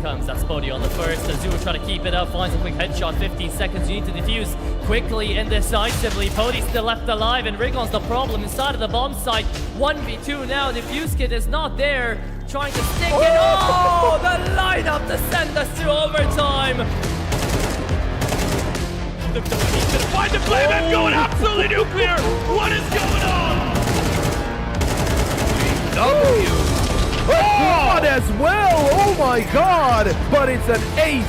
comes that Spoddy on the first. Azul trying to keep it up, finds a quick headshot, 15 seconds. You need to defuse quickly and decisively. Podi's still left alive, and Rigon's the problem inside of the bomb site. 1v2 now, defuse kit is not there. Trying to stick it. Oh, the lineup to send us to overtime. He's gonna find the flame and going absolutely nuclear. What is going on? God as well! Oh my god! But it's an ace!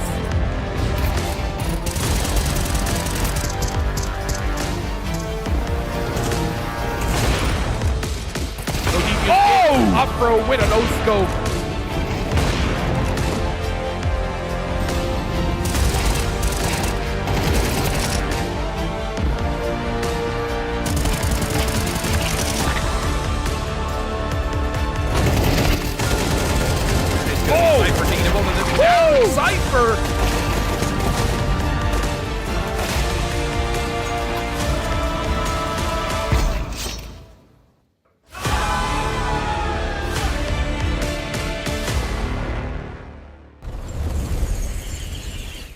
Oh! Up throw with an O-scope. Cypher!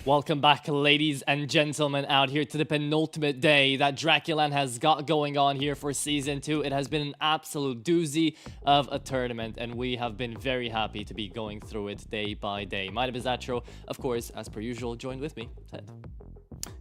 Welcome back, ladies and gentlemen, out here to the penultimate day that DraculaN has got going on here for Season 2. It has been an absolute doozy of a tournament, and we have been very happy to be going through it day by day. My name is Atro, of course, as per usual, joined with me, Ted.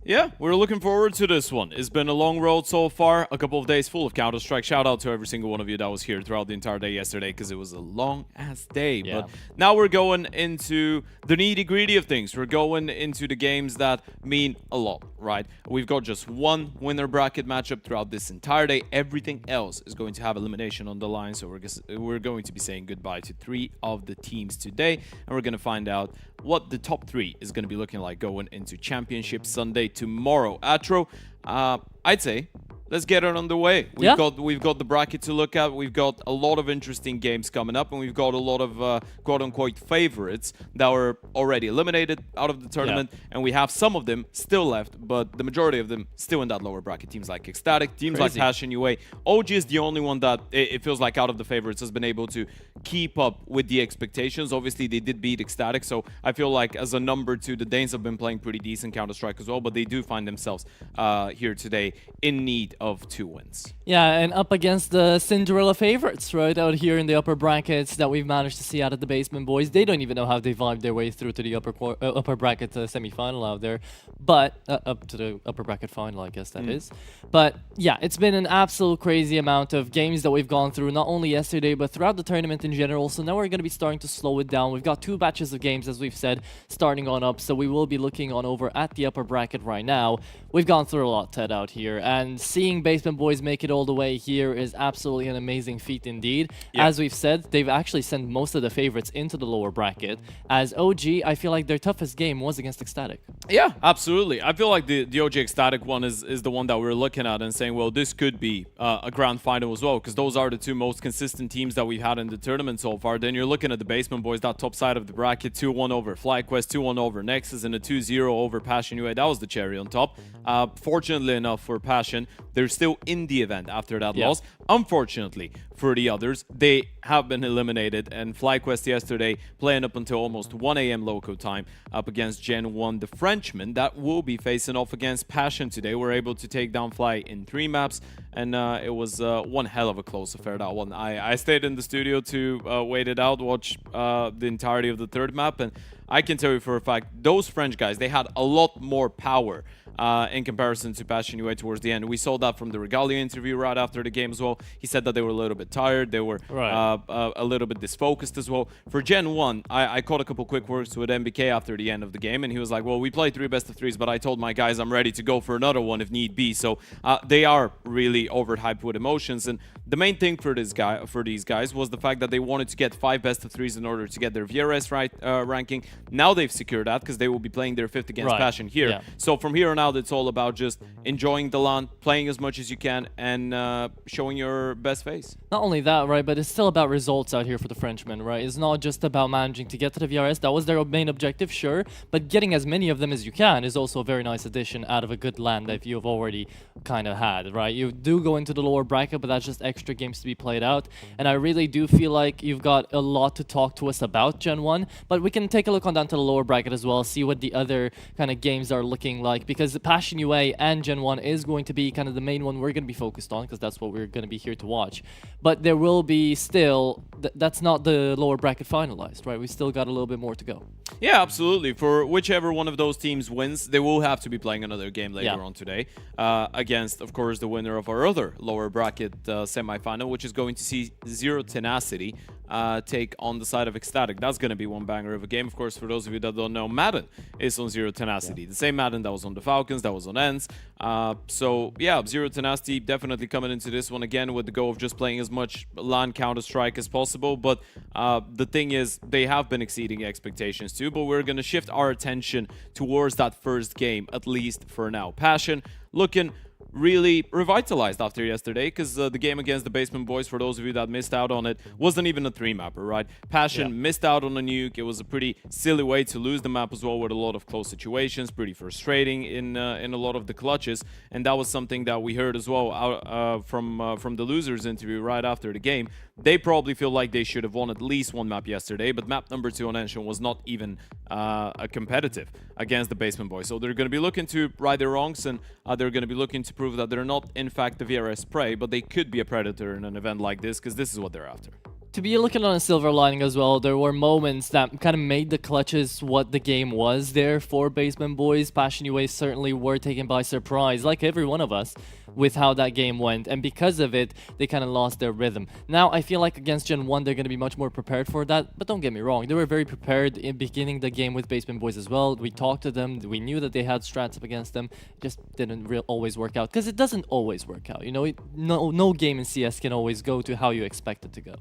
Yeah, we're looking forward to this one. It's been a long road so far, a couple of days full of Counter-Strike. Shout out to every single one of you that was here throughout the entire day yesterday, because it was a long-ass day. Yeah. But now we're going into the nitty-gritty of things. We're going into the games that mean a lot, right? We've got just one winner bracket matchup throughout this entire day. Everything else is going to have elimination on the line, so we're going to be saying goodbye to 3 of the teams today, and we're going to find out what the top 3 is going to be looking like going into Championship Sunday tomorrow. Atro, I'd say let's get it on the way. We've got the bracket to look at. We've got a lot of interesting games coming up, and we've got a lot of quote-unquote favorites that were already eliminated out of the tournament, and we have some of them still left, but the majority of them still in that lower bracket. Teams like Ecstatic, teams like Passion UA. OG is the only one that it feels like out of the favorites has been able to keep up with the expectations. Obviously, they did beat Ecstatic, so I feel like as a number 2, the Danes have been playing pretty decent Counter-Strike as well, but they do find themselves here today in need of 2 wins. Yeah, and up against the Cinderella favorites right out here in the upper brackets that we've managed to see out of the Basement Boys. They don't even know how they vibed their way through to the upper bracket semi-final out there, but up to the upper bracket final, I guess that is. But yeah, it's been an absolute crazy amount of games that we've gone through, not only yesterday, but throughout the tournament in general. So now we're going to be starting to slow it down. We've got 2 batches of games, as we've said, starting on up. So we will be looking on over at the upper bracket right now. We've gone through a lot, Ted, out here, and seeing Basement Boys make it all the way here is absolutely an amazing feat indeed. Yeah. As we've said, they've actually sent most of the favorites into the lower bracket. As OG, I feel like their toughest game was against Ecstatic. Yeah, absolutely. I feel like the OG Ecstatic one is the one that we're looking at and saying, well, this could be a grand final as well, because those are the 2 most consistent teams that we've had in the tournament so far. Then you're looking at the Basement Boys, that top side of the bracket, 2-1 over FlyQuest, 2-1 over Nexus, and a 2-0 over Passion UA. That was the cherry on top. Fortunately enough for Passion, they're still in the event after that loss. Unfortunately for the others, they have been eliminated, and FlyQuest yesterday playing up until almost 1 AM local time up against Gen 1, the Frenchman that will be facing off against Passion today. We're able to take down Fly in 3 maps, and it was one hell of a close affair, that one. I stayed in the studio to wait it out, watch the entirety of the 3rd map, and I can tell you for a fact, those French guys, they had a lot more power in comparison to Passion UA towards the end. We saw that from the Regalia interview right after the game as well. He said that they were a little bit tired, they were a little bit disfocused as well. For Gen 1, I caught a couple quick words with MBK after the end of the game, and he was like, well, we played 3 best of 3s, but I told my guys I'm ready to go for another one if need be. So they are really overhyped with emotions, and the main thing for these guys was the fact that they wanted to get 5 best of 3s in order to get their VRS ranking. Now they've secured that because they will be playing their 5th against Passion here. Yeah. So from here on out, it's all about just enjoying the LAN, playing as much as you can, and showing your best phase. Not only that, right, but it's still about results out here for the Frenchmen, right? It's not just about managing to get to the VRS. That was their main objective, sure, but getting as many of them as you can is also a very nice addition out of a good land that you've already kind of had, right? You do go into the lower bracket, but that's just extra games to be played out, and I really do feel like you've got a lot to talk to us about Gen 1, but we can take a look on down to the lower bracket as well, see what the other kind of games are looking like, because Passion UA and Gen 1 is going to be kind of the main one we're going to be focused on, because that's what we're going to be here to watch. But there will be still, that's not the lower bracket finalized, right? We still got a little bit more to go. Yeah, absolutely. For whichever one of those teams wins, they will have to be playing another game later on today against, of course, the winner of our other lower bracket semi-final, which is going to see Zero Tenacity take on the side of Ecstatic. That's going to be one banger of a game. Of course, for those of you that don't know, Madden is on Zero Tenacity. The same Madden that was on the Falcons, that was on ENCE. So, yeah, Zero Tenacity definitely coming into this one again with the goal of just playing as much LAN Counter-Strike as possible. But the thing is, they have been exceeding expectations too, but we're going to shift our attention towards that first game, at least for now. Passion looking really revitalized after yesterday, because the game against the Basement Boys, for those of you that missed out on it, wasn't even a 3-mapper, right? Passion missed out on a nuke. It was a pretty silly way to lose the map as well, with a lot of close situations, pretty frustrating in a lot of the clutches, and that was something that we heard as well from the losers interview right after the game. They probably feel like they should have won at least one map yesterday, but map number 2 on Enshon was not even a competitive against the Basement Boys. So they're going to be looking to right their wrongs, and they're going to be looking to prove that they're not, in fact, the VRS prey, but they could be a predator in an event like this, because this is what they're after. To be looking on a silver lining as well, there were moments that kind of made the clutches what the game was there for Basement Boys. Passion UA certainly were taken by surprise, like every one of us, with how that game went, and because of it, they kind of lost their rhythm. Now, I feel like against Gen 1, they're going to be much more prepared for that, but don't get me wrong, they were very prepared in beginning the game with Basement Boys as well. We talked to them, we knew that they had strats up against them, it just didn't always work out, because it doesn't always work out, you know, no game in CS can always go to how you expect it to go.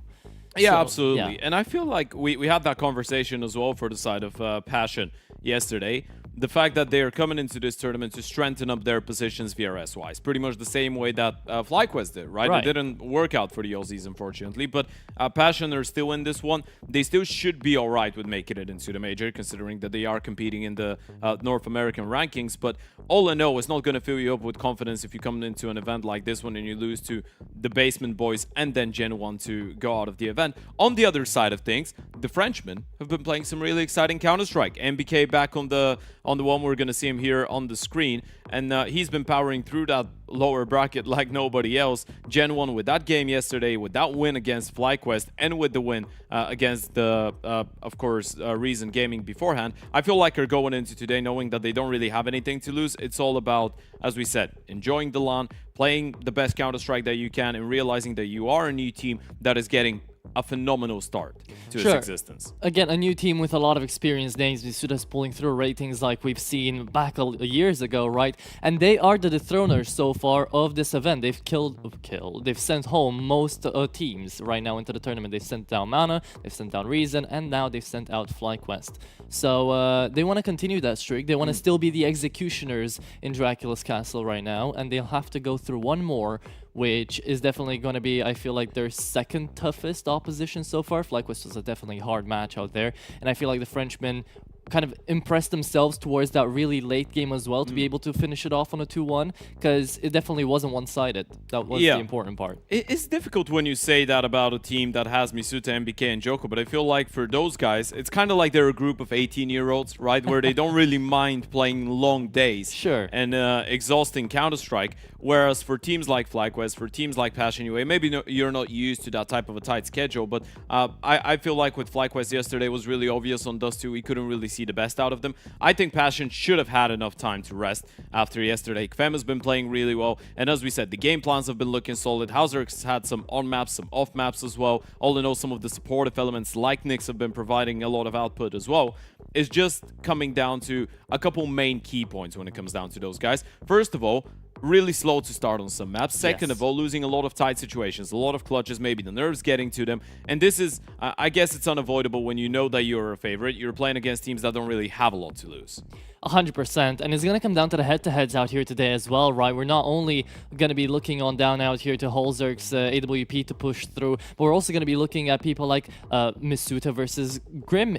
Yeah, So, absolutely. yeah. And I feel like we had that conversation as well for the side of Passion yesterday. The fact that they're coming into this tournament to strengthen up their positions VRS-wise. Pretty much the same way that FlyQuest did, right? It didn't work out for the Aussies, unfortunately. But Passion are still in this one. They still should be all right with making it into the major, considering that they are competing in the North American rankings. But all in all, it's not going to fill you up with confidence if you come into an event like this one and you lose to the Basement Boys and then Gen 1 to go out of the event. On the other side of things, the Frenchmen have been playing some really exciting Counter-Strike. MBK back on the one we're going to see him here on the screen, and he's been powering through that lower bracket like nobody else. Gen 1 with that game yesterday, with that win against FlyQuest, and with the win against the, of course, Reason Gaming beforehand. I feel like they're going into today knowing that they don't really have anything to lose. It's all about, as we said, enjoying the LAN, playing the best Counter-Strike that you can, and realizing that you are a new team that is getting a phenomenal start to its existence. Again, a new team with a lot of experienced names, just pulling through ratings like we've seen back years ago, right? And they are the dethroners so far of this event. They've sent home most teams right now into the tournament. They've sent down Mana, they've sent down Reason, and now they've sent out FlyQuest. So they want to continue that streak. They want to still be the executioners in Dracula's castle right now, and they'll have to go through one more, which is definitely going to be, I feel like, their second toughest opposition so far. FlyQuest was a definitely hard match out there, and I feel like the Frenchmen kind of impressed themselves towards that really late game as well to be able to finish it off on a 2-1, because it definitely wasn't one-sided. That was the important part. It's difficult when you say that about a team that has Misuta, MBK, and Joko, but I feel like for those guys, it's kind of like they're a group of 18-year-olds, right? Where they don't really mind playing long days and exhausting Counter-Strike, whereas for teams like FlyQuest, for teams like Passion UA, maybe you're not used to that type of a tight schedule, but I feel like with FlyQuest yesterday was really obvious on Dust 2, we couldn't really see the best out of them. I think Passion should have had enough time to rest after yesterday. Kfem has been playing really well, and as we said, the game plans have been looking solid. Hauser's had some on-maps, some off-maps as well. All in all, some of the supportive elements like Nyx have been providing a lot of output as well. It's just coming down to a couple main key points when it comes down to those guys. First of all, really slow to start on some maps. Second of all, losing a lot of tight situations, a lot of clutches, maybe the nerves getting to them. And this is, I guess it's unavoidable when you know that you're a favorite. You're playing against teams that don't really have a lot to lose. 100%, and it's going to come down to the head-to-heads out here today as well, right? We're not only going to be looking on down out here to Holzerk's AWP to push through, but we're also going to be looking at people like Misuta versus Grim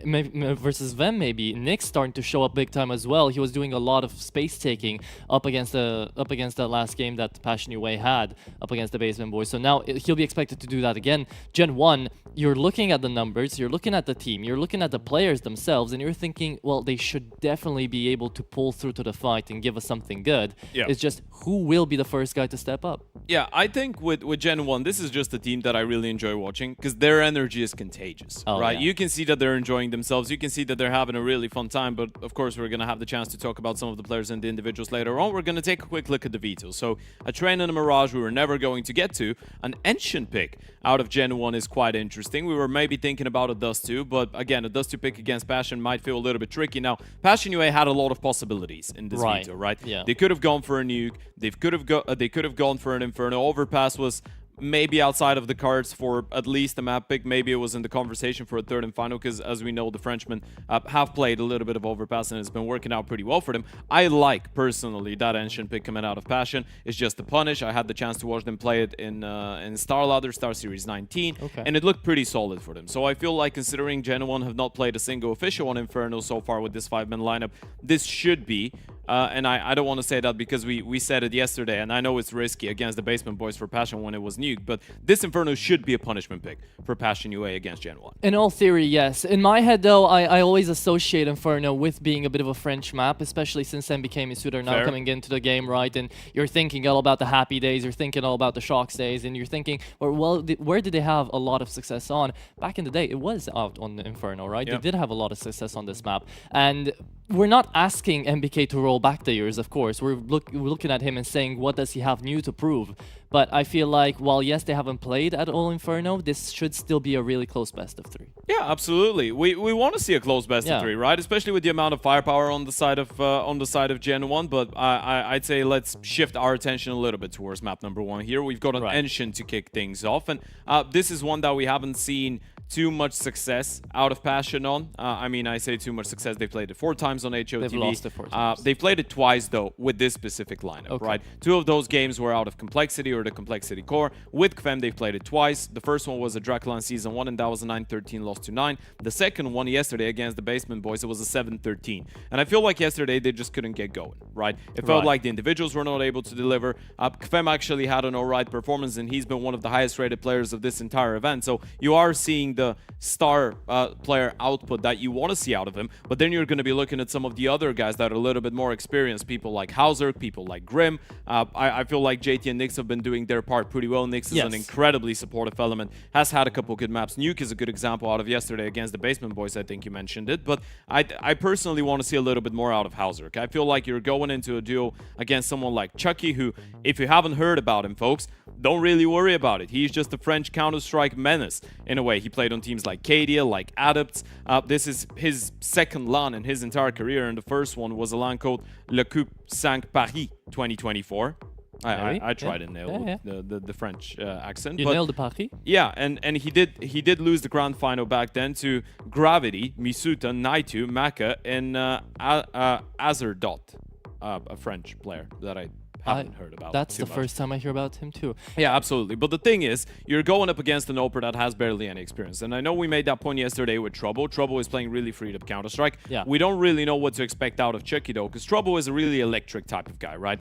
versus Vem maybe. Nick's starting to show up big time as well. He was doing a lot of space taking up against that last game that Passion UA had up against the Basement Boys. So now he'll be expected to do that again. Gen 1, you're looking at the numbers, you're looking at the team, you're looking at the players themselves, and you're thinking, well, they should definitely be able to pull through to the fight and give us something good. Yeah. It's just who will be the first guy to step up? Yeah, I think with Gen 1, this is just a team that I really enjoy watching because their energy is contagious, right? Yeah. You can see that they're enjoying themselves. You can see that they're having a really fun time, but of course, we're going to have the chance to talk about some of the players and the individuals later on. We're going to take a quick look at the vetoes. So a Train and a Mirage we were never going to get to. An Ancient pick out of Gen 1 is quite interesting. We were maybe thinking about a Dust 2, but again, a Dust 2 pick against Passion might feel a little bit tricky. Now, Passion UA had a lot of possibilities in this veto, right? Yeah. They could have gone for a nuke. They could have gone for an Inferno. Overpass was maybe outside of the cards for at least a map pick. Maybe it was in the conversation for a third and final because, as we know, the Frenchmen have played a little bit of Overpass and it's been working out pretty well for them. I like, personally, that Ancient pick coming out of Passion. It's just a punish. I had the chance to watch them play it in Star Ladder, Star Series 19, and it looked pretty solid for them. So I feel like, considering Gen 1 have not played a single official on Inferno so far with this 5-man lineup, this should be, and I don't want to say that because we said it yesterday, and I know it's risky against the Basement Boys for Passion when it was nuked, but this Inferno should be a punishment pick for Passion UA against Gen 1. In all theory, yes. In my head, though, I always associate Inferno with being a bit of a French map, especially since MBK and Misuda are now coming into the game, right? And you're thinking all about the happy days, you're thinking all about the shocks days, and you're thinking, well, where did they have a lot of success on? Back in the day, it was out on Inferno, right? Yeah. They did have a lot of success on this map. And we're not asking MBK to roll back the years, of course. We're looking at him and saying, what does he have new to prove? But I feel like, while yes, they haven't played at all Inferno, this should still be a really close best of 3. Yeah, absolutely. We want to see a close best of 3, right? Especially with the amount of firepower on the side of Gen 1. But I'd say let's shift our attention a little bit towards map number 1 here. We've got an Ancient to kick things off, and this is one that we haven't seen too much success out of Passion on. I mean, I say too much success. They played it 4 times on HOTV. They've lost it 4 times. They played it twice, though, with this specific lineup, right? 2 of those games were out of Complexity or the Complexity core. With KFEM, they've played it twice. The first one was a DraculaN Season 1, and that was a 9-13 loss to 9. The second one yesterday against the Basement Boys, it was a 7-13. And I feel like yesterday they just couldn't get going, right? It felt like the individuals were not able to deliver. KFEM actually had an alright performance, and he's been one of the highest rated players of this entire event. So you are seeing the star player output that you want to see out of him, but then you're going to be looking at some of the other guys that are a little bit more experienced, people like Hauser, people like Grim. I feel like JT and Nyx have been doing their part pretty well. Nyx is an incredibly supportive element, has had a couple good maps. Nuke is a good example out of yesterday against the Basement Boys. I think you mentioned it, but I personally want to see a little bit more out of Hauser. I feel like you're going into a duel against someone like Chucky, who, if you haven't heard about him, folks, don't really worry about it. He's just a French Counter-Strike menace in a way. He played on teams like Cadia, like Adepts. This is his second LAN in his entire career, and the first one was a LAN called Le Coupe 5 Paris 2024. I tried to nail the French accent. You nailed the Paris? Yeah, and he did lose the grand final back then to Gravity, Misuta, Naitu, Maka, and Azerdot, a French player that I haven't heard about. That's the first time I hear about him too. Yeah, absolutely. But the thing is, you're going up against an Oper that has barely any experience. And I know we made that point yesterday with Trouble. Trouble is playing really freed up Counter-Strike. Yeah. We don't really know what to expect out of Chucky, though, because Trouble is a really electric type of guy, right?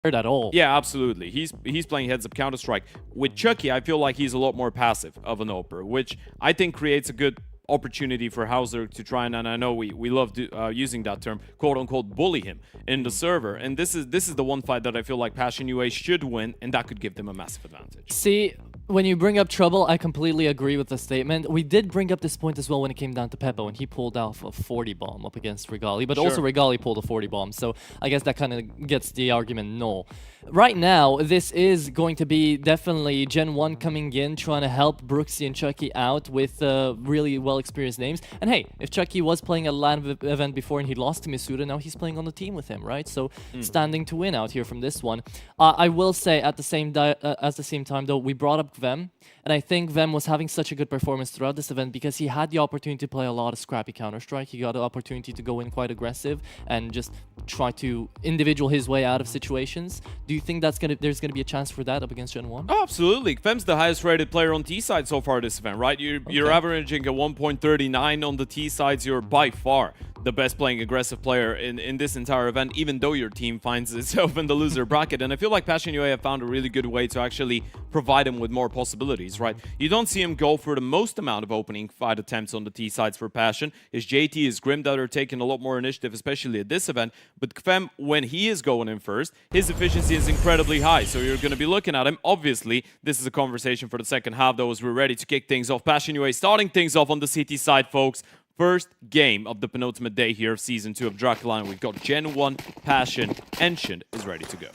At all. Yeah, absolutely. He's playing heads-up Counter-Strike. With Chucky, I feel like he's a lot more passive of an Oper, which I think creates a good opportunity for Hauser to try and I know we love using that term, quote-unquote, bully him in the server. And this is the one fight that I feel like Passion UA should win, and that could give them a massive advantage. See, when you bring up Trouble, I completely agree with the statement. We did bring up this point as well when it came down to Peppo, and he pulled off a 40 bomb up against Regali, but also Regali pulled a 40 bomb, so I guess that kind of gets the argument null. Right now, this is going to be definitely Gen 1 coming in, trying to help Brooksy and Chucky out with really well-experienced names. And hey, if Chucky was playing a LAN event before and he lost to Misuda, now he's playing on the team with him, right? So standing to win out here from this one. I will say at the same time, though, we brought up Vem. And I think Vem was having such a good performance throughout this event because he had the opportunity to play a lot of scrappy Counter-Strike. He got the opportunity to go in quite aggressive and just try to individual his way out of situations. Do you think there's gonna be a chance for that up against Gen 1? Oh, absolutely. Fem's the highest rated player on T side so far this event, right? You're averaging a 1.39 on the T sides. You're by far the best playing aggressive player in this entire event, even though your team finds itself in the loser bracket. And I feel like Passion UA have found a really good way to actually provide him with more possibilities, right? You don't see him go for the most amount of opening fight attempts on the T sides for Passion. His JT is Grim that are taking a lot more initiative, especially at this event. But Fem, when he is going in first, his efficiency is incredibly high. So you're going to be looking at him. Obviously, this is a conversation for the second half, though, as we're ready to kick things off. Passion UA starting things off on the CT side, folks. First game of the penultimate day here of Season 2 of DraculaN. We've got Gen 1, Passion, Ancient is ready to go.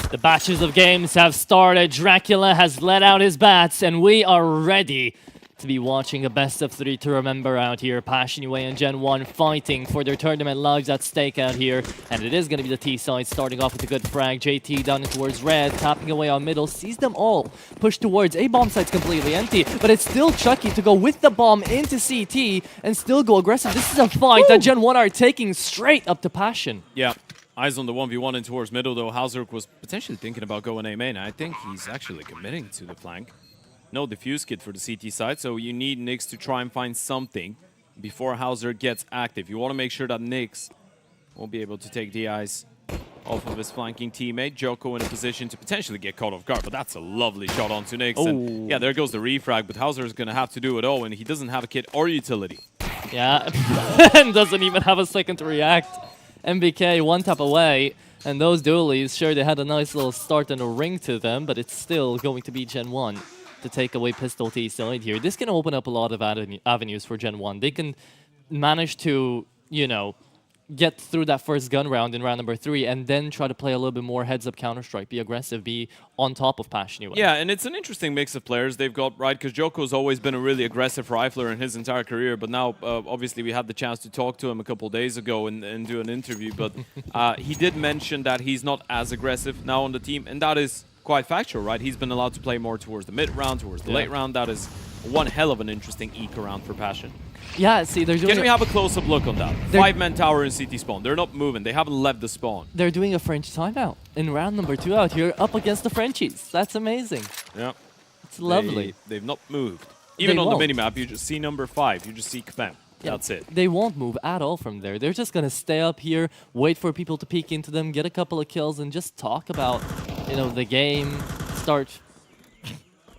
The batches of games have started. Dracula has let out his bats, and we are ready to be watching a best of 3 to remember out here. Passion UA and Gen 1 fighting for their tournament lives at stake out here. And it is going to be the T side starting off with a good frag. JT down in towards red, tapping away on middle, sees them all push towards. A bomb site's completely empty, but it's still Chucky to go with the bomb into CT and still go aggressive. This is a fight that Gen 1 are taking straight up to Passion. Yeah. Eyes on the 1v1 in towards middle, though. Hauser was potentially thinking about going A main. I think he's actually committing to the flank. No defuse kit for the CT side, so you need Nyx to try and find something before Hauser gets active. You want to make sure that Nyx won't be able to take the eyes off of his flanking teammate. Joko in a position to potentially get caught off guard, but that's a lovely shot onto Nyx. Oh. And yeah, there goes the refrag, but Hauser is going to have to do it all, and he doesn't have a kit or utility. Yeah, and doesn't even have a second to react. MBK one tap away, and those dualies, sure, they had a nice little start and a ring to them, but it's still going to be Gen 1 to take away Pistol T side here. This can open up a lot of avenues for Gen 1. They can manage to, you know, get through that first gun round in round number 3 and then try to play a little bit more heads-up Counter-Strike, be aggressive, be on top of Passion UA. Yeah, and it's an interesting mix of players they've got, right? Because Joko's always been a really aggressive rifler in his entire career, but now, obviously, we had the chance to talk to him a couple days ago and do an interview, but he did mention that he's not as aggressive now on the team, and that is quite factual, right? He's been allowed to play more towards the mid round, towards the late round. That is one hell of an interesting eke around for Passion. Yeah, see, they're doing. Can we have a close-up look on that? 5-man tower in CT spawn. They're not moving. They haven't left the spawn. They're doing a French timeout in round number 2 out here up against the Frenchies. That's amazing. Yeah. It's lovely. They've not moved. Even They on won't. the minimap, you just see number 5. You just see Kfem. Yeah, That's it. They won't move at all from there. They're just going to stay up here, wait for people to peek into them, get a couple of kills, and just talk about, you know, the game, start,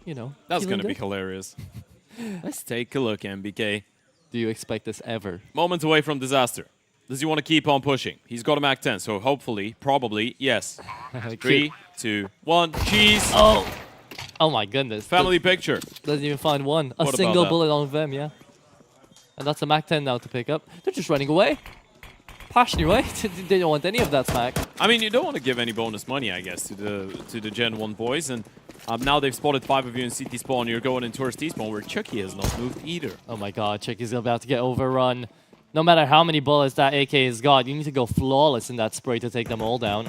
you know. That's feeling going to be good. hilarious. Let's take a look, MBK. Do you expect this ever? Moments away from disaster. Does he want to keep on pushing? He's got a Mac 10, so hopefully, probably, yes. 3, 2, 1, cheese! Oh! Oh my goodness. Family picture. Doesn't even find one. A What about single that? bullet on them, yeah. And that's a Mac 10 now to pick up. They're just running away. Passion UA. They don't want any of that smack. I mean, you don't want to give any bonus money, I guess, to the Gen 1 boys, and now they've spotted 5 of you in CT spawn. You're going in towards T spawn, where Chucky has not moved either. Oh my god, Chucky's about to get overrun. No matter how many bullets that AK has got, you need to go flawless in that spray to take them all down.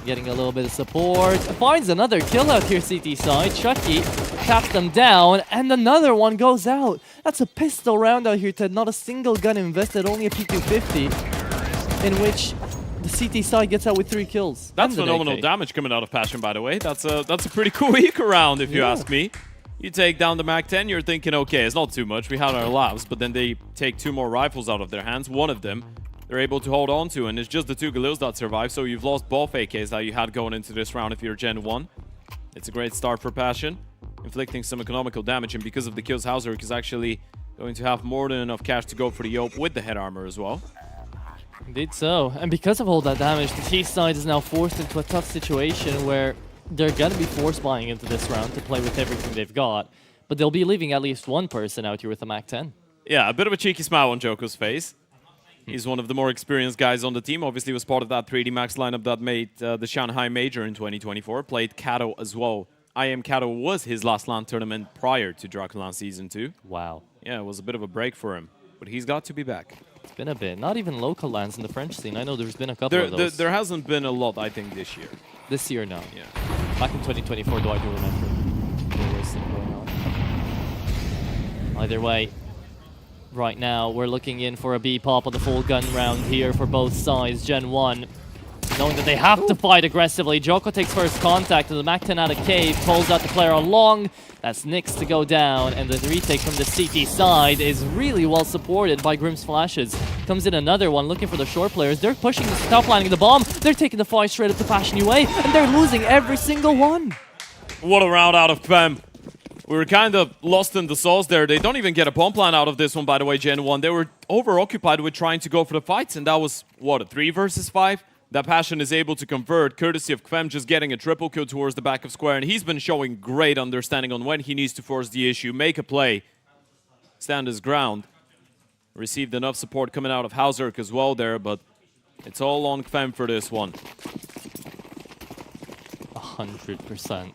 Getting a little bit of support. Finds another kill out here, CT side. Chucky taps them down, and another one goes out. That's a pistol round out here, Ted. Not a single gun invested, only a P250, in which the CT side gets out with 3 kills. That's And an phenomenal AK. damage coming out of Passion, by the way. That's a pretty cool eco round, if you Yeah. ask me. You take down the Mac 10, you're thinking, okay, it's not too much. We had our laughs, but then they take 2 more rifles out of their hands. One of them they're able to hold on to, and it's just the 2 Galils that survive, so you've lost both AKs that you had going into this round if you're Gen 1. It's a great start for Passion, inflicting some economical damage, and because of the kills, Hauser is actually going to have more than enough cash to go for the Yope with the head armor as well. Indeed so. And because of all that damage, the T side is now forced into a tough situation where they're going to be force buying into this round to play with everything they've got. But they'll be leaving at least one person out here with a Mac 10. Yeah, a bit of a cheeky smile on Joko's face. He's one of the more experienced guys on the team. Obviously was part of that 3D Max lineup that made the Shanghai Major in 2024. Played Kato as well. I Am Kato was his last LAN tournament prior to DraculaN Season 2. Wow. Yeah, it was a bit of a break for him. But he's got to be back. It's been a bit. Not even local lands in the French scene. I know there's been a couple of those. There hasn't been a lot, I think, this year. This year, no. Yeah. Back in 2024, though, I do remember. There was Either way, right now we're looking in for a B pop on the full gun round here for both sides. Gen 1, knowing that they have to fight aggressively. Joko takes first contact, and the Mac-10 out of cave pulls out the player on long. That's Nyx to go down, and the retake from the CT side is really well supported by Grim's flashes. Comes in another one, looking for the short players. They're pushing the top landing the bomb. They're taking the fight straight up to Passion UA, and they're losing every single one. What a round out of Pem. We were kind of lost in the sauce there. They don't even get a bomb plan out of this one, by the way, Gen 1. They were over-occupied with trying to go for the fights, and that was, what, a 3 versus 5? That Passion is able to convert, courtesy of Kvem just getting a triple kill towards the back of square, and he's been showing great understanding on when he needs to force the issue, make a play, stand his ground. Received enough support coming out of Hauserk as well there, but it's all on Kvem for this one. 100%.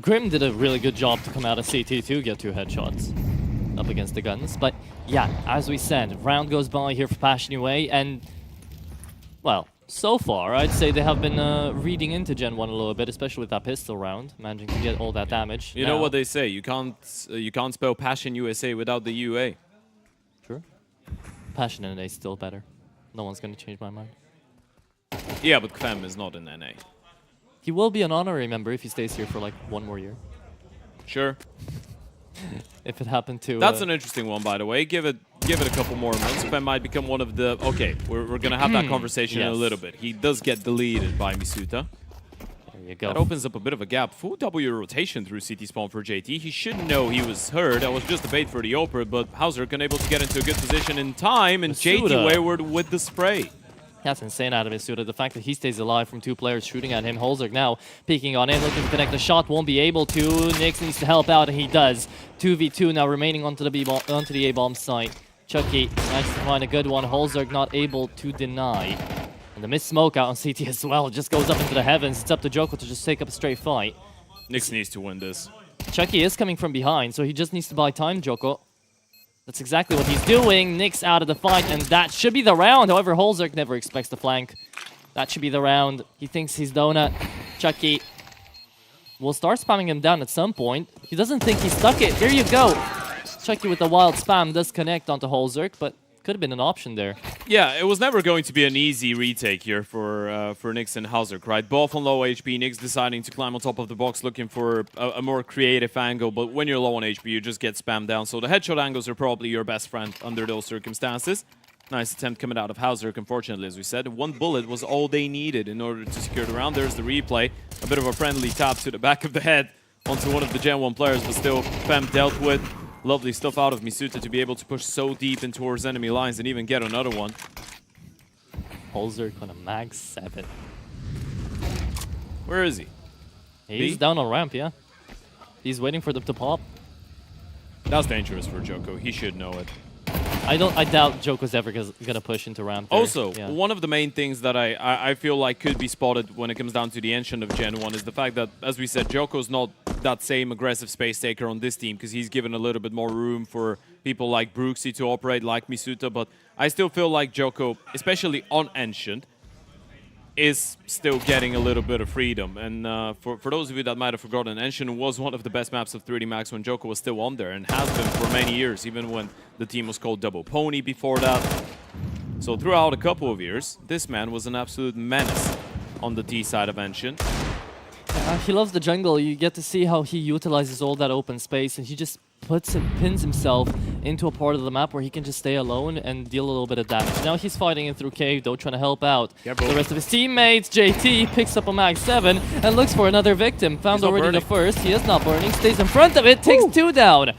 Grim did a really good job to come out of CT2, get 2 headshots up against the guns. But yeah, as we said, round goes by here for Passion UA, and well, so far I'd say they have been reading into Gen 1 a little bit, especially with that pistol round, managing to get all that damage. You know what they say, you can't spell Passion USA without the UA. True. Passion NA is still better. No one's gonna change my mind. Yeah, but Kvem is not in NA. He will be an honorary member if he stays here for like 1 more year. Sure. If it happened to... That's an interesting one, by the way. Give it a couple more months. Kvem might become one of the... Okay, we're going to have that conversation in a little bit. He does get deleted by Misuta. There you go. That opens up a bit of a gap. Full W rotation through CT spawn for JT. He should know he was hurt. That was just a bait for the Oper, but Hauser can able to get into a good position in time, and JT wayward with the spray. That's insane out of Misuda. The fact that he stays alive from 2 players shooting at him. Holzerg now peeking on him, looking to connect the shot. Won't be able to. Nyx needs to help out, and he does. 2v2 now remaining onto the A-bomb site. Chucky managed to find a good one. Holzerg not able to deny. And the missed smoke out on CT as well. It just goes up into the heavens. It's up to Joko to just take up a straight fight. Nyx needs to win this. Chucky is coming from behind, so he just needs to buy time, Joko. That's exactly what he's doing. Nyx out of the fight, and that should be the round. However, Holzerg never expects the flank. That should be the round. He thinks he's donut. Chucky will start spamming him down at some point. He doesn't think he stuck it. Here you go. Chucky with the wild spam does connect onto Holzerg, but could have been an option there. Yeah, it was never going to be an easy retake here for Nyx and Hauserk, right? Both on low HP. Nyx deciding to climb on top of the box, looking for a more creative angle. But when you're low on HP, you just get spammed down. So the headshot angles are probably your best friend under those circumstances. Nice attempt coming out of Hauserk, unfortunately, as we said. 1 bullet was all they needed in order to secure the round. There's the replay. A bit of a friendly tap to the back of the head onto one of the Gen 1 players, but still Fem dealt with. Lovely stuff out of Misuta to be able to push so deep in towards enemy lines and even get another one. Holzerg on a mag 7. Where is he? He's B? down on ramp, yeah. He's waiting for them to pop. That's dangerous for Joko. He should know it. I doubt Joko's ever gonna push into ramp there. Also, one of the main things that I feel like could be spotted when it comes down to the Ancient of Gen 1 is the fact that, as we said, Joko's not that same aggressive space taker on this team because he's given a little bit more room for people like Brooksy to operate, like Misuta, but I still feel like Joko, especially on Ancient, is still getting a little bit of freedom. And for those of you that might have forgotten, Ancient was one of the best maps of 3D Max when Joko was still on there, and has been for many years, even when the team was called Double Pony before that. So throughout a couple of years, this man was an absolute menace on the T side of Ancient. He loves the jungle. You get to see how he utilizes all that open space, and he just pins himself into a part of the map where he can just stay alone and deal a little bit of damage. Now he's fighting in through cave, though, trying to help out the rest of his teammates. JT picks up a mag 7 and looks for another victim. Found already the first. He is not burning. Stays in front of it. Takes 2 down.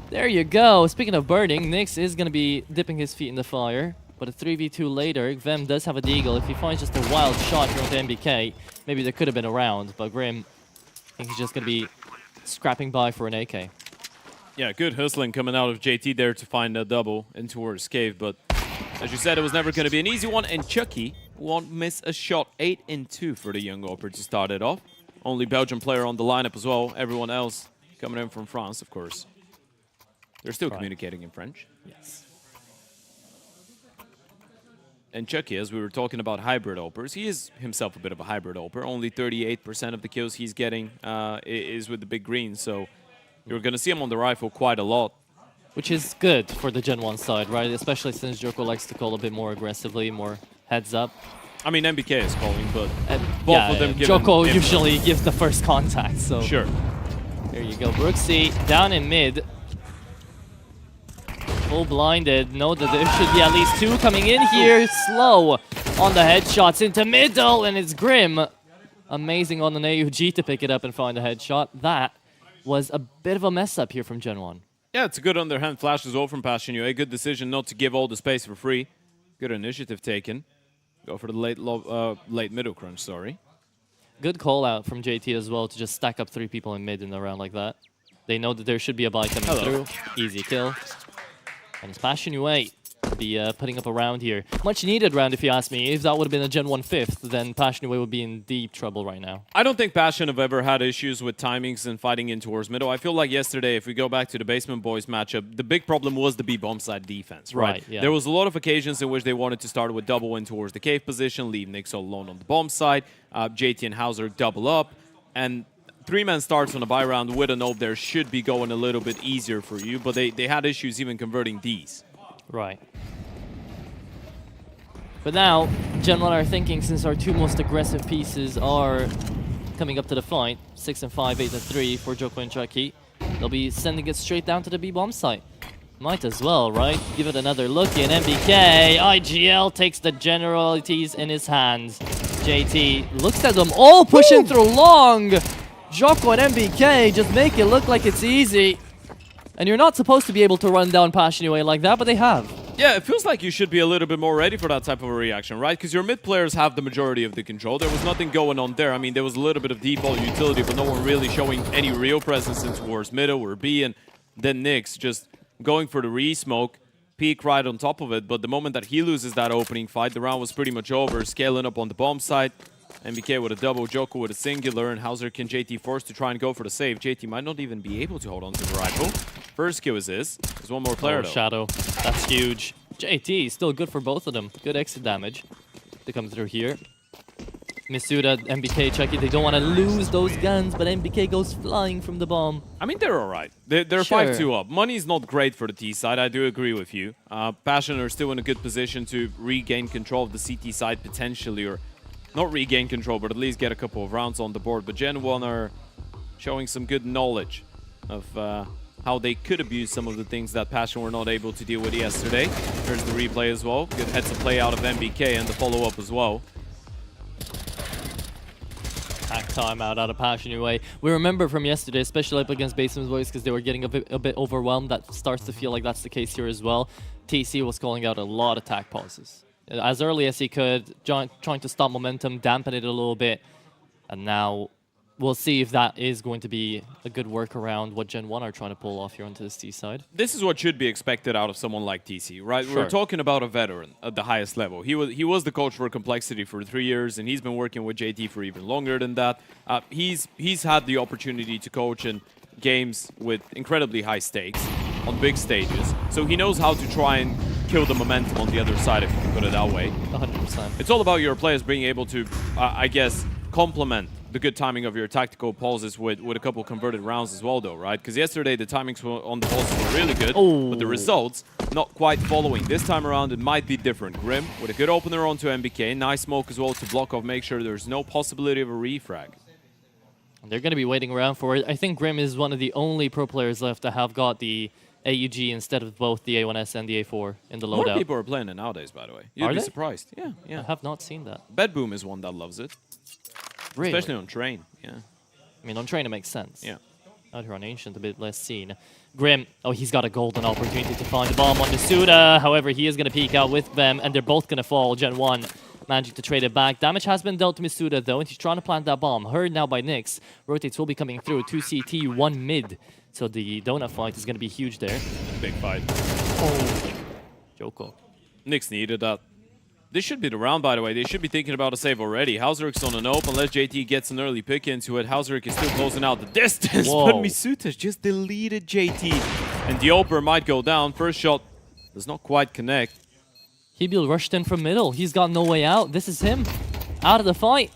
There you go. Speaking of burning, Nyx is going to be dipping his feet in the fire. But a 3v2 later, Vem does have a deagle. If he finds just a wild shot here with MBK, maybe there could have been a round. But Grim, I think he's just going to be scrapping by for an AK. Yeah, good hustling coming out of JT there to find a double in towards cave. But as you said, it was never going to be an easy one. And Chucky won't miss a shot. 8-2 for the young Oper to start it off. Only Belgian player on the lineup as well. Everyone else coming in from France, of course. They're still communicating in French. Yes. And Chucky, as we were talking about hybrid Opers, he is himself a bit of a hybrid Oper. Only 38% of the kills he's getting is with the big green, so you're going to see him on the rifle quite a lot. which is good for the Gen 1 side, right? Especially since Joko likes to call a bit more aggressively, more heads up. I mean, MBK is calling, but both Yeah, of them give Joko usually gives the first contact, so... Sure. There you go, Brooksy down in mid. Full blinded, know that there should be at least 2 coming in here. Slow on the headshots into middle, and it's Grim. Amazing on an AUG to pick it up and find a headshot. That was a bit of a mess up here from Gen 1. Yeah, it's a good underhand flash as well from Passion UA. Good decision not to give all the space for free. Good initiative taken. Go for the late middle crunch, sorry. Good call out from JT as well to just stack up 3 people in mid in a round like that. They know that there should be a buy coming through. Easy kill. And it's Passion UA to be putting up a round here. Much needed round if you ask me. If that would have been a Gen 1 5th, then Passion UA would be in deep trouble right now. I don't think Passion have ever had issues with timings and fighting in towards middle. I feel like yesterday, if we go back to the Basement Boys matchup, the big problem was the B-bomb side defense, right? Yeah. There was a lot of occasions in which they wanted to start with double in towards the cave position, leave Nyx all alone on the bomb side, JT and Hauser double up, and 3-man starts on a buy round with an AWP there should be going a little bit easier for you, but they had issues even converting these. Right. But now, Gen 1 are thinking, since our 2 most aggressive pieces are coming up to the fight, 6 and 5, 8 and 3 for Joko and Chucky, they'll be sending it straight down to the B-bomb site. Might as well, right? Give it another look in. MBK, IGL takes the generalities in his hands. JT looks at them all pushing through long. Joko and MBK just make it look like it's easy. And you're not supposed to be able to run down Passion UA like that, but they have. Yeah, it feels like you should be a little bit more ready for that type of a reaction, right? Because your mid players have the majority of the control. There was nothing going on there. I mean, there was a little bit of default utility, but no one really showing any real presence in towards middle or B. And then Nyx just going for the re-smoke, peek right on top of it. But the moment that he loses that opening fight, the round was pretty much over. Scaling up on the bomb side. MBK with a double, Joko with a singular, and Hauser can JT forced to try and go for the save. JT might not even be able to hold on to the rifle. First kill is his. There's one more player though. Shadow. That's huge. JT, still good for both of them. Good exit damage to come through here. Misuda, MBK, Chucky, they don't want to lose those guns, but MBK goes flying from the bomb. I mean, they're alright. They're 5-2 up. Money is not great for the T side, I do agree with you. Passion are still in a good position to regain control of the CT side potentially, or not regain control, but at least get a couple of rounds on the board. But Gen 1 are showing some good knowledge of how they could abuse some of the things that Passion were not able to deal with yesterday. There's the replay as well. Good heads of play out of MBK and the follow-up as well. Hack timeout out of Passion UA. We remember from yesterday, especially up against Basement Boys, because they were getting a bit overwhelmed. That starts to feel like that's the case here as well. TC was calling out a lot of attack pauses. As early as he could, trying to stop momentum, dampen it a little bit. And now we'll see if that is going to be a good workaround, what Gen 1 are trying to pull off here onto this T side. This is what should be expected out of someone like TC, right? Sure. We're talking about a veteran at the highest level. He was the coach for Complexity for 3 years, and he's been working with JT for even longer than that. He's had the opportunity to coach in games with incredibly high stakes on big stages, so he knows how to try and kill the momentum on the other side, if you can put it that way. 100%. It's all about your players being able to, I guess, complement the good timing of your tactical pauses with a couple converted rounds as well, though, right? Because yesterday the timings on the pauses were really good, but the results not quite following. This time around it might be different. Grim with a good opener onto MBK, nice smoke as well to block off, make sure there's no possibility of a refrag. They're going to be waiting around for it. I think Grim is one of the only pro players left that have got the AUG instead of both the A1S and the A4 in the loadout. More people are playing it nowadays, by the way. You'd be surprised. Yeah, yeah. I have not seen that. Bedboom is one that loves it. Really? Especially on train, yeah. I mean, on train it makes sense. Yeah. Out here on Ancient, a bit less seen. Grim, oh, he's got a golden opportunity to find the bomb on Misuda. However, he is going to peek out with them, and they're both going to fall. Gen 1 managing to trade it back. Damage has been dealt to Misuda, though, and he's trying to plant that bomb. Heard now by Nyx. Rotates will be coming through. 2 CT, 1 mid. So the donut fight is going to be huge there. Big fight. Oh. Joko. Nyx needed that. This should be the round, by the way. They should be thinking about a save already. Hauserik's on an open. Unless JT gets an early pick into it. Hauserik is still closing out the distance. Whoa. But Misuta's just deleted JT. And the opener might go down. First shot does not quite connect. Hebil rushed in from middle. He's got no way out. This is him. Out of the fight.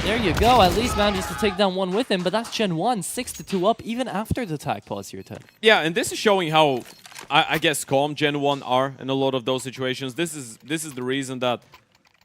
There you go. At least manages to take down one with him, but that's Gen 1, 6-2 up even after the tag pause here, Ted. Yeah, and this is showing how, I guess, calm Gen 1 are in a lot of those situations. This is the reason that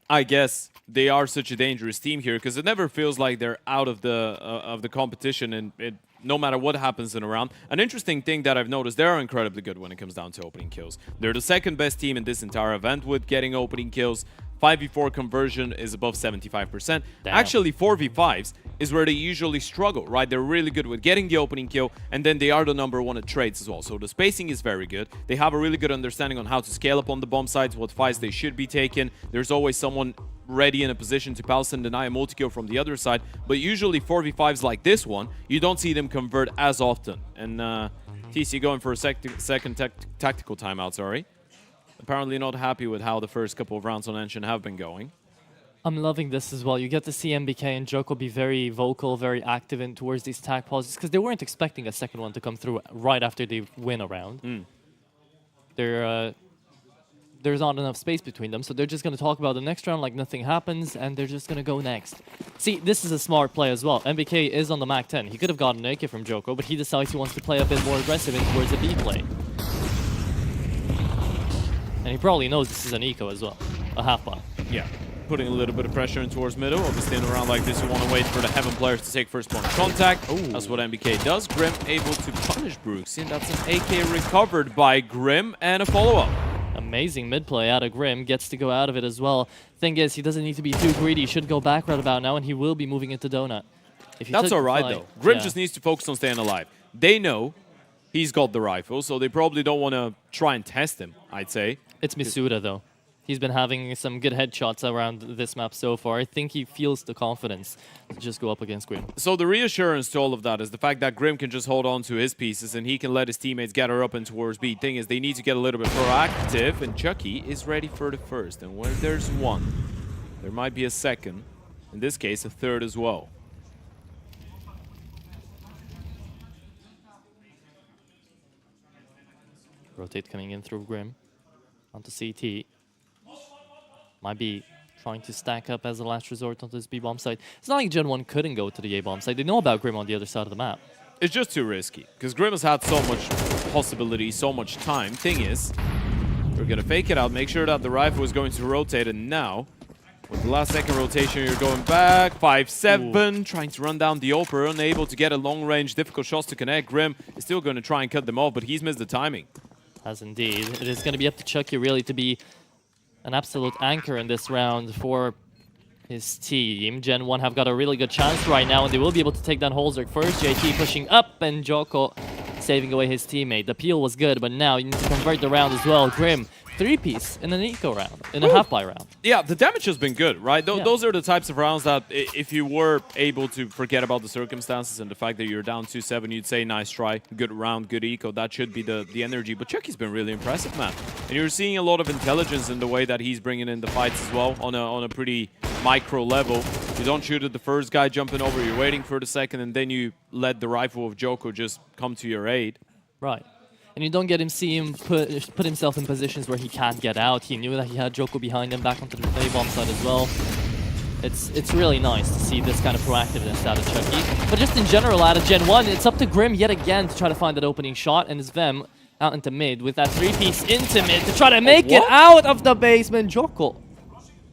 I guess they are such a dangerous team here, because it never feels like they're out of the competition, and no matter what happens in a round. An interesting thing that I've noticed, they are incredibly good when it comes down to opening kills. They're the second best team in this entire event with getting opening kills. 5v4 conversion is above 75%. Damn. Actually, 4v5s is where they usually struggle, right? They're really good with getting the opening kill, and then they are the #1 at trades as well. So the spacing is very good. They have a really good understanding on how to scale up on the bomb sites, what fights they should be taking. There's always someone ready in a position to pulse and deny a multi-kill from the other side. But usually 4v5s like this one, you don't see them convert as often. And TC going for a second tactical timeout, sorry. Apparently not happy with how the first couple of rounds on Engine have been going. I'm loving this as well. You get to see MBK and Joko be very vocal, very active in towards these tag pauses, because they weren't expecting a second one to come through right after they win a round. There's not enough space between them, so they're just going to talk about the next round like nothing happens, and they're just going to go next. See, this is a smart play as well. MBK is on the Mac 10. He could have gotten an AK from Joko, but he decides he wants to play a bit more aggressive in towards the B play. And he probably knows this is an eco as well, a half-bomb. Yeah, putting a little bit of pressure in towards middle. Obviously in a round like this, you want to wait for the Heaven players to take first point of contact. Ooh. That's what MBK does. Grim able to punish Brooks, and that's an AK recovered by Grim, and a follow-up. Amazing mid-play out of Grim, gets to go out of it as well. Thing is, he doesn't need to be too greedy. He should go back right about now, and he will be moving into Donut. If That's alright though. Grim just needs to focus on staying alive. They know he's got the rifle, so they probably don't want to try and test him, I'd say. It's Misuda though. He's been having some good headshots around this map so far. I think he feels the confidence to just go up against Grim. So the reassurance to all of that is the fact that Grim can just hold on to his pieces and he can let his teammates gather up and towards B. Thing is, they need to get a little bit proactive, and Chucky is ready for the first. And where there's one, there might be a second. In this case, a third as well. Rotate coming in through Grim onto CT. Might be trying to stack up as a last resort onto this B-bomb site. It's not like Gen 1 couldn't go to the A-bomb site. They know about Grim on the other side of the map. It's just too risky, because Grim has had so much possibility, so much time. Thing is, we're going to fake it out, make sure that the rifle is going to rotate, and now, with the last second rotation, you're going back, 5-7, trying to run down the Oper, unable to get a long-range, difficult shots to connect. Grim is still going to try and cut them off, but he's missed the timing. As indeed. It is going to be up to Chucky really to be an absolute anchor in this round for his team. Gen 1 have got a really good chance right now, and they will be able to take down Holzerk first. JT pushing up, and Joko saving away his teammate. The peel was good, but now you need to convert the round as well. Grim, 3-piece in an eco round, in a half-buy round. Yeah, the damage has been good, right? Yeah. Those are the types of rounds that if you were able to forget about the circumstances and the fact that you're down 2-7, you'd say, nice try, good round, good eco. That should be the energy. But Chucky's been really impressive, man. And you're seeing a lot of intelligence in the way that he's bringing in the fights as well on a pretty micro level. You don't shoot at the first guy jumping over, you're waiting for the second, and then you let the rifle of Joko just come to your aid. Right. And you don't see him put himself in positions where he can't get out. He knew that he had Joko behind him back onto the A-bomb side as well. It's really nice to see this kind of proactiveness out of Chucky. But just in general, out of Gen 1, it's up to Grim yet again to try to find that opening shot, and it's Vem out into mid with that 3-piece into mid to try to make it out of the basement. Joko,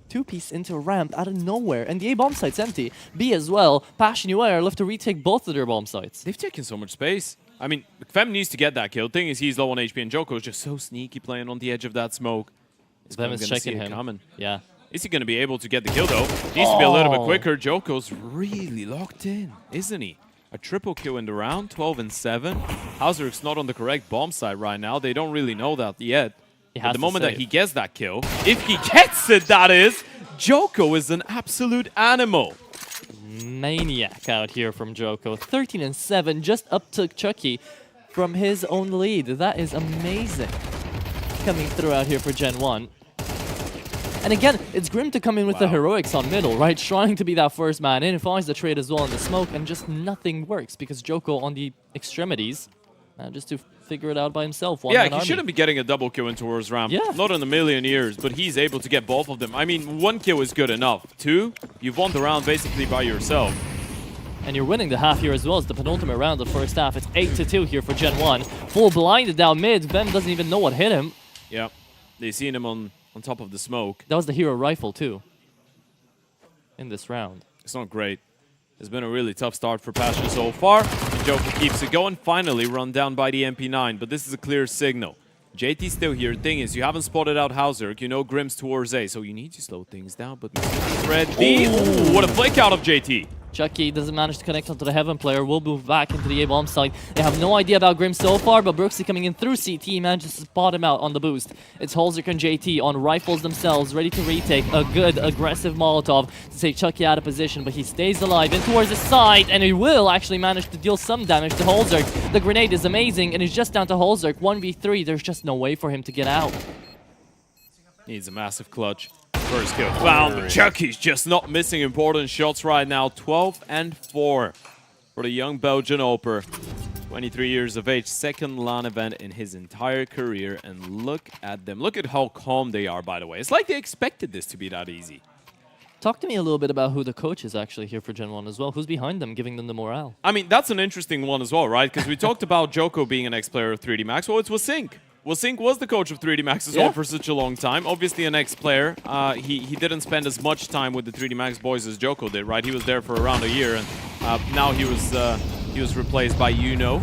2-piece into ramp out of nowhere, and the A-bomb site's empty. B as well. Passion UA are left to retake both of their bomb sites. They've taken so much space. I mean, Fem needs to get that kill. Thing is, he's low on HP, and Joko is just so sneaky playing on the edge of that smoke. Vem is checking him. Coming. Yeah. Is he going to be able to get the kill, though? Needs to be a little bit quicker. Joko's really locked in, isn't he? A triple kill in the round, 12-7. Hauserik's not on the correct bomb side right now. They don't really know that yet. At the moment that he gets that kill, if he gets it, that is, Joko is an absolute animal. Maniac out here from Joko. 13-7, just up to Chucky from his own lead. That is amazing. Coming through out here for Gen 1. And again, it's Grim to come in with the heroics on middle, right? Trying to be that first man in. Finds the trade as well in the smoke, and just nothing works because Joko on the extremities Just to figure it out by himself. Yeah, he shouldn't be getting a double kill into towards ramp. Yeah. Not in a million years, but he's able to get both of them. I mean, 1 kill is good enough. 2, you've won the round basically by yourself. And you're winning the half here as well as the penultimate round of the first half. It's 8-2 here for Gen 1. Full blinded down mid. Vem doesn't even know what hit him. Yeah, they seen him on top of the smoke. That was the hero rifle too in this round. It's not great. It's been a really tough start for Passion so far. And Joker keeps it going. Finally run down by the MP9, but this is a clear signal. JT's still here. Thing is, you haven't spotted out Hauserk. You know Grim's towards A, so you need to slow things down. But Red B, ooh, what a flick out of JT. Chucky doesn't manage to connect onto the Heaven player. Will move back into the A-bomb side. They have no idea about Grim so far, but Brooksy coming in through CT manages to spot him out on the boost. It's Holzerk and JT on rifles themselves, ready to retake a good aggressive Molotov to take Chucky out of position, but he stays alive in towards the side, and he will actually manage to deal some damage to Holzerk. The grenade is amazing, and it's just down to Holzerk. 1v3, there's just no way for him to get out. Needs a massive clutch. First kill found, but Chucky's just not missing important shots right now. 12-4 for the young Belgian Oper. 23 years of age, second LAN event in his entire career, and look at them. Look at how calm they are, by the way. It's like they expected this to be that easy. Talk to me a little bit about who the coach is actually here for Gen 1 as well. Who's behind them, giving them the morale? I mean, that's an interesting one as well, right? Because we talked about Joko being an ex-player of 3D Max. Well, it's Wasink. Wasink was the coach of 3D Max as well for such a long time. Obviously an ex-player. He didn't spend as much time with the 3D Max boys as Joko did, right? He was there for around a year, and now he was replaced by who?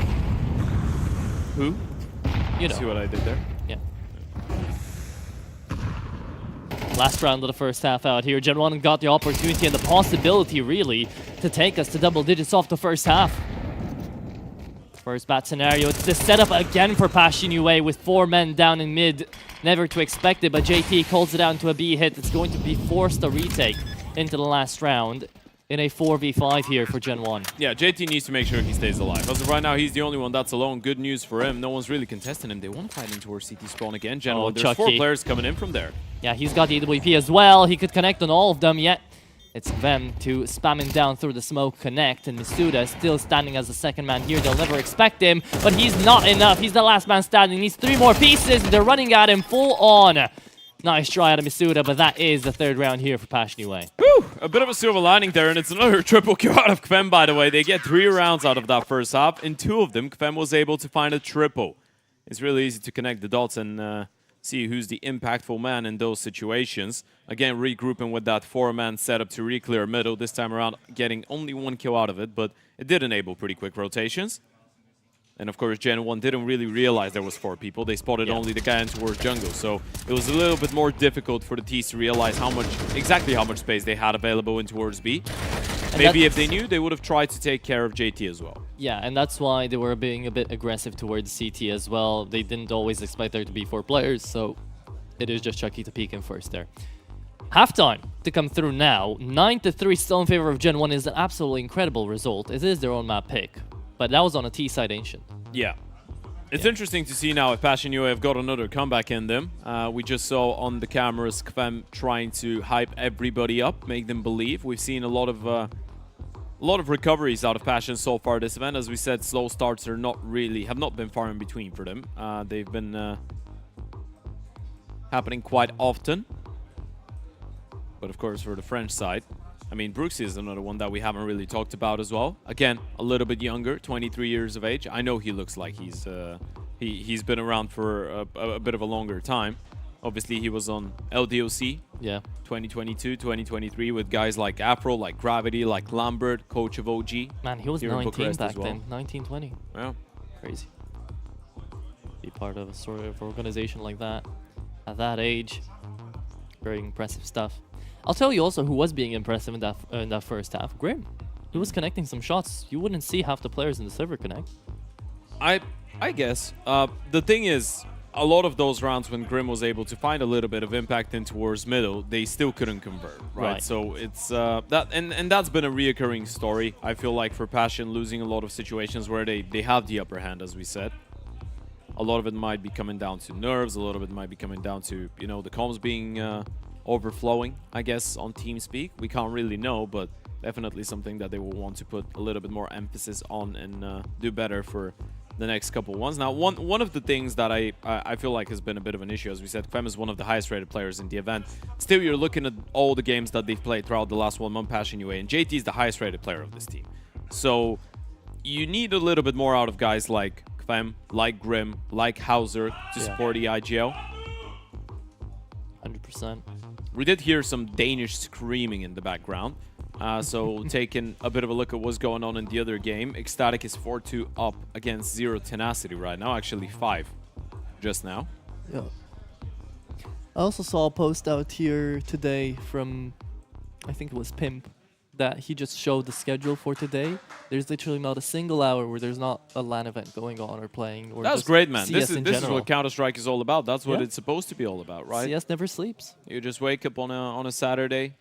See what I did there? Yeah. Last round of the first half out here. Gen 1 got the opportunity and the possibility, really, to take us to double digits off the first half. First bat scenario, it's the setup again for Passion UA with 4 men down in mid. Never to expect it, but JT calls it out to a B hit. It's going to be forced to retake into the last round in a 4v5 here for Gen 1. Yeah, JT needs to make sure he stays alive. As of right now, he's the only one that's alone. Good news for him. No one's really contesting him. They want to fight in towards CT spawn again. Gen 1, there's Chucky. 4 players coming in from there. Yeah, he's got the AWP as well. He could connect on all of them, yet it's Vem to spam him down through the smoke connect, and Misuda still standing as the second man here. They'll never expect him, but he's not enough. He's the last man standing. He needs 3 more pieces. They're running at him full on. Nice try out of Misuda, but that is the 3rd round here for Passion UA. Whew, a bit of a silver lining there, and it's another triple kill out of Kvem, by the way. They get 3 rounds out of that first half. In 2 of them, Kvem was able to find a triple. It's really easy to connect the dots and see who's the impactful man in those situations. Again, regrouping with that 4-man setup to re-clear middle. This time around, getting only 1 kill out of it, but it did enable pretty quick rotations. And of course, Gen 1 didn't really realize there was 4 people. They spotted only the guy in towards jungle, so it was a little bit more difficult for the T's to realize exactly how much space they had available in towards B. And maybe if they knew, they would have tried to take care of JT as well. Yeah, and that's why they were being a bit aggressive towards CT as well. They didn't always expect there to be 4 players, so it is just Chucky to peek in first there. Halftime to come through now. 9-3 still in favor of Gen 1 is an absolutely incredible result. It is their own map pick, but that was on a T side Ancient. Yeah. It's interesting to see now if Passion UA have got another comeback in them. We just saw on the cameras Kvem trying to hype everybody up, make them believe. We've seen a lot of recoveries out of Passion so far this event. As we said, slow starts have not been far in between for them. They've been happening quite often. But of course, for the French side, I mean, Brooksy is another one that we haven't really talked about as well. Again, a little bit younger, 23 years of age. I know he looks like he's been around for a bit of a longer time. Obviously, he was on LDOC, 2022, 2023, with guys like Afro, like Gravity, like Lambert, coach of OG. Man, he was 19 back then, 19, 20. Yeah. Crazy. Be part of a sort of organization like that at that age. Very impressive stuff. I'll tell you also who was being impressive in that first half. Grim. He was connecting some shots. You wouldn't see half the players in the server connect. I guess. The thing is, a lot of those rounds when Grim was able to find a little bit of impact in towards middle, they still couldn't convert, right? So it's that, and that's been a reoccurring story. I feel like for Passion, losing a lot of situations where they have the upper hand, as we said. A lot of it might be coming down to nerves. A lot of it might be coming down to, you know, the comms being overflowing, I guess, on TeamSpeak. We can't really know, but definitely something that they will want to put a little bit more emphasis on and do better for the next couple ones. Now, one of the things that I feel like has been a bit of an issue, as we said, Kvem is one of the highest rated players in the event. Still, you're looking at all the games that they've played throughout the last 1 month, Passion UA, and JT is the highest rated player of this team. So you need a little bit more out of guys like Kvem, like Grim, like Hauser to support the IGL. 100%. We did hear some Danish screaming in the background. So taking a bit of a look at what's going on in the other game, Ecstatic is 4-2 up against Zero Tenacity right now, actually 5 just now. Yeah. I also saw a post out here today from, I think it was Pimp, that he just showed the schedule for today. There's literally not a single hour where there's not a LAN event going on or playing. Or That's just great, man. CS This is what Counter-Strike is all about. That's what it's supposed to be all about, right? CS never sleeps. You just wake up on a Saturday,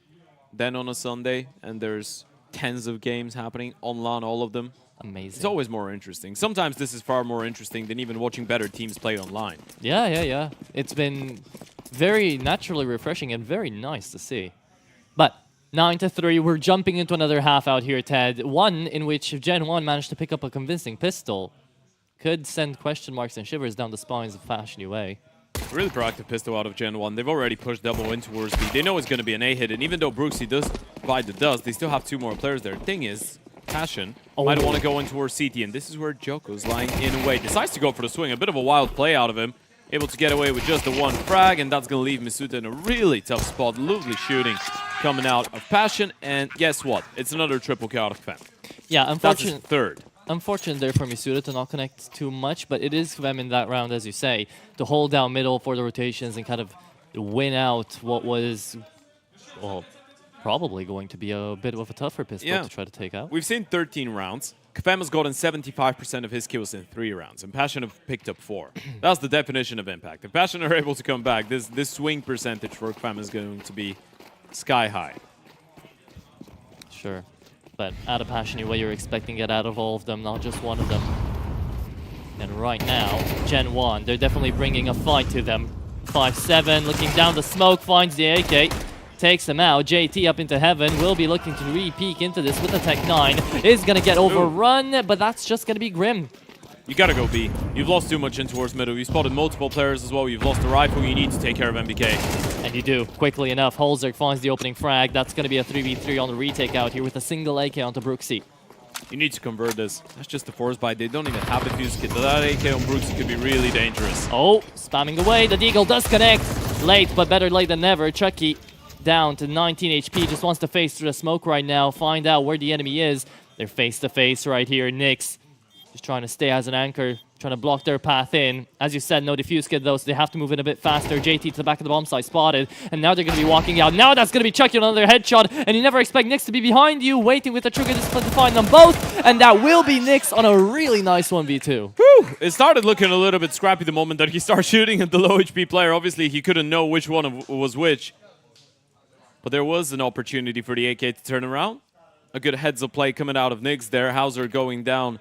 then on a Sunday, and there's tens of games happening on LAN, all of them. Amazing. It's always more interesting. Sometimes this is far more interesting than even watching better teams play online. Yeah. It's been very naturally refreshing and very nice to see. But 9-3, we're jumping into another half out here, Ted. One in which if Gen 1 managed to pick up a convincing pistol, could send question marks and shivers down the spines of Fashion UA. Really proactive pistol out of Gen 1. They've already pushed double in towards B. They know it's going to be an A hit, and even though Brooksy does provide the dust, they still have 2 more players there. Thing is, Passion might want to go in towards CT, and this is where Joko's lying in a way. Decides to go for the swing. A bit of a wild play out of him. Able to get away with just the 1 frag, and that's going to leave Misuta in a really tough spot. Lovely shooting coming out of Passion, and guess what? It's another triple kill out of Kvem. Yeah, That's his 3rd. Unfortunate there for Misuta to not connect too much, but it is Kvem in that round, as you say, to hold down middle for the rotations and kind of win out what was, well, probably going to be a bit of a tougher pistol to try to take out. We've seen 13 rounds. Kvem has gotten 75% of his kills in 3 rounds, and Passion have picked up 4. That's the definition of impact. If Passion are able to come back, this swing percentage for Kvem is going to be sky high. Sure. But out of Passion UA, you're expecting it out of all of them, not just one of them. And right now, Gen 1, they're definitely bringing a fight to them. 5-7, looking down the smoke, finds the AK. Takes him out. JT up into heaven. Will be looking to re-peek into this with the Tech 9. Is going to get overrun, but that's just going to be Grim. You gotta go B. You've lost too much in towards middle. You spotted multiple players as well. You've lost the rifle. You need to take care of MBK. And you do. Quickly enough, Holzerk finds the opening frag. That's going to be a 3v3 on the retake out here with a single AK onto Brooksy. You need to convert this. That's just the force buy. They don't even have the fuse kit. That AK on Brooksy could be really dangerous. Oh, spamming away. The Deagle does connect. Late, but better late than never. Chucky down to 19 HP. Just wants to face through the smoke right now. Find out where the enemy is. They're face to face right here. Nyx just trying to stay as an anchor, trying to block their path in. As you said, no defuse kit though, so they have to move in a bit faster. JT to the back of the bomb site, spotted. And now they're going to be walking out. Now that's going to be Chucky on another headshot. And you never expect Nyx to be behind you, waiting with the trigger discipline to find them both. And that will be Nyx on a really nice 1v2. Whew! It started looking a little bit scrappy the moment that he started shooting at the low HP player. Obviously, he couldn't know which one was which. But there was an opportunity for the AK to turn around. A good heads-up play coming out of Nyx there. Hauser going down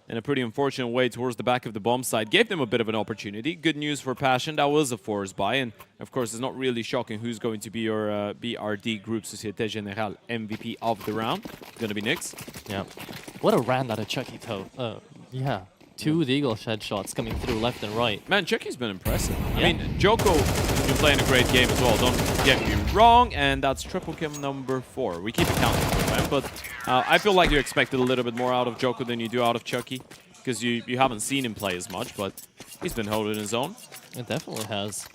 in a pretty unfortunate way towards the back of the bomb site. Gave them a bit of an opportunity. Good news for Passion. That was a force buy. And, of course, it's not really shocking who's going to be your BRD Group Société Générale MVP of the round. It's going to be Nyx. Yeah. What a round out of Chucky, though. Yeah. 2 Deagle headshots coming through left and right. Man, Chucky's been impressive. Yeah. I mean, Joko has been playing a great game as well. Don't get me wrong. And that's triple kill number 4. We keep it counting for him, but I feel like you expected a little bit more out of Joko than you do out of Chucky, because you haven't seen him play as much, but he's been holding his own. It definitely has.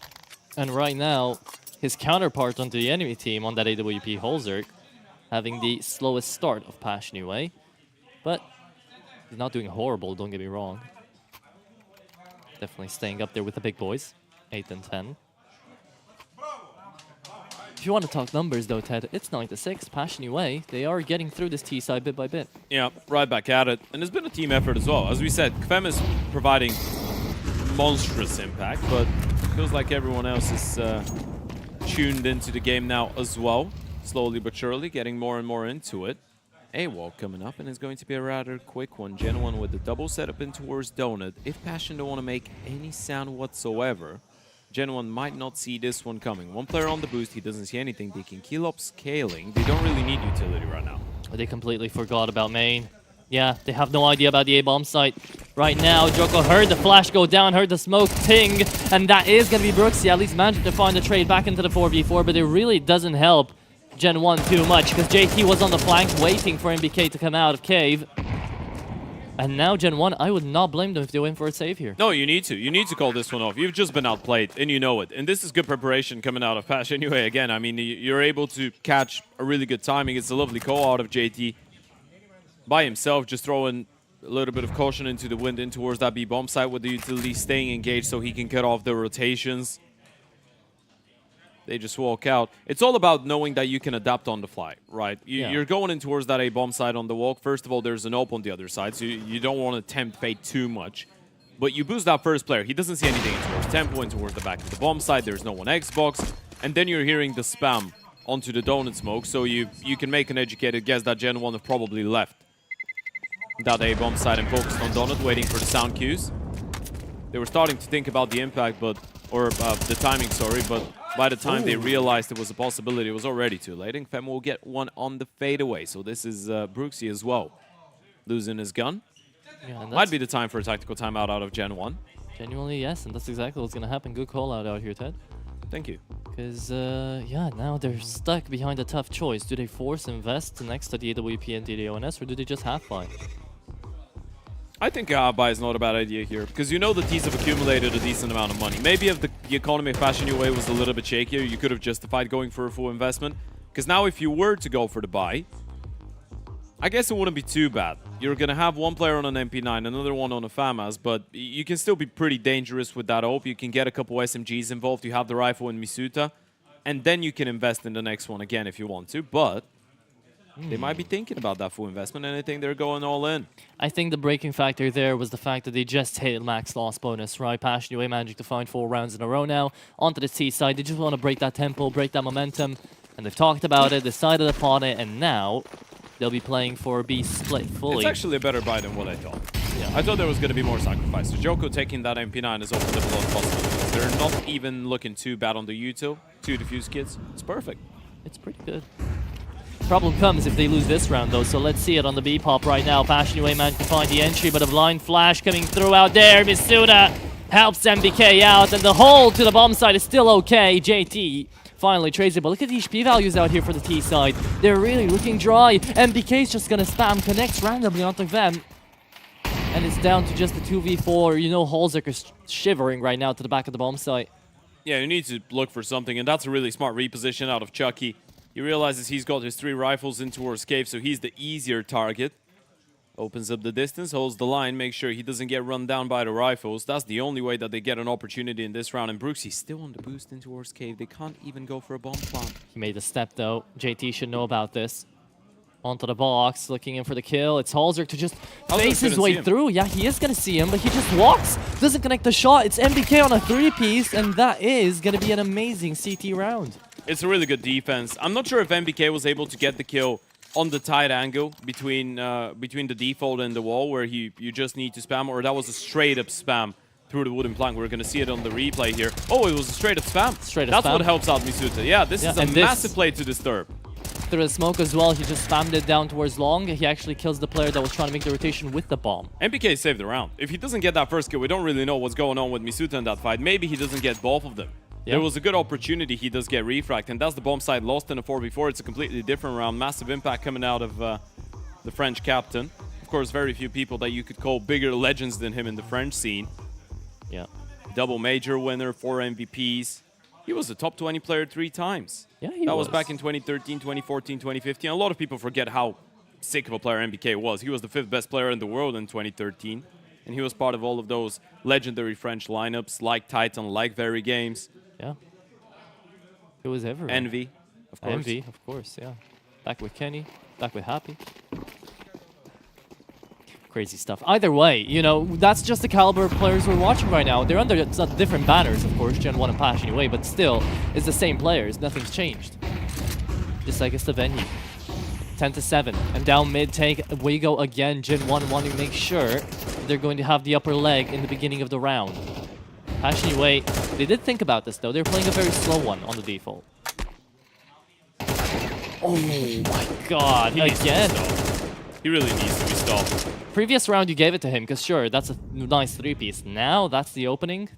And right now, his counterpart on the enemy team on that AWP, Holzerk, having the slowest start of Passion UA. But he's not doing horrible, don't get me wrong. Definitely staying up there with the big boys, 8 and 10. If you want to talk numbers though, Ted, it's 9-6, Passion UA. They are getting through this T side bit by bit. Yeah, right back at it. And it's been a team effort as well. As we said, Kvem is providing monstrous impact, but it feels like everyone else is tuned into the game now as well. Slowly but surely, getting more and more into it. A wall coming up, and it's going to be a rather quick one. Gen 1 with the double setup in towards Donut. If Passion don't want to make any sound whatsoever, Gen 1 might not see this one coming. 1 player on the boost, he doesn't see anything. They can kill up scaling. They don't really need utility right now. They completely forgot about main. Yeah, they have no idea about the A-bomb site. right now. Joko heard the flash go down, heard the smoke ting, and that is going to be Brooksy. At least managed to find a trade back into the 4v4, but it really doesn't help Gen 1 too much because JT was on the flank waiting for MBK to come out of cave. And now Gen 1, I would not blame them if they went for a save here. No, you need to. You need to call this one off. You've just been outplayed, and you know it. And this is good preparation coming out of Pash anyway. Again, I mean, you're able to catch a really good timing. It's a lovely call out of JT. By himself, just throwing a little bit of caution into the wind in towards that B bomb site with the utility staying engaged so he can cut off the rotations. They just walk out. It's all about knowing that you can adapt on the fly, right? You're going in towards that A bomb side on the walk. First of all, there's an op on the other side, so you don't want to tempt fate too much. But you boost that first player. He doesn't see anything in towards tempo, in towards the back of the bomb side. There's no one Xbox. And then you're hearing the spam onto the donut smoke, so you can make an educated guess that Gen 1 have probably left that A bomb side and focused on donut, waiting for the sound cues. They were starting to think about the impact, or the timing, sorry, but by the time they realized it was a possibility, it was already too late. And Fem will get one on the fadeaway. So this is Brooksy as well, losing his gun. Yeah, Might be the time for a tactical timeout out of Gen 1. Genuinely, yes, and that's exactly what's going to happen. Good call out here, Ted. Thank you. Because, yeah, now they're stuck behind a tough choice. Do they force invest next to the AWP and DDoNS, or do they just half-buy? I think buy is not a bad idea here, because you know the T's have accumulated a decent amount of money. Maybe if the economy of Fashion UA was a little bit shakier, you could have justified going for a full investment. Because now if you were to go for the buy, I guess it wouldn't be too bad. You're going to have one player on an MP9, another one on a FAMAS, but you can still be pretty dangerous with that AWP. You can get a couple SMGs involved, you have the rifle in Misuta, and then you can invest in the next one again if you want to, but they might be thinking about that full investment, and I think they're going all in. I think the breaking factor there was the fact that they just hit max loss bonus, right? Passion UA managing to find 4 rounds in a row now. Onto the T side, they just want to break that tempo, break that momentum, and they've talked about it, decided upon it, and now they'll be playing for B split fully. It's actually a better buy than what I thought. Yeah. I thought there was going to be more sacrifices. Joko taking that MP9 has opened up a lot of possibilities. They're not even looking too bad on the util. 2 defuse kits. It's perfect. It's pretty good. Problem comes if they lose this round, though, so let's see it on the B-pop right now. Passion UA managed to find the entry, but a blind flash coming through out there. Misuda helps MBK out, and the hold to the bomb side is still okay. JT finally trades it, but look at the HP values out here for the T side. They're really looking dry. MBK's just gonna spam connects randomly onto them. And it's down to just the 2v4. You know, Holzer's shivering right now to the back of the bomb site. Yeah, you need to look for something, and that's a really smart reposition out of Chucky. He realizes he's got his 3 rifles in towards cave, so he's the easier target. Opens up the distance, holds the line, makes sure he doesn't get run down by the rifles. That's the only way that they get an opportunity in this round. And Brooksy's still on the boost in towards cave. They can't even go for a bomb plant. He made a step, though. JT should know about this. Onto the box, looking in for the kill. It's Holzer to just face his way through. Yeah, he is going to see him, but he just walks. Doesn't connect the shot. It's MBK on a 3-piece, and that is going to be an amazing CT round. It's a really good defense. I'm not sure if MBK was able to get the kill on the tight angle between the default and the wall, where you just need to spam, or that was a straight-up spam through the wooden plank. We're going to see it on the replay here. Oh, it was a straight-up spam. That's what helps out Misuta. Yeah, this is a massive play to disturb. Through the smoke as well, he just spammed it down towards long. He actually kills the player that was trying to make the rotation with the bomb. MBK saved the round. If he doesn't get that first kill, we don't really know what's going on with Misuta in that fight. Maybe he doesn't get both of them. Yeah. There was a good opportunity he does get refract, and that's the bomb side lost in a 4v4. It's a completely different round. Massive impact coming out of the French captain. Of course, very few people that you could call bigger legends than him in the French scene. Yeah. Double major winner, 4 MVPs. He was a top 20 player 3 times. Yeah, he was. That was back in 2013, 2014, 2015. A lot of people forget how sick of a player MBK was. He was the 5th best player in the world in 2013. And he was part of all of those legendary French lineups, like Titan, like Very Games. Yeah. It was everywhere. Envy, of course. Envy, of course, yeah. Back with Kenny, back with Happy. Crazy stuff. Either way, you know, that's just the caliber of players we're watching right now. They're under different banners, of course, Gen 1 and Passion UA, but still, it's the same players. Nothing's changed. Just like it's the venue. 10-7, and down mid take, we go again. Gen 1 wanting to make sure they're going to have the upper leg in the beginning of the round. Passion UA, they did think about this though. They're playing a very slow one on the default. Oh my god, again. He really needs to be stopped. Previous round you gave it to him, because sure, that's a nice 3-piece. Now that's the opening.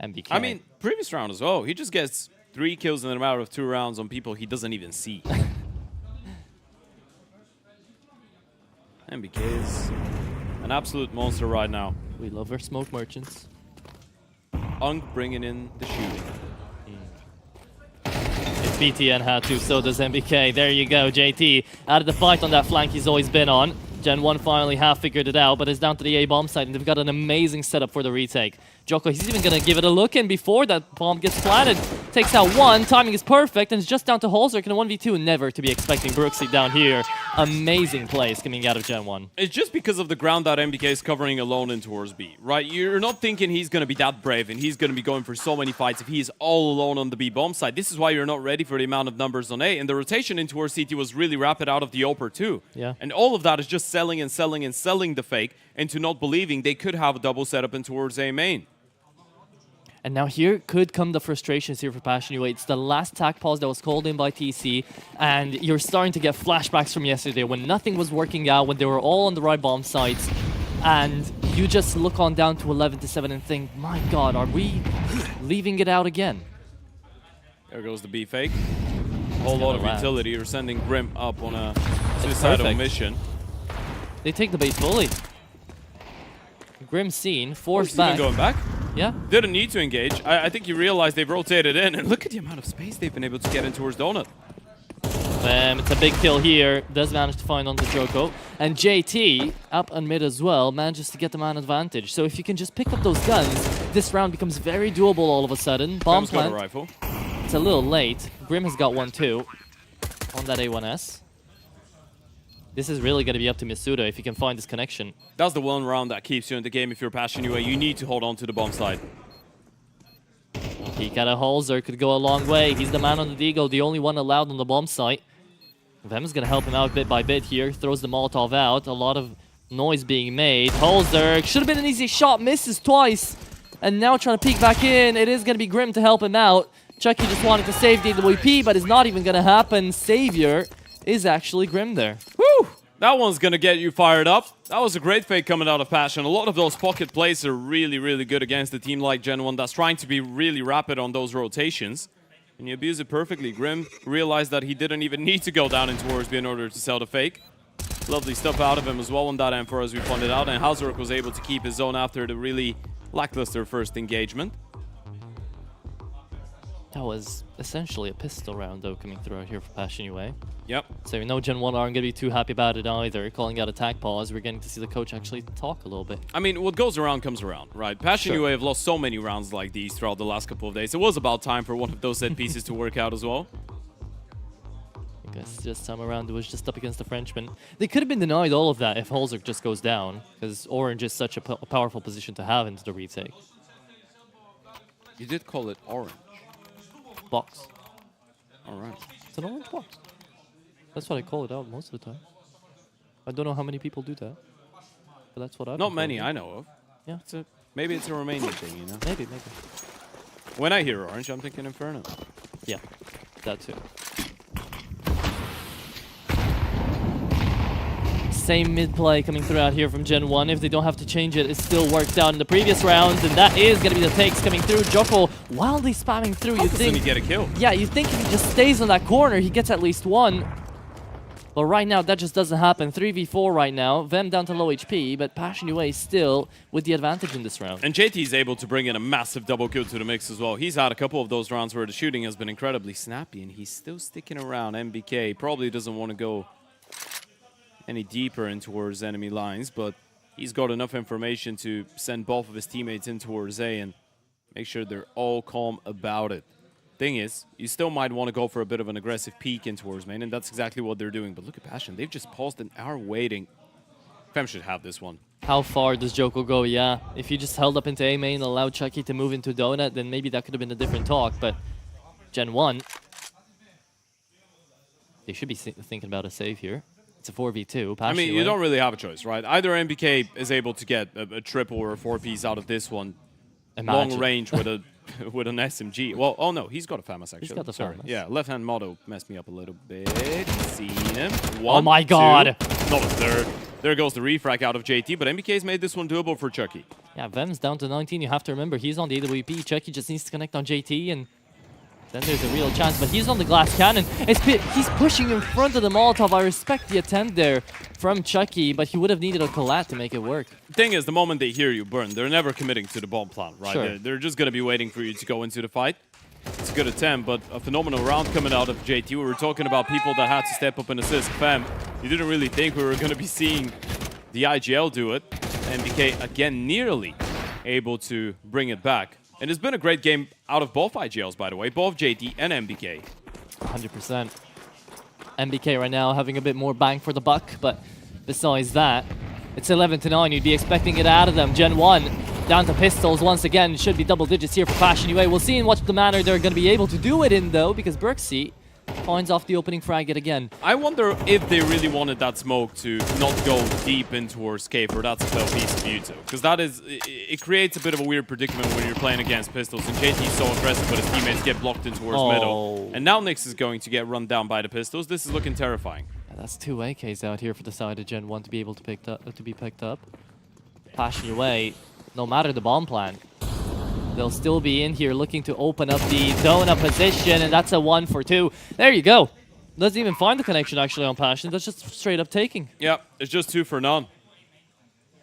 MBK. I mean, previous round as well. He just gets 3 kills in a matter of 2 rounds on people he doesn't even see. MBK is an absolute monster right now. We love our smoke merchants. Unk bringing in the shooting. If BTN had to, so does MBK. There you go, JT. Out of the fight on that flank he's always been on. Gen 1 finally have figured it out, but it's down to the A bomb site, and they've got an amazing setup for the retake. Joko, he's even going to give it a look in before that bomb gets planted. Takes out one, timing is perfect, and it's just down to Holzerk in a 1v2. Never to be expecting Brooksy down here. Amazing plays coming out of Gen 1. It's just because of the ground that MBK is covering alone in towards B, right? You're not thinking he's going to be that brave and he's going to be going for so many fights if he is all alone on the B bomb side. This is why you're not ready for the amount of numbers on A, and the rotation in towards CT was really rapid out of the Oper too. Yeah. And all of that is just selling and selling and selling the fake into not believing they could have a double setup in towards A main. And now here could come the frustrations here for Passion UA. It's the last tack pause that was called in by TC, and you're starting to get flashbacks from yesterday when nothing was working out, when they were all on the right bomb sites, and you just look on down to 11-7 and think, my god, are we leaving it out again? There goes the B fake. A whole lot of utility. You're sending Grim up on a suicidal perfect. mission. They take the bait fully. Grim seen, forced He's back. even going back. Yeah. Didn't need to engage. I think he realized they've rotated in, and look at the amount of space they've been able to get in towards Donut. It's a big kill here. Does manage to find onto Joko. And JT, up on mid as well, manages to get the man advantage. So if you can just pick up those guns, this round becomes very doable all of a sudden. Bomb Grim's got a plant. rifle. It's a little late. Grim has got one too on that A1S. This is really going to be up to Misuda if he can find this connection. That's the one round that keeps you in the game if you're Passion UA. You need to hold on to the bomb side. Peek at a Holzer could go a long way. He's the man on the Deagle, the only one allowed on the bomb site. Vem's going to help him out bit by bit here. Throws the Molotov out. A lot of noise being made. Holzer should have been an easy shot. Misses twice. And now trying to peek back in. It is going to be Grim to help him out. Chucky just wanted to save DWP, but it's not even going to happen. Savior is actually Grim there. Woo! That one's going to get you fired up. That was a great fake coming out of Passion. A lot of those pocket plays are really, really good against a team like Gen 1 that's trying to be really rapid on those rotations. And you abuse it perfectly. Grim realized that he didn't even need to go down in towards B in order to sell the fake. Lovely stuff out of him as well on that M4 as we pointed out. And Hazaruk was able to keep his zone after the really lackluster first engagement. That was essentially a pistol round, though, coming through out here for Passion UA. Yep. So we know Gen 1 aren't going to be too happy about it either. Calling out attack pause, we're getting to see the coach actually talk a little bit. I mean, what goes around comes around, right? Passion UA have lost so many rounds like these throughout the last couple of days. It was about time for one of those set pieces to work out as well. I guess this time around it was just up against the Frenchman. They could have been denied all of that if Holzer just goes down, because Orange is such a powerful position to have into the retake. You did call it orange. Box. All right. It's an orange box. That's what I call it out most of the time. I don't know how many people do that, but that's what I. Not many I know of. Yeah. Maybe it's a Romanian thing, you know? Maybe. When I hear orange, I'm thinking Inferno. Yeah, that too. Same mid play coming through out here from Gen 1. If they don't have to change it, it still worked out in the previous rounds, and that is going to be the takes coming through. Joko wildly spamming through. You think he get a kill? Yeah, you think if he just stays on that corner, he gets at least one. But right now, that just doesn't happen. 3v4 right now. Vem down to low HP, but Passion UA still with the advantage in this round. And JT is able to bring in a massive double kill to the mix as well. He's had a couple of those rounds where the shooting has been incredibly snappy, and he's still sticking around. MBK probably doesn't want to go any deeper in towards enemy lines, but he's got enough information to send both of his teammates in towards A and make sure they're all calm about it. Thing is, you still might want to go for a bit of an aggressive peek in towards main, and that's exactly what they're doing. But look at Passion. They've just paused and are waiting. Fem should have this one. How far does Joko go? Yeah, if you just held up into A main and allowed Chucky to move into Donut, then maybe that could have been a different talk. But Gen 1, they should be thinking about a save here. It's a 4v2. I mean, you don't really have a choice, right? Either MBK is able to get a triple or a 4-piece out of this one. Imagine. Long range with a with an SMG. Well, oh no, he's got a FAMAS actually. He's got the Sorry. FAMAS. Yeah, left-hand motto messed me up a little bit. Seen him. Oh my god. Not a third. There goes the refrag out of JT, but MBK's made this one doable for Chucky. Yeah, Vem's down to 19. You have to remember, he's on the AWP. Chucky just needs to connect on JT, and then there's a real chance. But he's on the glass cannon. He's pushing in front of the Molotov. I respect the attempt there from Chucky, but he would have needed a collat to make it work. Thing is, the moment they hear you burn, they're never committing to the bomb plant, right? Sure. They're just going to be waiting for you to go into the fight. It's a good attempt, but a phenomenal round coming out of JT. We were talking about people that had to step up and assist. Fam, you didn't really think we were going to be seeing the IGL do it. MBK, again, nearly able to bring it back. And it's been a great game out of both IGLs, by the way, both JT and MBK. 100%. MBK right now having a bit more bang for the buck, but besides that, it's 11-9. You'd be expecting it out of them. Gen 1 down to pistols once again. Should be double digits here for Passion UA. We'll see in what the manner they're going to be able to do it in, though, because Berksy finds off the opening frag yet again. I wonder if they really wanted that smoke to not go deep in towards cave, or that's a fell piece of you, because that is, it creates a bit of a weird predicament when you're playing against pistols, and JT's so aggressive, but his teammates get blocked in towards middle. And now Nyx is going to get run down by the pistols. This is looking terrifying. Yeah, that's 2 AKs out here for the side of Gen 1 to be able to be picked up. Passion UA, no matter the bomb plan, they'll still be in here looking to open up the donut position, and that's a 1 for 2. There you go. Doesn't even find the connection actually on Passion. That's just straight up taking. Yeah, it's just 2 for none.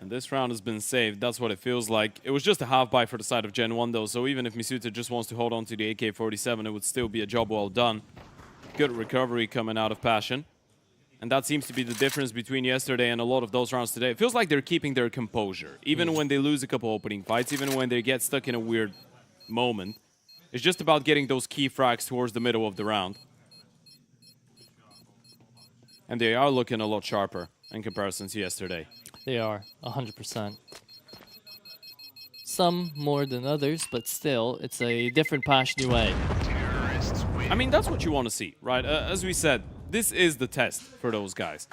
And this round has been saved. That's what it feels like. It was just a half buy for the side of Gen 1 though, so even if Misuta just wants to hold on to the AK-47, it would still be a job well done. Good recovery coming out of Passion. And that seems to be the difference between yesterday and a lot of those rounds today. It feels like they're keeping their composure. Even when they lose a couple opening fights, even when they get stuck in a weird moment. It's just about getting those key frags towards the middle of the round. And they are looking a lot sharper in comparison to yesterday. They are, 100%. Some more than others, but still, it's a different Passion UA. I mean, that's what you want to see, right? As we said, this is the test for those guys.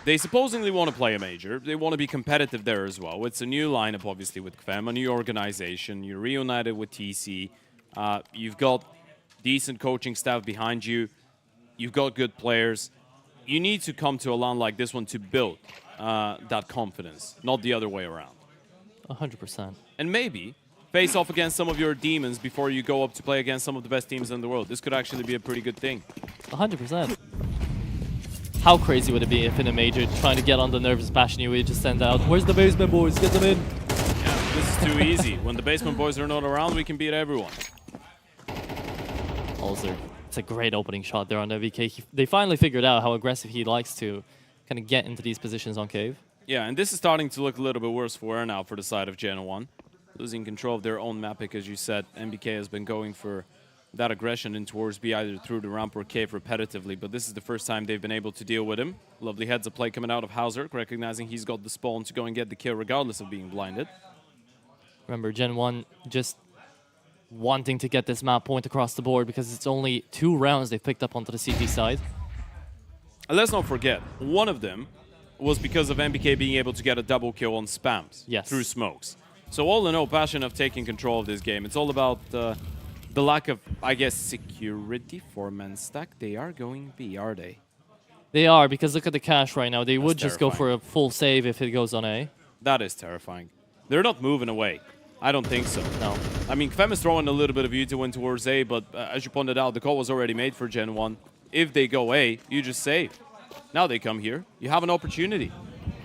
They supposedly want to play a major. They want to be competitive there as well. It's a new lineup, obviously, with KVEM, a new organization. You're reunited with TC. You've got decent coaching staff behind you. You've got good players. You need to come to a LAN like this one to build that confidence, not the other way around. 100%. And maybe face off against some of your demons before you go up to play against some of the best teams in the world. This could actually be a pretty good thing. 100%. How crazy would it be if in a major, trying to get on the nerves of Passion UA, just send out, where's the basement boys, get them in. Yeah, this is too easy. When the basement boys are not around, we can beat everyone. Also, it's a great opening shot there on VK. They finally figured out how aggressive he likes to kind of get into these positions on cave. Yeah, and this is starting to look a little bit worse for Air now for the side of Gen 1. Losing control of their own map, because you said MBK has been going for that aggression in towards B either through the ramp or cave repetitively, but this is the first time they've been able to deal with him. Lovely heads up play coming out of Hauser, recognizing he's got the spawn to go and get the kill regardless of being blinded. Remember, Gen 1 just wanting to get this map point across the board because it's only 2 rounds they've picked up onto the CT side. And let's not forget, one of them was because of MBK being able to get a double kill on spams through smokes. So all in all, Passion have taken control of this game. It's all about the lack of, I guess, security for Menstack. They are going B, are they? They are, because look at the cash right now. They would That's just go for a full save if it goes on A. That is terrifying. They're not moving away. I don't think so. No. I mean, KVEM is throwing a little bit of you to win towards A, but as you pointed out, the call was already made for Gen 1. If they go A, you just save. Now they come here. You have an opportunity.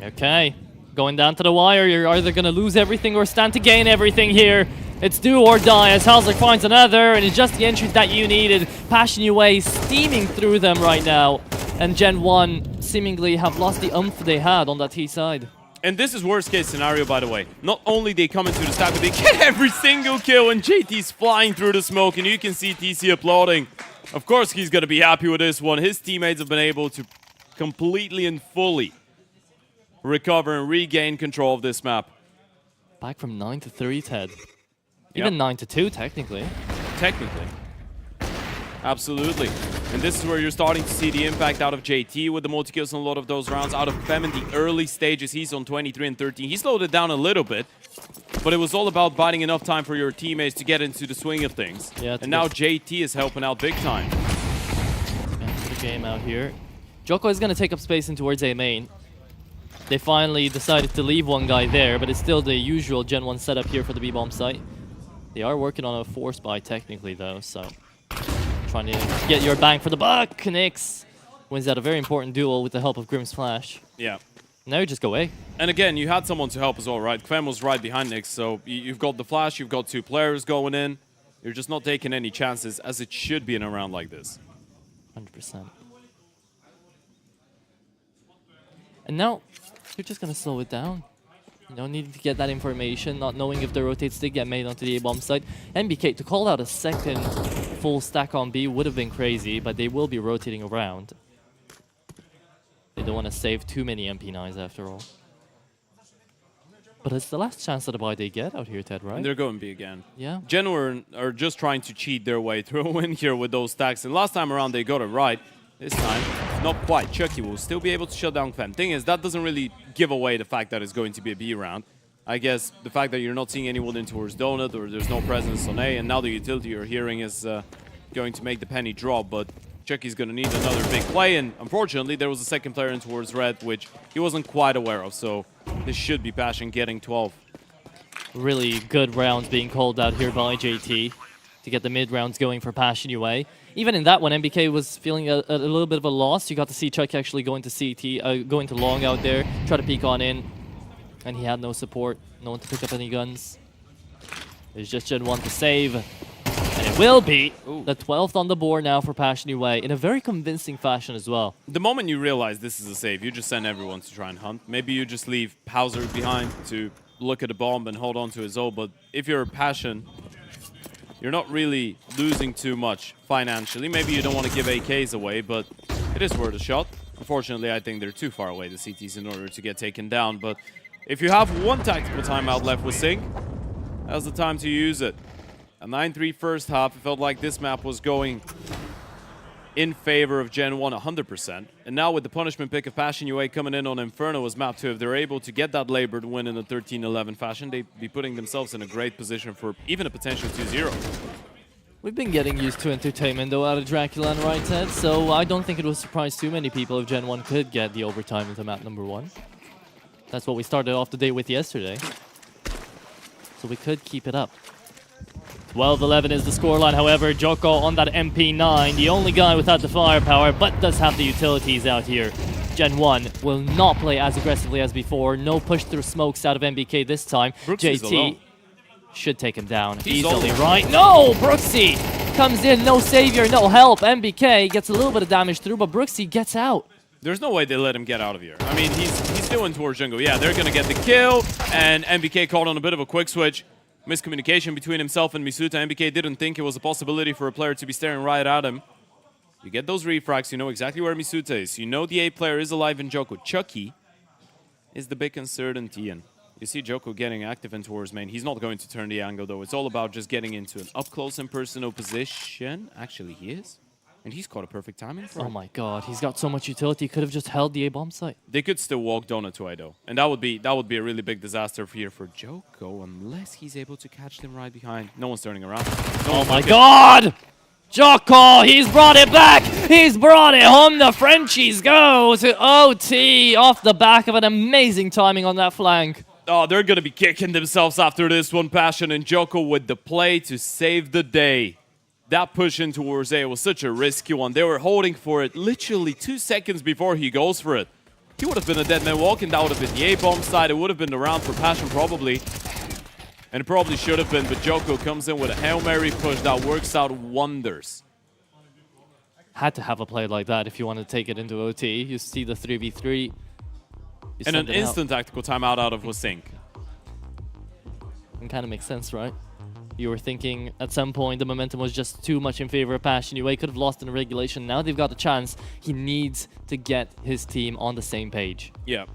Okay. Going down to the wire, you're either going to lose everything or stand to gain everything here. It's do or die as Hauser finds another, and it's just the entries that you needed. Passion UA steaming through them right now, and Gen 1 seemingly have lost the oomph they had on that T side. And this is worst case scenario, by the way. Not only they come into the stack, but they get every single kill, and JT's flying through the smoke, and you can see TC applauding. Of course he's going to be happy with this one. His teammates have been able to completely and fully recover and regain control of this map. Back from 9-3, Ted. Even 9-2, technically. Technically. Absolutely. And this is where you're starting to see the impact out of JT with the multi-kills in a lot of those rounds. Out of KVEM in the early stages, he's on 23 and 13. He slowed it down a little bit. but it was all about biding enough time for your teammates to get into the swing of things. Yeah, and now JT is helping out big time. Into the game out here. Joko is going to take up space in towards A main. They finally decided to leave one guy there, but it's still the usual Gen 1 setup here for the B-bomb site. They are working on a force buy technically though, so trying to get your bang for the buck. Nyx wins out a very important duel with the help of Grim's Flash. Yeah. Now you just go A. And again, you had someone to help as well, right? Kvem was right behind Nyx, so you've got the Flash, you've got 2 players going in. You're just not taking any chances, as it should be in a round like this. 100%. And now, you're just going to slow it down. You know, needing to get that information, not knowing if the rotates did get made onto the A-bomb site. NBK, to call out a second full stack on B would have been crazy, but they will be rotating around. They don't want to save too many MP9s after all. But it's the last chance at a buy they get out here, Ted, right? And they're going B again. Yeah. Gen are just trying to cheat their way through a win here with those stacks. And last time around, they got it right. This time, not quite. Chucky will still be able to shut down Kvem. Thing is, that doesn't really give away the fact that it's going to be a B round. I guess the fact that you're not seeing anyone in towards Donut, or there's no presence on A, and now the utility you're hearing is going to make the penny drop, but Chucky's going to need another big play, and unfortunately, there was a second player in towards Red, which he wasn't quite aware of, so this should be Passion getting 12. Really good rounds being called out here by JT to get the mid rounds going for Passion UA. Even in that one, MBK was feeling a little bit of a loss. You got to see Chucky actually going to CT, going to long out there, try to peek on in, and he had no support, no one to pick up any guns. There's just Gen 1 to save, and it will be the 12th on the board now for Passion UA in a very convincing fashion as well. The moment you realize this is a save, you just send everyone to try and hunt. Maybe you just leave Hauser behind to look at the bomb and hold on to his ult, but if you're Passion, you're not really losing too much financially. Maybe you don't want to give AKs away, but it is worth a shot. Unfortunately, I think they're too far away, the CTs, in order to get taken down. But if you have one tactical timeout left with Sync, now's the time to use it. A 9-3 first half. It felt like this map was going in favor of Gen 1 100%. And now with the punishment pick of Passion UA coming in on Inferno as map 2, if they're able to get that labored win in a 13-11 fashion, they'd be putting themselves in a great position for even a potential 2-0. We've been getting used to entertainment though out of DraculaN, right, Ted? So I don't think it would surprise too many people if Gen 1 could get the overtime into map number 1. That's what we started off the day with yesterday. So we could keep it up. 12-11 is the scoreline, however. Joko on that MP9, the only guy without the firepower, but does have the utilities out here. Gen 1 will not play as aggressively as before. No push-through smokes out of MBK this time. Brooksy's JT alone. should take him down He's easily, alone. right? No! Brooksy comes in, no savior, no help. MBK gets a little bit of damage through, but Brooksy gets out. There's no way they let him get out of here. I mean, he's doing towards jungle. Yeah, they're going to get the kill, and MBK called on a bit of a quick switch. Miscommunication between himself and Misuta. MBK didn't think it was a possibility for a player to be staring right at him. You get those refrags, you know exactly where Misuta is. You know the A player is alive in Joko. Chucky is the big uncertainty, and you see Joko getting active in towards main. He's not going to turn the angle, though. It's all about just getting into an up-close and personal position. Actually, he is. And he's caught a perfect timing for Oh him. my god, he's got so much utility, he could have just held the A-bomb site. They could still walk Donut to A, though. And that would be a really big disaster here for Joko, unless he's able to catch them right behind. No one's turning around. Oh my god! Joko, he's brought it back! He's brought it home! The Frenchies go to OT off the back of an amazing timing on that flank. Oh, they're going to be kicking themselves after this one. Passion and Joko with the play to save the day. That push in towards A was such a risky one. They were holding for it literally 2 seconds before he goes for it. He would have been a dead man walking. That would have been the A-bomb side. It would have been the round for Passion probably. And it probably should have been, but Joko comes in with a Hail Mary push that works out wonders. Had to have a play like that if you want to take it into OT. You see the 3v3. And an instant tactical timeout out of Hosink. It kind of makes sense, right? You were thinking at some point the momentum was just too much in favor of Passion UA. Could have lost in the regulation. Now they've got a chance. He needs to get his team on the same page. Yeah.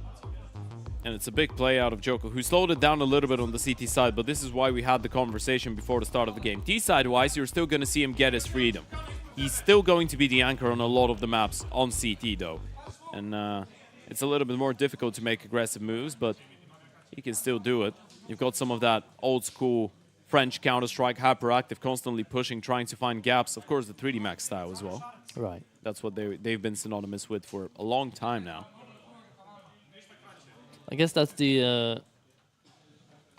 And it's a big play out of Joko, who slowed it down a little bit on the CT side, but this is why we had the conversation before the start of the game. D-side-wise, you're still going to see him get his freedom. He's still going to be the anchor on a lot of the maps on CT, though. And it's a little bit more difficult to make aggressive moves, but he can still do it. You've got some of that old school French Counter-Strike, hyperactive, constantly pushing, trying to find gaps. Of course, the 3D Max style as well. Right. That's what they've been synonymous with for a long time now. I guess that's the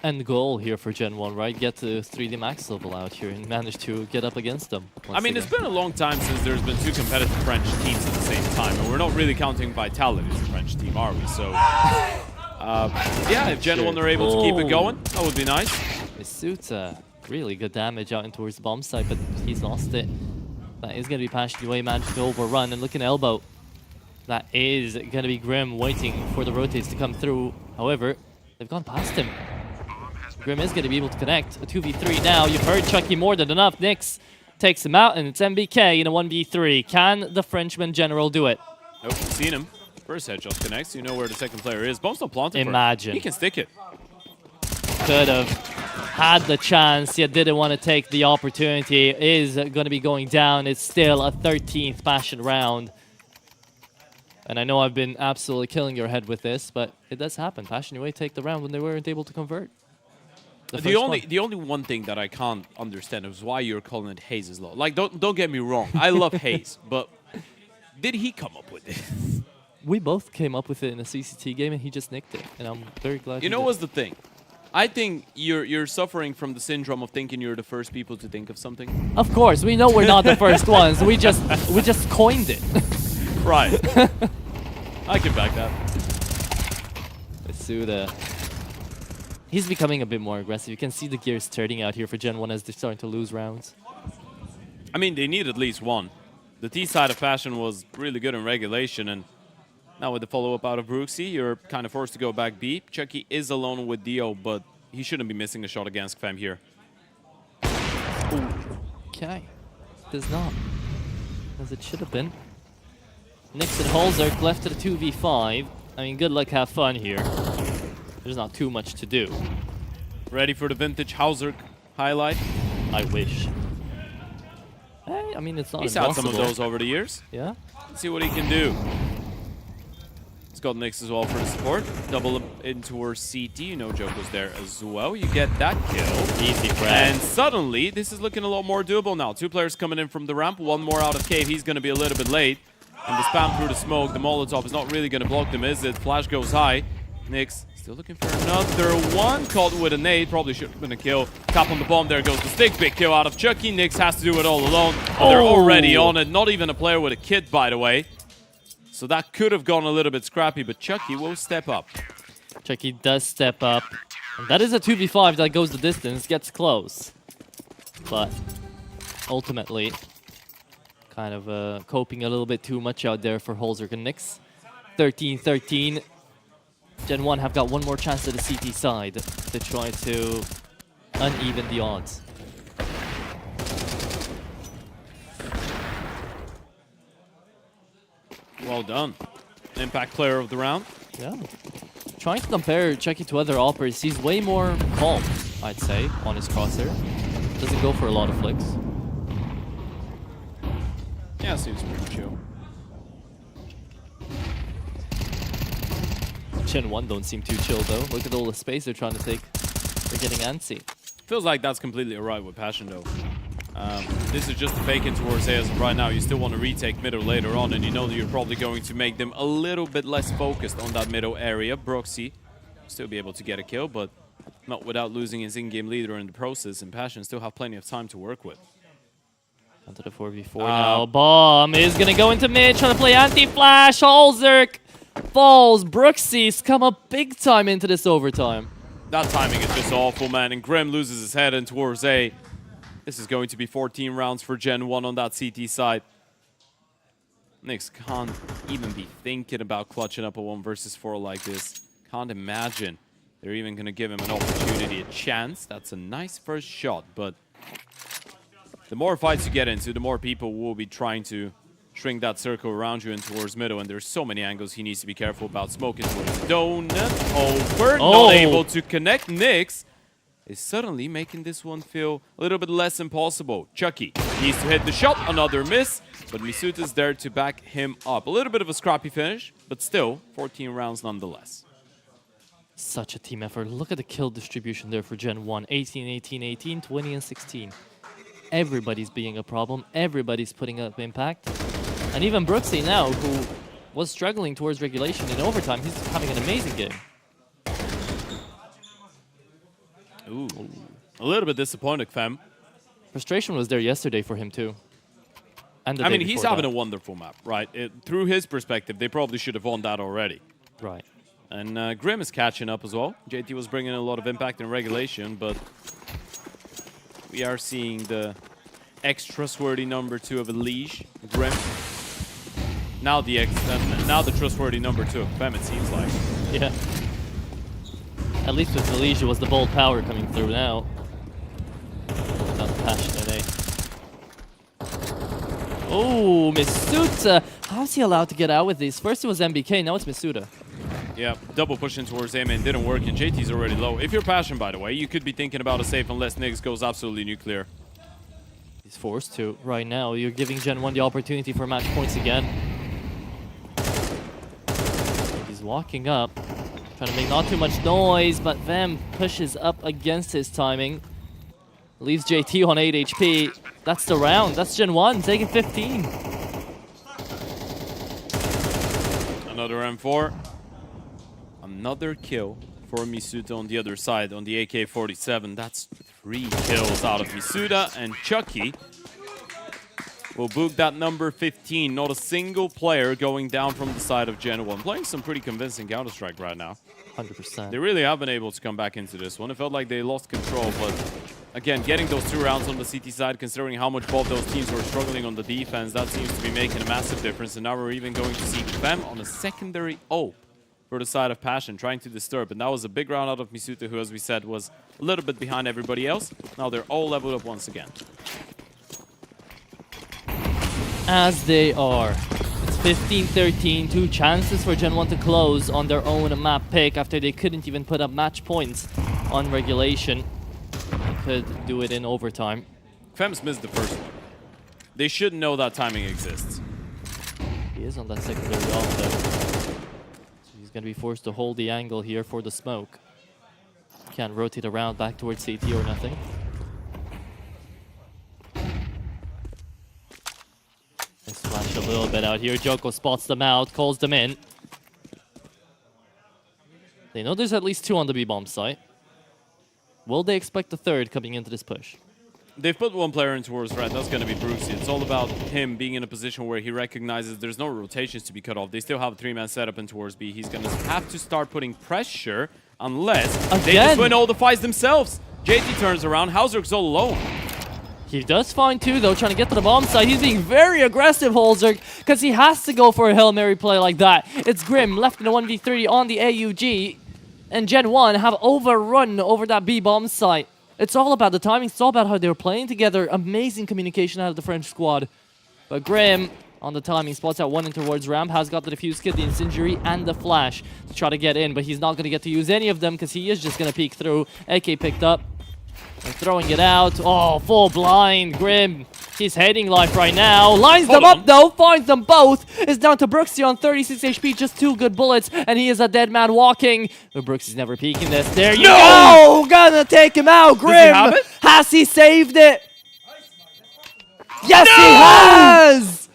end goal here for Gen 1, right? Get the 3D Max level out here and manage to get up against them. I mean, it's been a long time since there's been 2 competitive French teams at the same time, and we're not really counting Vitality as a French team, are we? So, yeah, if Gen 1 are able to keep it going, that would be nice. Misuta, really good damage out in towards the bomb site, but he's lost it. That is going to be passionate away, managing to overrun, and looking at elbow. That is going to be Grim waiting for the rotates to come through. However, they've gone past him. Grim is going to be able to connect. A 2v3 now. You've heard Chucky more than enough. Nyx takes him out, and it's MBK in a 1v3. Can the Frenchman General do it? Nope, seen him. First headshot connects. You know where the second player is. Bomb's not planted. Imagine. He can stick it. Could have had the chance, yet didn't want to take the opportunity. Is going to be going down. It's still a 13th Passion round. And I know I've been absolutely killing your head with this, but it does happen. Passion Away take the round when they weren't able to convert. The only one thing that I can't understand is why you're calling it Haze's Law. Like, don't get me wrong. I love Haze, but did he come up with it? We both came up with it in a CCT game, and he just nicked it. And I'm very glad. You know what's the thing? I think you're suffering from the syndrome of thinking you're the first people to think of something. Of course, we know we're not the first ones. We just coined it. Right. I can back that. Misuta. He's becoming a bit more aggressive. You can see the gears turning out here for Gen 1 as they're starting to lose rounds. I mean, they need at least one. The T side of Passion was really good in regulation, and now with the follow-up out of Brooksy, you're kind of forced to go back B. Chucky is alone with Dio, but he shouldn't be missing a shot against Fem here. Okay. Does not. As it should have been. Nyx and Holzerk left at a 2v5. I mean, good luck, have fun here. There's not too much to do. Ready for the vintage Hauser highlight? I wish. Hey, I mean, it's not He's had impossible. some of those over the years. Yeah? Let's see what he can do. He's got Nyx as well for the support. Double in towards CT. You know Joko's there as well. You get that kill. Easy, Fred. And suddenly, this is looking a lot more doable now. 2 players coming in from the ramp. 1 more out of cave. He's going to be a little bit late. And the spam through the smoke. The Molotov is not really going to block them, is it? Flash goes high. Nyx still looking for another one. Caught with a nade. Probably should have been a kill. Tap on the bomb. There goes the stick. Big kill out of Chucky. Nyx has to do it all alone. And they're already on it. Not even a player with a kit, by the way. So that could have gone a little bit scrappy, but Chucky will step up. Chucky does step up. And that is a 2v5 that goes the distance, gets close. But ultimately, kind of coping a little bit too much out there for Holzerk and Nyx. 13-13. Gen 1 have got 1 more chance at the CT side to try to uneven the odds. Well done. Impact player of the round. Yeah. Trying to compare Chucky to other operators, he's way more calm, I'd say, on his crosshair. Doesn't go for a lot of flicks. Yeah, seems pretty chill. Gen 1 don't seem too chill though. Look at all the space they're trying to take. They're getting antsy. Feels like that's completely alright with Passion though. This is just a fake in towards A as of right now. You still want to retake middle later on, and you know that you're probably going to make them a little bit less focused on that middle area. Broxy still be able to get a kill, but not without losing his in-game leader in the process, and Passion still have plenty of time to work with. Onto the 4v4 now. Bomb is going to go into mid, trying to play anti-flash. Holzerk falls. Brooksy's come up big time into this overtime. That timing is just awful, man, and Grim loses his head in towards A. This is going to be 14 rounds for Gen 1 on that CT side. Nyx can't even be thinking about clutching up a 1 versus 4 like this. Can't imagine they're even going to give him an opportunity, a chance. That's a nice first shot, but the more fights you get into, the more people will be trying to shrink that circle around you and towards middle, and there's so many angles he needs to be careful about. Smoking towards Donut over, not able to connect. Nyx is suddenly making this one feel a little bit less impossible. Chucky needs to hit the shot, another miss, but Misuta's there to back him up. A little bit of a scrappy finish, but still 14 rounds nonetheless. Such a team effort. Look at the kill distribution there for Gen 1. 18, 18, 18, 20, and 16. Everybody's being a problem. Everybody's putting up impact. And even Bo3 now, who was struggling towards regulation in overtime, he's having an amazing game. Ooh. A little bit disappointed, fam. Frustration was there yesterday for him too. And the I day mean, he's before having that. a wonderful map, right? Through his perspective, they probably should have won that already. Right. And Grim is catching up as well. JT was bringing a lot of impact in regulation, but we are seeing the ex-trustworthy number 2 of Elige, Grim. Now the trustworthy number 2 of Fem, it seems like. Yeah. At least with Elige, it was the bold power coming through now. Not the passionate, eh? Oh, Misuta! How's he allowed to get out with these? First it was MBK, now it's Misuta. Yeah, double pushing towards A main didn't work, and JT's already low. If you're Passion, by the way, you could be thinking about a save unless Nix goes absolutely nuclear. He's forced to right now. You're giving Gen 1 the opportunity for match points again. He's walking up, trying to make not too much noise, but Vem pushes up against his timing. Leaves JT on 8 HP. That's the round. That's Gen 1 taking 15. Another M4. Another kill for Misuta on the other side on the AK-47. That's 3 kills out of Misuta, and Chucky will book that number 15. Not a single player going down from the side of Gen 1. Playing some pretty convincing Counter-Strike right now. 100%. They really have been able to come back into this one. It felt like they lost control, but again, getting those 2 rounds on the CT side, considering how much both those teams were struggling on the defense, that seems to be making a massive difference. And now we're even going to see Fem on a secondary AWP for the side of Passion, trying to disturb. And that was a big round out of Misuta, who, as we said, was a little bit behind everybody else. Now they're all leveled up once again. As they are. It's 15-13, 2 chances for Gen 1 to close on their own map pick after they couldn't even put up match points on regulation. They could do it in overtime. Fem's missed the first one. They should know that timing exists. He is on that secondary off though. So he's going to be forced to hold the angle here for the smoke. Can't rotate around back towards CT or nothing. They splash a little bit out here. Joko spots them out, calls them in. They know there's at least 2 on the B-bomb site. Will they expect a 3rd coming into this push? They've put 1 player in towards red. That's going to be Bo3. It's all about him being in a position where he recognizes there's no rotations to be cut off. They still have a 3-man setup in towards B. He's going to have to start putting pressure unless they just win all the fights themselves. JT turns around. Hauserk's all alone. He does find 2 though, trying to get to the bomb site. He's being very aggressive, Holzerk, because he has to go for a Hail Mary play like that. It's Grim left in a 1v3 on the AUG, and Gen 1 have overrun over that B-bomb site. It's all about the timing. It's all about how they're playing together. Amazing communication out of the French squad. But Grim, on the timing, spots out 1 in towards ramp, has got the defuse kit, the incendiary, and the flash to try to get in, but he's not going to get to use any of them because he is just going to peek through. AK picked up. And throwing it out. Oh, full blind. Grim. He's hating life right now. Lines them up though. Finds them both. It's down to Brooksy on 36 HP. Just 2 good bullets. And he is a dead man walking. But Brooksy's never peeking this. There you go. Gonna take him out. Grim. Has he saved it? Yes, he has.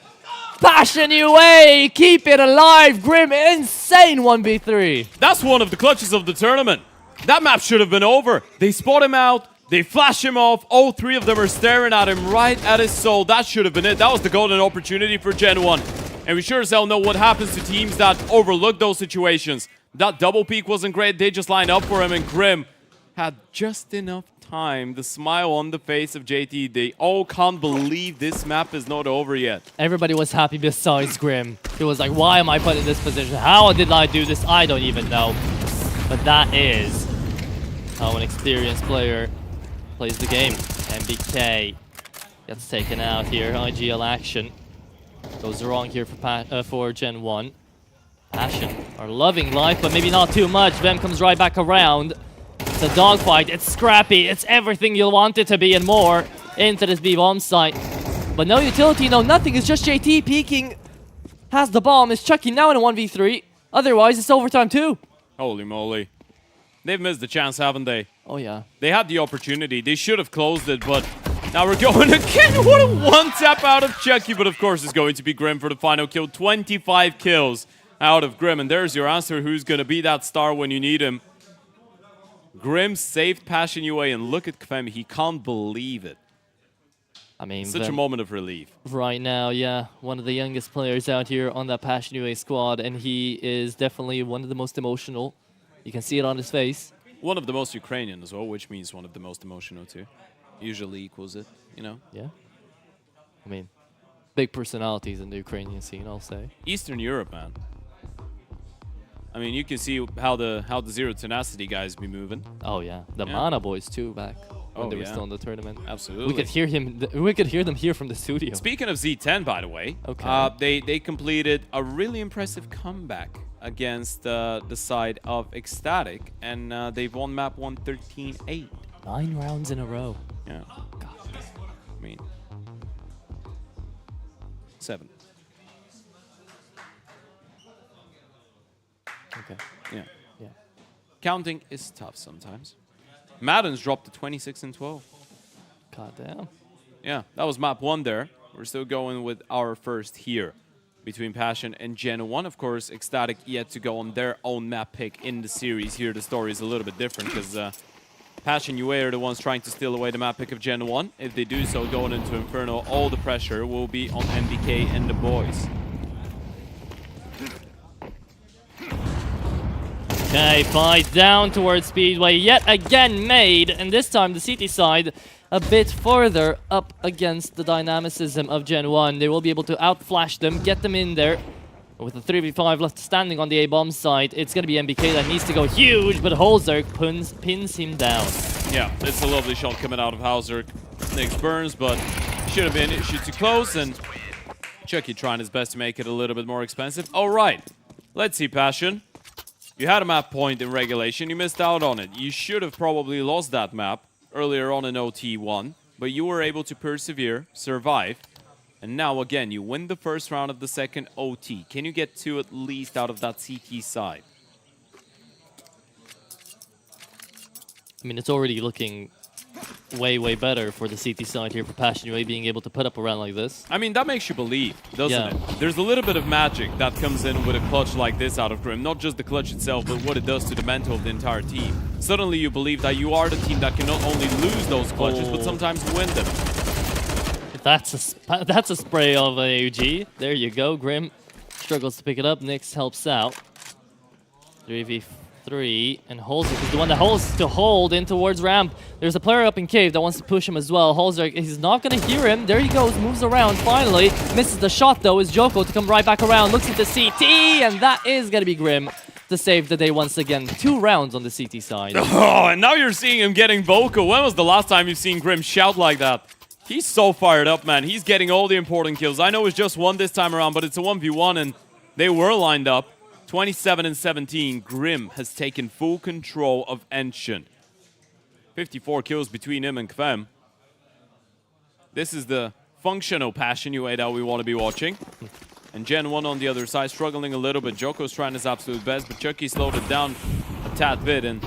Passion UA. Keep it alive. Grim. Insane 1v3. That's one of the clutches of the tournament. That map should have been over. They spot him out. They flash him off. All 3 of them are staring at him right at his soul. That should have been it. That was the golden opportunity for Gen 1. And we sure as hell know what happens to teams that overlook those situations. That double peek wasn't great. They just lined up for him, and Grim had just enough time. The smile on the face of JT. They all can't believe this map is not over yet. Everybody was happy besides Grim. He was like, why am I put in this position? How did I do this? I don't even know. But that is how an experienced player plays the game. MBK gets taken out here. IGL action goes wrong here for Gen 1. Passion are loving life, but maybe not too much. Vem comes right back around. It's a dogfight. It's scrappy. It's everything you'll want it to be and more into this B-bomb site. But no utility, no nothing. It's just JT peeking. Has the bomb. It's Chucky now in a 1v3. Otherwise, it's overtime too. Holy moly. They've missed the chance, haven't they? Oh, yeah. They had the opportunity. They should have closed it, but now we're going again. What a one-tap out of Chucky, but of course it's going to be Grim for the final kill. 25 kills out of Grim, and there's your answer. Who's going to be that star when you need him? Grim saved Passion UA, and look at Kvem. He can't believe it. I mean, Such a moment of relief. Right now, yeah. One of the youngest players out here on that Passion UA squad, and he is definitely one of the most emotional. You can see it on his face. One of the most Ukrainian as well, which means one of the most emotional too. Usually equals it, you know? Yeah. I mean, big personalities in the Ukrainian scene, I'll say. Eastern Europe, man. I mean, you can see how the Zero Tenacity guys be moving. Oh yeah, the Yeah. Mana boys too back when Oh, they were yeah. still in the tournament. Absolutely. We could hear him. We could hear them here from the studio. Speaking of Z10, by the way, Okay. they completed a really impressive comeback against the side of Ecstatic, and they've won map 113-8. 9 rounds in a row. Yeah. God. I mean, 7. Okay. Yeah. Yeah. Counting is tough sometimes. Madden's dropped to 26-12. God damn. Yeah, that was map 1 there. We're still going with our first here between Passion and Gen 1. Of course, Ecstatic yet to go on their own map pick in the series. Here the story is a little bit different because Passion UA are the ones trying to steal away the map pick of Gen 1. If they do so, going into Inferno, all the pressure will be on MBK and the boys. Okay, fight down towards Speedway yet again made, and this time the CT side a bit further up against the dynamicism of Gen 1. They will be able to outflash them, get them in there. With a 3v5 left standing on the A-bomb side, it's going to be MBK that needs to go huge, but Holzerk pins him down. Yeah, it's a lovely shot coming out of Hauser. Nix burns, but should have been issued too close, and Chucky trying his best to make it a little bit more expensive. All right, let's see, Passion. You had a map point in regulation, you missed out on it. You should have probably lost that map earlier on in OT1, but you were able to persevere, survive, and now again, you win the first round of the second OT. Can you get 2 at least out of that CT side? I mean, it's already looking way, way better for the CT side here for Passion UA being able to put up a round like this. I mean, that makes you believe, doesn't Yeah. it? There's a little bit of magic that comes in with a clutch like this out of Grim. Not just the clutch itself, but what it does to the mental of the entire team. Suddenly you believe that you are the team that can not only lose those clutches, but sometimes win them. That's a spray of AUG. There you go. Grim struggles to pick it up. Nix helps out. 3v3, and Holzerk is the one that holds to hold in towards ramp. There's a player up in cave that wants to push him as well. Holzerk, he's not going to hear him. There he goes, moves around finally. Misses the shot though, is Joko to come right back around. Looks at the CT, and that is going to be Grim to save the day once again. 2 rounds on the CT side. Oh, and now you're seeing him getting vocal. When was the last time you've seen Grim shout like that? He's so fired up, man. He's getting all the important kills. I know it's just 1 this time around, but it's a 1v1, and they were lined up. 27-17, Grim has taken full control of Ancient. 54 kills between him and Kvem. This is the functional Passion UA that we want to be watching. And Gen 1 on the other side struggling a little bit. Joko's trying his absolute best, but Chucky slowed it down a tad bit. And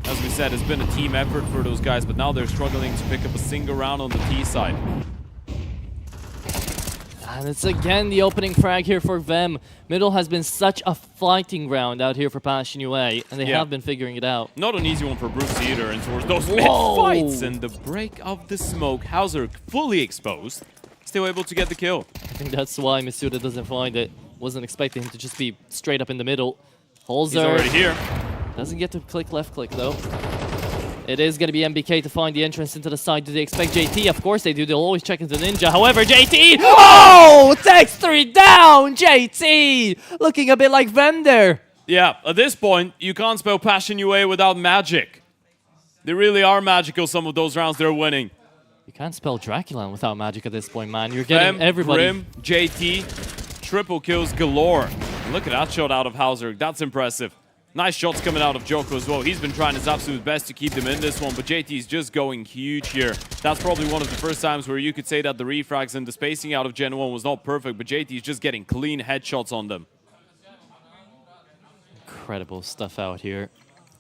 as we said, it's been a team effort for those guys, but now they're struggling to pick up a single round on the T side. And it's again the opening frag here for Vem. Middle has been such a fighting ground out here for Passion UA, and they have been figuring it out. Not an easy one for Bruce either, and towards those mid fights and the break of the smoke. Hauser fully exposed, still able to get the kill. I think that's why Masuda doesn't find it. Wasn't expecting him to just be straight up in the middle. Holzer He's already here. doesn't get to click left click though. It is going to be MBK to find the entrance into the side. Do they expect JT? Of course they do. They'll always check into Ninja. However, JT... Oh! Takes 3 down! JT! Looking a bit like Vem there. Yeah, at this point, you can't spell Passion UA without magic. They really are magical, some of those rounds they're winning. You can't spell DraculaN without magic at this point, man. You're getting everybody... Grim, JT, triple kills galore. And look at that shot out of Hauser. That's impressive. Nice shots coming out of Joko as well. He's been trying his absolute best to keep them in this one, but JT's just going huge here. That's probably one of the first times where you could say that the refrags and the spacing out of Gen 1 was not perfect, but JT's just getting clean headshots on them. Incredible stuff out here.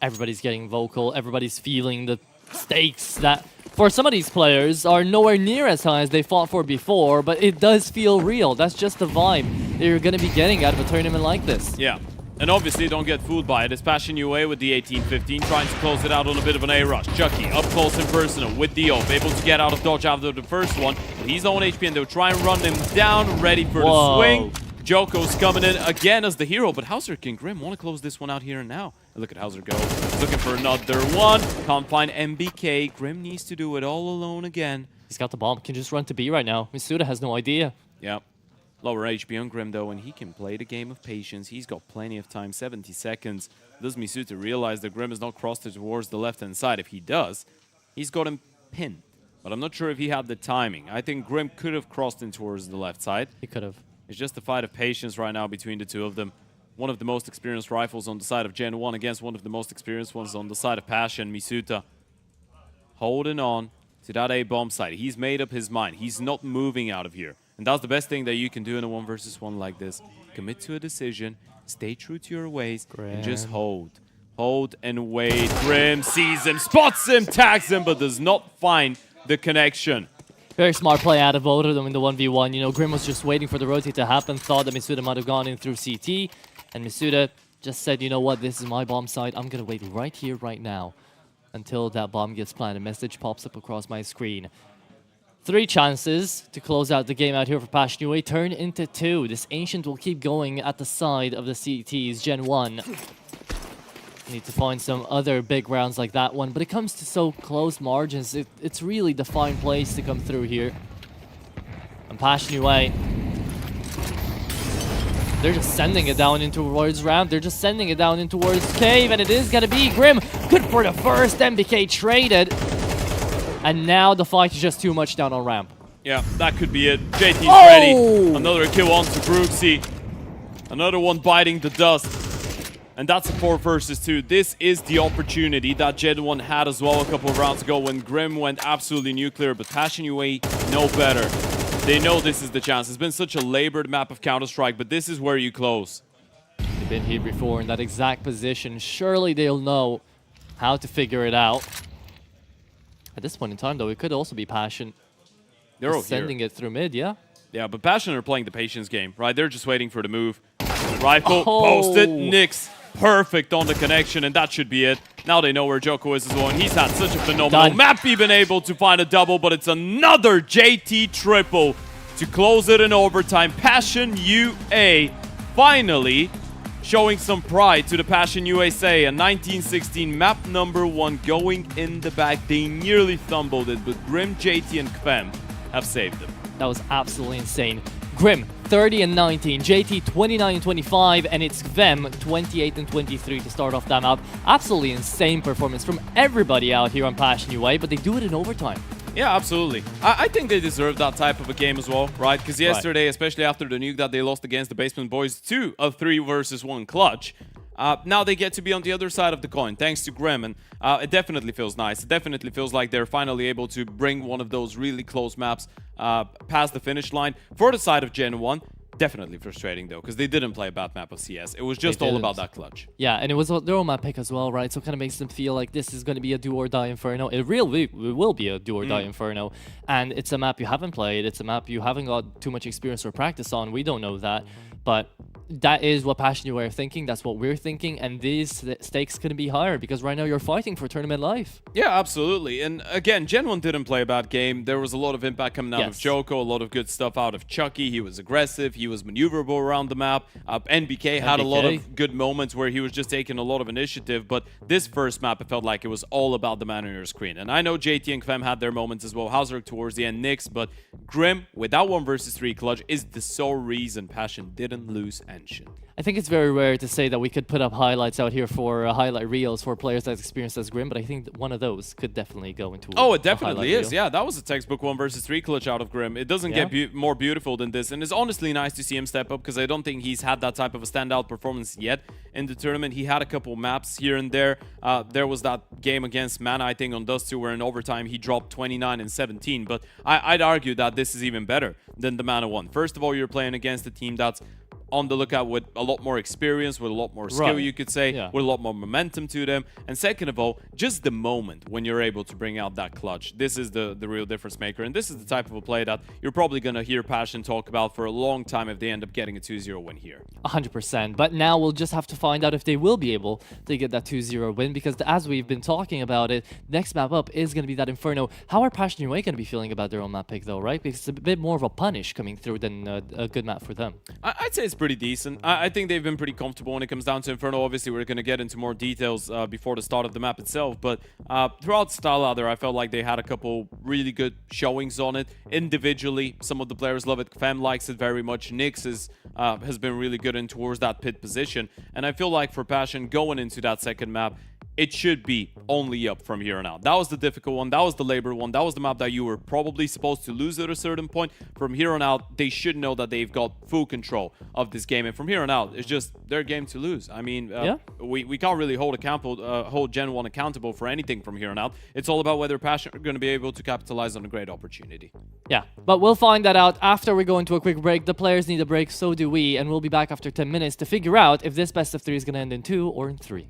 everybody's getting vocal, everybody's feeling the stakes that for some of these players are nowhere near as high as they fought for before, but it does feel real. That's just the vibe that you're going to be getting out of a tournament like this. Yeah. And obviously, don't get fooled by it. It's Passion UA with the 18-15, trying to close it out on a bit of an A-rush. Chucky, up close and personal with the ult, able to get out of dodge after the first one. But he's low on HP, and they'll try and run him down, ready for the swing. Joko's coming in again as the hero, but Hauser and Grim want to close this one out here and now. And look at Hauser go. He's looking for another one. Can't find MBK. Grim needs to do it all alone again. He's got the bomb, can just run to B right now. Misuda has no idea. Yeah. Lower HP on Grim, though, and he can play the game of patience. He's got plenty of time, 70 seconds. Does Misuta realize that Grim is not crossed towards the left-hand side? If he does, he's got him pinned. But I'm not sure if he had the timing. I think Grim could have crossed in towards the left side. He could have. It's just a fight of patience right now between the two of them. One of the most experienced rifles on the side of Gen 1 against one of the most experienced ones on the side of Passion. Misuta holding on to that A-bomb side. He's made up his mind. He's not moving out of here. And that's the best thing that you can do in a 1v1 like this. Commit to a decision, stay true to your ways, and just hold. Hold and wait. Grim sees him, spots him, tags him, but does not find the connection. Very smart play out of both of them in the 1v1. You know, Grim was just waiting for the rotate to happen, thought that Misuda might have gone in through CT, and Misuda just said, you know what, this is my bomb site. I'm going to wait right here, right now, until that bomb gets planted. A message pops up across my screen. 3 chances to close out the game out here for Passion UA, turn into 2. This Ancient will keep going at the side of the CTs, Gen 1. Need to find some other big rounds like that one, but it comes to so close margins, it's really the fine place to come through here. And Passion UA, they're just sending it down in towards ramp, they're just sending it down in towards cave, and it is gonna be Grim. Good for the first, MBK traded. And now the fight is just too much down on ramp. Yeah, that could be it. JT's ready. Another kill onto Brooksy. Another one biting the dust. And that's a 4 versus 2. This is the opportunity that Gen 1 had as well a couple of rounds ago when Grim went absolutely nuclear. But Passion UA know better. They know this is the chance. It's been such a labored map of Counter-Strike, but this is where you close. They've been here before in that exact position. Surely they'll know how to figure it out. At this point in time, though, it could also be Passion. They're sending it through mid, yeah? Yeah, but Passion are playing the patience game, right? They're just waiting for the move. Rifle, posted, Nyx. Perfect on the connection, and that should be it. Now they know where Joko is as well, and he's had such a phenomenal map, even able to find a double, but it's another JT triple to close it in overtime. Passion UA finally showing some pride to the Passion USA. A 1916 map number 1 going in the back. They nearly fumbled it, but Grim, JT, and Kvem have saved them. That was absolutely insane. Grim, 30 and 19, JT 29 and 25, and it's Kvem 28 and 23 to start off that map. Absolutely insane performance from everybody out here on Passion UA, but they do it in overtime. Yeah, absolutely. I think they deserve that type of a game as well, right? Because yesterday, especially after the nuke that they lost against the Basement Boys, 2 of 3 versus 1 clutch. Now they get to be on the other side of the coin, thanks to Grim, and it definitely feels nice. It definitely feels like they're finally able to bring one of those really close maps past the finish line. For the side of Gen 1, definitely frustrating though, because they didn't play a bad map of CS. It was just all about that clutch. Yeah, and it was their own map pick as well, right? So it kind of makes them feel like this is going to be a do-or-die Inferno. It will be a do-or-die Inferno. And it's a map you haven't played. It's a map you haven't got too much experience or practice on. We don't know that. But that is what Passion UA are thinking. That's what we're thinking. And these stakes couldn't be higher because right now you're fighting for tournament life. Yeah, absolutely. And again, Gen 1 didn't play a bad game. There was a lot of impact coming out of Joko, a lot of good stuff out of Chucky. He was aggressive. He was maneuverable around the map. NBK had a lot of good moments where he was just taking a lot of initiative. But this first map, it felt like it was all about the man on your screen. And I know JT and Kvem had their moments as well. Hauser towards the end, Nyx. But Grim, with that 1 versus 3 clutch, is the sole reason Passion didn't lose Ancient. I think it's very rare to say that we could put up highlights out here for highlight reels for players that's experienced as Grim, but I think one of those could definitely go into it definitely is. Yeah, that was a textbook 1 versus 3 clutch out of Grim. It doesn't get more beautiful than this, and it's honestly nice to see him step up because I don't think he's had that type of a standout performance yet in the tournament. He had a couple maps here and there. There was that game against Mana, I think, on Dust 2 where in overtime he dropped 29 and 17, but I'd argue that this is even better than the Mana one. First of all, you're playing against a team that's on the lookout with a lot more experience, with a lot more skill, Right. you could say, Yeah. with a lot more momentum to them. And second of all, just the moment when you're able to bring out that clutch. This is the real difference maker. And this is the type of a play that you're probably going to hear Passion talk about for a long time if they end up getting a 2-0 win here. 100%. But now we'll just have to find out if they will be able to get that 2-0 win, because as we've been talking about it, next map up is going to be that Inferno. How are Passion UA going to be feeling about their own map pick though, right? Because it's a bit more of a punish coming through than a good map for them. I'd say it's pretty decent. I think they've been pretty comfortable when it comes down to Inferno. Obviously, we're going to get into more details before the start of the map itself, but throughout Style Ladder, I felt like they had a couple really good showings on it. Individually, some of the players love it. Fem likes it very much. Nyx has been really good in towards that pit position, and I feel like for Passion going into that second map, it should be only up from here on out. That was the difficult one. That was the labor one. That was the map that you were probably supposed to lose at a certain point. From here on out, they should know that they've got full control of this game. And from here on out, it's just their game to lose. I mean, we can't really hold Gen 1 accountable for anything from here on out. It's all about whether Passion are going to be able to capitalize on a great opportunity. Yeah, but we'll find that out after we go into a quick break. The players need a break, so do we. And we'll be back after 10 minutes to figure out if this best of 3 is going to end in 2 or in 3.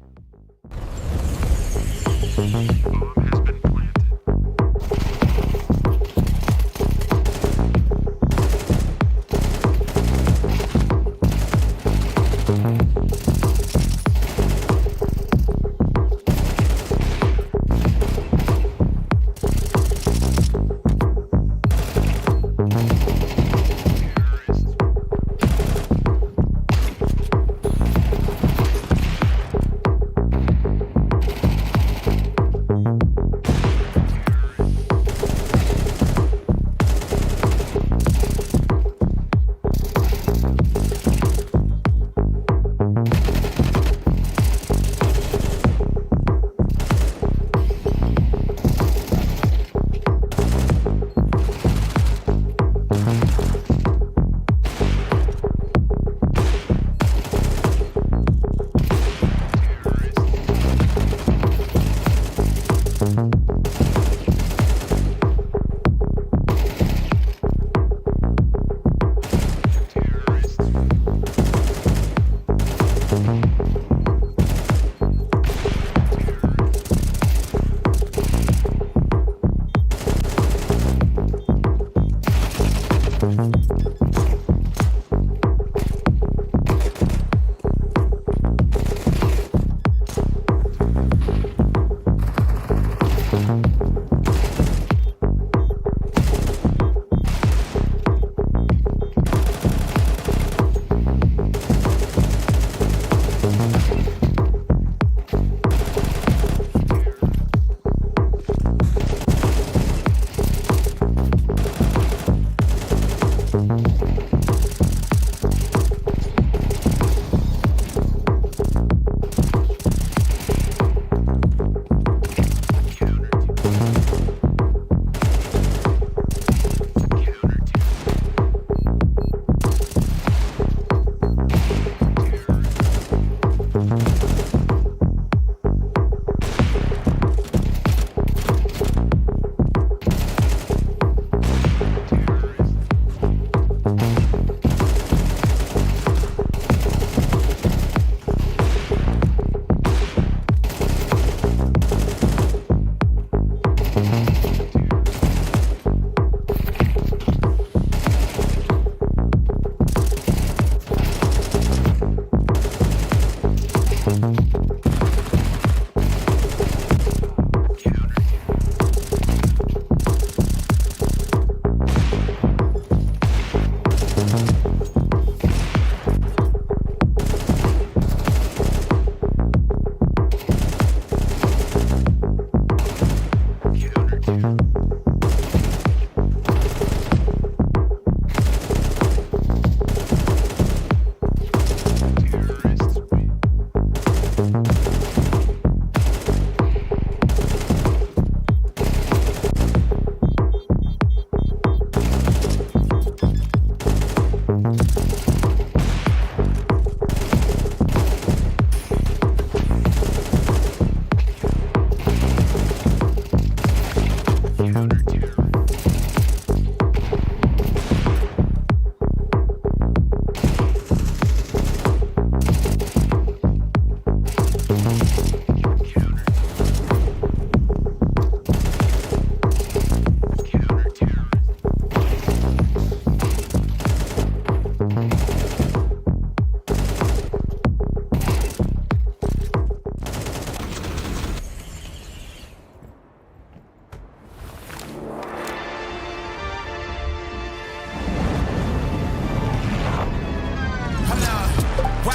Why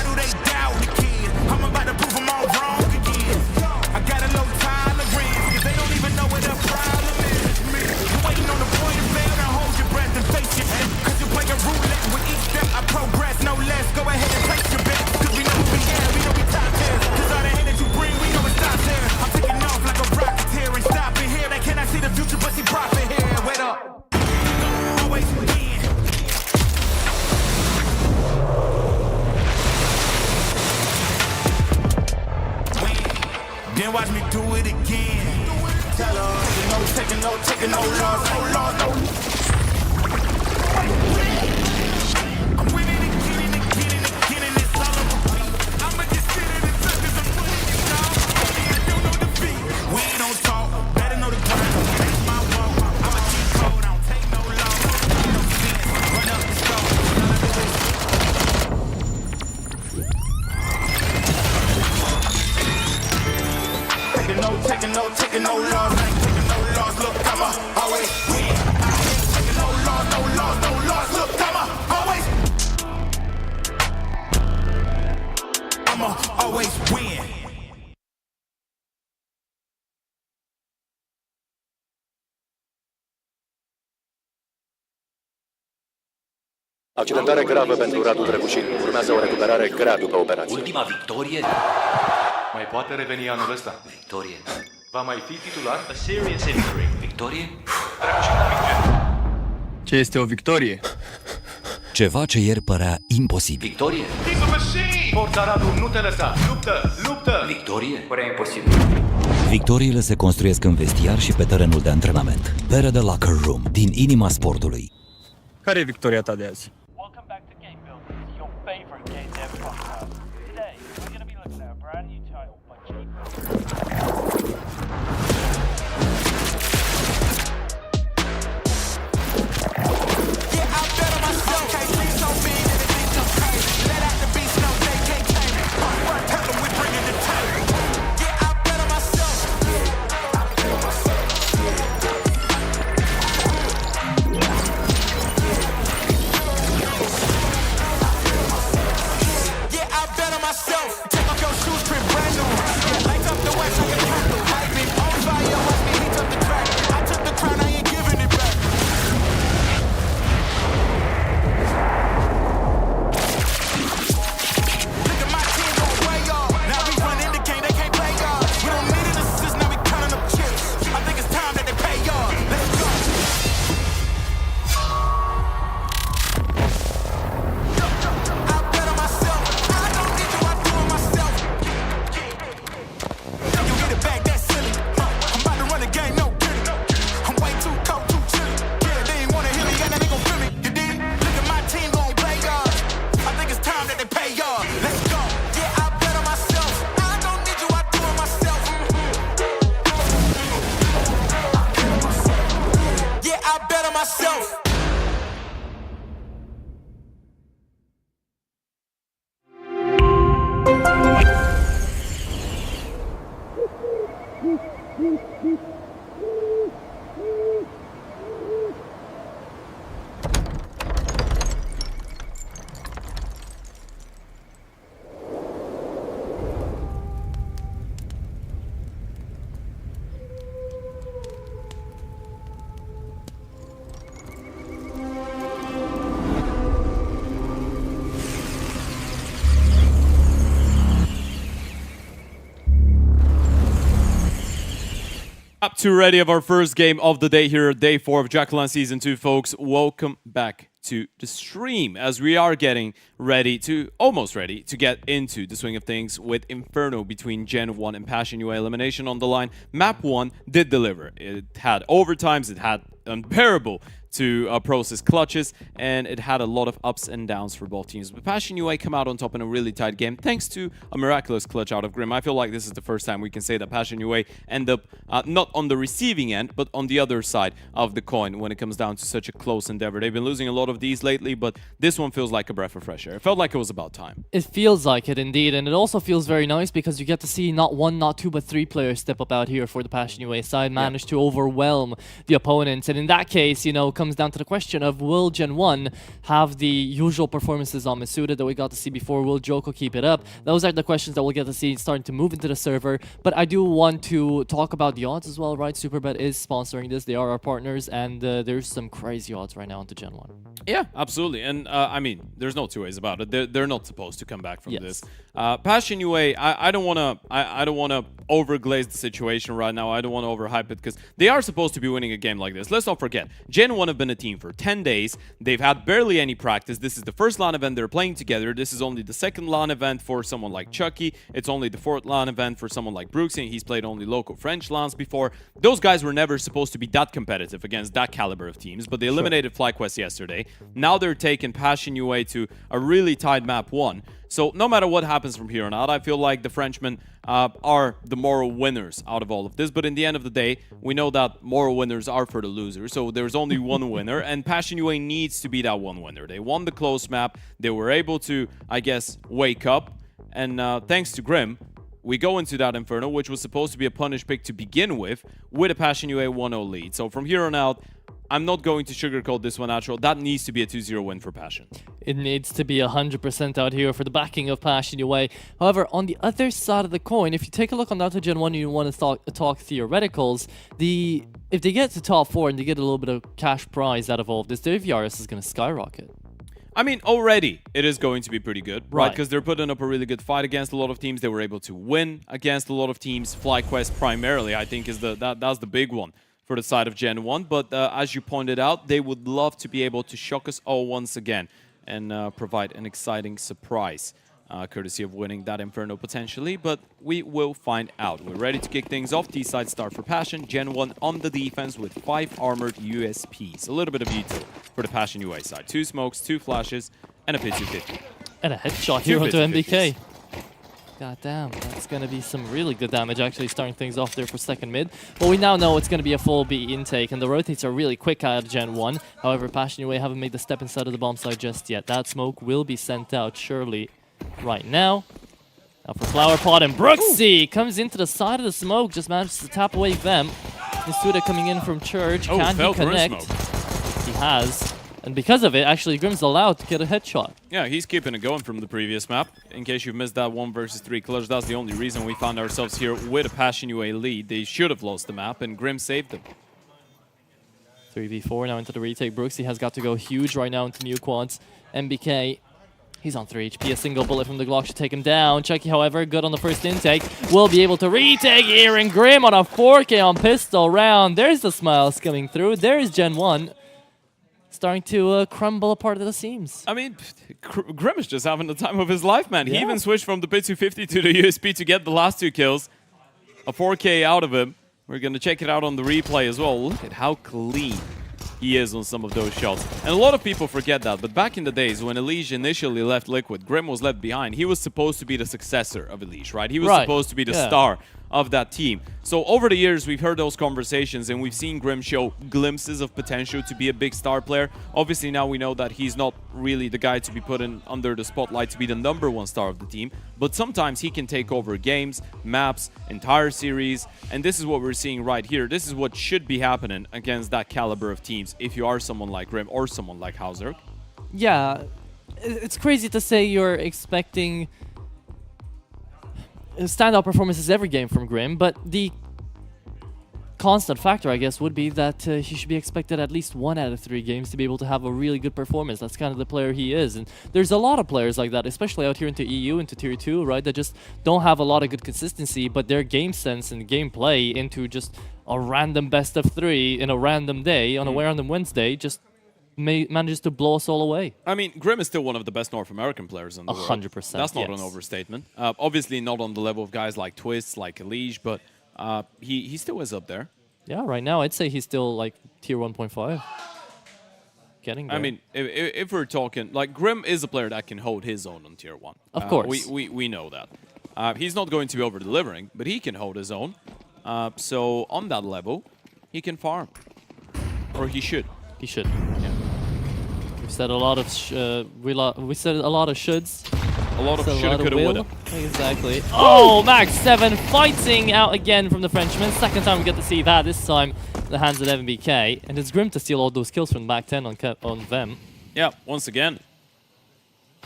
do they doubt the kid? I'm about to prove them all wrong again. I got a low tolerance, cause they don't even know what the problem is. You waiting on the boy to fail, now hold your breath and face your head. Cause you play a roulette with each step I progress, no less. Go ahead and place your bet, cause we know who we are, we know we top tier. Cause all the hate that you bring, we know it stops here. I'm taking off like a rocket here and stopping here. They cannot see the future, but see profit here. Wait up. Always win. Then watch me do it again. Tell her, no taking no loss, no. I'm winning again and it's all on repeat. I'ma just sit in the tuck 'cause I'm winning it, dog. I don't know defeat. We don't talk, better know the grind. That's my walk. I'm a cheat code, I don't take no loss. No sense, run up the score. All I do is taking no loss, I ain't taking no loss. Look, I'ma always win. I ain't taking no loss. Look, I'ma always win. Accidentare gravă pentru Radu Drăgușin. Urmează o recuperare grea după operație. Ultima victorie? Mai poate reveni anul ăsta. Victorie. Va mai fi titular? A serious injury. Victorie? Ce este o victorie? Ceva ce ieri părea imposibil. Victorie? Forța Radu, nu te lăsa! Luptă! Victorie? Părea imposibil. Victoriile se construiesc în vestiar și pe terenul de antrenament. Pere de Locker Room, din inima sportului. Care e victoria ta de azi? Welcome back to Game Builders, your favorite game dev podcast. Today, we're going to be looking at a brand new title by G. Yeah, I bet on myself. Can't sleep so big that it thinks I'm crazy. Let out the beast, no, they can't tame it. Tell them we bringing the table. Yeah, I bet on myself. Yeah, I bet on myself. Take off your shoes, trip brand new. Light up the wax like a candle. I've been on fire, watch me heat up the track. I took the crown, I ain't giving it back. Look at my team going way off. Now we run indicate they can't play y'all. We don't need an assist, now we counting up chips. I think it's time that they pay y'all. Let's go. I bet on myself. I don't need you, I do it myself. You get it back, that's silly. I'm about to run the game, no kidding. I'm way too cold, too chilly. Yeah, they ain't wanna hear me, yeah, now they gon' feel me. You dig? Look at my team gon' play y'all. I think it's time that they pay y'all. Let's go. Yeah, I bet on myself. I don't need you, I do it myself. Yeah, I bet on myself. Up to ready of our first game of the day here, day 4 of DraculaN Season 2, folks. Welcome back to the stream as we are getting ready to, almost ready, to get into the swing of things with Inferno between Gen 1 and Passion UA elimination on the line. Map 1 did deliver. It had overtimes, it had unbearable to process clutches, and it had a lot of ups and downs for both teams. But Passion UA come out on top in a really tight game thanks to a miraculous clutch out of Grim. I feel like this is the first time we can say that Passion UA end up not on the receiving end, but on the other side of the coin when it comes down to such a close endeavor. They've been losing a lot of these lately, but this one feels like a breath of fresh air. It felt like it was about time. It feels like it indeed, and it also feels very nice because you get to see not one, not two, but three players step up out here for the Passion UA side, manage to overwhelm the opponents. And in that case, you know, comes down to the question of will Gen 1 have the usual performances on Masuda that we got to see before? Will Joko keep it up? Those are the questions that we'll get to see starting to move into the server. But I do want to talk about the odds as well, right? Superbet is sponsoring this. They are our partners, and there's some crazy odds right now into Gen 1. Yeah, absolutely. And I mean, there's no two ways about it. They're not supposed to come back from this. Passion UA, I don't want to overglaze the situation right now. I don't want to overhype it because they are supposed to be winning a game like this. Let's not forget, Gen 1 have been a team for 10 days. They've had barely any practice. This is the first LAN event they're playing together. This is only the second LAN event for someone like Chucky. It's only the fourth LAN event for someone like Brooksy, and he's played only local French LANs before. Those guys were never supposed to be that competitive against that caliber of teams, but they eliminated FlyQuest yesterday. Now they're taking Passion UA to a really tight map 1. So no matter what happens from here on out, I feel like the Frenchmen are the moral winners out of all of this. But in the end of the day, we know that moral winners are for the losers. So there's only one winner, and Passion UA needs to be that one winner. They won the close map. They were able to, I guess, wake up. And thanks to Grim, we go into that Inferno, which was supposed to be a punish pick to begin with a Passion UA 1-0 lead. So from here on out, I'm not going to sugarcoat this one, Natural. That needs to be a 2-0 win for Passion. It needs to be 100% out here for the backing of Passion UA. However, on the other side of the coin, if you take a look on that to Gen 1 and you want to talk theoreticals, if they get to top 4 and they get a little bit of cash prize out of all of this, their VRS is going to skyrocket. I mean, already it is going to be pretty good, right? Because they're putting up a really good fight against a lot of teams. They were able to win against a lot of teams. FlyQuest primarily, I think, is that's the big one for the side of Gen 1. But as you pointed out, they would love to be able to shock us all once again and provide an exciting surprise, courtesy of winning that Inferno potentially. But we will find out. We're ready to kick things off. T-side start for Passion. Gen 1 on the defense with 5 armored USPs. A little bit of util for the Passion UA side. 2 smokes, 2 flashes, and a P250. And a headshot here onto MBK. God damn, that's going to be some really good damage actually starting things off there for second mid. But we now know it's going to be a full B intake, and the rotates are really quick out of Gen 1. However, Passion UA haven't made the step inside of the bomb site just yet. That smoke will be sent out surely right now. Now for Flower Pot, and Brooksy comes into the side of the smoke, just manages to tap away them. Masuda coming in from Church, can he connect? He has. And because of it, actually, Grim's allowed to get a headshot. Yeah, he's keeping it going from the previous map. In case you've missed that 1 versus 3 clutch, that's the only reason we found ourselves here with a Passion UA lead. They should have lost the map, and Grim saved them. 3v4 now into the retake. Brooksy has got to go huge right now into new quads. MBK, he's on 3 HP. A single bullet from the Glock should take him down. Chucky, however, good on the first intake. Will be able to retake here, and Grim on a 4K on pistol round. There's the smiles coming through. There's Gen 1. Starting to crumble apart at the seams. I mean, Grim is just having the time of his life, man. He even switched from the P250 to the USP to get the last 2 kills. A 4K out of him. We're going to check it out on the replay as well. Look at how clean he is on some of those shots. And a lot of people forget that, but back in the days when Elige initially left Liquid, Grim was left behind. He was supposed to be the successor of Elige, right? He was supposed to be the star of that team. So over the years, we've heard those conversations, and we've seen Grim show glimpses of potential to be a big star player. Obviously, now we know that he's not really the guy to be put in under the spotlight to be the #1 star of the team, but sometimes he can take over games, maps, entire series, and this is what we're seeing right here. This is what should be happening against that caliber of teams if you are someone like Grim or someone like Hauser. Yeah, it's crazy to say you're expecting standout performances every game from Grim, but the constant factor, I guess, would be that he should be expected at least 1 out of 3 games to be able to have a really good performance. That's kind of the player he is, and there's a lot of players like that, especially out here into EU, into Tier 2, right, that just don't have a lot of good consistency, but their game sense and gameplay into just a random best of 3 in a random day, on a random Wednesday, just manages to blow us all away. I mean, Grim is still one of the best North American players in the world. 100%. That's not an overstatement. Obviously not on the level of guys like Twist, like Elige, but he still is up there. Yeah, right now I'd say he's still like tier 1.5. getting there. I mean, if we're talking, like, Grim is a player that can hold his own on tier 1. Of course. We know that. He's not going to be over-delivering, but he can hold his own. So on that level, he can farm. Or he should. He should. Yeah. We've said a lot of we said a lot of shoulds. A lot of Said a shoulda, lot of coulda, will. woulda. Exactly. Oh, Max 7 fighting out again from the Frenchman. Second time we get to see that. This time in the hands of MBK, and it's Grim to steal all those kills from back 10 on them. Yeah, once again.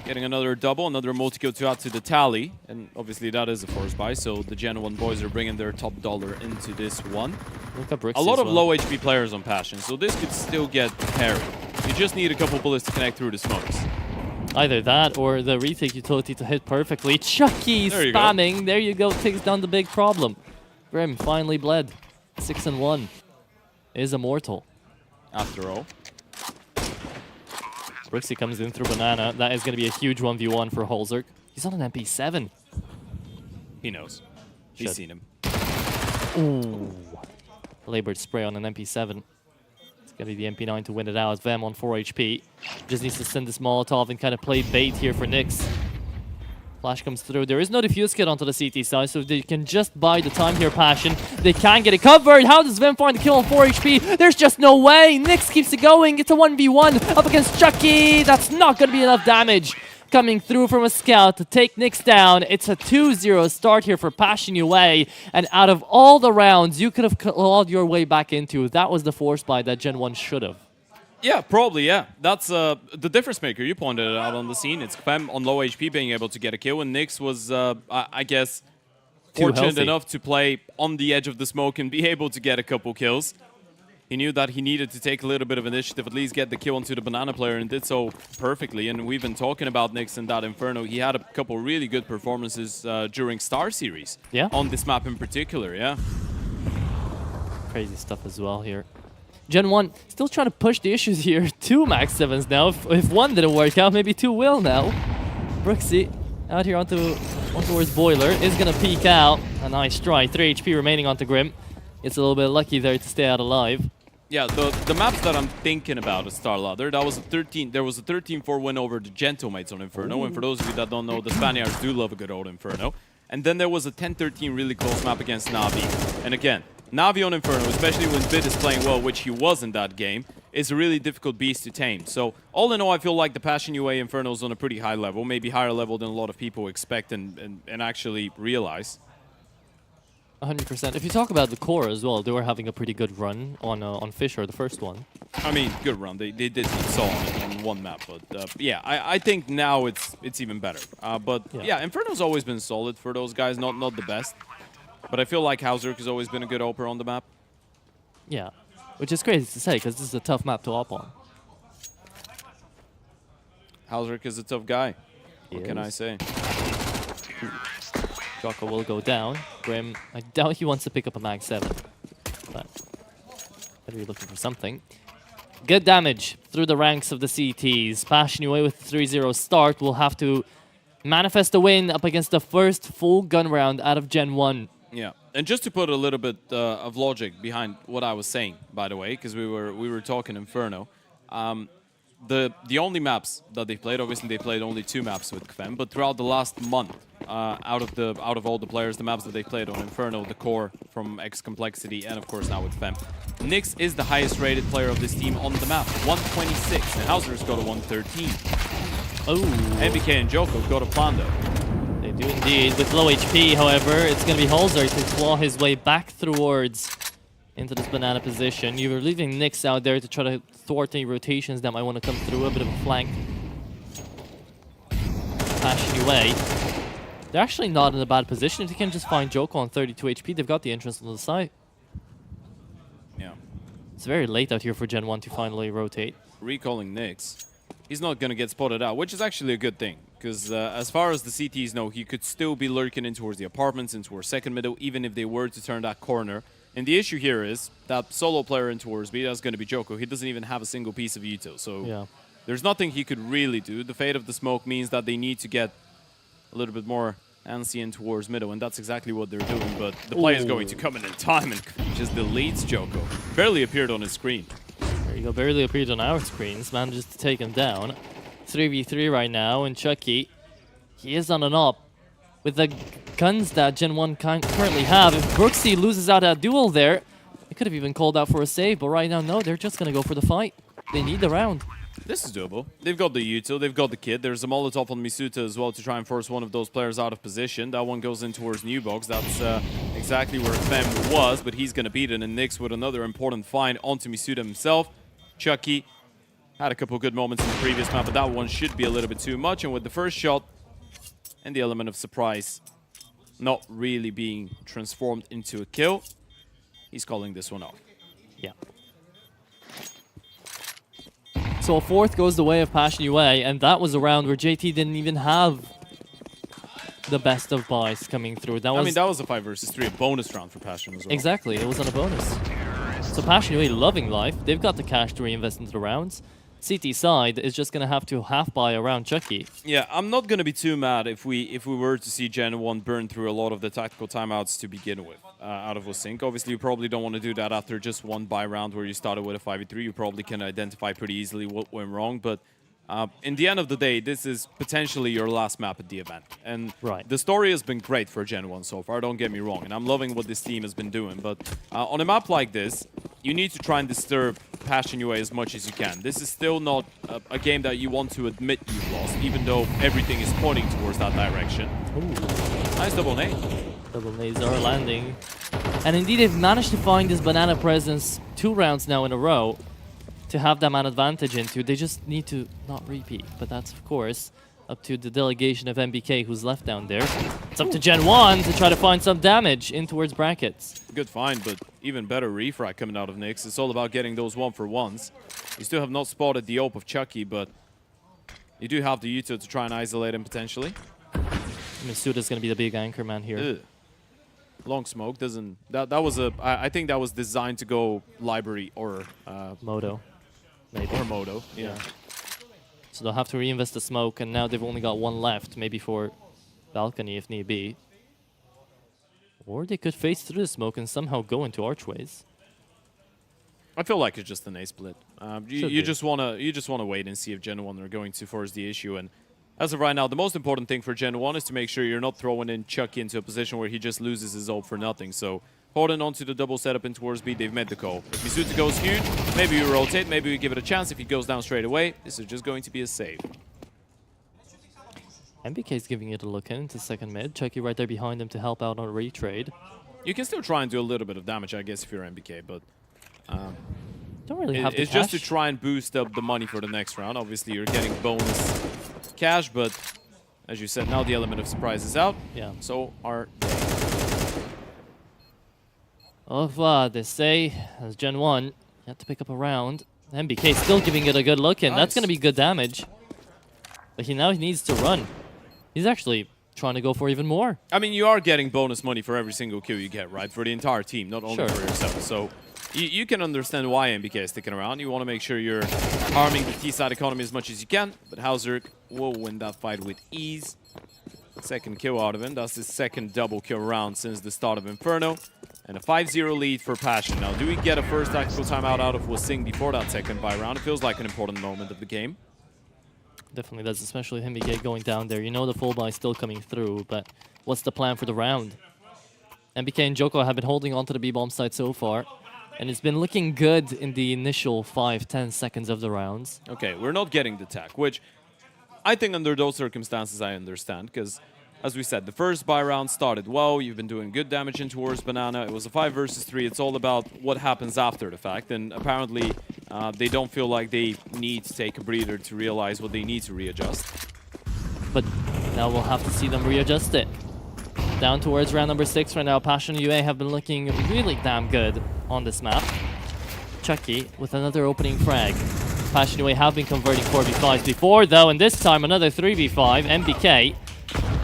Getting another double, another multi-kill to add to the tally. And obviously that is a force buy, so the Gen 1 boys are bringing their top dollar into this one. Look at Brixie A lot as of well. low HP players on Passion, so this could still get parried. You just need a couple bullets to connect through the smokes. Either that or the retake utility to hit perfectly. Chucky There you spamming. go. There you go. Takes down the big problem. Grim finally bled. 6-1. Is immortal. After all. Brixie comes in through Banana. That is going to be a huge 1v1 for Holzerk. He's on an MP7. He knows. He's Should. seen him. Ooh. Labored spray on an MP7. It's going to be the MP9 to win it out. Vem on 4 HP. Just needs to send this Molotov and kind of play bait here for Nyx. Flash comes through. There is no defuse kit onto the CT side, so they can just buy the time here, Passion. They can get it covered. How does Vem find the kill on 4 HP? There's just no way. Nyx keeps it going. It's a 1v1 up against Chucky. That's not going to be enough damage. Coming through from a scout to take Nyx down. It's a 2-0 start here for Passion UA. And out of all the rounds you could have clawed your way back into, that was the force buy that Gen 1 should have. Yeah, probably, yeah. That's the difference maker. You pointed it out on the scene. It's Fem on low HP being able to get a kill, and Nyx was, I guess, fortunate enough to play on the edge of the smoke and be able to get a couple kills. He knew that he needed to take a little bit of initiative, at least get the kill onto the Banana player, and did so perfectly. And we've been talking about Nyx and that Inferno. He had a couple really good performances during Star Series. Yeah. On this map in particular, yeah. Crazy stuff as well here. Gen 1 still trying to push the issues here. 2 Max 7s now. If one didn't work out, maybe 2 will now. Brixie out here towards Boiler. Is going to peek out. A nice try. 3 HP remaining onto Grim. It's a little bit lucky there to stay out alive. Yeah, the maps that I'm thinking about is Star Ladder. There was a 13-4 win over the Gentlemates on Inferno. And for those of you that don't know, the Spaniards do love a good old Inferno. And then there was a 10-13 really close map against Navi. And again, Navi on Inferno, especially when Bid is playing well, which he was in that game, is a really difficult beast to tame. So all in all, I feel like the Passion UA Inferno is on a pretty high level, maybe higher level than a lot of people expect and actually realize. 100%. If you talk about the core as well, they were having a pretty good run on Fisher, the first one. I mean, good run. They did so on one map, but yeah, I think now it's even better. But yeah, Inferno's always been solid for those guys, not the best. But I feel like Hauserk has always been a good opener on the map. Yeah, which is crazy to say because this is a tough map to op on. Hauserk is a tough guy. What can I say? Jocko will go down. Grim, I doubt he wants to pick up a Mag 7. But better be looking for something. Good damage through the ranks of the CTs. Passion UA with 3-0 start will have to manifest a win up against the first full gun round out of Gen 1. Yeah, and just to put a little bit of logic behind what I was saying, by the way, because we were talking Inferno. The only maps that they played, obviously they played only 2 maps with KVEM, but throughout the last month, out of all the players, the maps that they played on Inferno, the core from X Complexity, and of course now with KVEM, Nyx is the highest rated player of this team on the map, 126, and Hauser's got a 113. Oh, MBK and Joko got a plan though. They do indeed. With low HP, however, it's going to be Holzer to claw his way back towards into this banana position. You were leaving Nyx out there to try to thwart any rotations that might want to come through. A bit of a flank. Passion UA. They're actually not in a bad position. If they can just find Joko on 32 HP, they've got the entrance on the side. Yeah. It's very late out here for Gen 1 to finally rotate. Recalling Nyx, he's not going to get spotted out, which is actually a good thing. Because as far as the CTs know, he could still be lurking in towards the apartments, in towards second middle, even if they were to turn that corner. And the issue here is that solo player in towards B, that's going to be Joko. He doesn't even have a single piece of util, so there's nothing he could really do. The fate of the smoke means that they need to get a little bit more antsy in towards middle, and that's exactly what they're doing. But the play is going to come in time and just deletes Joko. Barely appeared on his screen. Very Indigo barely appeared on our screens, manages to take him down. 3v3 right now, and Chucky, he is on an up. With the guns that Gen 1 currently have, if Brooksy loses out that duel there, they could have even called out for a save, but right now, no, they're just gonna go for the fight. They need the round. This is doable. They've got the Yuto, they've got the Kid. There's a Molotov on Misuta as well to try and force one of those players out of position. That one goes in towards New Box. That's exactly where Fem was, but he's going to beat it. And Nyx with another important find onto Misuta himself. Chucky had a couple of good moments in the previous map, but that one should be a little bit too much. And with the first shot and the element of surprise not really being transformed into a kill, he's calling this one off. Yeah. So a fourth goes the way of Passion UA, and that was a round where JT didn't even have the best of buys coming through. That was, I mean, that was a 5 versus 3, a bonus round for Passion as well. Exactly, it was on a bonus. So Passion UA loving life. They've got the cash to reinvest into the rounds. CT side is just gonna have to half buy around Chucky. Yeah, I'm not gonna be too mad if we were to see Gen 1 burn through a lot of the tactical timeouts to begin with out of Sync. Obviously, you probably don't want to do that after just one buy round where you started with a 5v3. You probably can identify pretty easily what went wrong, but in the end of the day, this is potentially your last map at the event. And the story has been great for Gen 1 so far, don't get me wrong, and I'm loving what this team has been doing, but on a map like this, you need to try and disturb Passion UA as much as you can. This is still not a game that you want to admit you've lost, even though everything is pointing towards that direction. Ooh. Nice double nade. Double nades are landing. And indeed, they've managed to find this banana presence 2 rounds now in a row to have that man advantage into. They just need to not repeat, but that's, of course, up to the delegation of MBK who's left down there. It's up to Gen 1 to try to find some damage in towards brackets. Good find, but even better refract coming out of Nyx. It's all about getting those 1-for-1s. You still have not spotted the AWP of Chucky, but you do have the Yuto to try and isolate him potentially. Misuda's going to be the big anchor man here. Ugh. Long smoke doesn't... That was a... I think that was designed to go library or... Moto. Maybe. Or Moto, yeah. So they'll have to reinvest the smoke, and now they've only got one left, maybe for balcony if need be. Or they could face through the smoke and somehow go into archways. I feel like it's just an A split. You just wanna wait and see if Gen 1 are going to force the issue. And as of right now, the most important thing for Gen 1 is to make sure you're not throwing in Chucky into a position where he just loses his ult for nothing. So holding on to the double setup in towards B, they've made the call. If Misuta goes huge, maybe we rotate, maybe we give it a chance. If he goes down straight away, this is just going to be a save. MBK is giving it a look into second mid. Chucky right there behind him to help out on a retrade. You can still try and do a little bit of damage, I guess, if you're MBK, but don't really have the it's cash. just to try and boost up the money for the next round. Obviously, you're getting bonus cash, but as you said, now the element of surprise is out. Yeah. So are they. Au revoir, they say, as Gen 1. You have to pick up a round. MBK still giving it a good look, and that's going to be good damage. But he needs to run. He's actually trying to go for even more. I mean, you are getting bonus money for every single kill you get, right? For the entire team, not only for yourself. So you can understand why MBK is sticking around. You want to make sure you're harming the T-side economy as much as you can. But Hauserk will win that fight with ease. Second kill out of him. That's his second double kill round since the start of Inferno. And a 5-0 lead for Passion. Now, do we get a first tactical timeout out of Wasing before that second buy round? It feels like an important moment of the game. Definitely does, especially with MBK going down there. You know the full buy is still coming through, but what's the plan for the round? MBK and Joko have been holding on to the B-bomb side so far, and it's been looking good in the initial 5-10 seconds of the rounds. Okay, we're not getting the tech, which I think under those circumstances I understand, because as we said, the first buy round started well. You've been doing good damage in towards Banana. It was a 5 versus 3. It's all about what happens after the fact. And apparently, they don't feel like they need to take a breather to realize what they need to readjust. But now we'll have to see them readjust it. Down towards round number 6 right now. Passion UA have been looking really damn good on this map. Chucky with another opening frag. Passion UA have been converting 4v5s before, though, and this time another 3v5. MBK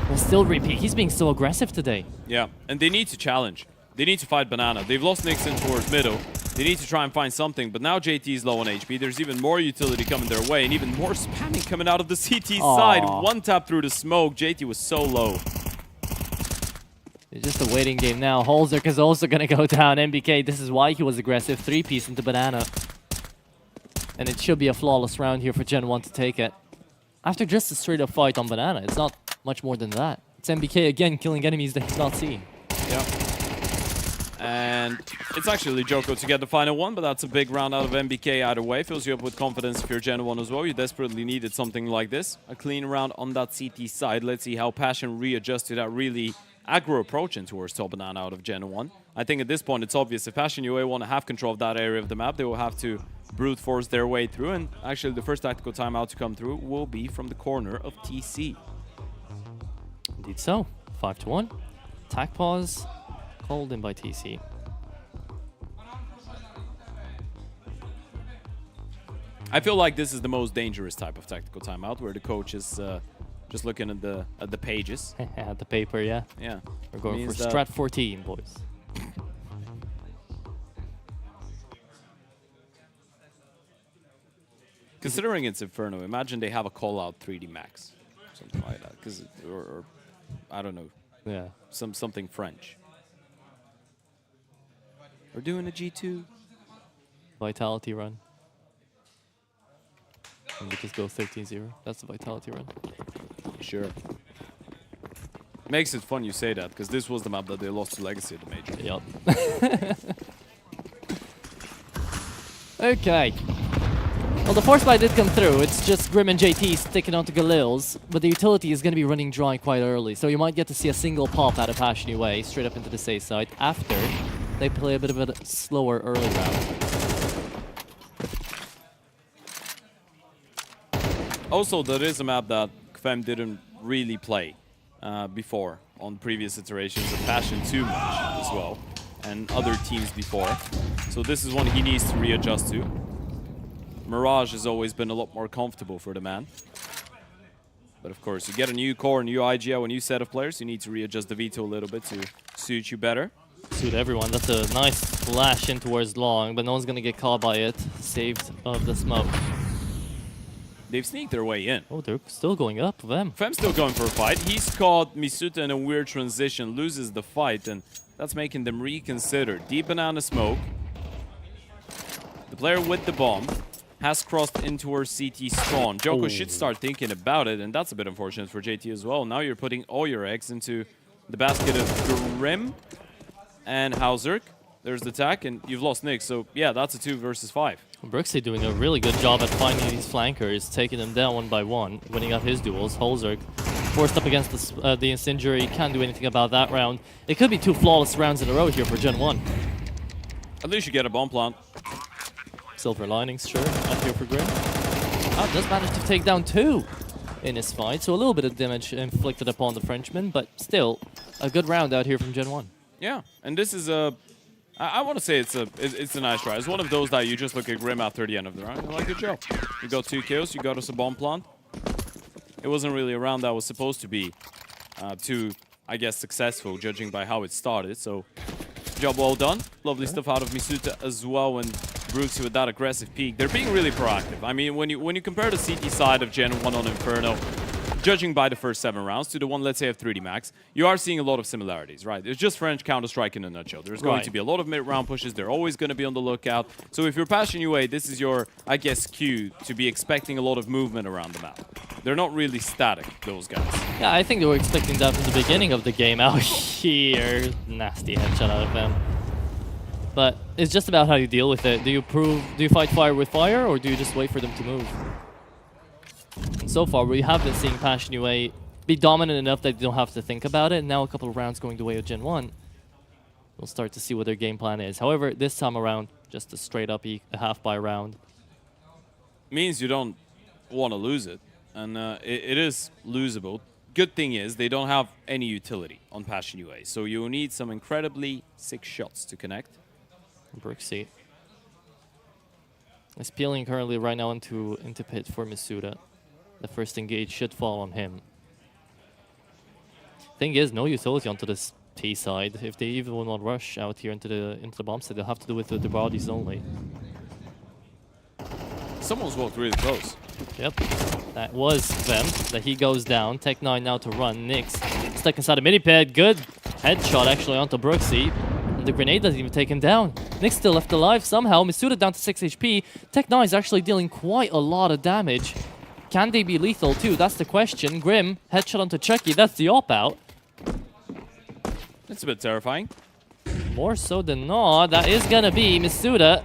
will still repeat. He's being so aggressive today. Yeah, and they need to challenge. They need to fight Banana. They've lost Nyx in towards middle. They need to try and find something, but now JT is low on HP. There's even more utility coming their way, and even more spamming coming out of the CT side. One tap through the smoke. JT was so low. It's just a waiting game now. Holzerk is also going to go down. MBK, this is why he was aggressive. 3-piece into Banana. And it should be a flawless round here for Gen 1 to take it. After just a straight up fight on Banana, it's not much more than that. It's MBK again killing enemies that he's not seen. Yeah. And it's actually Joko to get the final one, but that's a big round out of MBK either way. Fills you up with confidence if you're Gen 1 as well. You desperately needed something like this. A clean round on that CT side. Let's see how Passion readjusts to that really aggro approach towards top Banana out of Gen 1. I think at this point it's obvious if Passion UA want to have control of that area of the map, they will have to brute force their way through. And actually the first tactical timeout to come through will be from the corner of TC. Indeed so. 5-1. Attack pause. Called in by TC. I feel like this is the most dangerous type of tactical timeout, where the coach is just looking at the pages. At the paper, yeah. Yeah. We're going for Strat 14, boys. Considering it's Inferno, imagine they have a call-out 3D Max, something like that, or I don't know, Yeah. something French. We're doing a G2. Vitality run. And we just go 13-0. That's the Vitality run. Sure. Makes it fun you say that, because this was the map that they lost to Legacy at the Major. Yep. Okay. Well, the Force Bite did come through. It's just Grim and JT sticking onto Galil's, but the utility is going to be running dry quite early, so you might get to see a single pop out of Passion UA straight up into the safe side after they play a bit of a slower early round. Also, there is a map that Kvem didn't really play before on previous iterations of Passion too much as well, and other teams before. So this is one he needs to readjust to. Mirage has always been a lot more comfortable for the man. But of course, you get a new core, a new IGL, a new set of players, you need to readjust the veto a little bit to suit you better. Suit everyone. That's a nice flash in towards long, but no one's going to get caught by it. Saved of the smoke. They've sneaked their way in. Oh, they're still going up, them. Fem's still going for a fight. He's caught Misuta in a weird transition, loses the fight, and that's making them reconsider. Deep Banana smoke. The player with the bomb has crossed into her CT spawn. Joko should start thinking about it, and that's a bit unfortunate for JT as well. Now you're putting all your eggs into the basket of Grim and Hauserk. There's the attack, and you've lost Nick, so yeah, that's a 2 versus 5. Brooksy doing a really good job at finding these flankers, taking them down one by one, winning out his duels. Holzerk forced up against the Incendiary, can't do anything about that round. It could be 2 flawless rounds in a row here for Gen 1. At least you get a bomb plant. Silver linings, sure, up here for Grim. Ah, does manage to take down 2 in his fight, so a little bit of damage inflicted upon the Frenchman, but still a good round out here from Gen 1. Yeah, and this is a... I want to say it's a nice try. It's one of those that you just look at Grim after the end of the round. You're like, good job. You got 2 kills, you got us a bomb plant. It wasn't really a round that was supposed to be too, I guess, successful, judging by how it started. So, job well done. Lovely stuff out of Misuta as well, and Brooksy with that aggressive peek. They're being really proactive. I mean, when you compare the CT side of Gen 1 on Inferno, judging by the first 7 rounds to the one, let's say, of 3D Max, you are seeing a lot of similarities, right? It's just French Counter-Strike in a nutshell. There's going to be a lot of mid-round pushes. They're always going to be on the lookout. So if you're Passion UA, this is your, I guess, cue to be expecting a lot of movement around the map. They're not really static, those guys. Yeah, I think they were expecting that from the beginning of the game. Out here, nasty headshot out of them. But it's just about how you deal with it. Do you fight fire with fire, or do you just wait for them to move? So far, we have been seeing Passion UA be dominant enough that they don't have to think about it. Now a couple of rounds going the way of Gen 1. We'll start to see what their game plan is. However, this time around, just a straight up a half by round. Means you don't want to lose it. And it is losable. Good thing is, they don't have any utility on Passion UA. So you will need some incredibly sick shots to connect. Brooksy is peeling currently right now into pit for Misuta. The first engage should fall on him. Thing is, no utility onto this T side. If they even will not rush out here into the bomb site, they'll have to do it with the bodies only. Someone's walked really close. Yep, that was them. That he goes down. Tech9 now to run. Nyx stuck inside a mini pad. Good headshot actually onto Brooksy. the grenade doesn't even take him down. Nick still left alive somehow. Misuda down to 6 HP. Tech9 is actually dealing quite a lot of damage. Can they be lethal too? That's the question. Grim, headshot onto Chucky. That's the op-out. It's a bit terrifying. More so than not. That is gonna be Misuda.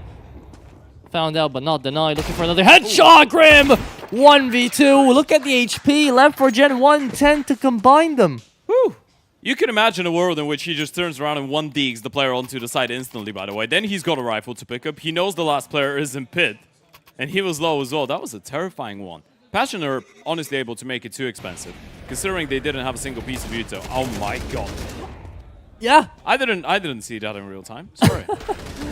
Found out but not denied. Looking for another headshot. Grim! 1v2. Look at the HP left for Gen 1. 10 to combine them. Whew. You can imagine a world in which he just turns around and 1-digs the player onto the side instantly, by the way. Then he's got a rifle to pick up. He knows the last player is in pit. And he was low as well. That was a terrifying one. Passion are honestly able to make it too expensive, considering they didn't have a single piece of Uto. Oh my god. Yeah. I didn't see that in real time. Sorry.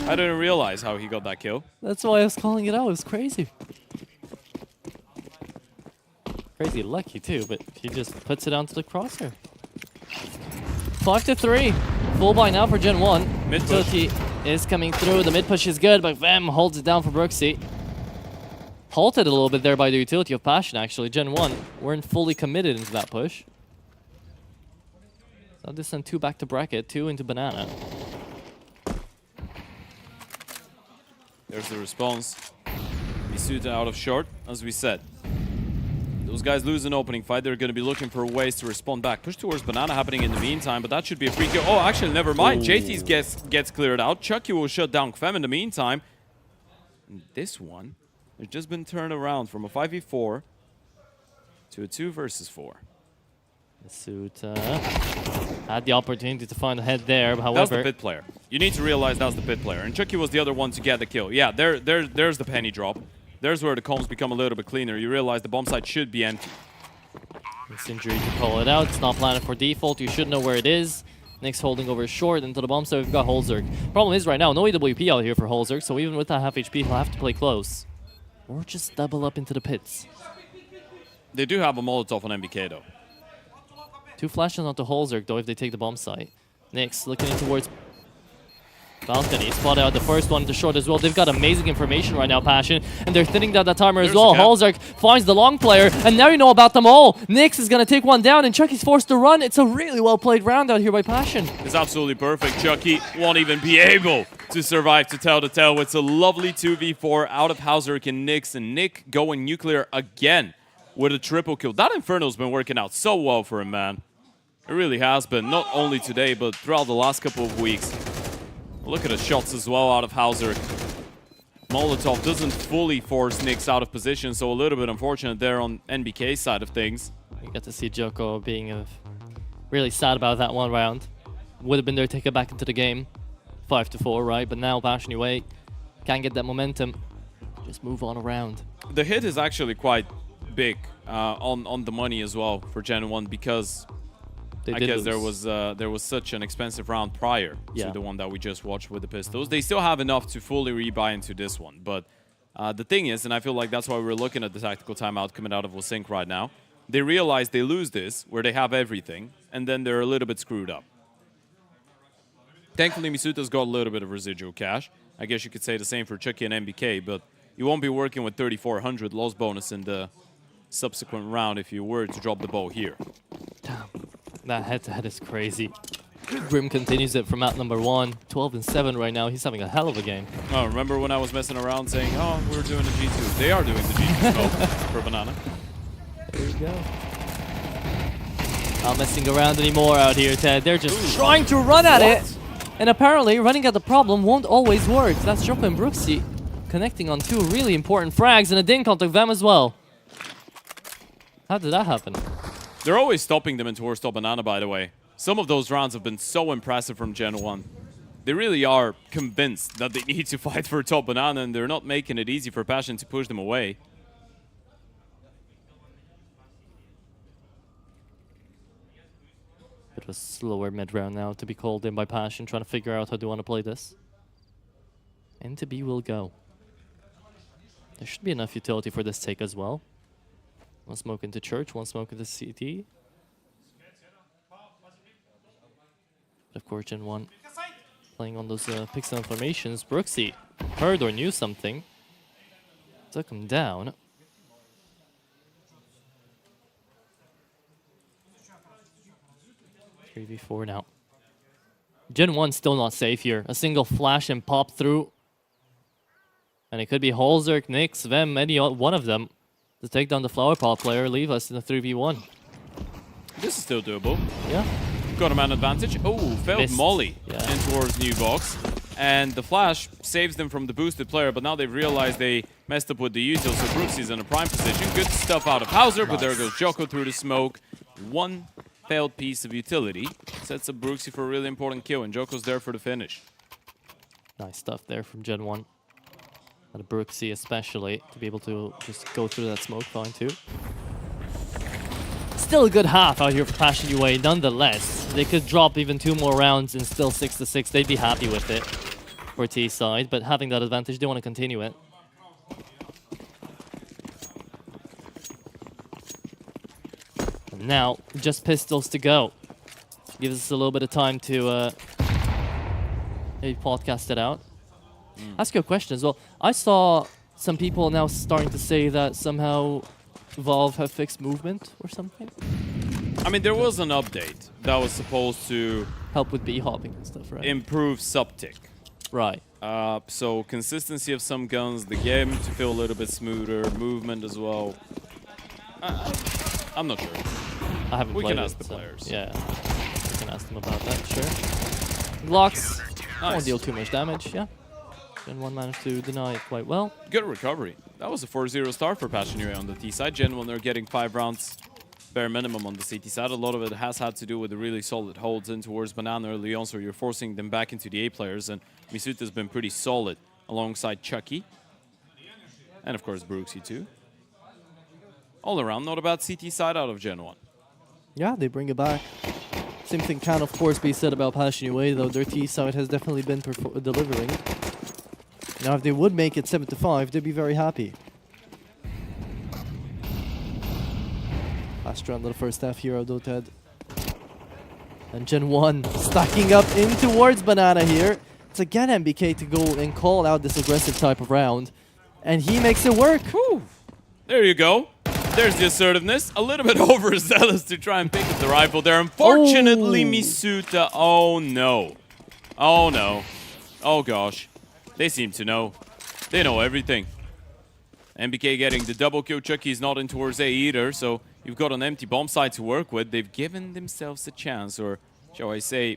I didn't realize how he got that kill. That's why I was calling it out. It was crazy. Crazy lucky too, but he just puts it onto the crosshair. 5-3. Full buy now for Gen 1. Mid push. Toki is coming through. The mid push is good, but Vem holds it down for Brooksy. Halted a little bit there by the utility of Passion, actually. Gen 1 weren't fully committed into that push. So this sent 2 back to bracket, 2 into banana. There's the response. Misuda out of short, as we said. Those guys lose an opening fight. They're going to be looking for ways to respond back. Push towards banana happening in the meantime, but that should be a free kill. Oh, actually, never mind. JT's gets cleared out. Chucky will shut down Kvem in the meantime. And this one has just been turned around from a 5v4 to a 2 versus 4. Misuda had the opportunity to find a head there, but however... That's the pit player. You need to realize that's the pit player. And Chucky was the other one to get the kill. Yeah, there's the penny drop. There's where the comms become a little bit cleaner. You realize the bomb site should be empty. This injury to call it out. It's not planted for default. You should know where it is. Nick's holding over short into the bomb site. We've got Holzerg. Problem is right now, no AWP out here for Holzerg, so even with that half HP, he'll have to play close. Or just double up into the pits. They do have a Molotov on MBK though. 2 flashes onto Holzerg though if they take the bomb site. Nick's looking in towards balcony. Spotted out the first one to short as well. They've got amazing information right now, Passion, and they're thinning down that timer as well. Holzerg finds the long player, and now you know about them all. Nyx is going to take one down, and Chucky's forced to run. It's a really well-played round out here by Passion. It's absolutely perfect. Chucky won't even be able to survive to tell the tale. It's a lovely 2v4 out of Hauserk and Nyx, and Nick going nuclear again with a triple kill. That Inferno's been working out so well for him, man. It really has been, not only today, but throughout the last couple of weeks. Look at the shots as well out of Hauserk. Molotov doesn't fully force Nyx out of position, so a little bit unfortunate there on NBK's side of things. You get to see Joko being really sad about that one round. Would have been there to take it back into the game. 5-4, right? But now Passion, you wait. Can't get that momentum. Just move on around. The hit is actually quite big on the money as well for Gen 1 because I guess there was such an expensive round prior to the one that we just watched with the pistols. They still have enough to fully rebuy into this one, but the thing is, and I feel like that's why we're looking at the tactical timeout coming out of Sync right now, they realize they lose this, where they have everything, and then they're a little bit screwed up. Thankfully, Misuta's got a little bit of residual cash. I guess you could say the same for Chucky and MBK, but you won't be working with 3,400 loss bonus in the subsequent round if you were to drop the ball here. Damn. That head-to-head is crazy. Grim continues it from map number 1. 12-7 right now. He's having a hell of a game. Oh, remember when I was messing around saying, oh, we're doing the G2. They are doing the G2 well for Banana. There you go. Not messing around anymore out here, Ted. They're just trying to run at it. And apparently, running at the problem won't always work. That's Joko and Brooksy connecting on 2 really important frags and a dink onto them as well. How did that happen? They're always stopping them in towards top Banana, by the way. Some of those rounds have been so impressive from Gen 1. They really are convinced that they need to fight for top Banana, and they're not making it easy for Passion to push them away. Bit of a slower mid-round now to be called in by Passion, trying to figure out how they want to play this. Into B will go. There should be enough utility for this take as well. 1 smoke into Church, 1 smoke into CT. But of course, Gen 1 playing on those pixel informations. Brooksy heard or knew something. Took him down. (3v4) now. Gen 1 still not safe here. A single flash and pop through. And it could be Holzerk, Nyx, Vem, any one of them to take down the flower pot player, leave us in a 3v1. This is still doable. Yeah. Got a man advantage. Oh, failed Missed. Molly Yeah. in towards New Box. And the flash saves them from the boosted player, but now they've realized they messed up with the util, so Brooksy's in a prime position. Good stuff out of Hauser, but there goes Joko through the smoke. One failed piece of utility. Sets up Brooksy for a really important kill, and Joko's there for the finish. Nice stuff there from Gen 1. And Brooksy especially, to be able to just go through that smoke fine too. Still a good half out here for Passion UA, nonetheless. They could drop even 2 more rounds and still 6-6. They'd be happy with it for T side, but having that advantage, they want to continue it. And now, just pistols to go. Gives us a little bit of time to maybe podcast it out. Ask you a question as well. I saw some people now starting to say that somehow Valve have fixed movement or something. I mean, there was an update that was supposed to Help with B hopping and stuff, right? improve subtick. Right. So consistency of some guns, the game to feel a little bit smoother, movement as well. I'm not sure. I haven't We played can it, ask the so players. Yeah. We can ask them about that, sure. Glocks won't Nice. deal too much damage, yeah. Gen 1 managed to deny it quite well. Good recovery. That was a 4-0 start for Passion UA on the T side. Gen 1 are getting 5 rounds bare minimum on the CT side. A lot of it has had to do with the really solid holds in towards Banana early on, so you're forcing them back into the A players, and Misuta's been pretty solid alongside Chucky. And of course Brooksy too. All around, not a bad CT side out of Gen 1. Yeah, they bring it back. Same thing can, of course, be said about Passion UA, though their T side has definitely been delivering. Now, if they would make it 7-5, they'd be very happy. Last round of the first half here, Ted. And Gen 1 stacking up in towards Banana here. It's again MBK to go and call out this aggressive type of round. And he makes it work. Whew. There you go. There's the assertiveness. A little bit overzealous to try and pick up the rifle there. Unfortunately, Misuta. Oh no. Oh no. Oh gosh. They seem to know. They know everything. MBK getting the double kill. Chucky's not in towards A either, so you've got an empty bomb site to work with. They've given themselves a chance, or shall I say,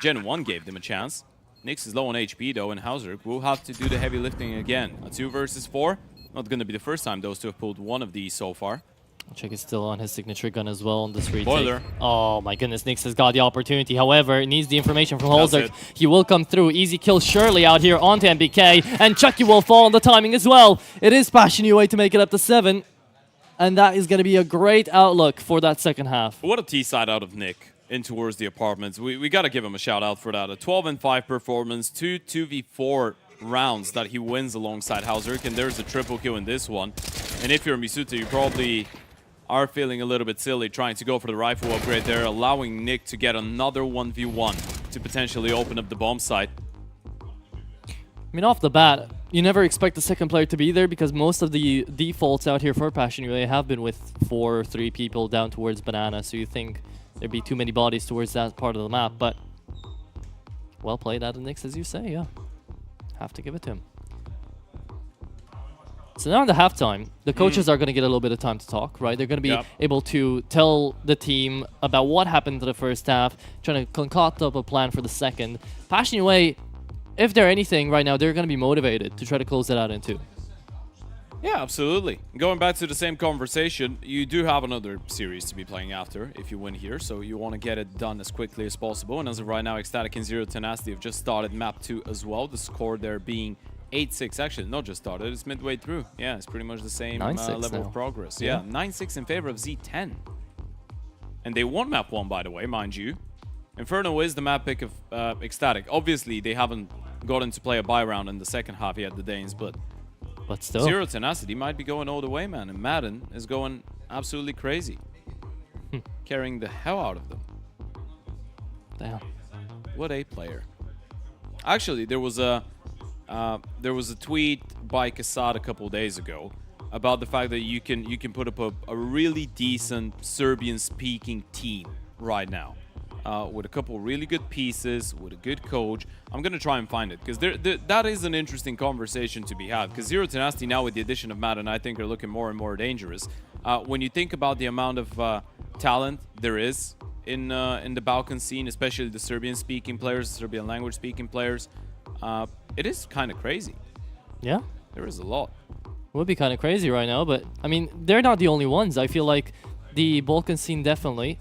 Gen 1 gave them a chance. Nyx is low on HP though, and Hauser will have to do the heavy lifting again. A 2 versus 4. Not going to be the first time those two have pulled one of these so far. Check is still on his signature gun as well on this retake. Boiler. Oh my goodness, Nyx has got the opportunity. However, needs the information from That's Holzerk. it. He will come through. Easy kill surely out here onto MBK. And Chucky will fall on the timing as well. It is Passion UA to make it up to 7. And that is going to be a great outlook for that second half. What a T-side out of Nick in towards the apartments. We got to give him a shout out for that. A 12-5 performance, 2 2v4 rounds that he wins alongside Hauser. And there's a triple kill in this one. And if you're Misuta, you probably are feeling a little bit silly trying to go for the rifle upgrade there, allowing Nick to get another 1v1 to potentially open up the bomb site. I mean, off the bat, you never expect the second player to be there because most of the defaults out here for Passion UA have been with 4 or 3 people down towards Banana, so you think there'd be too many bodies towards that part of the map, but well played out of Nyx, as you say, yeah. Have to give it to him. So now in the halftime, the coaches are going to get a little bit of time to talk, right? They're going to be able to tell the team about what happened to the first half, trying to concoct up a plan for the second. Passion UA, if they're anything right now, they're going to be motivated to try to close that out in 2. Yeah, absolutely. Going back to the same conversation, you do have another series to be playing after if you win here, so you want to get it done as quickly as possible. And as of right now, Ecstatic and Zero Tenacity have just started map 2 as well. The score there being 8-6. Actually, not just started, it's midway through. Yeah, it's pretty much the same level now. of progress. Yeah, 9-6 in favor of Z10. And they won map 1, by the way, mind you. Inferno is the map pick of Ecstatic. Obviously, they haven't gotten to play a buy round in the second half yet, the Danes, but still. Zero Tenacity might be going all the way, man. And Madden is going absolutely crazy. Carrying the hell out of them. Damn. What a player. Actually, there was a tweet by Kassad a couple days ago about the fact that you can put up a really decent Serbian-speaking team right now. with a couple really good pieces, with a good coach. I'm going to try and find it, because that is an interesting conversation to be had, because Zero Tenacity now with the addition of Madden, I think are looking more and more dangerous. When you think about the amount of talent there is in the Balkan scene, especially the Serbian-speaking players, Serbian language-speaking players, it is kind of crazy. Yeah. There is a lot. It would be kind of crazy right now, but I mean, they're not the only ones. I feel like the Balkan scene definitely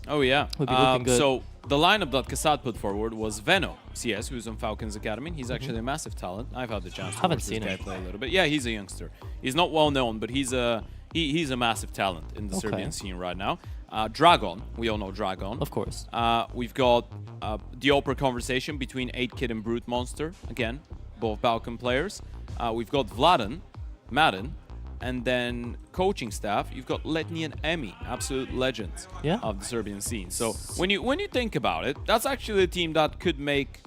Oh yeah. would be looking good. So the lineup that Kassad put forward was Veno, CS, who's on Falcons Academy. He's actually a massive talent. I've had the chance to Haven't watch seen this guy him. play a little bit. Yeah, he's a youngster. He's not well known, but he's a massive talent in the Serbian scene right now. Dragon, we all know Dragon. Of course. We've got the Oprah conversation between 8Kid and Brute Monster. Again, both Balkan players. We've got Vladan, Madden, and then coaching staff. You've got Letni and Emi, absolute legends of the Serbian scene. So when you think about it, that's actually a team that could make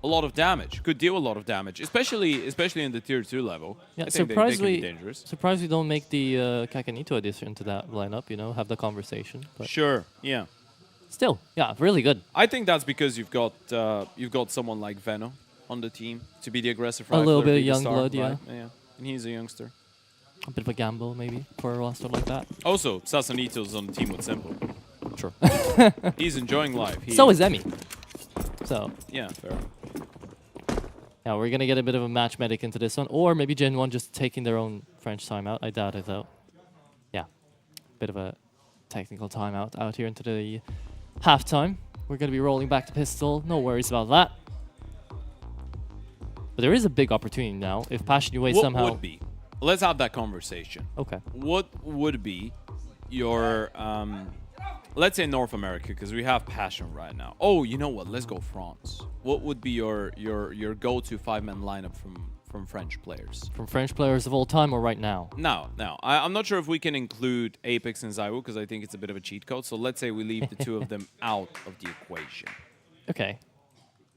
a lot of damage, could deal a lot of damage, especially in the tier 2 level. Yeah, I think they can be dangerous. Surprised we don't make the Kakanito addition to that lineup, you know, have the conversation. But Sure, yeah. still, yeah, really good. I think that's because you've got someone like Veno on the team to be the aggressive A little rifler, bit of be the young star, blood, right? Yeah, and he's a youngster. A bit of a gamble, maybe, for a roster like that. Also, Sasanito's on the team with Simple. Sure. He's enjoying life. So is Emi. So, Yeah, fair. yeah, we're going to get a bit of a match medic into this one. Or maybe Gen 1 just taking their own French timeout. I doubt it, though. Yeah, bit of a technical timeout out here into the halftime. We're going to be rolling back to pistol. No worries about that. But there is a big opportunity now. If Passion UA somehow... What would be? Let's have that conversation. Okay. What would be your, let's say North America, because we have Passion right now. Oh, you know what? Let's go France. What would be your go-to 5-man lineup from French players? From French players of all time or right now? No. I'm not sure if we can include Apex and Zaiwu, because I think it's a bit of a cheat code. So let's say we leave the two of them out of the equation. Okay.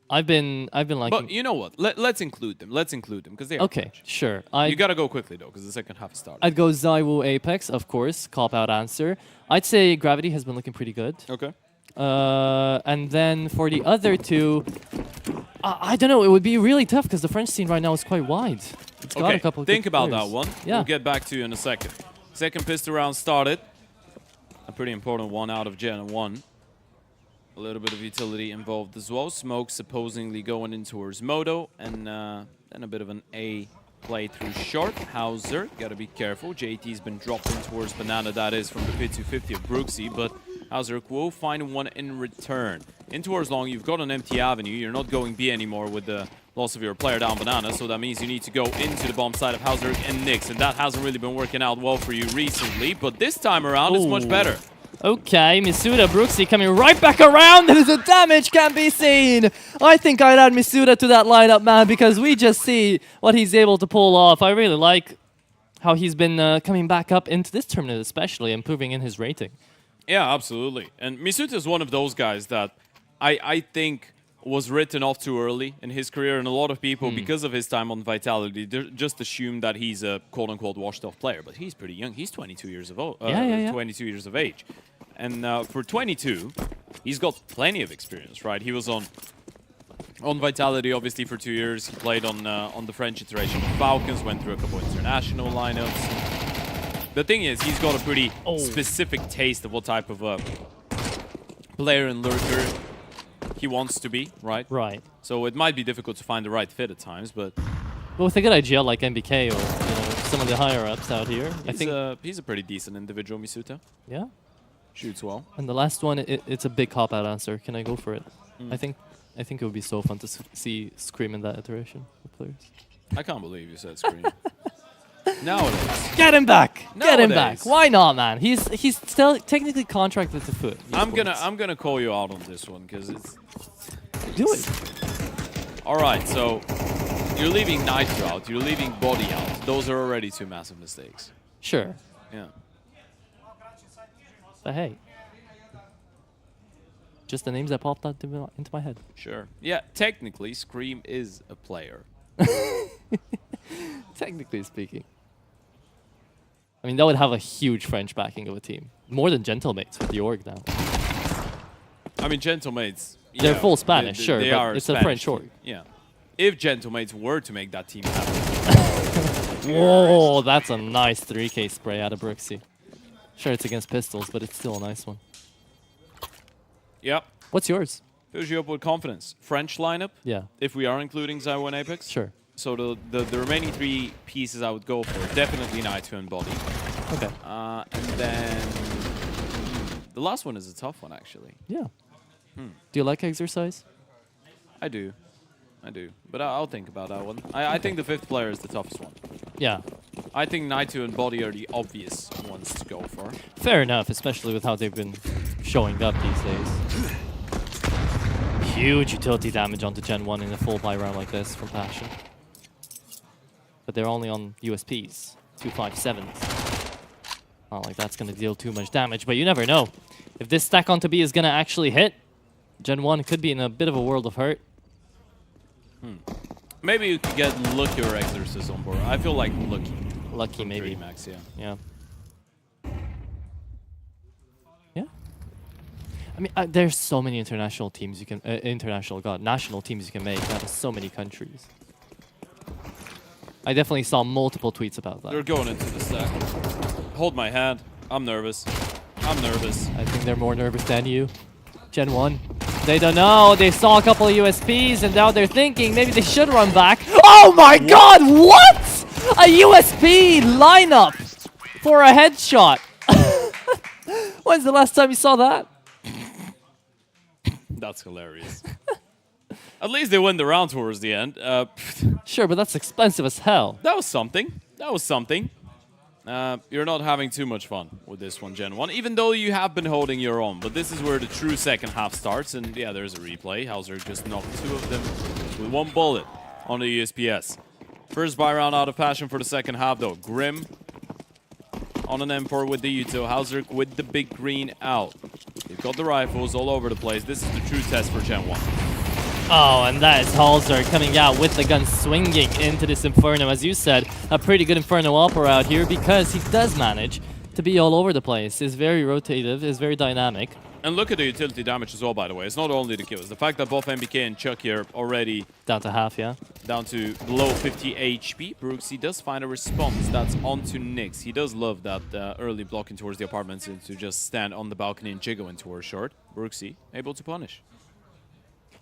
I've been liking... But you know what? Let's include them. Let's include them, because they are Okay, French. sure. You gotta go quickly, though, because the second half is starting. I'd go Zaiwu Apex, of course. Cop-out answer. I'd say Gravity has been looking pretty good. Okay. And then for the other two, I don't know. It would be really tough because the French scene right now is quite wide. It's got a couple of think good about players. that one. Yeah. We'll get back to you in a second. Second pistol round started. A pretty important one out of Gen 1. A little bit of utility involved as well. Smoke supposedly going in towards Moto, and then a bit of an A play through short. Hauser, gotta be careful. JT's been dropped in towards Banana, that is from the pit 250 of Brooksy, but Hauser will find one in return. In towards long, you've got an empty avenue. You're not going B anymore with the loss of your player down Banana, so that means you need to go into the bomb side of Hauser and Nix, and that hasn't really been working out well for you recently, but this time around it's much better. Okay, Misuda Brooksy coming right back around. There is a damage can be seen. I think I'd add Misuda to that lineup, man, because we just see what he's able to pull off. I really like how he's been coming back up into this tournament, especially improving in his rating. Yeah, absolutely. And Misuda is one of those guys that I think was written off too early in his career, and a lot of people, because of his time on Vitality, just assume that he's a quote-unquote washed-off player. But he's pretty young. He's 22 years of old. 22 years of age. And for 22, he's got plenty of experience, right? He was on Vitality, obviously, for 2 years. He played on the French iteration of Falcons, went through a couple international lineups. The thing is, he's got a pretty specific taste of what type of a player and lurker he wants to be, right? Right. So it might be difficult to find the right fit at times, but with a good IGL like MBK or some of the higher ups out here, I think he's a pretty decent individual, Misuta. Yeah. Shoots well. And the last one, it's a big cop-out answer. Can I go for it? I think it would be so fun to see Scream in that iteration of players. I can't believe you said Scream. Nowadays. Get him back! Get him back! Nowadays. Why not, man? He's still technically contracted to Foot. I'm gonna call you out on this one because it's. Do it. All right, so you're leaving Nitro out. You're leaving Body out. Those are already two massive mistakes. Sure. Yeah. But hey, just the names that popped out into my head. Sure. Yeah, technically, Scream is a player. Technically speaking. I mean, that would have a huge French backing of a team. More than Gentlemates with the org now. I mean, Gentlemates. They're yeah, full Spanish, sure, they but are it's a Spanish French team. org. Yeah. If Gentlemates were to make that team happen. Whoa, that's a nice 3K spray out of Brooksy. Sure, it's against pistols, but it's still a nice one. Yep. What's yours? Fills you up with confidence. French lineup. Yeah. If we are including Zywo and Apex. Sure. So the remaining 3 pieces I would go for, definitely Nitro and Body. Okay. And then the last one is a tough one, actually. Yeah. Do you like exercise? I do. But I'll think about that one. I think the 5th player is the toughest one. Yeah. I think Nitro and Body are the obvious ones to go for. Fair enough, especially with how they've been showing up these days. Huge utility damage onto Gen 1 in a full buy round like this from Passion. But they're only on USPs, 257s. Not like that's going to deal too much damage, but you never know. If this stack onto B is going to actually hit, Gen 1 could be in a bit of a world of hurt. Maybe you could get Lucky or Exorcist on board. I feel like Lucky. Lucky, maybe. Max, yeah. Yeah. Yeah. I mean, there's so many international teams you can, national teams you can make out of so many countries. I definitely saw multiple tweets about that. They're going into the stack. Hold my hand. I'm nervous. I'm nervous. I think they're more nervous than you. Gen 1. They don't know. They saw a couple of USPs and now they're thinking maybe they should run back. Oh my god, what? A USP lineup for a headshot. When's the last time you saw that? That's hilarious. At least they win the round towards the end. Sure, but that's expensive as hell. That was something. That was something. You're not having too much fun with this one, Gen 1, even though you have been holding your own. But this is where the true second half starts, and yeah, there's a replay. Hauser just knocked 2 of them with 1 bullet on the USPS. First buy round out of Passion for the second half, though. Grim on an M4 with the Uto. Hauser with the big green out. They've got the rifles all over the place. This is the true test for Gen 1. Oh, and that is Halzer coming out with the gun swinging into this Inferno. As you said, a pretty good Inferno Opera out here because he does manage to be all over the place. Is very rotative, is very dynamic. And look at the utility damage as well, by the way. It's not only the kills. The fact that both MBK and Chuck here already down to half, yeah. Down to below 50 HP. Brooksy does find a response. That's onto Nyx. He does love that early blocking towards the apartments and to just stand on the balcony and jiggle into her short. Brooksy able to punish.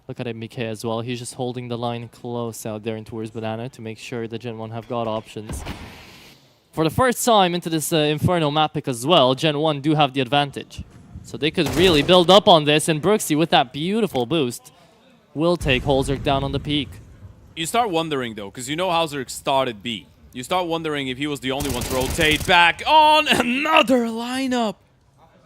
Look at MBK as well. He's just holding the line close out there in towards Banana to make sure that Gen 1 have got options. For the first time into this Inferno map pick as well, Gen 1 do have the advantage. So they could really build up on this, and Brooksy with that beautiful boost will take Holzerk down on the peak. You start wondering though, because you know Hauser started B. You start wondering if he was the only one to rotate back on another lineup.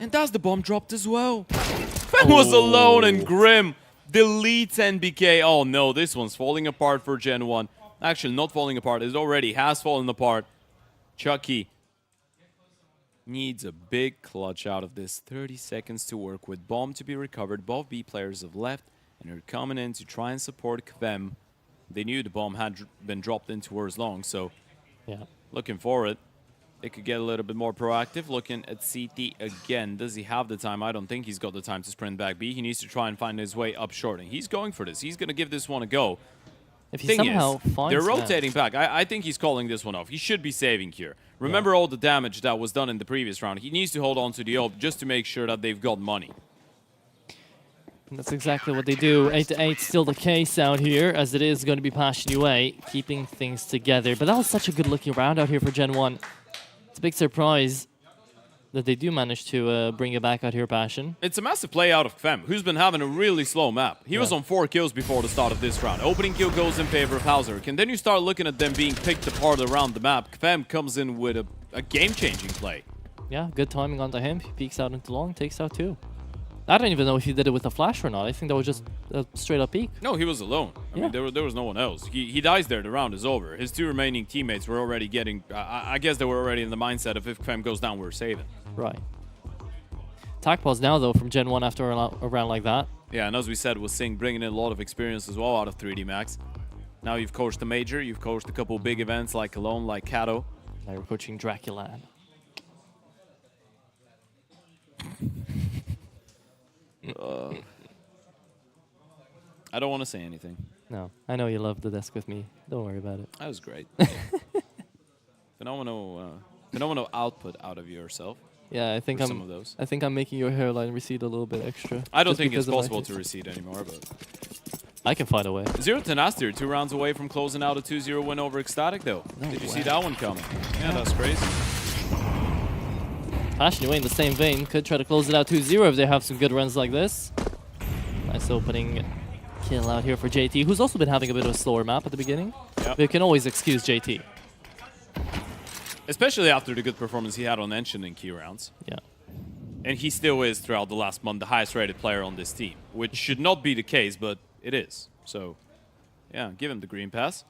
And that's the bomb dropped as well. Fem was alone and Grim deletes NBK. Oh no, this one's falling apart for Gen 1. Actually, not falling apart. It already has fallen apart. Chucky needs a big clutch out of this. 30 seconds to work with. Bomb to be recovered. Both B players have left and are coming in to try and support Kvem. They knew the bomb had been dropped in towards long, so yeah, looking for it. They could get a little bit more proactive. Looking at CT again. Does he have the time? I don't think he's got the time to sprint back B. He needs to try and find his way up short. And he's going for this. He's going to give this one a go. If he somehow finds they're rotating back. I think he's calling this one off. He should be saving here. Remember all the damage that was done in the previous round. He needs to hold on to the ult just to make sure that they've got money. And that's exactly what they do. 8-8 still the case out here, as it is going to be Passion UA, keeping things together. But that was such a good looking round out here for Gen 1. It's a big surprise that they do manage to bring it back out here, Passion. It's a massive play out of Kvem, who's been having a really slow map. He was on 4 kills before the start of this round. Opening kill goes in favor of Hauser. And then you start looking at them being picked apart around the map. Kvem comes in with a game-changing play. Yeah, good timing onto him. He peeks out into long, takes out 2. I don't even know if he did it with a flash or not. I think that was just a straight-up peek. No, he was alone. I mean, there was no one else. He dies there, the round is over. His 2 remaining teammates were already getting... I guess they were already in the mindset of if Kvem goes down, we're saving. Right. Attack pause now, though, from Gen 1 after a round like that. Yeah, and as we said, with Sing bringing in a lot of experience as well out of 3D Max. Now you've coached the Major, you've coached a couple big events like Cologne, like Kato. Now you're coaching DraculaN. I don't want to say anything. No, I know you love the desk with me. Don't worry about it. That was great. Phenomenal output out of yourself. Yeah, I think some of those. I think I'm making your hairline recede a little bit extra. I don't just think it's because of my possible to taste. recede anymore, but I can find a way. Zero Tenacity, 2 rounds away from closing out a 2-0 win over Ecstatic, though. No Did you way. see that one coming? Yeah, that's crazy. Passion away in the same vein. Could try to close it out 2-0 if they have some good runs like this. Nice opening kill out here for JT, who's also been having a bit of a slower map at the beginning. Yep. But you can always excuse JT. Especially after the good performance he had on Ancient in key rounds. Yeah. And he still is, throughout the last month, the highest rated player on this team. Which should not be the case, but it is. So, yeah, give him the green pass.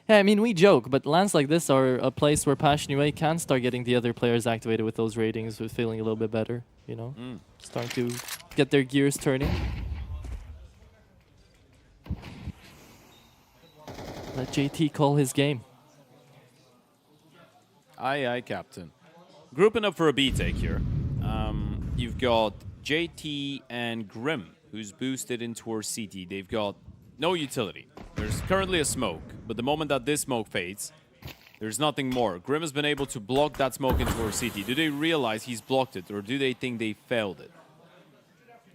Yeah, I mean, we joke, but lands like this are a place where Passion UA can start getting the other players activated with those ratings, with feeling a little bit better, you know? Starting to get their gears turning. Let JT call his game. Aye, aye, Captain. Grouping up for a B-take here. You've got JT and Grim, who's boosted in towards CT. They've got no utility. There's currently a smoke, but the moment that this smoke fades, there's nothing more. Grim has been able to block that smoke in towards CT. Do they realize he's blocked it, or do they think they failed it?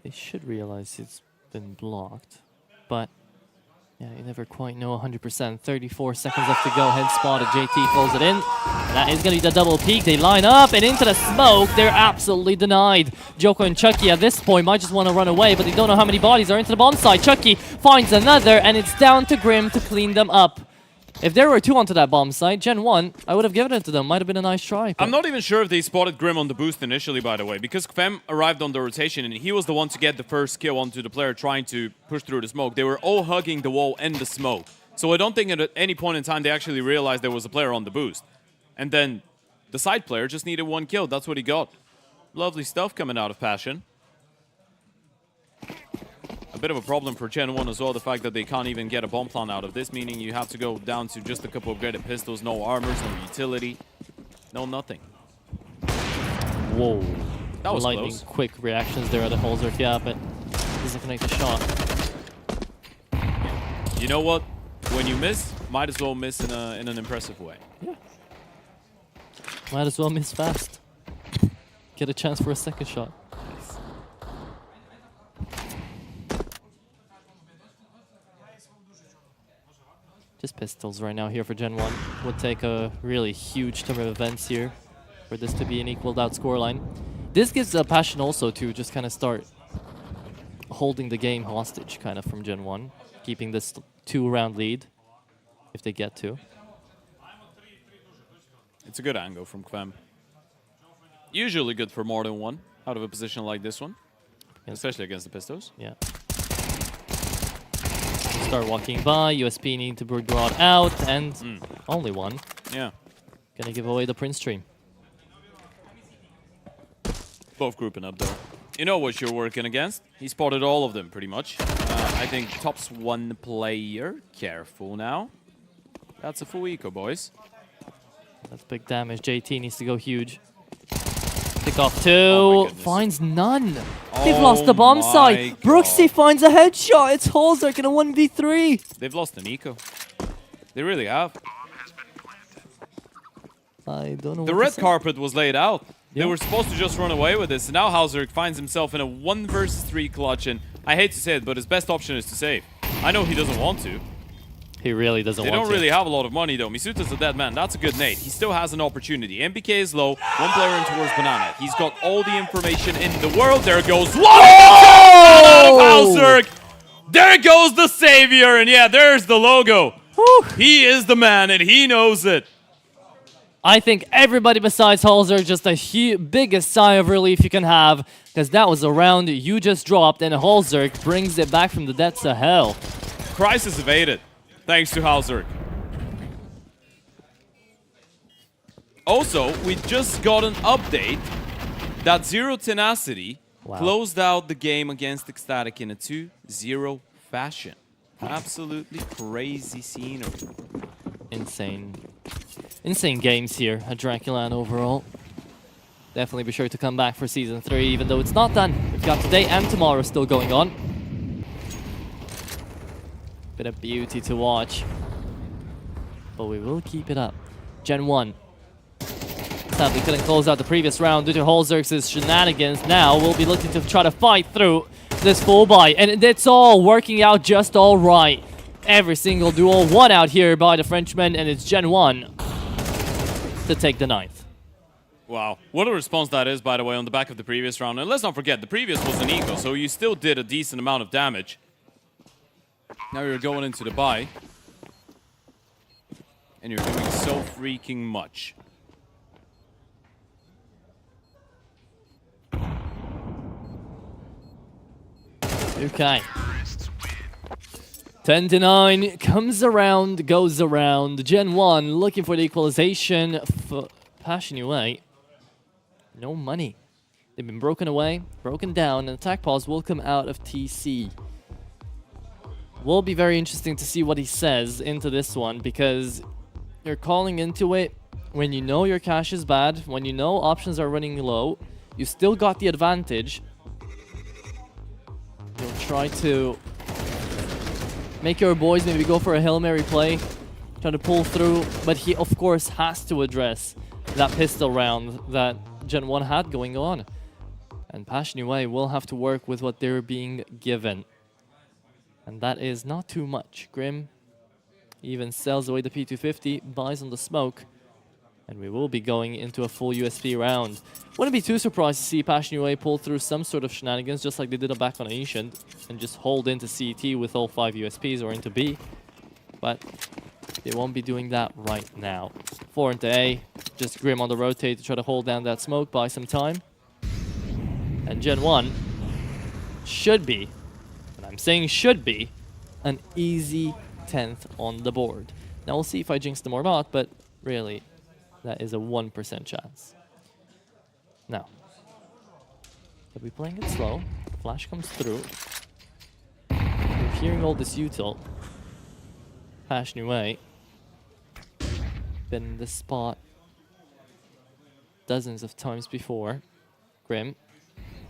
They should realize it's been blocked, but yeah, you never quite know 100%. 34 seconds left to go. Head spotted. JT pulls it in. That is going to be the double peak. They line up and into the smoke. They're absolutely denied. Joko and Chucky at this point might just want to run away, but they don't know how many bodies are into the bomb site. Chucky finds another, and it's down to Grim to clean them up. If there were 2 onto that bomb site, Gen 1, I would have given it to them. Might have been a nice try. I'm not even sure if they spotted Grim on the boost initially, by the way, because Kvem arrived on the rotation and he was the one to get the first kill onto the player trying to push through the smoke. They were all hugging the wall and the smoke. So I don't think at any point in time they actually realized there was a player on the boost. And then the side player just needed 1 kill. That's what he got. Lovely stuff coming out of Passion. A bit of a problem for Gen 1 as well, the fact that they can't even get a bomb plan out of this, meaning you have to go down to just a couple of upgraded pistols, no armors, no utility, no nothing. Whoa. That was lightning close. quick reactions there at the Holzer. Yeah, but doesn't connect the shot. You know what? When you miss, might as well miss in an impressive way. Yeah. Might as well miss fast. Get a chance for a second shot. Just pistols right now here for Gen 1. Would take a really huge turn of events here for this to be an equaled out scoreline. This gives a Passion also to just kind of start holding the game hostage kind of from Gen 1. Keeping this 2-round lead if they get to. It's a good angle from Kvem. Usually good for more than 1 out of a position like this one. Especially against the pistols. Yeah. Start walking by, USP need to be brought out, and only 1. Yeah. Gonna give away the Prince stream. Both grouping up though. You know what you're working against. He spotted all of them pretty much. I think tops 1 player. Careful now. That's a full eco, boys. That's big damage. JT needs to go huge. Pick off 2. Finds none. They've lost the bomb site. Brooksy finds a headshot. It's Holzerk in a 1v3. They've lost an eco. They really have. I don't know The what red to say. carpet was laid out. Yeah. They were supposed to just run away with this. And now Hauserk finds himself in a 1 versus 3 clutch. And I hate to say it, but his best option is to save. I know he doesn't want to. He really doesn't They want don't to. really have a lot of money, though. Misuta's a dead man. That's a good nade. He still has an opportunity. MBK is low. 1 player in towards Banana. He's got all the information in the world. There goes one! Out of Hauserk! There goes the savior! And yeah, there's the logo. Whew. He is the man, and he knows it. I think everybody besides Holzer just the biggest sigh of relief you can have, because that was a round you just dropped, and Holzer brings it back from the depths of hell. Crisis evaded, thanks to Hauserk. Also, we just got an update that Zero Tenacity closed out the game against Ecstatic in a 2-0 fashion. Absolutely crazy scenery. Insane. Insane games here at DraculaN overall. Definitely be sure to come back for Season 3, even though it's not done. We've got today and tomorrow still going on. Been a beauty to watch. But we will keep it up. Gen 1. Sadly couldn't close out the previous round due to Holzerk's shenanigans. Now we'll be looking to try to fight through this full buy. And it's all working out just all right. Every single duel won out here by the Frenchman, and it's Gen 1 to take the 9th. Wow, what a response that is, by the way, on the back of the previous round. And let's not forget, the previous was an eco, so you still did a decent amount of damage. Now you're going into the buy. And you're doing so freaking much. Okay. 10 to 9 comes around, goes around. Gen 1 looking for the equalization. Passion away. No money. They've been broken away, broken down, and attack pause will come out of TC. Will be very interesting to see what he says into this one, because you're calling into it when you know your cash is bad, when you know options are running low, you still got the advantage. You'll try to make your boys maybe go for a Hail Mary play, try to pull through, but he of course has to address that pistol round that Gen 1 had going on. And Passion Away will have to work with what they're being given. And that is not too much. Grim even sells away the P250, buys on the smoke, and we will be going into a full USP round. Wouldn't be too surprised to see Passion Away pull through some sort of shenanigans, just like they did back on Ancient, and just hold into CT with all 5 USPs or into B. But they won't be doing that right now. 4 into A, just Grim on the rotate to try to hold down that smoke, buy some time. And Gen 1 should be, and I'm saying should be, an easy 10th on the board. Now we'll see if I jinx them or not, but really, that is a 1% chance. Now, they'll be playing it slow. Flash comes through. We're hearing all this util. Passion Away. Been in this spot dozens of times before. Grim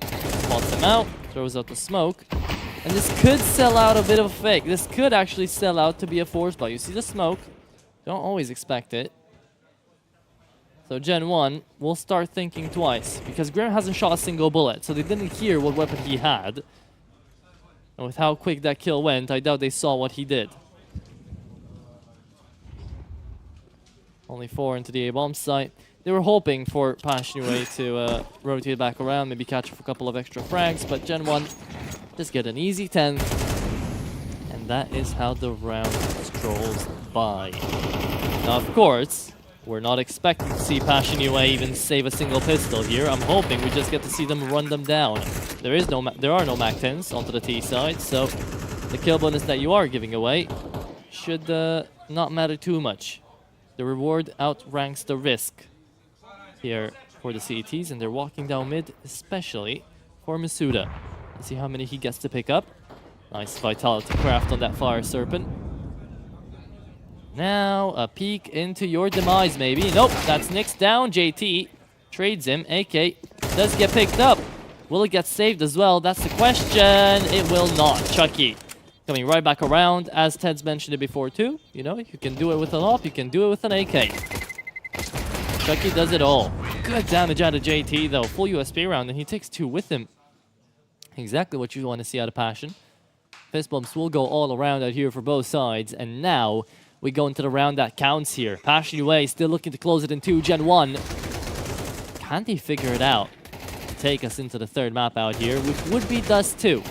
spots him out, throws out the smoke. And this could sell out a bit of a fake. This could actually sell out to be a force buy. You see the smoke. Don't always expect it. So Gen 1 will start thinking twice, because Grim hasn't shot a single bullet, so they didn't hear what weapon he had. And with how quick that kill went, I doubt they saw what he did. Only 4 into the A-bomb site. They were hoping for Passion Away to rotate back around, maybe catch a couple of extra frags, but Gen 1 just get an easy 10th. And that is how the round strolls by. Now, of course, we're not expecting to see Passion Away even save a single pistol here. I'm hoping we just get to see them run them down. There are no Mac 10s onto the T side, so the kill bonus that you are giving away should not matter too much. The reward outranks the risk here for the CETs, and they're walking down mid, especially for Masuda. Let's see how many he gets to pick up. Nice Vitality craft on that Fire Serpent. Now, a peek into your demise, maybe. Nope, that's Nick's down. JT trades him. AK does get picked up. Will it get saved as well? That's the question. It will not. Chucky coming right back around. As Ted's mentioned it before too. You know, you can do it with an AWP, you can do it with an AK. Chucky does it all. Good damage out of JT though. Full USP round, and he takes 2 with him. Exactly what you want to see out of Passion. Fist bumps will go all around out here for both sides, and now we go into the round that counts here. Passion Away still looking to close it in 2. Gen 1. Can't he figure it out to take us into the 3rd map out here, which would be Dust 2.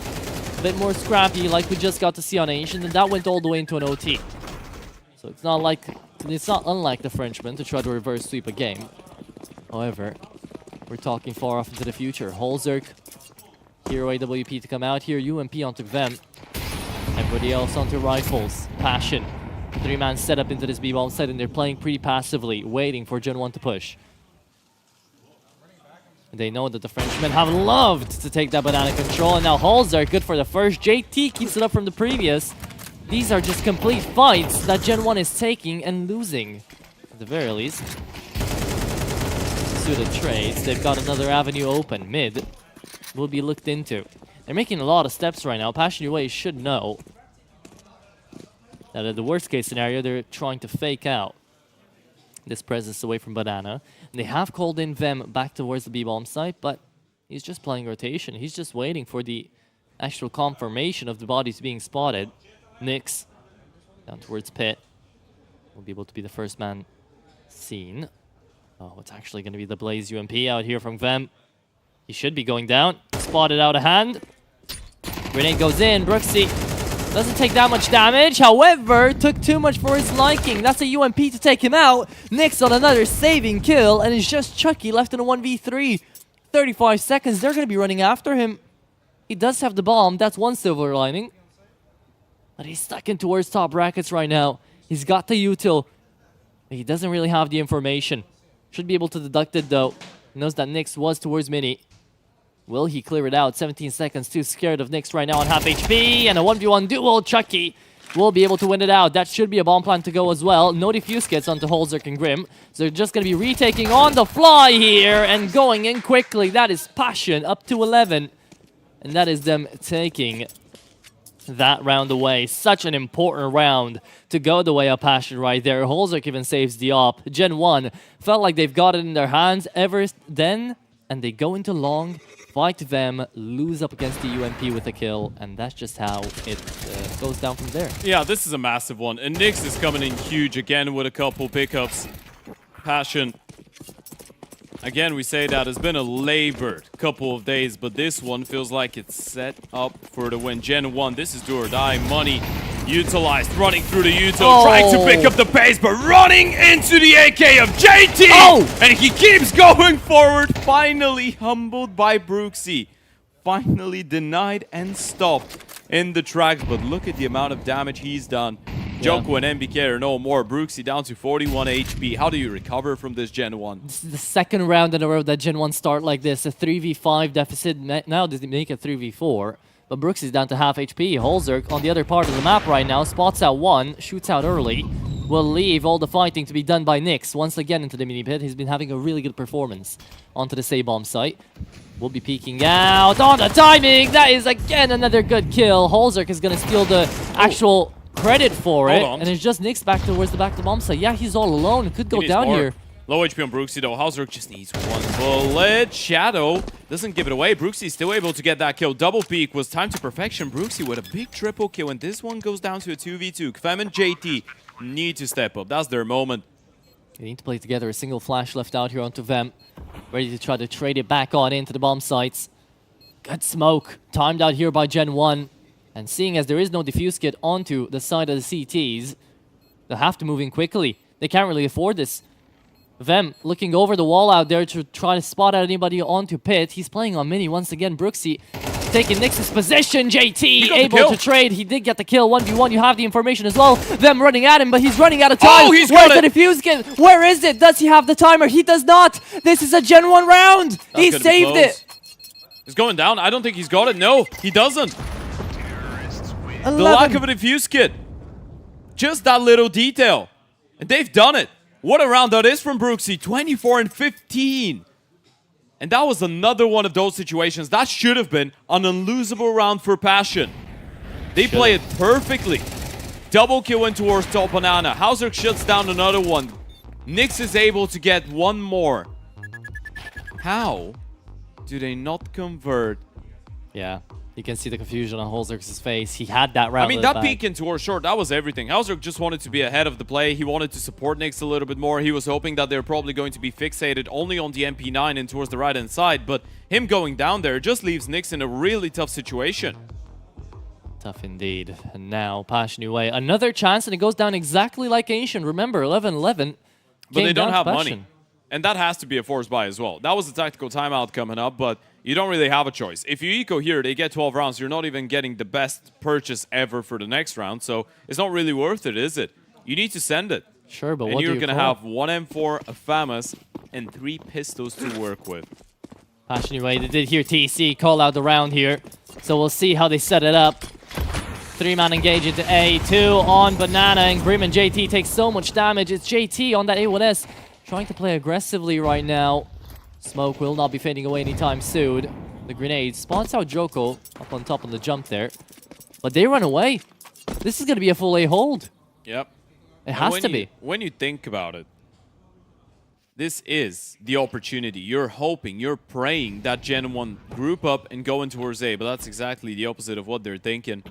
A bit more scrappy like we just got to see on Ancient, and that went all the way into an OT. So it's not unlike the Frenchman to try to reverse sweep a game. However, we're talking far off into the future. Holzerk, Hero AWP to come out here, UMP onto Vem. Everybody else onto rifles. Passion. 3-man setup into this B-bomb site, and they're playing pretty passively, waiting for Gen 1 to push. They know that the Frenchmen have loved to take that banana control, and now Holzerk good for the first. JT keeps it up from the previous. These are just complete fights that Gen 1 is taking and losing, at the very least. Suited trades. They've got another avenue open. Mid will be looked into. They're making a lot of steps right now. Passion Away should know that in the worst case scenario, they're trying to fake out this presence away from Banana. And they have called in Vem back towards the B-bomb site, but he's just playing rotation. He's just waiting for the actual confirmation of the bodies being spotted. Nyx down towards Pit will be able to be the first man seen. Oh, it's actually going to be the Blaze UMP out here from Vem. He should be going down. Spotted out of hand. Grenade goes in. Brooksy doesn't take that much damage. However, took too much for his liking. That's a UMP to take him out. Nyx on another saving kill. And it's just Chucky left in a 1v3. 35 seconds. They're going to be running after him. He does have the bomb. That's one silver lining. But he's stuck in towards top brackets right now. He's got the util. But he doesn't really have the information. Should be able to deduct it though. He knows that Nyx was towards Mini. Will he clear it out? 17 seconds. Too scared of Nyx right now on half HP. And a 1v1 duel. Chucky will be able to win it out. That should be a bomb plant to go as well. No defuse kits onto Holzerk and Grim. So they're just going to be retaking on the fly here and going in quickly. That is Passion up to 11. And that is them taking that round away. Such an important round to go the way of Passion right there. Holzerk even saves the op. Gen 1 felt like they've got it in their hands ever then. And they go into long, fight them, lose up against the UMP with a kill. And that's just how it goes down from there. Yeah, this is a massive one. And Nyx is coming in huge again with a couple pickups. Passion. Again, we say that it's been a labored couple of days, but this one feels like it's set up for the win. Gen 1, this is do or die. Money utilized, running through the util, trying to pick up the pace, but running into the AK of JT! And he keeps going forward, finally humbled by Brooksy. Finally denied and stopped in the tracks, but look at the amount of damage he's done. Joko and MBK are no more. Brooksy down to 41 HP. How do you recover from this Gen 1? This is the second round in a row that Gen 1 start like this. A 3v5 deficit. Now they make it 3v4. But Brooksy's down to half HP. Holzerk on the other part of the map right now. Spots out one. Shoots out early. Will leave all the fighting to be done by Nyx. Once again into the mini pit. He's been having a really good performance onto the C-bomb site. Will be peeking out on the timing. That is again another good kill. Holzerk is going to steal the actual credit for it, and it's just Nyx back towards the back of the bomb site. Yeah, he's all alone. Could go down here. Low HP on Brooksy though. Holzerk just needs one bullet. Shadow doesn't give it away. Brooksy still able to get that kill. Double peak was time to perfection. Brooksy with a big triple kill, and this one goes down to a 2v2. Kfem and JT need to step up. That's their moment. They need to play together. A single flash left out here onto Vem. Ready to try to trade it back on into the bomb sites. Good smoke. Timed out here by Gen 1. And seeing as there is no defuse kit onto the side of the CTs, they'll have to move in quickly. They can't really afford this. Vem looking over the wall out there to try to spot out anybody onto Pit. He's playing on Mini once again. Brooksy taking Nyx's position. JT able to trade. He did get the kill. 1v1. You have the information as well. Vem running at him, but he's running out of time. Oh, he's got it. Where's the defuse kit? Where is it? Does he have the timer? He does not. This is a Gen 1 round. He saved it. He's going down. I don't think he's got it. No, he doesn't. 11. The lack of a defuse kit. Just that little detail. And they've done it. What a round that is from Brooksy. 24 and 15. And that was another one of those situations. That should have been an unlosable round for Passion. They play it perfectly. Double kill in towards top banana. Holzerk shuts down another one. Nyx is able to get one more. How do they not convert? Yeah. You can see the confusion on Holzerk's face. He had that round. I mean, that peek into our short, that was everything. Holzerk just wanted to be ahead of the play. He wanted to support Nyx a little bit more. He was hoping that they're probably going to be fixated only on the MP9 and towards the right-hand side. But him going down there just leaves Nyx in a really tough situation. Tough indeed. And now, Passion away. Another chance, and it goes down exactly like Ancient. Remember, 11-11. But they don't have money. And that has to be a forced buy as well. That was a tactical timeout coming up, but you don't really have a choice. If you eco here, they get 12 rounds. You're not even getting the best purchase ever for the next round, so it's not really worth it, is it? You need to send it. Sure, but and what do you you're going to call? have one M4, a FAMAS, and 3 pistols to work with. Passion away. They did hear TC call out the round here, so we'll see how they set it up. 3-man engage into A2 on Banana, and Grim and JT take so much damage. It's JT on that A1S. Trying to play aggressively right now. Smoke will not be fading away anytime soon. The grenade spawns out Joko up on top on the jump there. But they run away. This is going to be a full A hold. Yep. It has to be. When you think about it, this is the opportunity. You're hoping, you're praying that Gen 1 group up and go in towards A, but that's exactly the opposite of what they're thinking.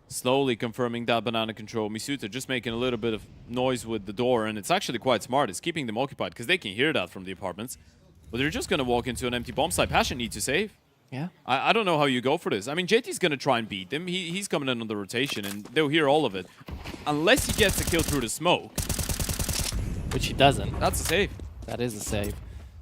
Slowly confirming that banana control. Misuta just making a little bit of noise with the door, and it's actually quite smart. It's keeping them occupied because they can hear that from the apartments. But they're just going to walk into an empty bomb site. Passion needs to save. Yeah. I don't know how you go for this. I mean, JT's going to try and beat them. He's coming in on the rotation, and they'll hear all of it. Unless he gets a kill through the smoke. Which he doesn't. That's a save. That is a save.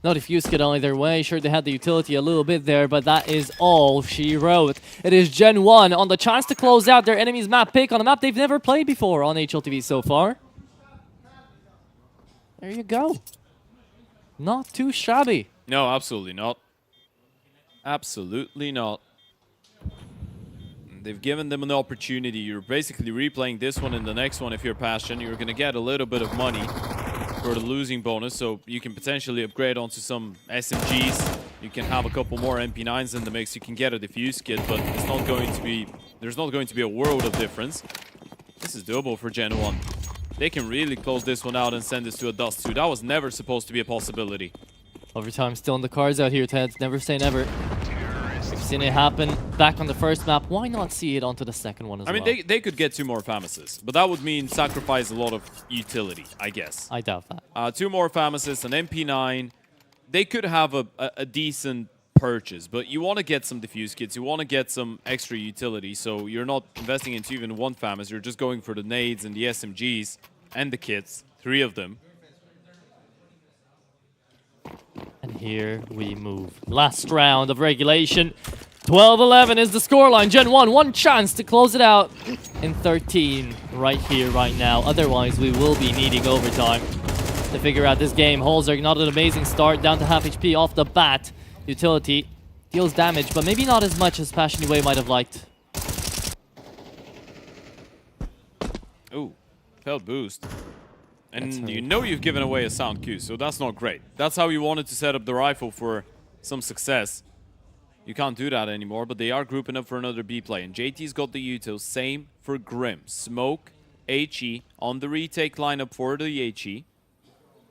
No defuse kit on either way. Sure, they had the utility a little bit there, but that is all she wrote. It is Gen 1 on the chance to close out their enemy's map pick on a map they've never played before on HLTV so far. There you go. Not too shabby. No, absolutely not. Absolutely not. They've given them an opportunity. You're basically replaying this one and the next one if you're Passion. You're going to get a little bit of money for the losing bonus, so you can potentially upgrade onto some SMGs. You can have a couple more MP9s in the mix. You can get a defuse kit, but it's not going to be. There's not going to be a world of difference. This is doable for Gen 1. They can really close this one out and send this to a Dust 2. That was never supposed to be a possibility. Overtime still in the cards out here, Ted. Never say never. We've seen it happen back on the first map. Why not see it onto the second one as well? I mean, they could get 2 more Famases, but that would mean sacrifice a lot of utility, I guess. I doubt that. 2 more Famases, an MP9. They could have a decent purchase, but you want to get some defuse kits. You want to get some extra utility, so you're not investing into even 1 Famas. You're just going for the nades and the SMGs and the kits, 3 of them. And here we move. Last round of regulation. 12-11 is the scoreline. Gen 1, 1 chance to close it out in 13 right here, right now. Otherwise, we will be needing overtime to figure out this game. Holzer, not an amazing start, down to half HP off the bat. Utility deals damage, but maybe not as much as Passion Yue might have liked. Ooh, failed boost. And you know you've given away a sound cue, so that's not great. That's how you wanted to set up the rifle for some success. You can't do that anymore, but they are grouping up for another B play. And JT's got the util, same for Grim. Smoke, HE on the retake lineup for the HE.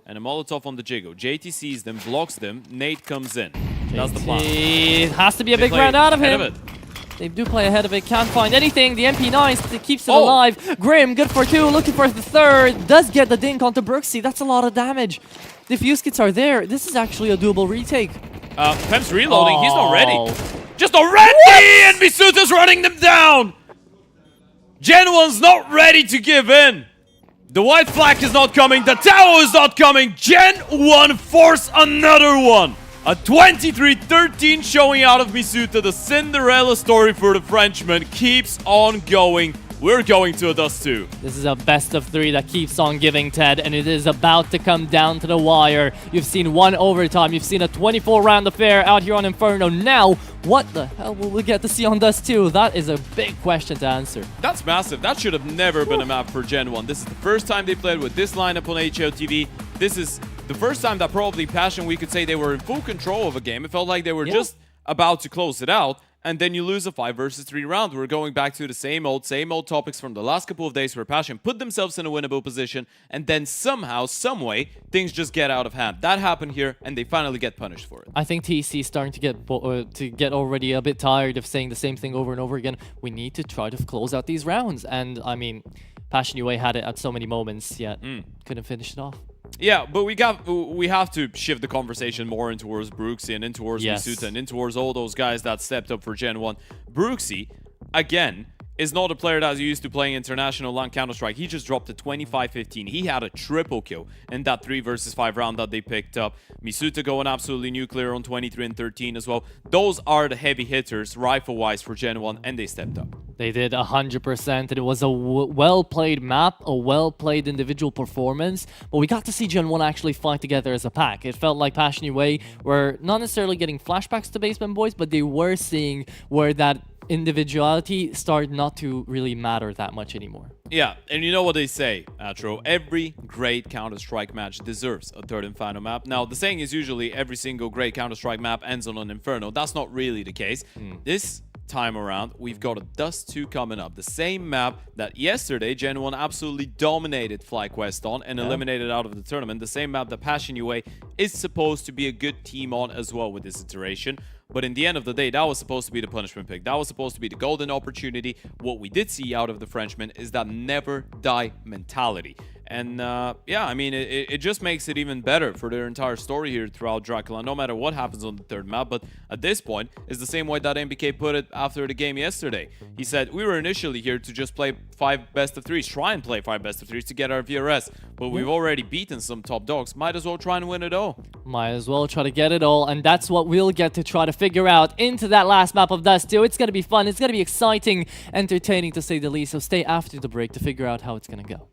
And a Molotov on the Jiggle. JT sees them, blocks them, Nate comes in. That's the plan. It has to be a big round out of him. They do play ahead of it, can't find anything. The MP9 keeps it alive. Grim, good for 2, looking for the 3rd. Does get the dink onto Brooksy. That's a lot of damage. Diffuse kits are there. This is actually a doable retake. Pem's reloading. He's not ready. Just already! And Misuta's running them down! Gen 1's not ready to give in. The white flag is not coming. The tower is not coming. Gen 1 force another one. A 23-13 showing out of Misuta. The Cinderella story for the Frenchman keeps on going. We're going to a Dust 2. This is a best of 3 that keeps on giving, Ted, and it is about to come down to the wire. You've seen 1 overtime. You've seen a 24-round affair out here on Inferno. Now, what the hell will we get to see on Dust 2? That is a big question to answer. That's massive. That should have never been a map for Gen 1. This is the first time they played with this lineup on HLTV. This is the first time that probably Passion, we could say they were in full control of a game. It felt like they were just about to close it out. And then you lose a 5 versus 3 round. We're going back to the same old topics from the last couple of days where Passion put themselves in a winnable position, and then somehow, someway, things just get out of hand. That happened here, and they finally get punished for it. I think TC is starting to get already a bit tired of saying the same thing over and over again. We need to try to close out these rounds. And, I mean, Passion Yue had it at so many moments, yet couldn't finish it off. Yeah, but we have to shift the conversation more in towards Brooksy and in towards Misuta and in towards all those guys that stepped up for Gen 1. Brooksy, again, is not a player that's used to playing international LAN Counter-Strike. He just dropped to 25-15. He had a triple kill in that 3 versus 5 round that they picked up. Misuta going absolutely nuclear on 23 and 13 as well. Those are the heavy hitters rifle-wise for Gen 1, and they stepped up. They did 100%, and it was a well-played map, a well-played individual performance, but we got to see Gen 1 actually fight together as a pack. It felt like Passion Yue were not necessarily getting flashbacks to Basement Boys, but they were seeing where that individuality started not to really matter that much anymore. Yeah, and you know what they say, Atro. Every great Counter-Strike match deserves a 3rd and final map. Now, the saying is usually every single great Counter-Strike map ends on an Inferno. That's not really the case. This time around, we've got a Dust 2 coming up. The same map that yesterday Gen 1 absolutely dominated FlyQuest on and eliminated out of the tournament. The same map that Passion UA is supposed to be a good team on as well with this iteration. But in the end of the day, that was supposed to be the punishment pick. That was supposed to be the golden opportunity. What we did see out of the Frenchman is that never die mentality. And yeah, I mean, it just makes it even better for their entire story here throughout DraculaN, no matter what happens on the third map. But at this point, it's the same way that MBK put it after the game yesterday. He said, we were initially here to just play 5 best of 3s, try and play 5 best of 3s to get our VRS. But we've already beaten some top dogs. Might as well try and win it all. Might as well try to get it all, and that's what we'll get to try to figure out into that last map of Dust 2. It's going to be fun, it's going to be exciting, entertaining to say the least, so stay after the break to figure out how it's going to go.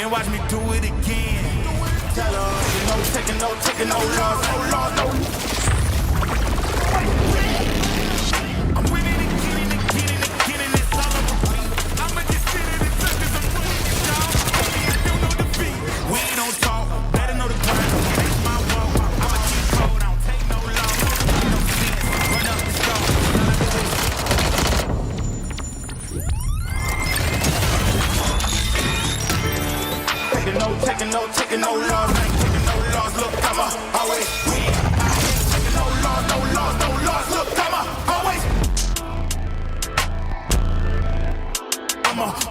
then watch me do it again. Tell her, no taking no loss, no loss, no. I'm winning again and again and again, and it's all on repeat. I'ma just sit in the circus, I'm winning it, y'all. Baby, I don't know defeat. We don't talk, better know the grind. That's my walk. I'ma keep cold, I don't take no loss. No sense, run up the score. Taking no loss, I ain't taking no loss. Look, I'ma always win. I ain't taking no loss, no loss, no loss. Look, I'ma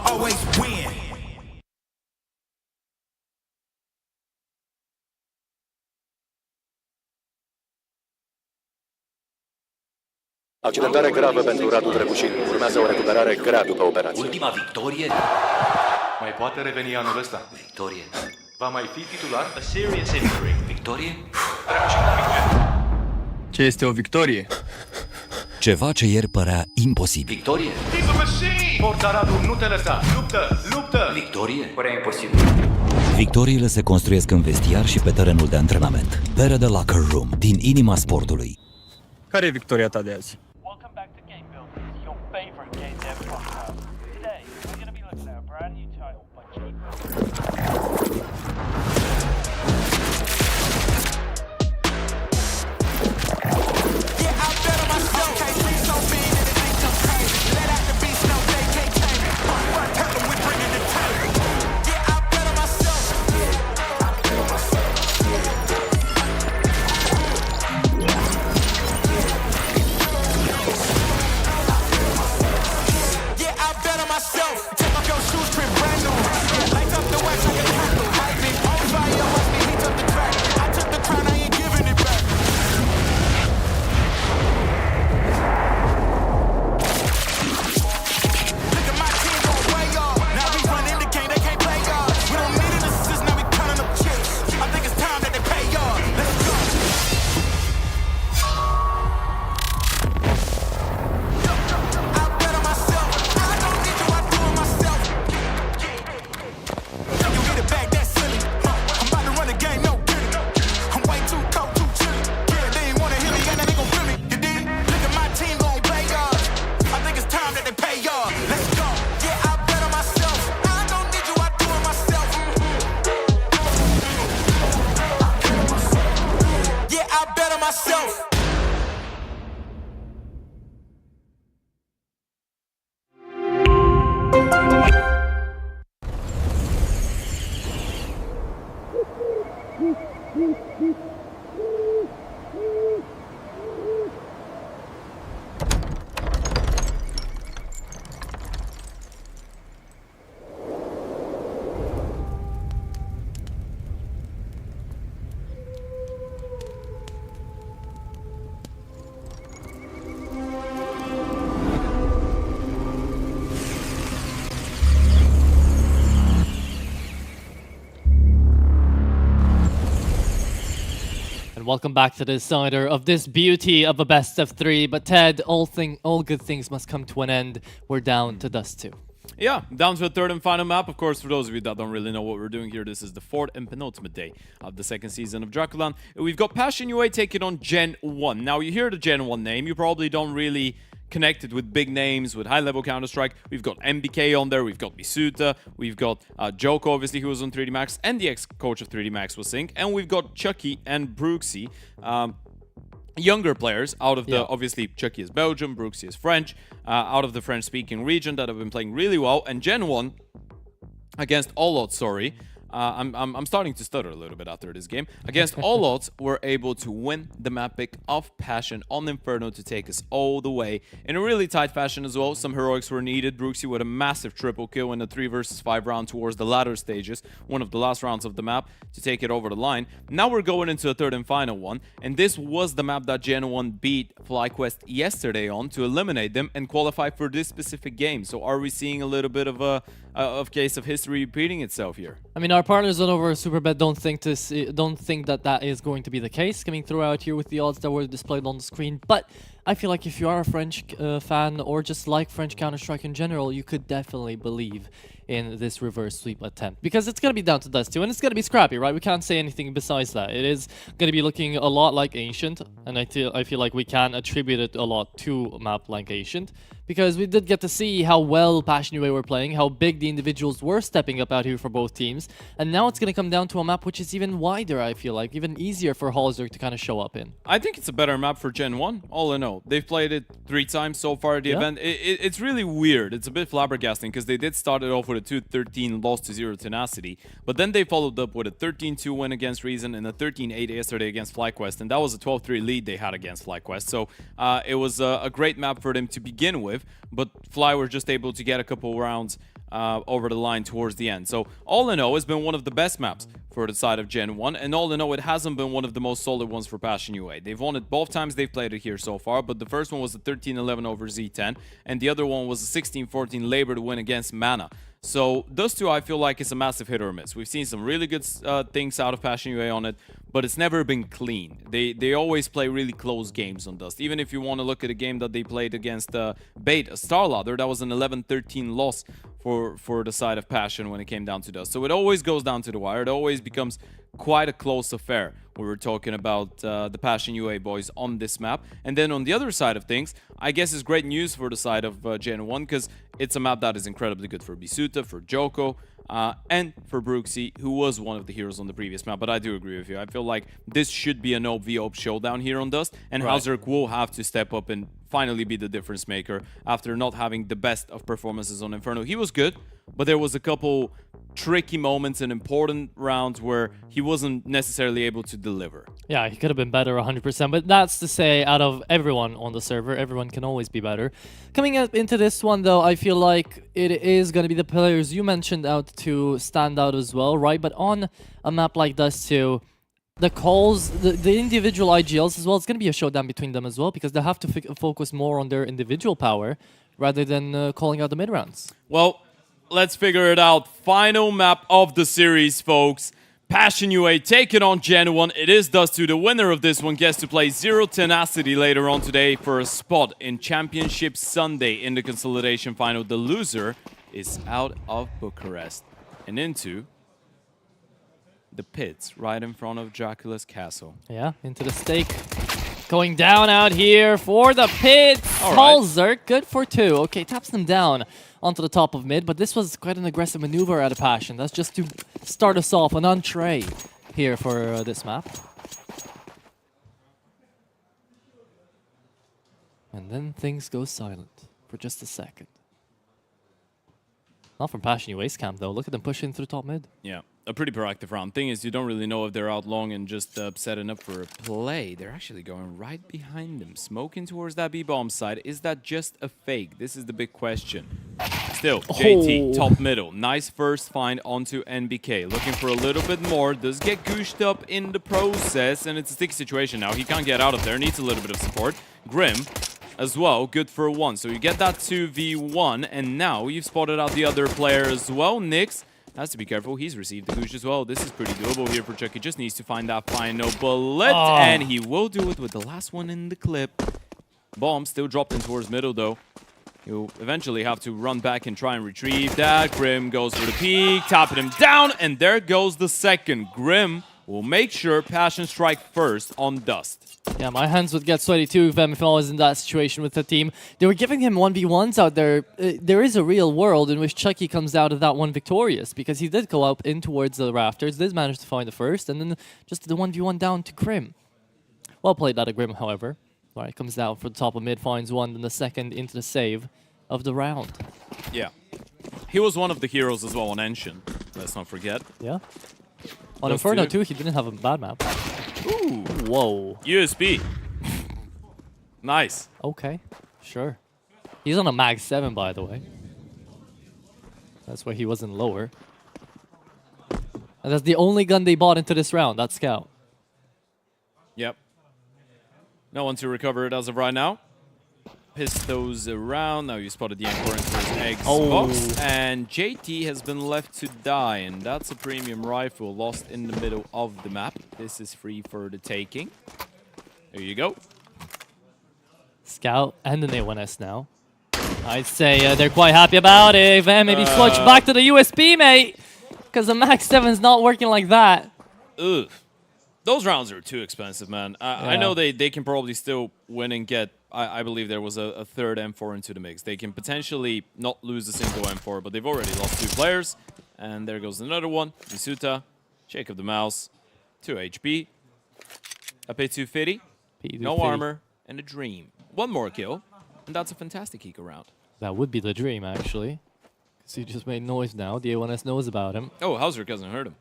always win. Accidentare gravă pentru Radu DraculaN. Urmează o recuperare grea după operație. Ultima victorie? Mai poate reveni anul ăsta. Victorie. Va mai fi titular? A serious injury. Victorie? Ce este o victorie? Ceva ce ieri părea imposibil. Victorie? He's a machine! Forța Radu, nu te lăsa! Luptă! Luptă! Victorie? Părea imposibil. Victoriile se construiesc în vestiar și pe terenul de antrenament. Pere de Locker Room, din inima sportului. Care e victoria ta de azi? Welcome back to Game Builders, your favorite game dev podcast. Today, we're going to be looking at a brand new title by Bo3. Yeah, I bet on myself. Can't be so big that it ain't okay. Let out the beast, no they can't tame it. Tell them we bringing the table. Yeah, I bet on myself. Yeah, I bet on myself. Take off your shoes, trim brand new. Light up the wax like a candle. Hype it, on fire, watch me heat up the track. I took the crown, I ain't giving it back. Look at my team go way off. Now we run in the game, they can't play y'all. We don't need an assist, now we counting up chips. I think it's time that they pay y'all. Let's go. I bet on myself. I don't need you, I do it myself. You get it back, that's silly. I'm about to run the game, no kidding. I'm way too cold, too chilly. Yeah, they ain't wanna hear me, and they gon' feel me. You dig? Look at my team gon' play y'all. I think it's time that they pay y'all. Let's go. Yeah, I bet on myself. I don't need you, I do it myself. Yeah, I bet on myself. And welcome back to the decider of this beauty of a best of three. But Ted, all good things must come to an end. We're down to Dust 2. Yeah, down to the third and final map. Of course, for those of you that don't really know what we're doing here, this is the fourth and penultimate day of the second season of DraculaN. We've got Passion UA taking on Gen 1. Now, you hear the Gen 1 name, you probably don't really connect it with big names, with high-level Counter-Strike. We've got MBK on there, we've got Misuta, we've got Joko, obviously, who was on 3D Max, and the ex-coach of 3D Max was Sync, and we've got Chucky and Brooksy. Younger players out of the, obviously, Chucky is Belgium, Brooksy is French, out of the French-speaking region that have been playing really well, and Gen 1 against All Odds, sorry. I'm starting to stutter a little bit after this game. Against All Odds, we're able to win the map pick of Passion on Inferno to take us all the way in a really tight fashion as well. Some heroics were needed. Brooksy with a massive triple kill in a 3 versus 5 round towards the latter stages, one of the last rounds of the map, to take it over the line. Now we're going into a third and final one, and this was the map that Gen 1 beat FlyQuest yesterday on to eliminate them and qualify for this specific game. So are we seeing a little bit of a case of history repeating itself here? I mean, our partners on over Superbet don't think that is going to be the case coming throughout here with the odds that were displayed on the screen. But I feel like if you are a French fan or just like French Counter-Strike in general, you could definitely believe in this reverse sweep attempt. Because it's going to be down to Dust 2, and it's going to be scrappy, right? We can't say anything besides that. It is going to be looking a lot like Ancient, and I feel like we can attribute it a lot to a map like Ancient. Because we did get to see how well Passion UA were playing, how big the individuals were stepping up out here for both teams. And now it's going to come down to a map which is even wider, I feel like, even easier for Halzer to kind of show up in. I think it's a better map for Gen 1, all in all. They've played it 3 times so far at the event. It's really weird. It's a bit flabbergasting because they did start it off with a 2-13 loss to 0 Tenacity. But then they followed up with a 13-2 win against Reason and a 13-8 yesterday against FlyQuest. And that was a 12-3 lead they had against FlyQuest. So it was a great map for them to begin with. But Fly were just able to get a couple rounds over the line towards the end. So all in all, it's been one of the best maps for the side of Gen 1. And all in all, it hasn't been one of the most solid ones for Passion UA. They've won it both times they've played it here so far. But the first one was a 13-11 over Z10. And the other one was a 16-14 Labor to win against Mana. So those two, I feel like it's a massive hit or miss. We've seen some really good things out of Passion UA on it, but it's never been clean. They always play really close games on Dust. Even if you want to look at a game that they played against Bait, a Starladder, that was an 11-13 loss for the side of Passion when it came down to Dust. So it always goes down to the wire. It always becomes quite a close affair. We were talking about the Passion UA boys on this map. And then on the other side of things, I guess it's great news for the side of Gen 1 because it's a map that is incredibly good for Bisuta, for Joko, and for Brooksy, who was one of the heroes on the previous map. But I do agree with you. I feel like this should be an OP showdown here on Dust, and Halzerk will have to step up and finally be the difference maker after not having the best of performances on Inferno. He was good, but there was a couple tricky moments in important rounds where he wasn't necessarily able to deliver. Yeah, he could have been better 100%, but that's to say out of everyone on the server, everyone can always be better. Coming up into this one, though, I feel like it is going to be the players you mentioned out to stand out as well, right? But on a map like Dust 2, the calls, the individual IGLs as well, it's going to be a showdown between them as well because they have to focus more on their individual power rather than calling out the mid rounds. Well, let's figure it out. Final map of the series, folks. Passion UA taking on Gen 1. It is Dust 2. The winner of this one gets to play 0 Tenacity later on today for a spot in Championship Sunday in the Consolidation Final. The loser is out of Bucharest and into the pits right in front of Dracula's castle. Yeah, into the stake. Going down out here for the pits. Halzerk, good for 2. Okay, taps them down onto the top of mid, but this was quite an aggressive maneuver out of Passion. That's just to start us off, an entree here for this map. And then things go silent for just a second. Not from Passion UA's camp, though. Look at them pushing through top mid. Yeah, a pretty proactive round. Thing is, you don't really know if they're out long and just setting up for a play. They're actually going right behind them, smoking towards that B-bomb side. Is that just a fake? This is the big question. Still, JT, top middle. Nice first find onto NBK. Looking for a little bit more. Does get gooshed up in the process, and it's a sticky situation now. He can't get out of there. Needs a little bit of support. Grim as well, good for 1. So you get that 2v1, and now you've spotted out the other player as well. Nyx has to be careful. He's received the goosh as well. This is pretty doable here for Chuck. He just needs to find that final bullet, and he will do it with the last one in the clip. Bomb still dropped in towards middle, though. He'll eventually have to run back and try and retrieve that. Grim goes for the peek, tapping him down, and there goes the second. Grim will make sure Passion strike first on Dust. Yeah, my hands would get sweaty too if I was in that situation with the team. They were giving him 1v1s out there. There is a real world in which Chucky comes out of that one victorious because he did go up in towards the rafters, did manage to find the first, and then just the 1v1 down to Grim. Well played out of Grim, however. Alright, comes down for the top of mid, finds one, then the second into the save of the round. Yeah. He was one of the heroes as well on Ancient, let's not forget. Yeah. On Inferno too, he didn't have a bad map. Ooh. Whoa. USB. Nice. Okay, sure. He's on a mag 7, by the way. That's why he wasn't lower. And that's the only gun they bought into this round, that Scout. Yep. No one to recover it as of right now. Pistos around. Now you spotted the Anchor into his Xbox. And JT has been left to die. And that's a premium rifle lost in the middle of the map. This is free for the taking. There you go. Scout and the A1S now. I'd say they're quite happy about it. Van maybe switch back to the USB, mate. Because the Max 7's not working like that. Ugh. Those rounds are too expensive, man. I know they can probably still win and get, I believe there was a third M4 into the mix. They can potentially not lose a single M4, but they've already lost 2 players. And there goes another one. Misuta, shake of the mouse, 2 HP. I pay 250, no armor, and a dream. 1 more kill, and that's a fantastic eco round. That would be the dream, actually. Because he just made noise now. The A1S knows about him. Oh, Hauser hasn't hurt him.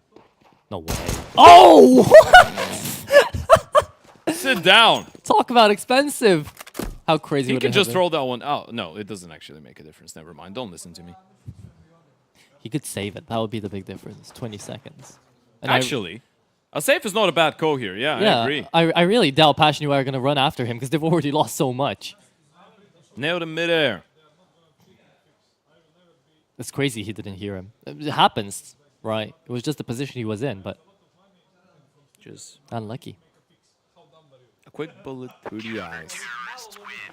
No way. Oh! Sit down. Talk about expensive. How crazy He would it can just have throw that one out. No, it doesn't actually make a difference. Never mind. Don't listen to me. He could save it. That would be the big difference. 20 seconds. And Actually, a safe is not a bad call here. Yeah, I agree. I really doubt Passion UI are going to run after him because they've already lost so much. Nailed him midair. It's crazy he didn't hear him. It happens, right? It was just the position he was in, but Just unlucky. a quick bullet through the eyes.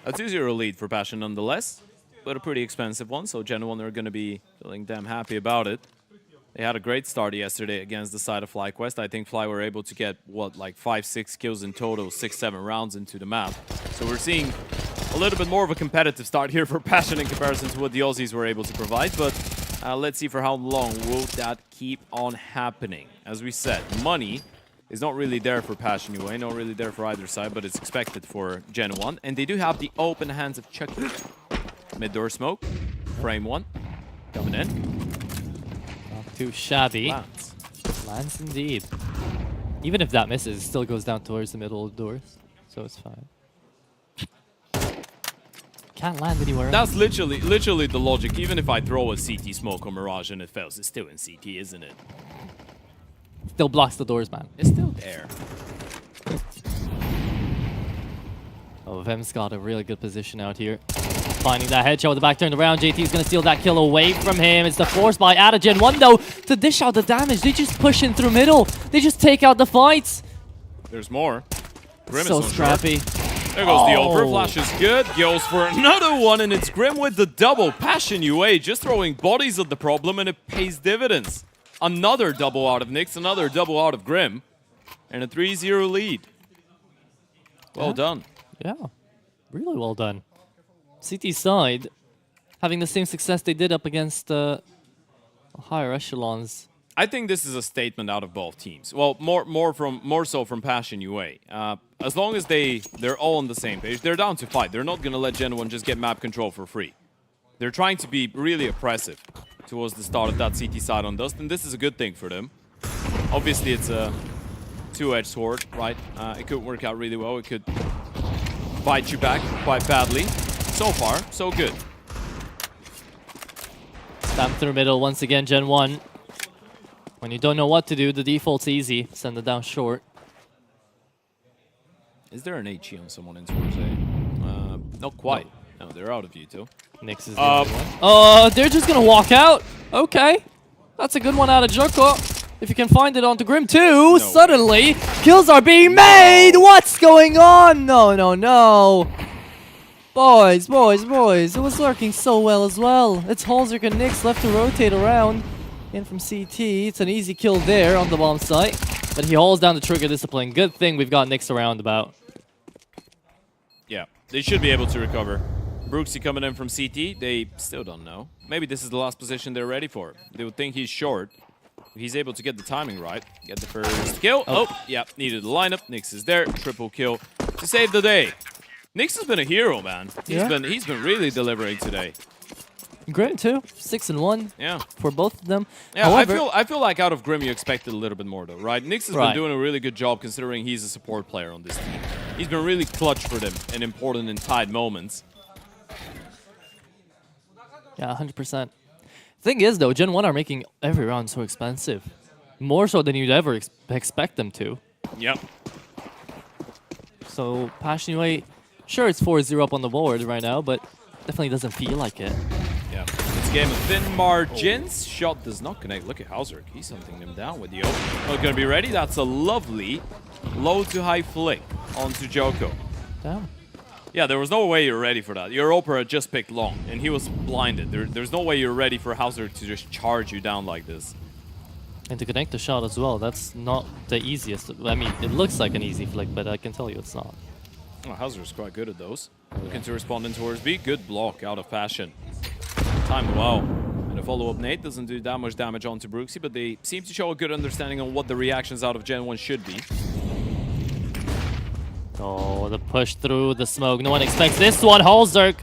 A 2-0 lead for Passion nonetheless, but a pretty expensive one, so Gen 1 are going to be feeling damn happy about it. They had a great start yesterday against the side of FlyQuest. I think Fly were able to get, what, like 5-6 kills in total, 6-7 rounds into the map. So we're seeing a little bit more of a competitive start here for Passion in comparison to what the Aussies were able to provide. But let's see for how long will that keep on happening. As we said, money is not really there for Passion UA, not really there for either side, but it's expected for Gen 1. And they do have the open hands of Chucky. Mid-door smoke, frame 1, coming in. Not too shabby. Lands. Lands indeed. Even if that misses, it still goes down towards the middle of the doors, so it's fine. Can't land anywhere. That's literally the logic. Even if I throw a CT smoke or Mirage and it fails, it's still in CT, isn't it? Still blocks the doors, man. It's still there. Oh, Vem's got a really good position out here. Finding that headshot with the back turned around. JT's going to steal that kill away from him. It's the force by out of Gen 1, though, to dish out the damage. They just push in through middle. They just take out the fights. There's more. Grim So is on scrappy. short. There goes the over. Flash is good. Goes for another one, and it's Grim with the double. Passion UA just throwing bodies at the problem, and it pays dividends. Another double out of Nyx, another double out of Grim, and a 3-0 lead. Well done. Yeah, really well done. CT side having the same success they did up against higher echelons. I think this is a statement out of both teams. Well, more so from Passion UA. As long as they're all on the same page, they're down to fight. They're not going to let Gen 1 just get map control for free. They're trying to be really oppressive towards the start of that CT side on Dust, and this is a good thing for them. Obviously, it's a two-edged sword, right? It could work out really well. It could bite you back quite badly. So far, so good. Stamp through middle once again, Gen 1. When you don't know what to do, the default's easy. Send it down short. Is there an HE on someone in towards A? Not quite. No, they're out of view too. Nyx is the only one. They're just gonna walk out. Okay. That's a good one out of Joko. If you can find it onto Grim too, suddenly kills are being made! What's going on? No, no, no. Boys, boys, boys. It was working so well as well. It's Halzerk and Nyx left to rotate around. In from CT. It's an easy kill there on the bomb site. But he hauls down the trigger discipline. Good thing we've got Nyx around about. Yeah, they should be able to recover. Brooksy coming in from CT. They still don't know. Maybe this is the last position they're ready for. They would think he's short. He's able to get the timing right. Get the first kill. Oh, yeah, needed the lineup. Nyx is there. Triple kill to save the day. Nyx has been a hero, man. He's been really delivering today. Grim too, 6-1. Yeah, for both of them. Yeah, however, I feel like out of Grim you expected a little bit more though, right? Nyx has been doing a really good job considering he's a support player on this team. He's been really clutch for them and important in tight moments. Yeah, 100%. Thing is though, Gen 1 are making every round so expensive, more so than you'd ever expect them to. Yep. So Passion UA, sure it's 4-0 up on the board right now, but definitely doesn't feel like it. Yeah, it's a game of thin margins. Shot does not connect. Look at Hauser. He's hunting them down with the open. Not going to be ready. That's a lovely low to high flick onto Joko. Damn. Yeah, there was no way you're ready for that. Your Opera just picked long, and he was blinded. There's no way you're ready for Hauser to just charge you down like this. And to connect the shot as well, that's not the easiest. I mean, it looks like an easy flick, but I can tell you it's not. Oh, Hauser's quite good at those. Looking to respond in towards B. Good block out of Passion. Timed well. And a follow-up nade doesn't do that much damage onto Brooksy, but they seem to show a good understanding on what the reactions out of Gen 1 should be. Oh, the push through the smoke. No one expects this one. Holzerk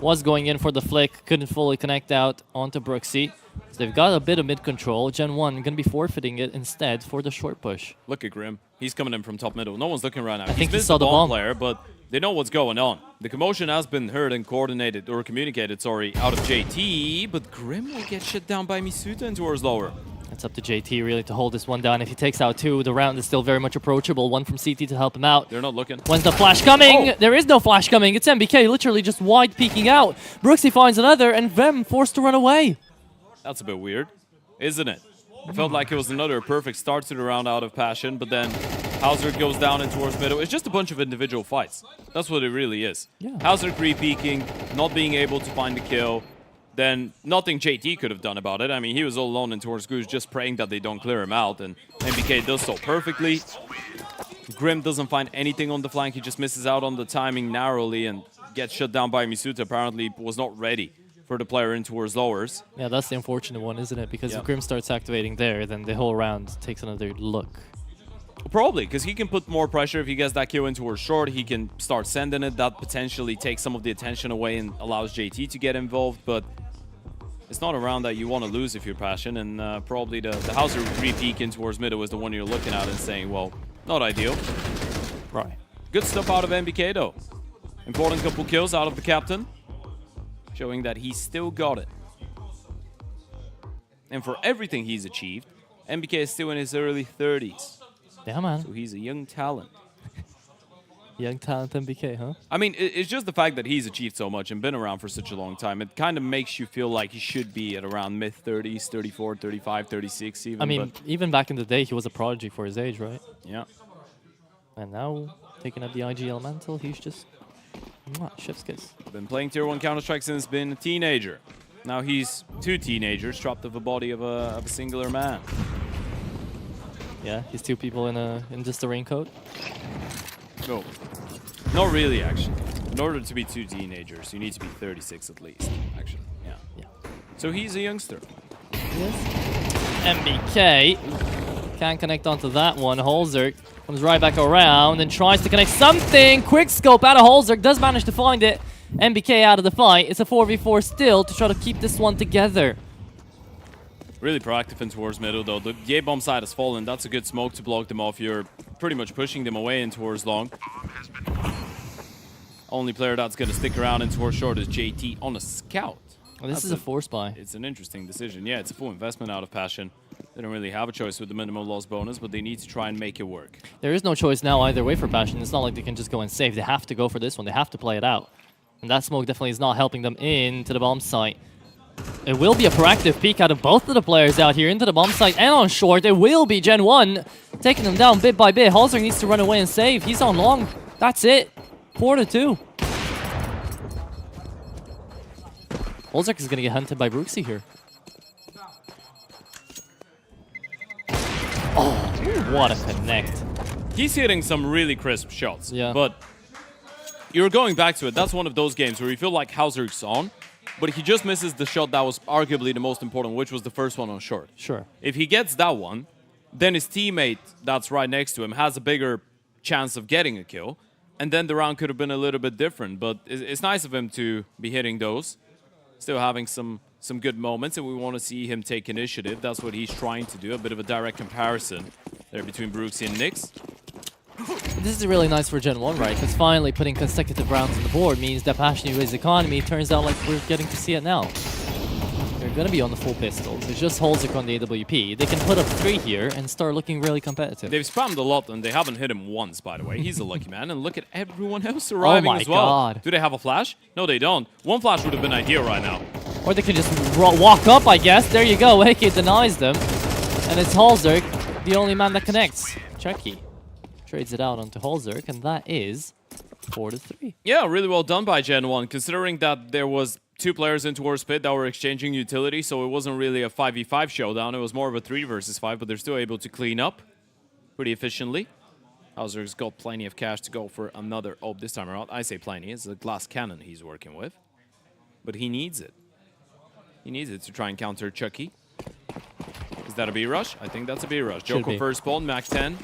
was going in for the flick. Couldn't fully connect out onto Brooksy. So they've got a bit of mid-control. Gen 1 going to be forfeiting it instead for the short push. Look at Grim. He's coming in from top middle. No one's looking right now. I think he missed saw the bomb player, but they know what's going on. The commotion has been heard and coordinated, or communicated, sorry, out of JT, but Grim will get shut down by Misuta and towards lower. It's up to JT really to hold this one down. If he takes out 2, the round is still very much approachable. 1 from CT to help him out. They're not looking. When's the flash coming? Oh. There is no flash coming. It's MBK literally just wide peeking out. Brooksy finds another and Vem forced to run away. That's a bit weird, isn't it? It felt like it was another perfect start to the round out of Passion, but then Hauser goes down and towards middle. It's just a bunch of individual fights. That's what it really is. Yeah. Hauser creep-peeking, not being able to find the kill. Then nothing JT could have done about it. I mean, he was all alone in towards Goose, just praying that they don't clear him out, and MBK does so perfectly. Grim doesn't find anything on the flank. He just misses out on the timing narrowly and gets shut down by Misuta. Apparently was not ready for the player in towards lowers. Yeah, that's the unfortunate one, isn't it? Because if Grim starts activating there, then the whole round takes another look. Probably, because he can put more pressure if he gets that kill in towards short. He can start sending it. That potentially takes some of the attention away and allows JT to get involved, but it's not a round that you want to lose if you're Passion, and probably the Hauser re-peek in towards middle is the one you're looking at and saying, well, not ideal. Right. Good stuff out of MBK, though. Important couple kills out of the captain, showing that he still got it. And for everything he's achieved, MBK is still in his early 30s. Yeah, man. So he's a young talent. Young talent MBK, huh? I mean, it's just the fact that he's achieved so much and been around for such a long time. It kind of makes you feel like he should be at around mid-30s, 34, 35, 36 even. I mean, even back in the day, he was a prodigy for his age, right? Yeah. And now, taking up the IG Elemental, he's just... chef's kiss. Been playing Tier 1 Counter-Strike since been a teenager. Now he's 2 teenagers trapped of a body of a singular man. Yeah, he's 2 people in just a raincoat. No. Not really, actually. In order to be 2 teenagers, you need to be 36 at least, actually. Yeah. So he's a youngster. Yes. MBK can't connect onto that one. Holzerk comes right back around and tries to connect something. Quick scope out of Holzerk, does manage to find it. MBK out of the fight. It's a 4v4 still to try to keep this one together. Really proactive in towards middle, though. The A-bomb side has fallen. That's a good smoke to block them off. You're pretty much pushing them away in towards long. Only player that's going to stick around in towards short is JT on a scout. Well, this is a force buy. It's an interesting decision. Yeah, it's a full investment out of Passion. They don't really have a choice with the minimum loss bonus, but they need to try and make it work. There is no choice now either way for Passion. It's not like they can just go and save. They have to go for this one. They have to play it out. And that smoke definitely is not helping them into the bomb site. It will be a proactive peek out of both of the players out here into the bomb site and on short. It will be Gen 1 taking them down bit by bit. Holzer needs to run away and save. He's on long. That's it. 4-2. Holzer is going to get hunted by Brooksy here. Oh, what a connect. He's hitting some really crisp shots. Yeah. But you're going back to it. That's one of those games where you feel like Hauser's on, but he just misses the shot that was arguably the most important, which was the first one on short. Sure. If he gets that one, then his teammate that's right next to him has a bigger chance of getting a kill, and then the round could have been a little bit different. But it's nice of him to be hitting those, still having some good moments, and we want to see him take initiative. That's what he's trying to do, a bit of a direct comparison there between Brooksy and Nyx. This is really nice for Gen 1, right? Because finally putting consecutive rounds on the board means that Passion UA's economy turns out like we're getting to see it now. They're going to be on the full pistols. It just holds it on the AWP. They can put up 3 here and start looking really competitive. They've spammed a lot, and they haven't hit him once, by the way. He's a lucky man, and look at everyone else arriving as well. God. Do they have a flash? No, they don't. One flash would have been ideal right now. Or they can just walk up, I guess. There you go. AK denies them. And it's Holzerk, the only man that connects. Chucky trades it out onto Holzerk, and that is 4-3. Yeah, really well done by Gen 1, considering that there was 2 players in towards pit that were exchanging utility, so it wasn't really a 5v5 showdown. It was more of a 3 versus 5, but they're still able to clean up pretty efficiently. Hauser's got plenty of cash to go for another AWP this time around. I say plenty, it's a glass cannon he's working with. But he needs it. He needs it to try and counter Chucky. Is that a B-rush? I think that's a B-rush. Joko first spawn, max 10.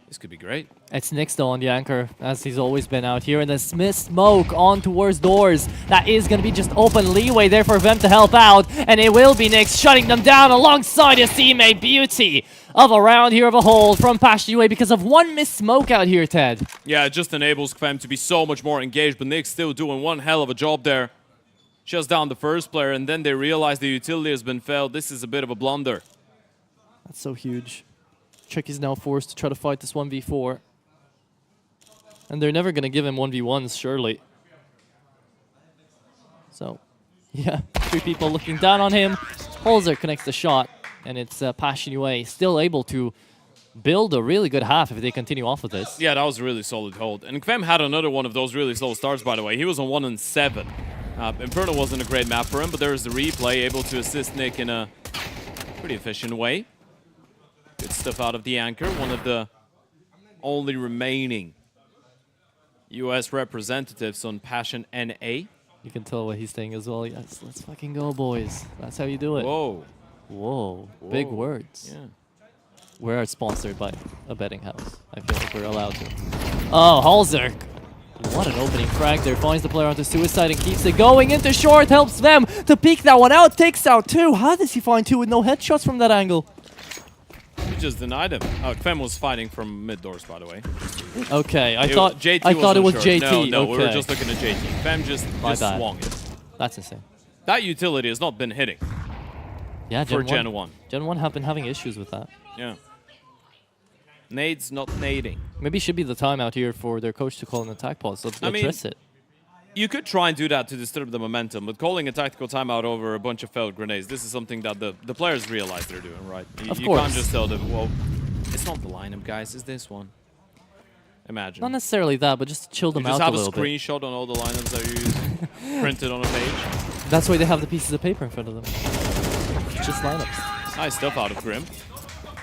This could be great. It's Nyx though on the anchor, as he's always been out here. And then Smith smoke on towards doors. That is going to be just open leeway there for them to help out. And it will be Nyx shutting them down alongside his teammate. Beauty of a round here of a hold from PassionUA because of one missed smoke out here, Ted. Yeah, it just enables Kvem to be so much more engaged, but Nyx still doing one hell of a job there. Just down the first player, and then they realize the utility has been failed. This is a bit of a blunder. That's so huge. Chucky's now forced to try to fight this 1v4. And they're never going to give him 1v1s, surely. So, yeah, 3 people looking down on him. Holzer connects the shot, and it's PassionUA still able to build a really good half if they continue off of this. Yeah, that was a really solid hold. And Kvem had another one of those really slow starts, by the way. He was on 1 and 7. Inferno wasn't a great map for him, but there's the replay, able to assist Nick in a pretty efficient way. Good stuff out of the anchor, one of the only remaining US representatives on PassionNA. You can tell what he's saying as well. Yes, let's fucking go, boys. That's how you do it. Whoa. Whoa. Big words. Yeah. We're sponsored by a betting house. I feel like we're allowed to. Oh, Halzer. What an opening frag there. Finds the player onto suicide and keeps it going into short. Helps them to peek that one out. Takes out 2. How does he find 2 with no headshots from that angle? You just denied him. Oh, Kvem was fighting from mid doors, by the way. Okay, I thought JT it was short. JT. No, okay. we were just looking at JT. Kvem just swung it. That's insane. That utility has not been hitting. Yeah, for Gen 1. Gen 1 have been having issues with that. Yeah. Nades not nading. Maybe it should be the time out here for their coach to call an attack pause. Let's address it. You could try and do that to disturb the momentum, but calling a tactical timeout over a bunch of failed grenades, this is something that the players realize they're doing, right? You can't just tell them, well, it's not the lineup, guys, it's this one. Imagine. Not necessarily that, but just to chill them out a little bit. Just have a screenshot on all the lineups that you're using, printed on a page. That's why they have the pieces of paper in front of them. Just lineups. Nice stuff out of Grim.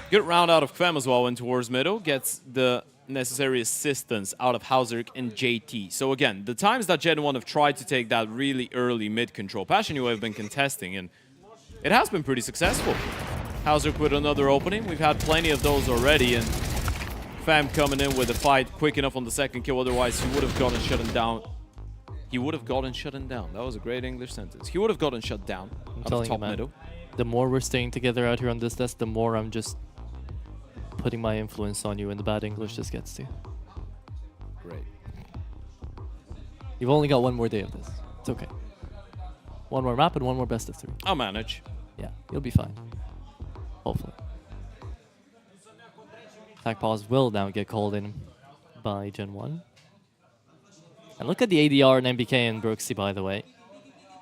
Good round out of Kvem as well in towards middle. Gets the necessary assistance out of Hauser and JT. So again, the times that Gen 1 have tried to take that really early mid control, PassionUA have been contesting, and it has been pretty successful. Hauser with another opening. We've had plenty of those already, and Kvem coming in with a fight quick enough on the second kill, otherwise he would have gotten shut down. He would have gotten shut down. That was a great English sentence. He would have gotten shut down out of top middle. The more we're staying together out here on this desk, the more I'm just putting my influence on you, and the bad English just gets to you. Great. You've only got 1 more day of this. It's okay. 1 more map and 1 more best of 3. I'll manage. Yeah, you'll be fine. Hopefully. Attack pause will now get called in by Gen 1. And look at the ADR and MBK and Brooksy, by the way.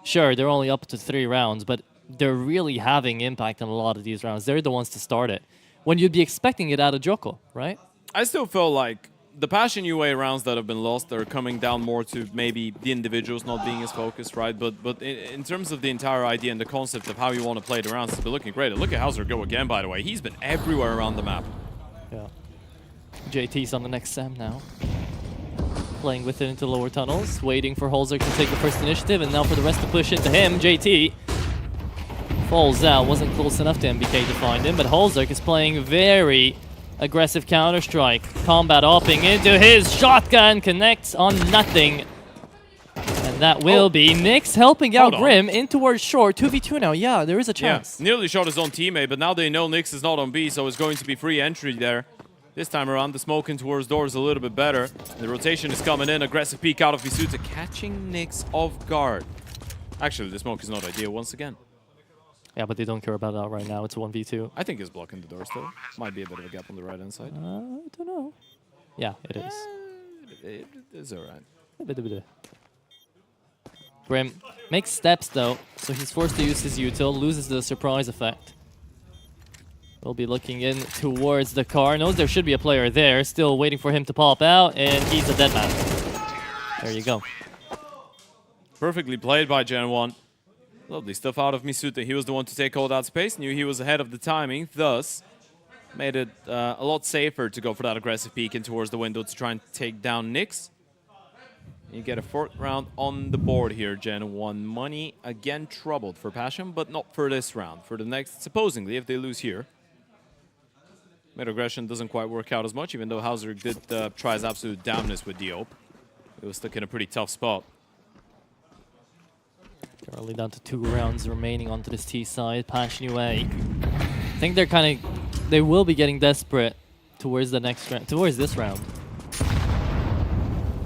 Sure, they're only up to 3 rounds, but they're really having impact on a lot of these rounds. They're the ones to start it, when you'd be expecting it out of Joko, right? I still feel like the PassionUA rounds that have been lost are coming down more to maybe the individuals not being as focused, right? But in terms of the entire idea and the concept of how you want to play the rounds, it's been looking great. And look at Hauser go again, by the way. He's been everywhere around the map. Yeah. JT's on the next Sam now. Playing with it into lower tunnels, waiting for Holzer to take the first initiative, and now for the rest to push into him. JT falls out, wasn't close enough to MBK to find him, but Holzer is playing very aggressive Counter-Strike. Combat hopping into his shotgun, connects on nothing. And that will be Nyx helping out Grim in towards short. 2v2 now, yeah, there is a chance. Yeah, nearly shot his own teammate, but now they know Nyx is not on B, so it's going to be free entry there. This time around, the smoke in towards doors a little bit better. The rotation is coming in, aggressive peek out of Visuta, catching Nyx off guard. Actually, the smoke is not ideal once again. Yeah, but they don't care about that right now. It's 1v2. I think he's blocking the doors though. Might be a bit of a gap on the right-hand side. I don't know. Yeah, it is. It is alright. Grim makes steps though, so he's forced to use his util, loses the surprise effect. We'll be looking in towards the car. Knows there should be a player there, still waiting for him to pop out, and he's a dead man. There you go. Perfectly played by Gen 1. Lovely stuff out of Misuta. He was the one to take all that space, knew he was ahead of the timing, thus made it a lot safer to go for that aggressive peek in towards the window to try and take down Nyx. You get a 4th round on the board here, Gen 1. Money again troubled for Passion, but not for this round. For the next, supposedly, if they lose here. Mid aggression doesn't quite work out as much, even though Hauser did try his absolute damnness with Diop. He was stuck in a pretty tough spot. They're only down to 2 rounds remaining onto this T side. Passion away. I think they're kind of, they will be getting desperate towards the next round, towards this round,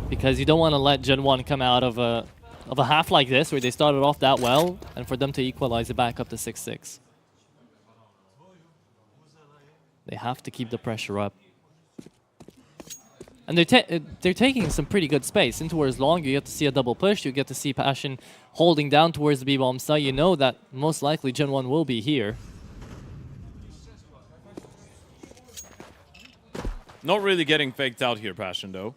because you don't want to let Gen 1 come out of a half like this where they started off that well, and for them to equalize it back up to 6-6. They have to keep the pressure up. And they're taking some pretty good space. In towards long, you get to see a double push. You get to see Passion holding down towards the B-bomb site. You know that most likely Gen 1 will be here. Not really getting faked out here, Passion, though.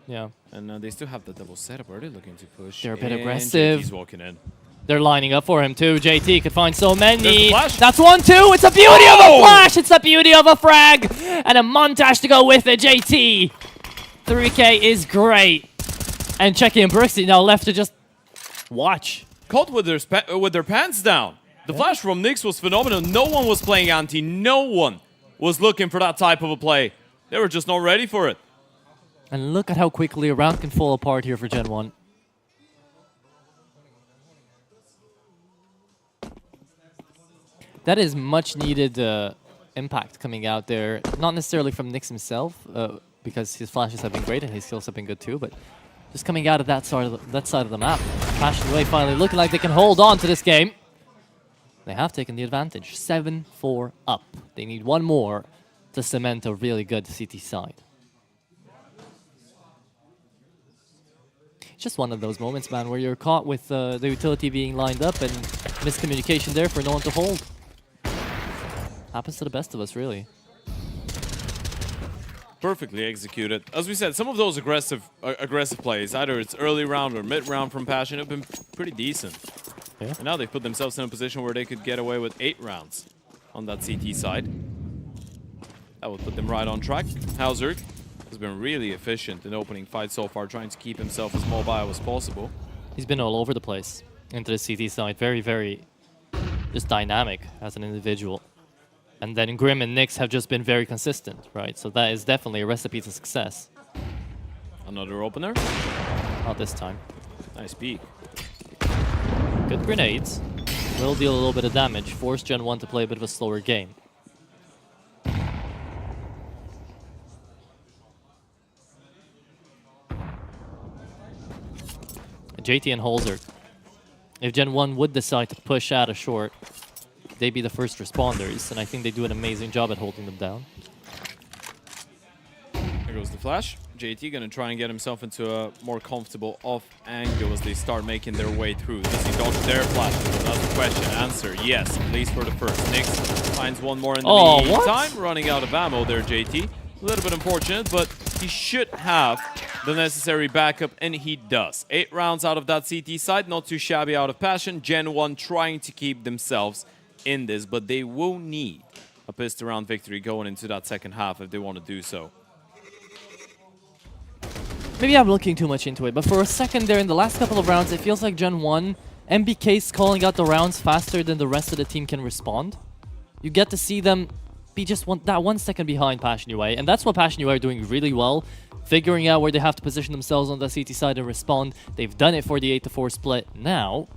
Yeah. And they still have the double setup. Are they looking to push? They're a bit And aggressive. JT's walking in. They're lining up for him too. JT could find so many. There's the flash. That's 1-2. It's a beauty of a flash. It's a beauty of a frag. And a montage to go with it. JT. 3K is great. And Checky and Brooksy now left to just watch. Caught with their pants down. The flash from Nyx was phenomenal. No one was playing anti. No one was looking for that type of a play. They were just not ready for it. And look at how quickly a round can fall apart here for Gen 1. That is much needed impact coming out there. Not necessarily from Nyx himself, because his flashes have been great and his skills have been good too, but just coming out of that side of the map. Passion away finally looking like they can hold on to this game. They have taken the advantage. 7-4 up. They need one more to cement a really good CT side. It's just one of those moments, man, where you're caught with the utility being lined up and miscommunication there for no one to hold. Happens to the best of us, really. Perfectly executed. As we said, some of those aggressive plays, either it's early round or mid round from Passion, have been pretty decent. Yeah. And now they've put themselves in a position where they could get away with 8 rounds on that CT side. That would put them right on track. Hauser has been really efficient in opening fights so far, trying to keep himself as mobile as possible. He's been all over the place into the CT side. Very, very just dynamic as an individual. And then Grim and Nyx have just been very consistent, right? So that is definitely a recipe to success. Another opener. Not this time. Nice peek. Good grenades. Will deal a little bit of damage. Force Gen 1 to play a bit of a slower game. JT and Holzer. If Gen 1 would decide to push out a short, they'd be the first responders, and I think they do an amazing job at holding them down. There goes the flash. JT gonna try and get himself into a more comfortable off angle as they start making their way through. Does he dodge their flash? That's the question. Answer, yes, at least for the first. Nyx finds one more in the meantime. Running out of ammo there, JT. A little bit unfortunate, but he should have the necessary backup, and he does. 8 rounds out of that CT side, not too shabby out of Passion. Gen 1 trying to keep themselves in this, but they will need a pistol round victory going into that second half if they want to do so. Maybe I'm looking too much into it, but for a second there in the last couple of rounds, it feels like Gen 1, MBK's calling out the rounds faster than the rest of the team can respond. You get to see them be just 1 second behind Passion UA, and that's what Passion UA are doing really well, figuring out where they have to position themselves on the CT side and respond. They've done it for the 8-4 split. Now,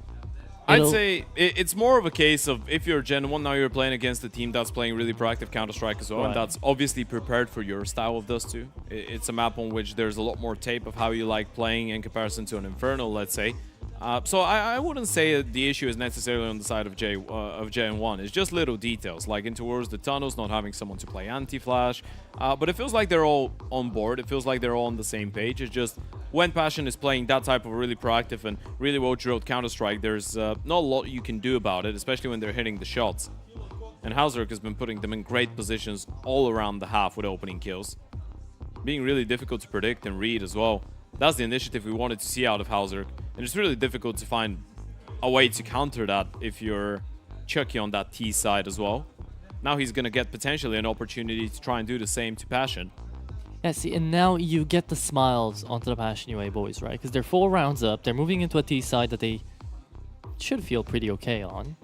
I'd say it's more of a case of if you're Gen 1, now you're playing against a team that's playing really proactive Counter-Strike as well, and that's obviously prepared for your style of Dust 2. It's a map on which there's a lot more tape of how you like playing in comparison to an Infernal, let's say. So I wouldn't say the issue is necessarily on the side of Gen 1. It's just little details, like in towards the tunnels, not having someone to play anti-flash. But it feels like they're all on board. It feels like they're all on the same page. It's just when Passion is playing that type of really proactive and really well-drilled Counter-Strike, there's not a lot you can do about it, especially when they're hitting the shots. And Hauser has been putting them in great positions all around the half with opening kills. Being really difficult to predict and read as well. That's the initiative we wanted to see out of Hauser. And it's really difficult to find a way to counter that if you're Chucky on that T side as well. Now he's going to get potentially an opportunity to try and do the same to Passion. Yeah, see, and now you get the smiles onto the Passion UA boys, right? Because they're 4 rounds up. They're moving into a T side that they should feel pretty okay on.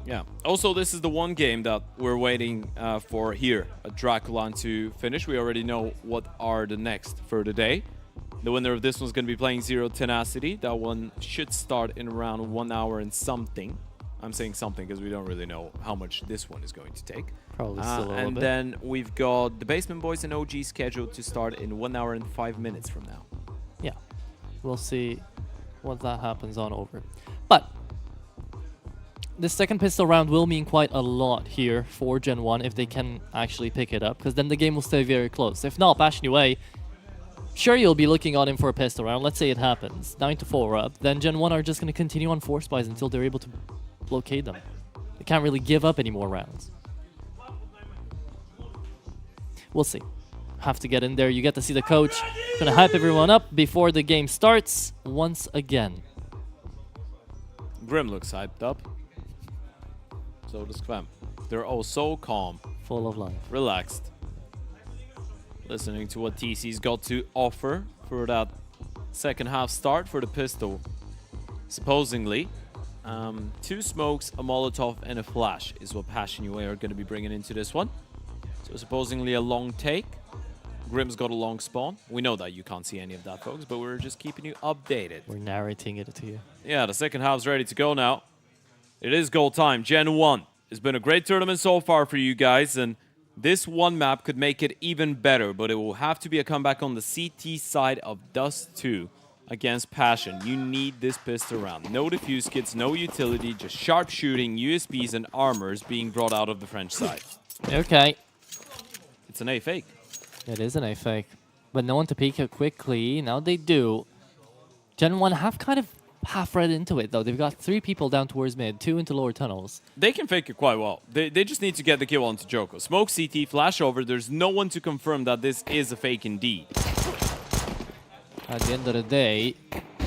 Yeah. Also, this is the one game that we're waiting for here at DraculaN to finish. We already know what are the next for the day. The winner of this one's going to be playing Zero Tenacity. That one should start in around 1 hour and something. I'm saying something because we don't really know how much this one is going to take. Probably still a little and bit. then we've got the Basement Boys and OG scheduled to start in 1 hour and 5 minutes from now. Yeah, we'll see what that happens on over. But this second pistol round will mean quite a lot here for Gen 1 if they can actually pick it up, because then the game will stay very close. If not, Passion UA, sure, you'll be looking on him for a pistol round. Let's say it happens. 9-4 up. Then Gen 1 are just going to continue on force buys until they're able to blockade them. They can't really give up any more rounds. We'll see. Have to get in there. You get to see the coach gonna hype everyone up before the game starts once again. Grim looks hyped up. So does Kvem. They're all so calm, Full of life. relaxed, listening to what TC's got to offer for that second half start for the pistol. Supposedly, 2 smokes, a Molotov, and a flash is what Passion UA are going to be bringing into this one. So supposedly a long take. Grim's got a long spawn. We know that you can't see any of that, folks, but we're just keeping you updated. We're narrating it to you. Yeah, the second half's ready to go now. It is goal time. Gen 1. It's been a great tournament so far for you guys, and this one map could make it even better, but it will have to be a comeback on the CT side of Dust 2 against Passion. You need this pistol round. No defuse kits, no utility, just sharp shooting, USPs, and armors being brought out of the French side. Okay. It's an A fake. It is an A fake. But no one to peek it quickly. Now they do. Gen 1 have kind of half read into it, though. They've got 3 people down towards mid, 2 into lower tunnels. They can fake it quite well. They just need to get the kill onto Joko. Smoke, CT, flash over. There's no one to confirm that this is a fake indeed. At the end of the day,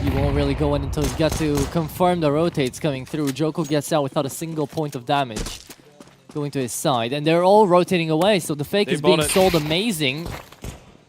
you won't really go in until you get to confirm the rotates coming through. Joko gets out without a single point of damage going to his side, and they're all rotating away, so the fake is being sold amazing.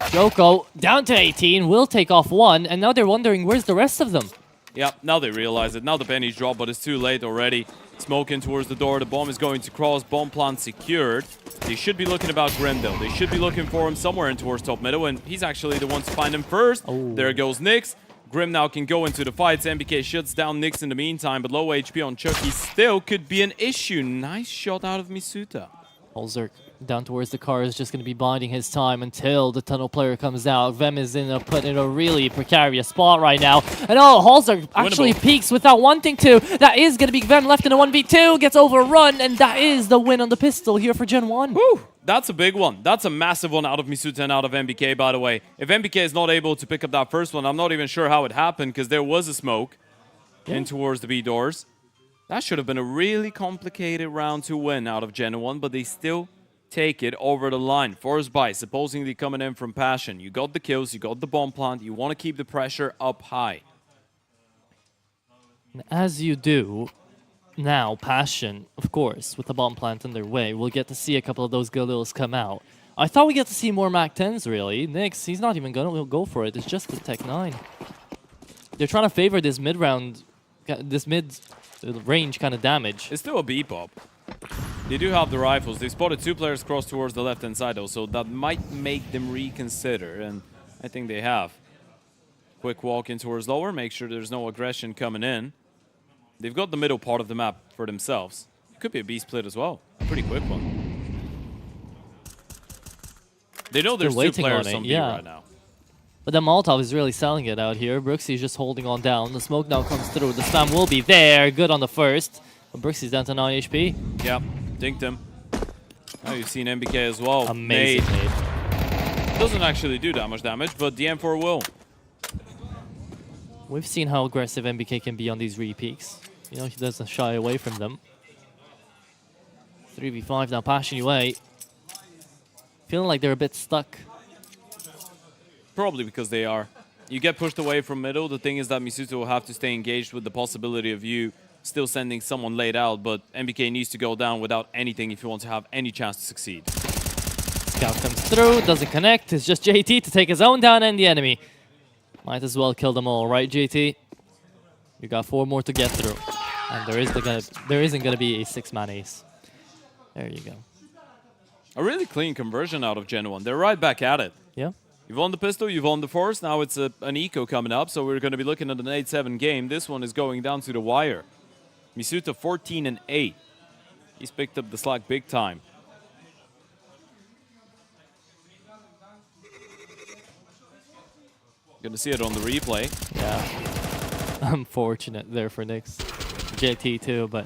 Joko down to 18, will take off 1, and now they're wondering where's the rest of them. Yeah, now they realize it. Now the pennies drop, but it's too late already. Smoking towards the door. The bomb is going to cross. Bomb plant secured. They should be looking about Grim, though. They should be looking for him somewhere in towards top middle, and he's actually the one to find him first. Oh. There goes Nyx. Grim now can go into the fights. MBK shuts down Nyx in the meantime, but low HP on Chucky still could be an issue. Nice shot out of Misuta. Holzerk down towards the car is just going to be biding his time until the tunnel player comes out. Vem is put in a really precarious spot right now. And oh, Holzerk actually peeks without wanting to. That is going to be Vem left in a 1v2. Gets overrun, and that is the win on the pistol here for Gen 1. Woo! That's a big one. That's a massive one out of Misuta and out of MBK, by the way. If MBK is not able to pick up that first one, I'm not even sure how it happened, because there was a smoke in towards the B doors. That should have been a really complicated round to win out of Gen 1, but they still take it over the line. Force buy, supposedly coming in from Passion. You got the kills, you got the bomb plant, you want to keep the pressure up high. And as you do, now Passion, of course, with the bomb plant in their way, we'll get to see a couple of those Galils come out. I thought we get to see more Mac 10s, really. Nyx, he's not even going to go for it. It's just the Tech 9. They're trying to favor this mid-round, this mid-range kind of damage. It's still a B-pop. They do have the rifles. They spotted 2 players cross towards the left-hand side, though, so that might make them reconsider, and I think they have. Quick walk in towards lower, make sure there's no aggression coming in. They've got the middle part of the map for themselves. It could be a B-split as well. A pretty quick one. They know there's 2 players on B right now. But then Molotov is really selling it out here. Brooksy's just holding on down. The smoke now comes through. The spam will be there. Good on the first. But Brooksy's down to 9 HP. Yep, dinked him. Now you've seen MBK as well. Amazing nade. Doesn't actually do that much damage, but the M4 will. We've seen how aggressive MBK can be on these re-peaks. You know, he doesn't shy away from them. 3v5 now, Passion UA. Feeling like they're a bit stuck. Probably because they are. You get pushed away from middle. The thing is that Misuto will have to stay engaged with the possibility of you still sending someone laid out, but MBK needs to go down without anything if you want to have any chance to succeed. Scout comes through, doesn't connect. It's just JT to take his own down and the enemy. Might as well kill them all, right, JT? You got 4 more to get through. And there isn't gonna be a 6-man ace. There you go. A really clean conversion out of Gen 1. They're right back at it. Yeah. You've won the pistol, you've won the force, now it's an eco coming up, so we're going to be looking at an 8-7 game. This one is going down to the wire. Misuto 14 and 8. He's picked up the slack big time. Gonna see it on the replay. Yeah. Unfortunate there for Nyx. JT too, but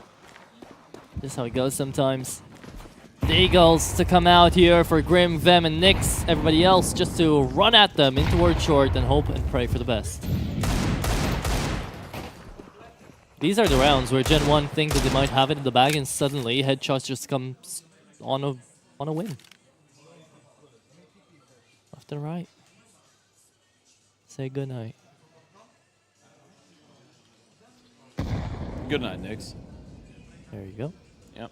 just how it goes sometimes. The Eagles to come out here for Grim, Vem, and Nyx. Everybody else just to run at them in towards short and hope and pray for the best. These are the rounds where Gen 1 think that they might have it in the bag and suddenly headshots just come on a win. Left and right. Say goodnight. Good night, Nyx. There you go. Yep.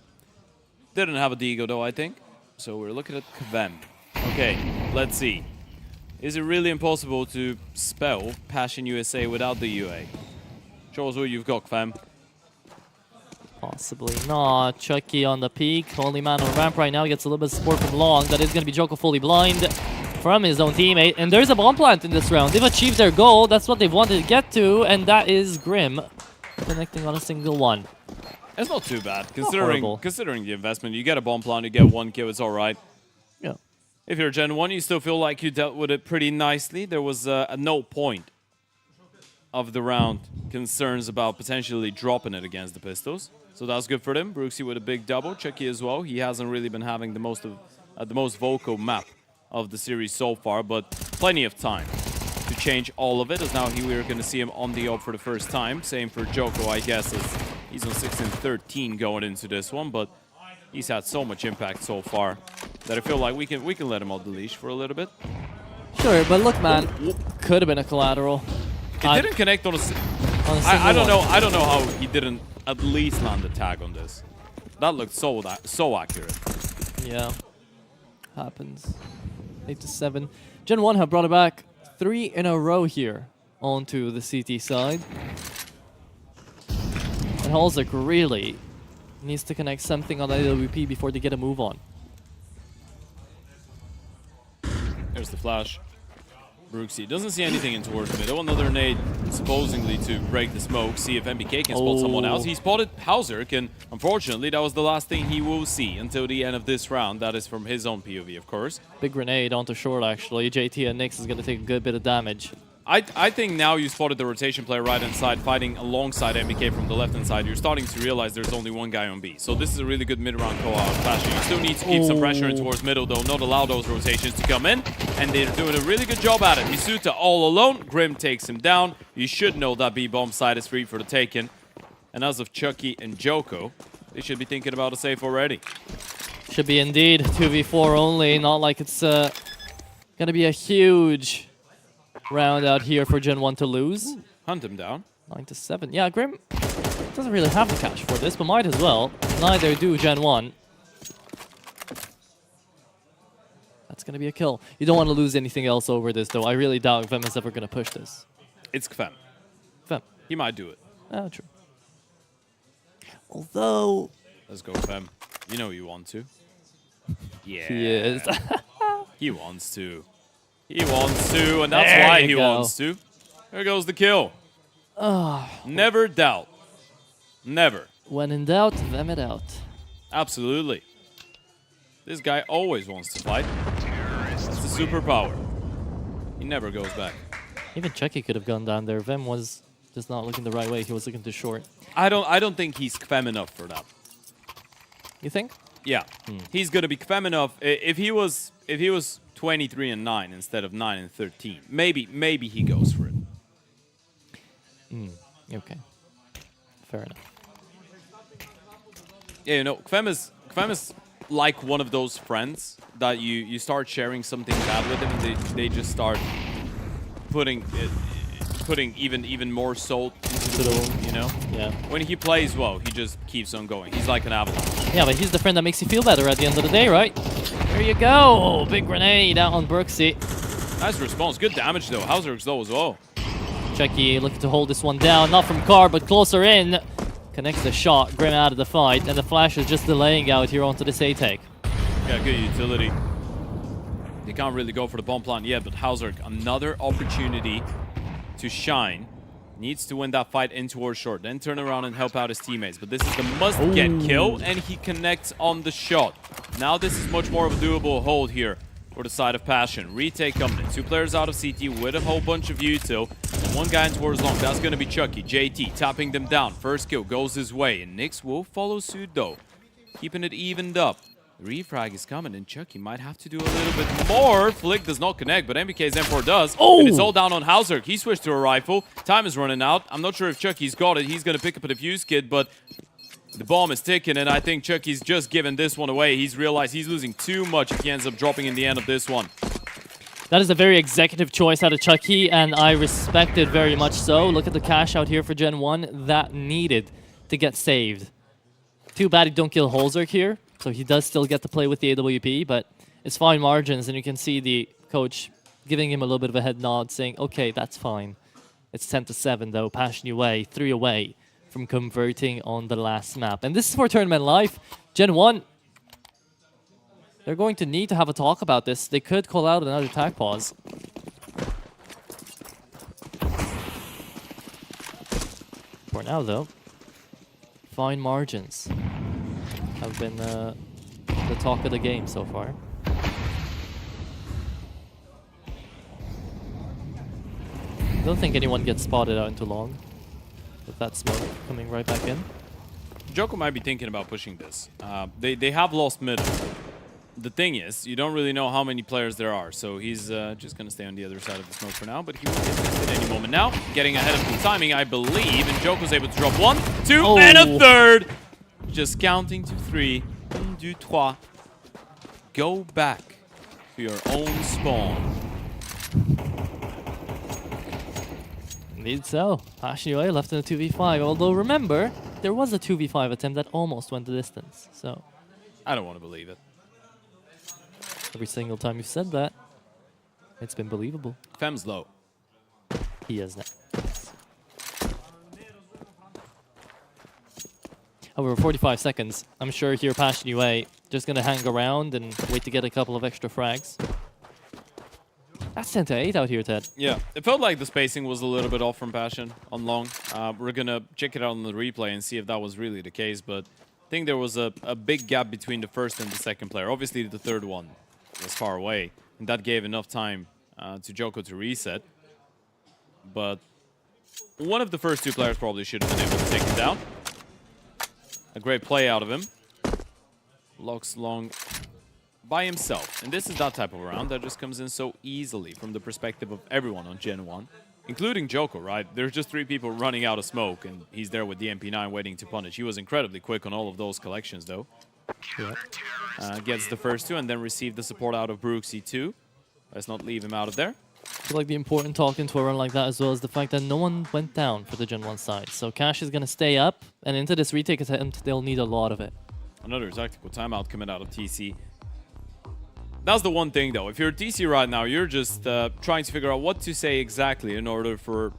Didn't have a Digo though, I think. So we're looking at Kvem. Okay, let's see. Is it really impossible to spell Passion USA without the UA? Show us what you've got, Kvem. Possibly not. Chucky on the peak. Only man on ramp right now. Gets a little bit of support from Long. That is going to be Joko fully blind from his own teammate. And there's a bomb plant in this round. They've achieved their goal. That's what they've wanted to get to. And that is Grim connecting on a single one. It's not too bad, considering the investment. You get a bomb plant, you get 1 kill, it's alright. Yeah. If you're Gen 1, you still feel like you dealt with it pretty nicely. There was at no point of the round concerns about potentially dropping it against the pistols. So that's good for them. Brooksy with a big double. Chucky as well. He hasn't really been having the most vocal map of the series so far, but plenty of time to change all of it, as now we're going to see him on the op for the first time. Same for Joko, I guess, as he's on 16-13 going into this one, but he's had so much impact so far that I feel like we can let him off the leash for a little bit. Sure, but look, man, could have been a collateral. It didn't connect on a I don't know how he didn't at least land a tag on this. That looked so accurate. Yeah, happens. 8-7. Gen 1 have brought it back 3 in a row here onto the CT side. And Halsek really needs to connect something on AWP before they get a move on. There's the flash. Brooksy doesn't see anything in towards middle. Another nade supposedly to break the smoke, see if MBK can spot someone else. He spotted Halsek, and unfortunately that was the last thing he will see until the end of this round. That is from his own POV, of course. Big grenade onto short, actually. JT and Nyx is going to take a good bit of damage. I think now you spotted the rotation player right hand side fighting alongside MBK from the left hand side. You're starting to realize there's only one guy on B. So this is a really good mid-round call-out. Flashing. You still need to keep some pressure in towards middle though, not allow those rotations to come in. And they're doing a really good job at it. Misuta all alone. Grim takes him down. You should know that B-bomb side is free for the taking. And as of Chucky and Joko, they should be thinking about a safe already. Should be indeed. 2v4 only. Not like it's going to be a huge round out here for Gen 1 to lose. Hunt him down. 9-7. Yeah, Grim doesn't really have the cash for this, but might as well. Neither do Gen 1. That's going to be a kill. You don't want to lose anything else over this, though. I really doubt Vem is ever going to push this. It's Kvem. Vem. He might do it. Ah, true. Although... Let's go, Kvem. You know you want to. Yeah. He is. He wants to. He wants to, and that's why he wants to. There goes the kill. Never doubt. Never. When in doubt, Vem it out. Absolutely. This guy always wants to fight. That's the superpower. He never goes back. Even Chucky could have gone down there. Vem was just not looking the right way. He was looking too short. I don't think he's Kvem enough for that. You think? Yeah. He's gonna be Kvem enough. If he was 23 and 9 instead of 9 and 13, maybe he goes for it. Okay. Fair enough. Yeah, you know, Kvem is like one of those friends that you start sharing something bad with them and they just start putting even more salt into the wound, you know? Yeah. When he plays well, he just keeps on going. He's like an avalanche. Yeah, but he's the friend that makes you feel better at the end of the day, right? There you go. Big grenade out on Brooksy. Nice response. Good damage, though. Hauserk's though as well. Chucky looking to hold this one down. Not from Car, but closer in. Connects the shot. Grim out of the fight. And the Flash is just delaying out here onto this A-take. Yeah, good utility. They can't really go for the bomb plant yet, but Hauserk, another opportunity to shine. Needs to win that fight in towards short, then turn around and help out his teammates. But this is the must-get kill, and he connects on the shot. Now this is much more of a doable hold here for the side of Passion. Retake coming in. 2 players out of CT with a whole bunch of util. And 1 guy in towards long. That's going to be Chucky. JT tapping them down. First kill goes his way, and Nyx will follow suit, though. Keeping it evened up. The refrag is coming, and Chucky might have to do a little bit more. Flick does not connect, but MBK's M4 does. Oh! And it's all down on Hauserk. He switched to a rifle. Time is running out. I'm not sure if Chucky's got it. He's going to pick up a defuse kit, but the bomb is ticking, and I think Chucky's just given this one away. He's realized he's losing too much if he ends up dropping in the end of this one. That is a very executive choice out of Chucky, and I respect it very much so. Look at the cash out here for Gen 1. That needed to get saved. Too bad he don't kill Holzerk here. So he does still get to play with the AWP, but it's fine margins, and you can see the coach giving him a little bit of a head nod, saying, okay, that's fine. It's 10-7, though. Passion away, 3 away from converting on the last map. And this is for Tournament Life. Gen 1, they're going to need to have a talk about this. They could call out another tag pause. For now, though, fine margins have been the talk of the game so far. Don't think anyone gets spotted out into long with that smoke coming right back in. Joko might be thinking about pushing this. They have lost mid. The thing is, you don't really know how many players there are, so he's just going to stay on the other side of the smoke for now, but he will get tested any moment now. Getting ahead of the timing, I believe, and Joko's able to drop 1, 2, and a third! Just counting to 3. 1, 2, 3. Go back to your own spawn. Indeed so. Passion UA left in a 2v5, although remember, there was a 2v5 attempt that almost went the distance, so... I don't want to believe it. Every single time you've said that, it's been believable. Fem's low. He is now. However, 45 seconds. I'm sure here Passion UA just gonna hang around and wait to get a couple of extra frags. That's 10-8 out here, Ted. Yeah, it felt like the spacing was a little bit off from Passion on long. We're gonna check it out on the replay and see if that was really the case, but I think there was a big gap between the first and the second player. Obviously, the third one was far away, and that gave enough time to Joko to reset. But one of the first 2 players probably should have been able to take him down. A great play out of him. Locks long by himself. And this is that type of round that just comes in so easily from the perspective of everyone on Gen 1, including Joko, right? There's just 3 people running out of smoke, and he's there with the MP9 waiting to punish. He was incredibly quick on all of those collections, though. Yeah. Gets the first 2 and then received the support out of Brooksy too. Let's not leave him out of there. I feel like the important talk into a run like that as well is the fact that no one went down for the Gen 1 side. So Cash is going to stay up, and into this retake attempt, they'll need a lot of it. Another tactical timeout coming out of TC. That's the one thing, though. If you're TC right now, you're just trying to figure out what to say exactly in order for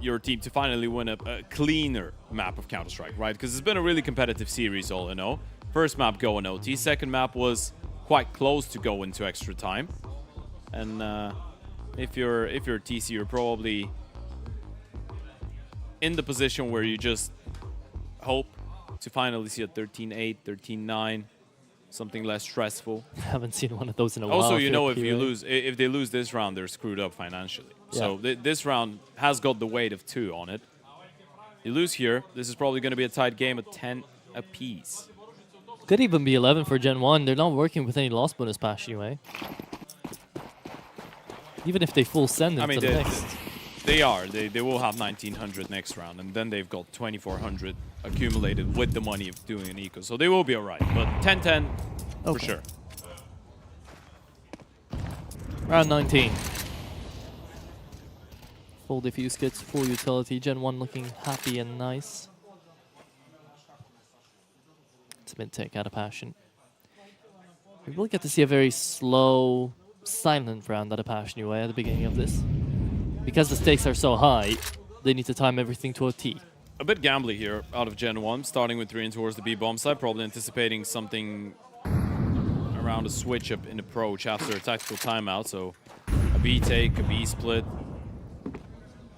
your team to finally win a cleaner map of Counter-Strike, right? Because it's been a really competitive series, all in all. First map going OT, second map was quite close to go into extra time. And if you're TC, you're probably in the position where you just hope to finally see a 13-8, 13-9, something less stressful. I haven't seen one of those in a while. Also, you know, if they lose this round, they're screwed up financially. Yeah. So this round has got the weight of 2 on it. You lose here, this is probably going to be a tight game at 10 apiece. Could even be 11 for Gen 1. They're not working with any loss bonus Passion UA. Even if they full send them to the next. They are. They will have 1900 next round, and then they've got 2400 accumulated with the money of doing an eco. So they will be alright, but 10-10 for sure. Round 19. Full defuse kits, full utility. Gen 1 looking happy and nice. It's a mid-take out of Passion. We will get to see a very slow, silent round out of Passion UA at the beginning of this. Because the stakes are so high, they need to time everything to a T. A bit gambly here out of Gen 1, starting with 3 in towards the B bomb side, probably anticipating something around a switch up in approach after a tactical timeout, so a B take, a B split.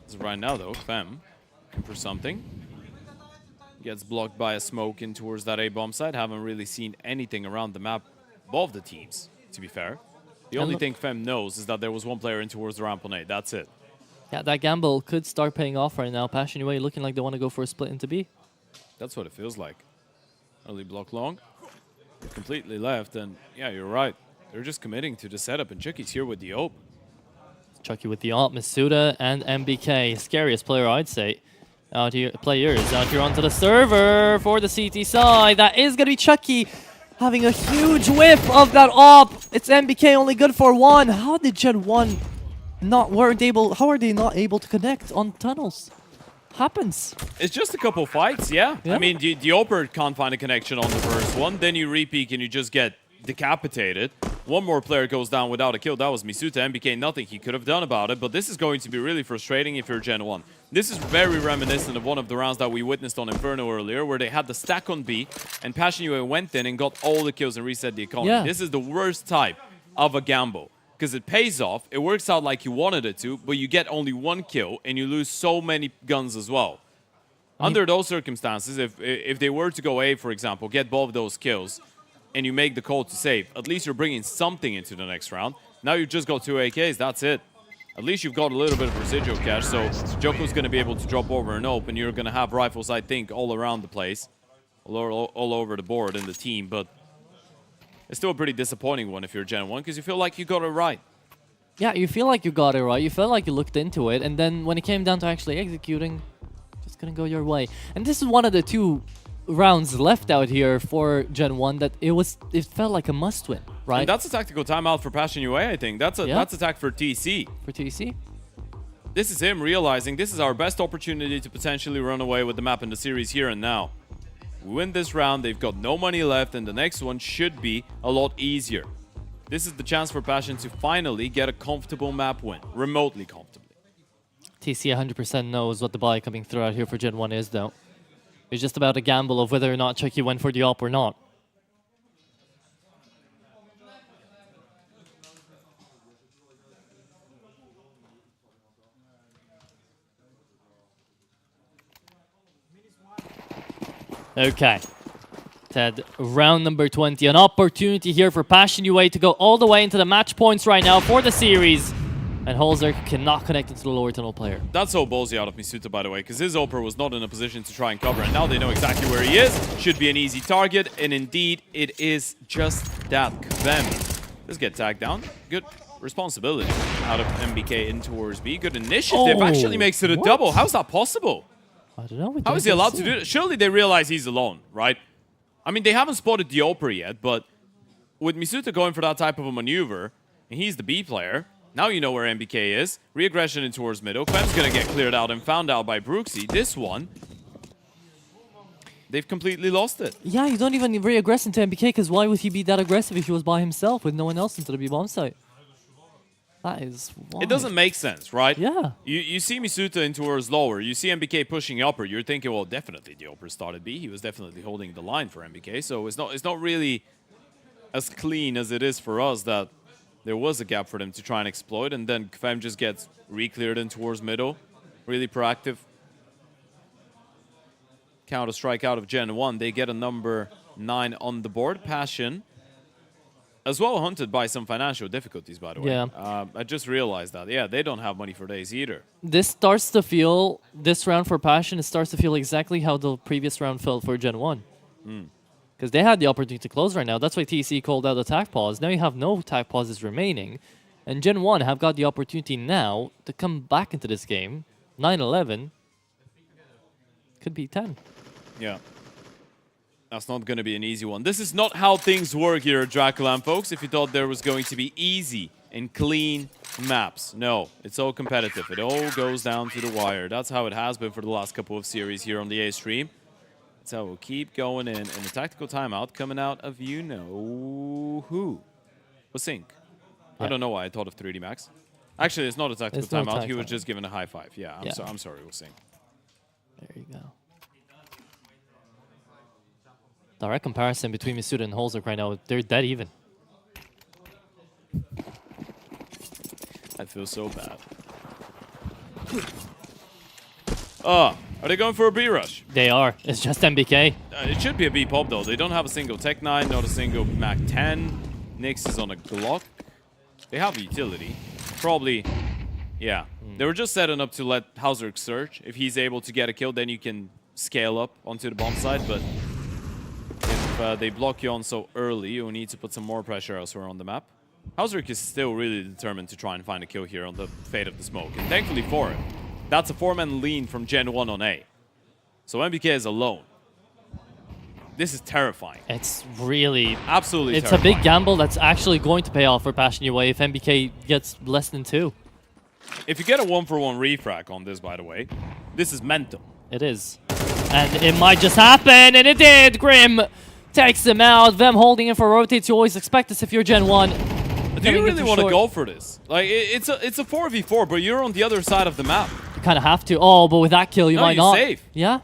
As of right now though, Fem looking for something. Gets blocked by a smoke in towards that A bomb side. Haven't really seen anything around the map above the teams, to be fair. The only thing Fem knows is that there was one player in towards the ramp on A, that's it. Yeah, that gamble could start paying off right now. Passion UA looking like they want to go for a split into B. That's what it feels like. Early block long. Completely left, and yeah, you're right. They're just committing to the setup, and Chucky's here with the AWP. Chucky with the AWP, Masuda and MBK. Scariest player, I'd say. Players out here onto the server for the CT side. That is going to be Chucky having a huge whiff of that AWP. It's MBK only good for one. How did Gen 1 how are they not able to connect on tunnels? Happens. It's just a couple fights, yeah. I mean, the AWPer can't find a connection on the first one. Then you repeat and you just get decapitated. One more player goes down without a kill. That was Misuta. MBK, nothing he could have done about it. But this is going to be really frustrating if you're Gen 1. This is very reminiscent of one of the rounds that we witnessed on Inferno earlier, where they had the stack on B, and Passion UA went in and got all the kills and reset the economy. Yeah. This is the worst type of a gamble. Because it pays off, it works out like you wanted it to, but you get only one kill and you lose so many guns as well. Under those circumstances, if they were to go A, for example, get both those kills, and you make the call to save, at least you're bringing something into the next round. Now you've just got 2 AKs, that's it. At least you've got a little bit of residual cash, so Joko's going to be able to drop over and open. You're going to have rifles, I think, all around the place, all over the board in the team, but it's still a pretty disappointing one if you're Gen 1, because you feel like you got it right. Yeah, you feel like you got it right. You felt like you looked into it, and then when it came down to actually executing, just couldn't go your way. And this is one of the 2 rounds left out here for Gen 1 that it felt like a must-win, right? And that's a tactical timeout for Passion UA, I think. That's a tactic for TC. For TC? This is him realizing this is our best opportunity to potentially run away with the map in the series here and now. We win this round, they've got no money left, and the next one should be a lot easier. This is the chance for Passion to finally get a comfortable map win, remotely comfortably. TC 100% knows what the buy coming through out here for Gen 1 is, though. It's just about a gamble of whether or not Chucky went for the AWP or not. Okay. Ted, round number 20. An opportunity here for Passion UA to go all the way into the match points right now for the series. And Holzer cannot connect into the lower tunnel player. That's so ballsy out of Misuta, by the way, because his AWPer was not in a position to try and cover, and now they know exactly where he is. Should be an easy target, and indeed, it is just that. Kvem does get tagged down. Good responsibility out of MBK in towards B. Good initiative. Actually makes it a double. How's that possible? I don't know. How is he allowed to do it? Surely they realize he's alone, right? I mean, they haven't spotted the AWPer yet, but with Misuta going for that type of a maneuver, and he's the B player, now you know where MBK is. Re-aggression in towards middle. Kvem's going to get cleared out and found out by Brooksy. This one, they've completely lost it. Yeah, you don't even re-aggress into MBK, because why would he be that aggressive if he was by himself with no one else into the B-bomb site? That is why. It doesn't make sense, right? Yeah. You see Misuta in towards lower. You see MBK pushing upper. You're thinking, well, definitely the upper started B. He was definitely holding the line for MBK. So it's not really as clean as it is for us that there was a gap for them to try and exploit. And then Kvem just gets re-cleared in towards middle. Really proactive. Counter-strike out of Gen 1. They get a number 9 on the board. Passion. As well hunted by some financial difficulties, by the way. Yeah. I just realized that. Yeah, they don't have money for days either. This starts to feel, this round for Passion, it starts to feel exactly how the previous round felt for Gen 1. Because they had the opportunity to close right now. That's why TC called out attack pause. Now you have no attack pauses remaining. And Gen 1 have got the opportunity now to come back into this game. 9-11. Could be 10. Yeah. That's not going to be an easy one. This is not how things work here at DraculaN, folks. If you thought there was going to be easy and clean maps. No, it's all competitive. It all goes down to the wire. That's how it has been for the last couple of series here on the A stream. So we'll keep going in. And the tactical timeout coming out of you know who? Wasink. I don't know why I thought of 3D Max. Actually, it's not a tactical timeout. He was just given a high five. Yeah, I'm sorry, Wasink. There you go. Direct comparison between Misuda and Holzerk right now, they're dead even. I feel so bad. Oh, are they going for a B rush? They are. It's just MBK. It should be a B pop though. They don't have a single Tech 9, not a single Mac 10. Nyx is on a Glock. They have utility. Probably, yeah. They were just setting up to let Hauserk search. If he's able to get a kill, then you can scale up onto the bomb side. But if they block you on so early, you need to put some more pressure elsewhere on the map. Hauserk is still really determined to try and find a kill here on the fate of the smoke. And thankfully for him, that's a 4-man lean from Gen 1 on A. So MBK is alone. This is terrifying. It's really... Absolutely It's terrifying. a big gamble that's actually going to pay off for Passion UA if MBK gets less than 2. If you get a 1-for-1 refrac on this, by the way, this is mental. It is. And it might just happen, and it did! Grim takes him out. Them holding in for rotates. You always expect this if you're Gen 1. Do you really want to go for this? Like, it's a 4v4, but you're on the other side of the map. You kind of have to. Oh, but with that kill, you might not. You're safe. Yeah?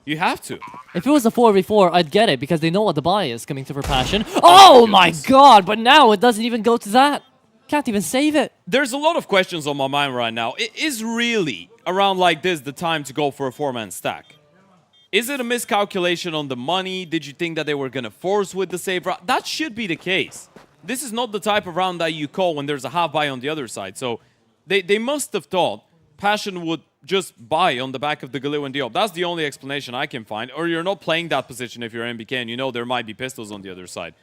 You have to. If it was a 4v4, I'd get it, because they know what the buy is coming to for Passion. Oh my god, but now it doesn't even go to that. Can't even save it. There's a lot of questions on my mind right now. Is really, around like this, the time to go for a 4-man stack? Is it a miscalculation on the money? Did you think that they were going to force with the save round? That should be the case. This is not the type of round that you call when there's a half buy on the other side. So they must have thought Passion would just buy on the back of the Galil and Diop. That's the only explanation I can find. Or you're not playing that position if you're MBK and you know there might be pistols on the other side.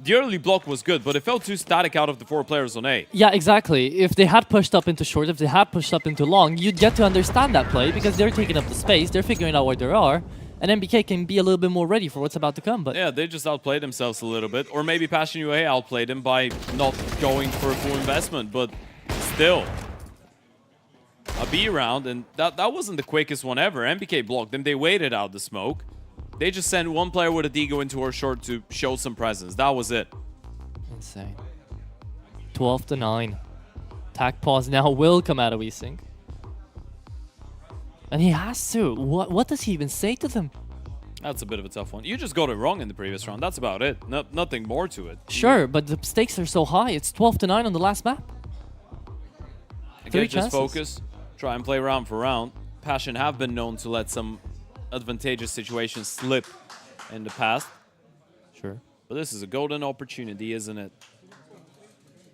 The early block was good, but it felt too static out of the 4 players on A. Yeah, exactly. If they had pushed up into short, if they had pushed up into long, you'd get to understand that play because they're taking up the space, they're figuring out where they are, and MBK can be a little bit more ready for what's about to come. But yeah, they just outplayed themselves a little bit. Or maybe Passion UA outplayed them by not going for a full investment, but still. A B round, and that wasn't the quickest one ever. MBK blocked them. They waited out the smoke. They just sent one player with a Deagle into our short to show some presence. That was it. insane. 12-9. Tac pause now will come out of Weesing. And he has to. What does he even say to them? That's a bit of a tough one. You just got it wrong in the previous round. That's about it. Nothing more to it. Sure, but the stakes are so high. It's 12-9 on the last map. Again, just focus. Try and play round for round. Passion have been known to let some advantageous situations slip in the past. Sure. But this is a golden opportunity, isn't it?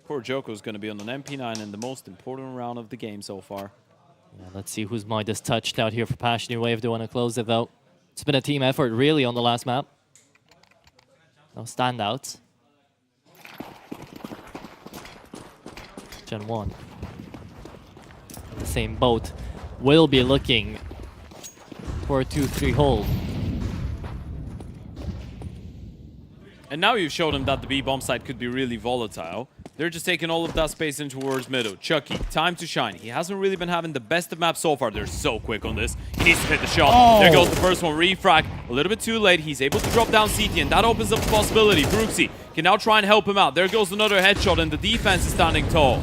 Poor Joko is going to be on an MP9 in the most important round of the game so far. Yeah, let's see whose mind is touched out here for Passion UA if they want to close it, though. It's been a team effort, really, on the last map. No standouts. Gen 1. In the same boat. Will be looking for a 2-3 hold. And now you've showed him that the B bomb site could be really volatile. They're just taking all of that space in towards middle. Chucky, time to shine. He hasn't really been having the best of maps so far. They're so quick on this. He needs to hit the shot. Oh. There goes the first one. Refrag. A little bit too late. He's able to drop down CT, and that opens up the possibility. Brooksy can now try and help him out. There goes another headshot, and the defense is standing tall.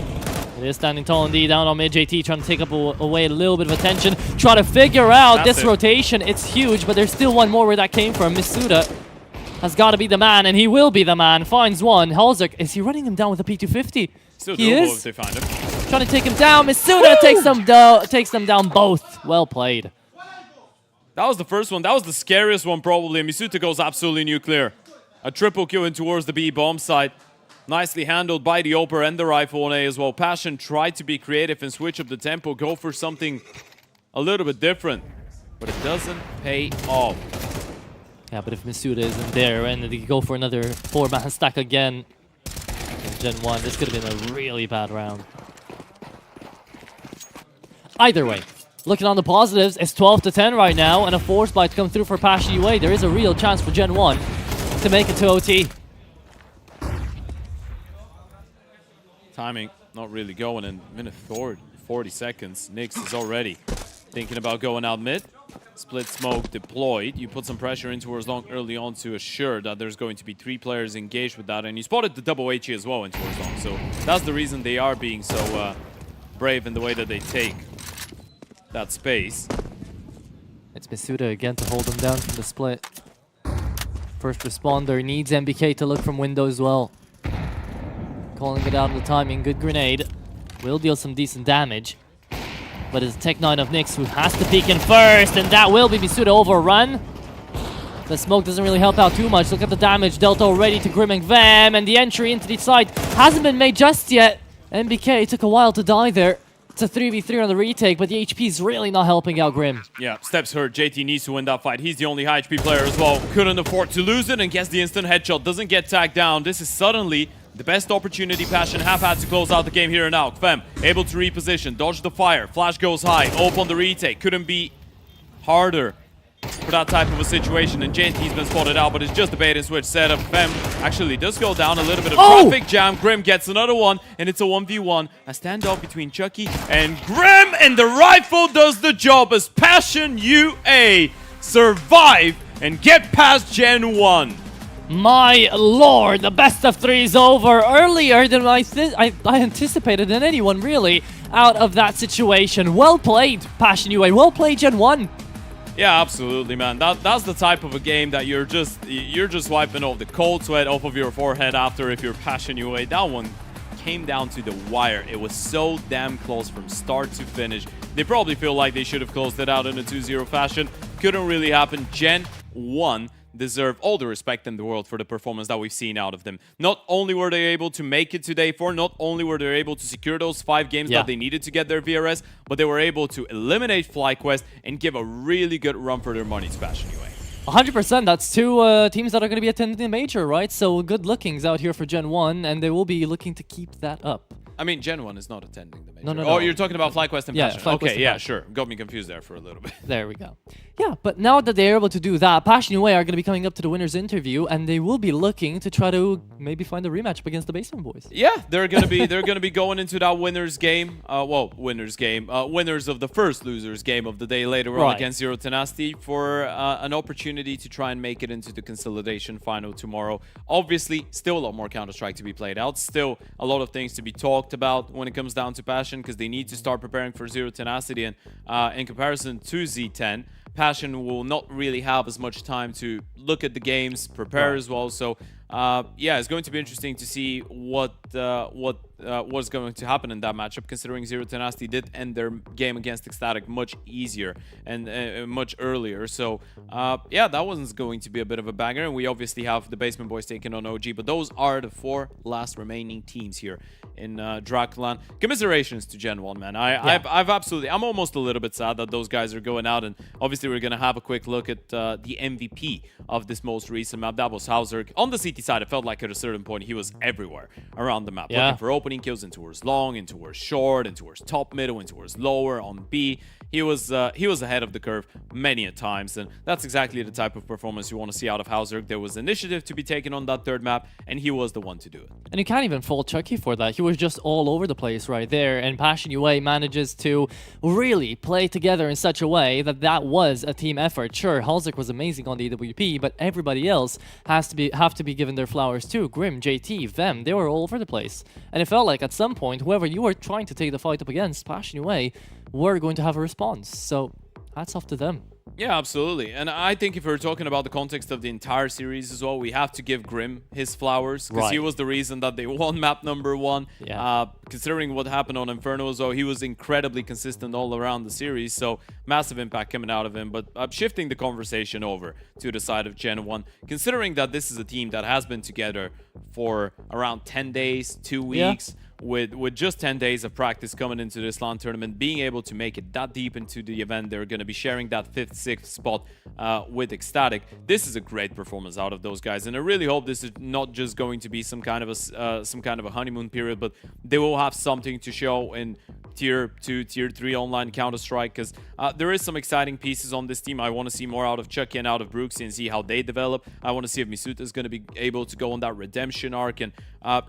It is standing tall indeed down on mid. JT trying to take up away a little bit of attention. Try to figure out this rotation. It's huge, but there's still one more where that came from. Misuda has got to be the man, and he will be the man. Finds one. Halzek, is he running him down with a P250? Still he doable is. if they find him. Trying to take him down. Misuda takes them down both. Well played. That was the first one. That was the scariest one probably. And Misuta goes absolutely nuclear. A triple kill in towards the B bomb site. Nicely handled by the Oper and the rifle on A as well. Passion tried to be creative and switch up the tempo, go for something a little bit different. But it doesn't pay off. Yeah, but if Misuda isn't there and they go for another 4-man stack again in Gen 1, this could have been a really bad round. Either way, looking on the positives, it's 12-10 right now, and a force buy to come through for Passion UA. There is a real chance for Gen 1 to make it to OT. Timing. not really going in minute 40 seconds. Nyx is already thinking about going out mid. Split smoke deployed. You put some pressure into towards long early on to assure that there's going to be 3 players engaged with that. And you spotted the double HE as well in towards long. So that's the reason they are being so brave in the way that they take that space. It's Misuda again to hold them down from the split. First responder needs MBK to look from window as well. Calling it out on the timing. Good grenade. Will deal some decent damage. But it's Tech 9 of Nyx who has to peek in first, and that will be Misuda overrun. The smoke doesn't really help out too much. Look at the damage dealt already to Grim and Vem, and the entry into the site hasn't been made just yet. MBK took a while to die there. It's a 3v3 on the retake, but the HP is really not helping out Grim. Yeah, Steps hurt. JT needs to win that fight. He's the only high HP player as well. Couldn't afford to lose it and gets the instant headshot. Doesn't get tagged down. This is suddenly the best opportunity Passion have had to close out the game here and now. Fem able to reposition, dodge the fire. Flash goes high. Op on the retake. Couldn't be harder for that type of a situation. And JT's been spotted out, but it's just a bait and switch setup. Fem actually does go down a little bit of traffic jam. Grim gets another one, and it's a 1v1. A standoff between Chucky and Grim, and the rifle does the job as Passion UA survive and get past Gen 1. My lord, the best of 3 is over earlier than I anticipated, than anyone really, out of that situation. Well played, Passion UA. Well played, Gen 1. Yeah, absolutely, man. That's the type of a game that you're just wiping off the cold sweat off of your forehead after if you're Passion UA. That one came down to the wire. It was so damn close from start to finish. They probably feel like they should have closed it out in a 2-0 fashion. Couldn't really happen. Gen 1 deserve all the respect in the world for the performance that we've seen out of them. Not only were they able to make it to day 4, not only were they able to secure those 5 games that they needed to get their VRS, but they were able to eliminate FlyQuest and give a really good run for their money to Passion UA. 100%. That's 2 teams that are going to be attending the major, right? So good lookings out here for Gen 1, and they will be looking to keep that up. I mean, Gen 1 is not attending the major. No. Oh, you're talking about FlyQuest and Passion. FlyQuest okay, and yeah, Passion. sure. Got me confused there for a little bit. There we go. Yeah, but now that they're able to do that, Passion UA are going to be coming up to the winners interview, and they will be looking to try to maybe find a rematch against the Basement Boys. Yeah, they're gonna be going into that winners game. Winners of the first losers game of the day later on against Zero Tenacity for an opportunity to try and make it into the consolidation final tomorrow. Obviously, still a lot more Counter-Strike to be played out. Still a lot of things to be talked about when it comes down to Passion, because they need to start preparing for Zero Tenacity, and in comparison to Z10, Passion will not really have as much time to look at the games, prepare as well. So yeah, it's going to be interesting to see what's going to happen in that matchup, considering Zero Tenacity did end their game against Ecstatic much easier and much earlier. So yeah, that one's going to be a bit of a banger, and we obviously have the Basement Boys taking on OG, but those are the 4 last remaining teams here in DraculaN. Commiserations to Gen 1, man. I'm almost a little bit sad that those guys are going out, and obviously we're gonna have a quick look at the MVP of this most recent map. That was Hauser. On the CT side, it felt like at a certain point he was everywhere around the map, looking for opening kills in towards long, in towards short, in towards top middle, in towards lower, on B. He was ahead of the curve many a times, and that's exactly the type of performance you want to see out of Hauser. There was initiative to be taken on that 3rd map, and he was the one to do it. And you can't even fault Chucky for that. He was just all over the place right there, and Passion UA manages to really play together in such a way that that was a team effort. Sure, Halzik was amazing on the AWP, but everybody else have to be given their flowers too. Grim, JT, Vem, they were all over the place. And it felt like at some point, whoever you were trying to take the fight up against, Passion UA, were going to have a response. So hats off to them. Yeah, absolutely. And I think if we're talking about the context of the entire series as well, we have to give Grim his flowers, because he was the reason that they won map number 1. Considering what happened on Inferno as well, he was incredibly consistent all around the series, so massive impact coming out of him. But shifting the conversation over to the side of Gen 1, considering that this is a team that has been together for around 10 days, 2 weeks, with just 10 days of practice coming into this LAN tournament, being able to make it that deep into the event, they're going to be sharing that 5th, 6th spot with Ecstatic. This is a great performance out of those guys, and I really hope this is not just going to be some kind of a honeymoon period, but they will have something to show in Tier 2, Tier 3 online Counter-Strike, because there is some exciting pieces on this team. I want to see more out of Chucky and out of Brooksy and see how they develop. I want to see if Misuta is going to be able to go on that redemption arc, and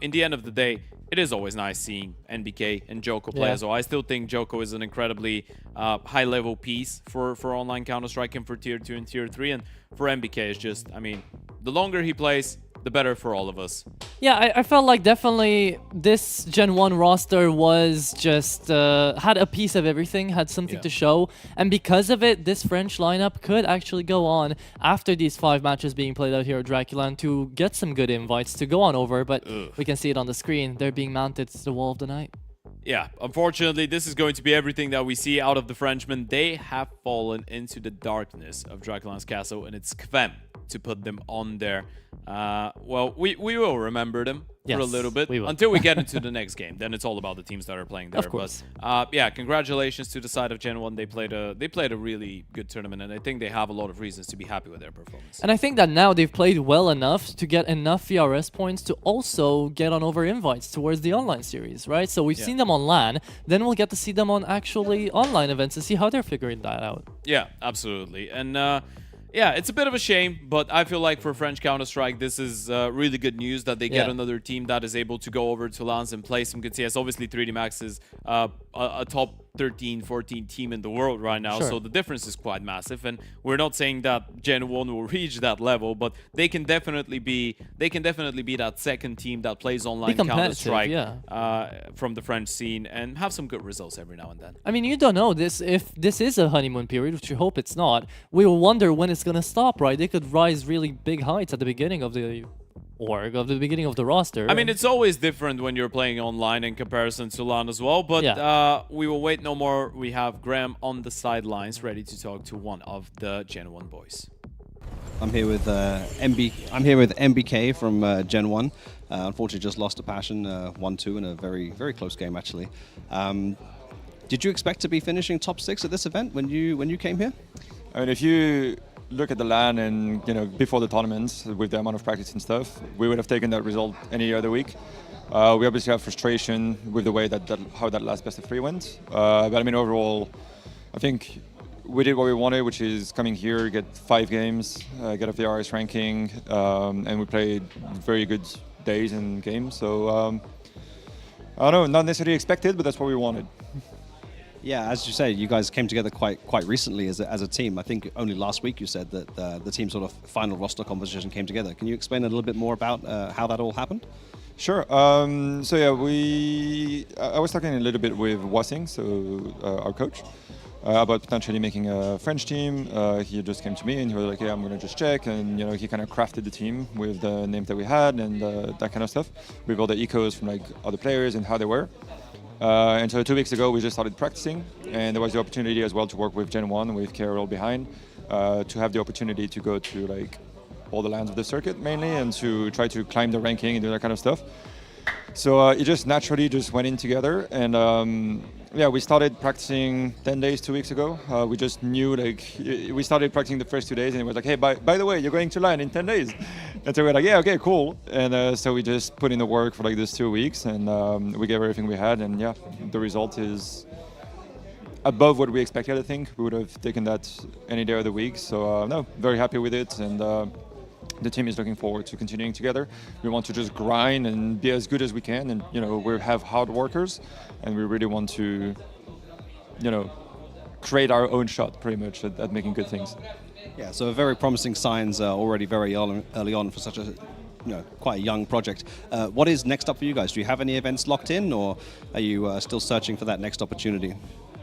in the end of the day, it is always nice seeing NBK and Joko play as well. I still think Joko is an incredibly high-level piece for online Counter-Strike and for Tier 2 and Tier 3. And for NBK, it's just, I mean, the longer he plays, the better for all of us. Yeah, I felt like definitely this Gen 1 roster was just, had a piece of everything, had something to show. And because of it, this French lineup could actually go on after these 5 matches being played out here at DraculaN to get some good invites to go on over. But we can see it on the screen. They're being mounted to the wall of the night. Yeah, unfortunately, this is going to be everything that we see out of the Frenchmen. They have fallen into the darkness of DraculaN's castle, and it's Kvem to put them on there. Well, we will remember them for a little bit until we get into the next game. Then it's all about the teams that are playing there. Of course. But yeah, congratulations to the side of Gen 1. They played a really good tournament, and I think they have a lot of reasons to be happy with their performance. And I think that now they've played well enough to get enough VRS points to also get on over invites towards the online series, right? So we've seen them on LAN, then we'll get to see them on actually online events and see how they're figuring that out. Yeah, absolutely. And yeah, it's a bit of a shame, but I feel like for French Counter-Strike, this is really good news that they get another team that is able to go over to LANs and play some good CS. Obviously, 3D Max is a top 13, 14 team in the world right now, so the difference is quite massive. And we're not saying that Gen 1 will reach that level, but they can definitely be that second team that plays online Counter-Strike from the French scene and have some good results every now and then. I mean, you don't know this. If this is a honeymoon period, which you hope it's not, we will wonder when it's going to stop, right? They could rise really big heights at the beginning of the org, of the beginning of the roster. I mean, it's always different when you're playing online in comparison to LAN as well, but we will wait no more. We have Graham on the sidelines ready to talk to one of the Gen 1 boys. I'm here with MBK from Gen 1. Unfortunately, just lost to Passion 1-2 in a very, very close game, actually. Did you expect to be finishing top 6 at this event when you came here? I mean, if you look at the LAN and, before the tournaments, with the amount of practice and stuff, we would have taken that result any other week. We obviously have frustration with the way how that last best of 3 went. But I mean, overall, I think we did what we wanted, which is coming here, get 5 games, get a VRS ranking, and we played very good days and games. So, I don't know, not necessarily expected, but that's what we wanted. Yeah, as you say, you guys came together quite recently as a team. I think only last week you said that the team sort of final roster composition came together. Can you explain a little bit more about how that all happened? Sure. So yeah, I was talking a little bit with Wasing, so our coach, about potentially making a French team. He just came to me and he was like, "Yeah, I'm gonna just check." And he kind of crafted the team with the names that we had and that kind of stuff, with all the ecos from like other players and how they were. And so 2 weeks ago, we just started practicing, and there was the opportunity as well to work with Gen 1, with KRL behind, to have the opportunity to go to like all the lands of the circuit mainly, and to try to climb the ranking and do that kind of stuff. So it just naturally just went in together, and yeah, we started practicing 10 days 2 weeks ago. We just knew, like, we started practicing the first 2 days, and it was like, hey, by the way, you're going to LAN in 10 days. And so we were like, yeah, okay, cool. And so we just put in the work for like these 2 weeks, and we gave everything we had, and yeah, the result is above what we expected. I think we would have taken that any day of the week. So no, very happy with it, and the team is looking forward to continuing together. We want to just grind and be as good as we can, and we have hard workers, and we really want to create our own shot pretty much at making good things. Yeah, so very promising signs already very early on for such a quite a young project. What is next up for you guys? Do you have any events locked in, or are you still searching for that next opportunity?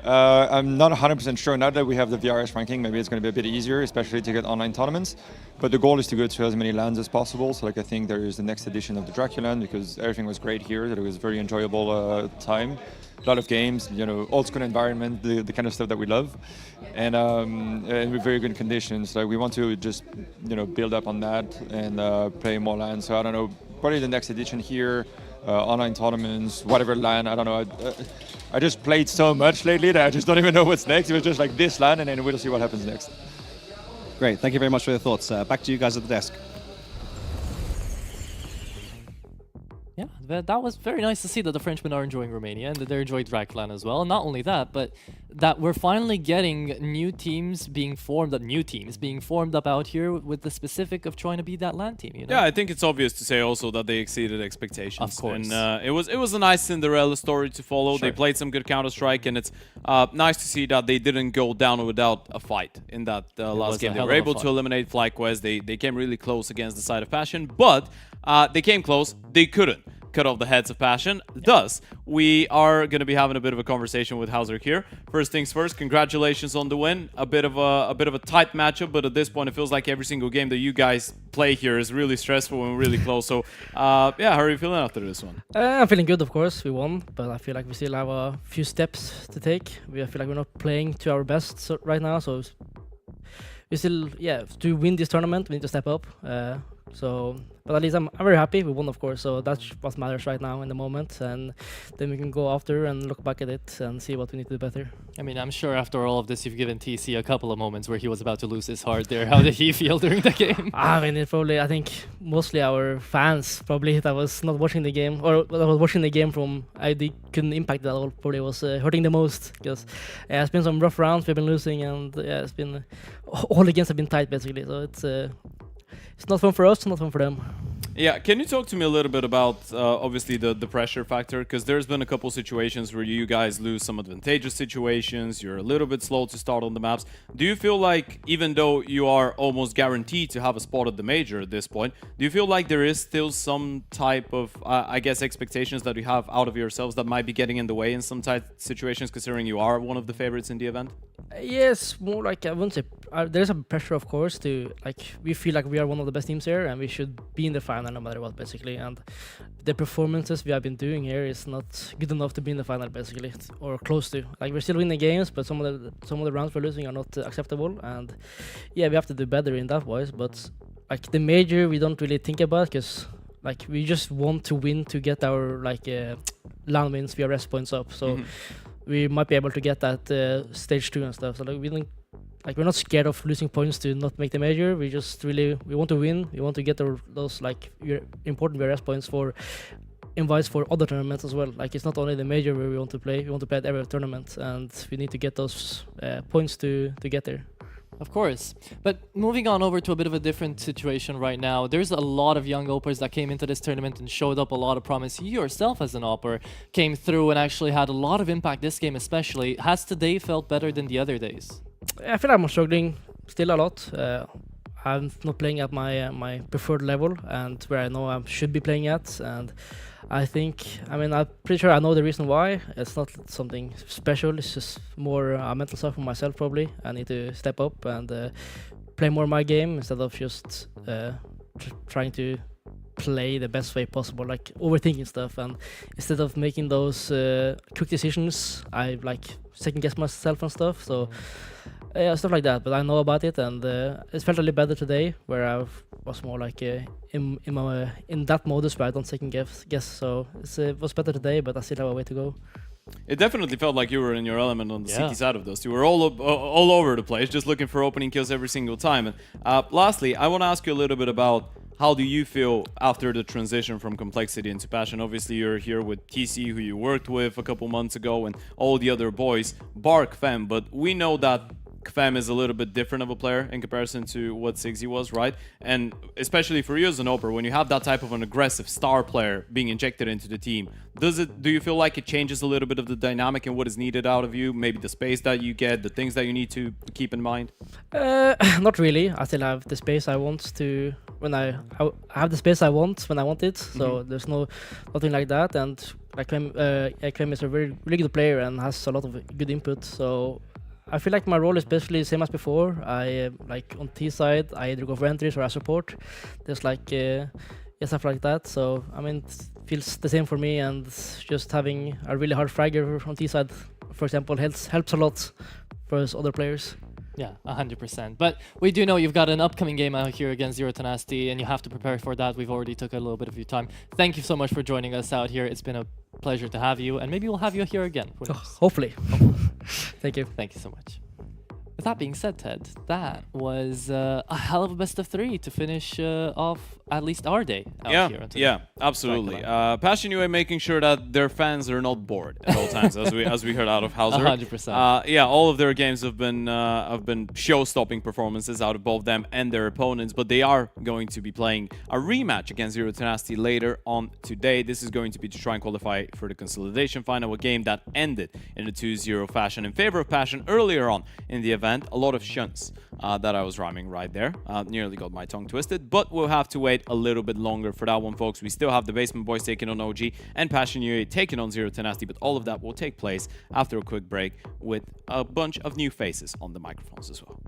I'm not 100% sure. Now that we have the VRS ranking, maybe it's going to be a bit easier, especially to get online tournaments. But the goal is to go to as many lands as possible. So, like, I think there is the next edition of the DraculaN, because everything was great here. That it was a very enjoyable time. A lot of games, old school environment, the kind of stuff that we love, and with very good conditions. Like, we want to just build up on that and play more lands. So I don't know, probably the next edition here. Online tournaments, whatever LAN, I don't know. I just played so much lately that I just don't even know what's next. It was just like this LAN, and then we'll see what happens next. Great, thank you very much for your thoughts. Back to you guys at the desk. Yeah, that was very nice to see that the Frenchmen are enjoying Romania and that they're enjoying DraculaN as well. And not only that, but that we're finally getting new teams being formed up out here with the specific of trying to be that LAN team. You know? Yeah, I think it's obvious to say also that they exceeded expectations. Of course. And it was a nice Cinderella story to follow. Sure. They played some good Counter-Strike, and it's nice to see that they didn't go down without a fight in that last game. They were able to eliminate FlyQuest. They came really close against the side of Passion, but they came close. They couldn't cut off the heads of Passion. Thus, we are going to be having a bit of a conversation with Hauser here. First things first, congratulations on the win. A bit of a tight matchup, but at this point, it feels like every single game that you guys play here is really stressful and really close. So, yeah, how are you feeling after this one? I'm feeling good, of course. We won, but I feel like we still have a few steps to take. I feel like we're not playing to our best right now, so we still, to win this tournament, we need to step up. But at least I'm very happy. We won, of course, so that's what matters right now in the moment. And then we can go after and look back at it and see what we need to do better. I mean, I'm sure after all of this, you've given TC a couple of moments where he was about to lose his heart there. How did he feel during the game? I mean, I think mostly our fans probably that was not watching the game, or that was watching the game from couldn't impact that at all, probably was hurting the most, because it's been some rough rounds we've been losing, and it's been all the games have been tight basically, so it's not fun for us, not fun for them. Yeah, can you talk to me a little bit about obviously the pressure factor? Because there's been a couple situations where you guys lose some advantageous situations, you're a little bit slow to start on the maps. Do you feel like, even though you are almost guaranteed to have a spot at the major at this point, do you feel like there is still some type of, I guess, expectations that you have out of yourselves that might be getting in the way in some tight situations, considering you are one of the favorites in the event? Yes, more like, I wouldn't say, there's a pressure, of course, to, we feel like we are one of the best teams here and we should be in the final no matter what, basically. And the performances we have been doing here is not good enough to be in the final, basically, or close to. We're still winning games, but some of the rounds we're losing are not acceptable. And yeah, we have to do better in that wise. But the major, we don't really think about, because we just want to win to get our LAN wins via rest points up. So we might be able to get that stage 2 and stuff. So we don't, we're not scared of losing points to not make the major. We just we want to win. We want to get those important VRS points for invites for other tournaments as well. It's not only the major where we want to play. We want to play at every tournament, and we need to get those points to get there. Of course. But moving on over to a bit of a different situation right now, there's a lot of young oppers that came into this tournament and showed up a lot of promise. You yourself as an opper came through and actually had a lot of impact this game especially. Has today felt better than the other days? I feel like I'm struggling still a lot. I'm not playing at my preferred level and where I know I should be playing at, and I'm pretty sure I know the reason why. It's not something special, it's just more mental stuff for myself probably. I need to step up and play more my game instead of just trying to play the best way possible, overthinking stuff, and instead of making those quick decisions, I second guess myself and stuff. So stuff like that. But I know about it, and it felt a little better today, where I was more in that modus where I don't second guess. So it was better today, but I still have a way to go. It definitely felt like you were in your element on the CT side of this. You were all over the place, just looking for opening kills every single time. And lastly, I want to ask you a little bit about how do you feel after the transition from Complexity into Passion? Obviously, you're here with TC, who you worked with a couple months ago, and all the other boys, bar Kfem, but we know that Kfem is a little bit different of a player in comparison to what Sigzy was, right? And especially for you as an opper, when you have that type of an aggressive star player being injected into the team, do you feel like it changes a little bit of the dynamic and what is needed out of you? Maybe the space that you get, the things that you need to keep in mind? Not really. I still have the space I want to I have the space I want when I want it. So there's nothing like that. And Kfem is a really good player and has a lot of good input. So I feel like my role is basically the same as before. I on T side, I either go for entries or I support. There's stuff like that. So it feels the same for me, and just having a really hard fragger on T side, for example, helps a lot for us other players. Yeah, 100%. But we do know you've got an upcoming game out here against Zero Tenacity, and you have to prepare for that. We've already took a little bit of your time. Thank you so much for joining us out here. It's been a pleasure to have you, and maybe we'll have you here again. Hopefully. Thank you. Thank you so much. With that being said, Ted, that was a hell of a best of 3 to finish off at least our day out Yeah, here. yeah, absolutely. Passion UA making sure that their fans are not bored at all times, as we heard out of Hauser. 100%. Yeah, all of their games have been show-stopping performances out of both them and their opponents, but they are going to be playing a rematch against Zero Tenacity later on today. This is going to be to try and qualify for the consolidation final, a game that ended in a 2-0 fashion in favor of Passion earlier on in the event. A lot of shunts that I was rhyming right there. Nearly got my tongue twisted, but we'll have to wait a little bit longer for that one, folks. We still have the Basement Boys taking on OG and Passion UA taking on Zero Tenacity, but all of that will take place after a quick break with a bunch of new faces on the microphones as well.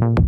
you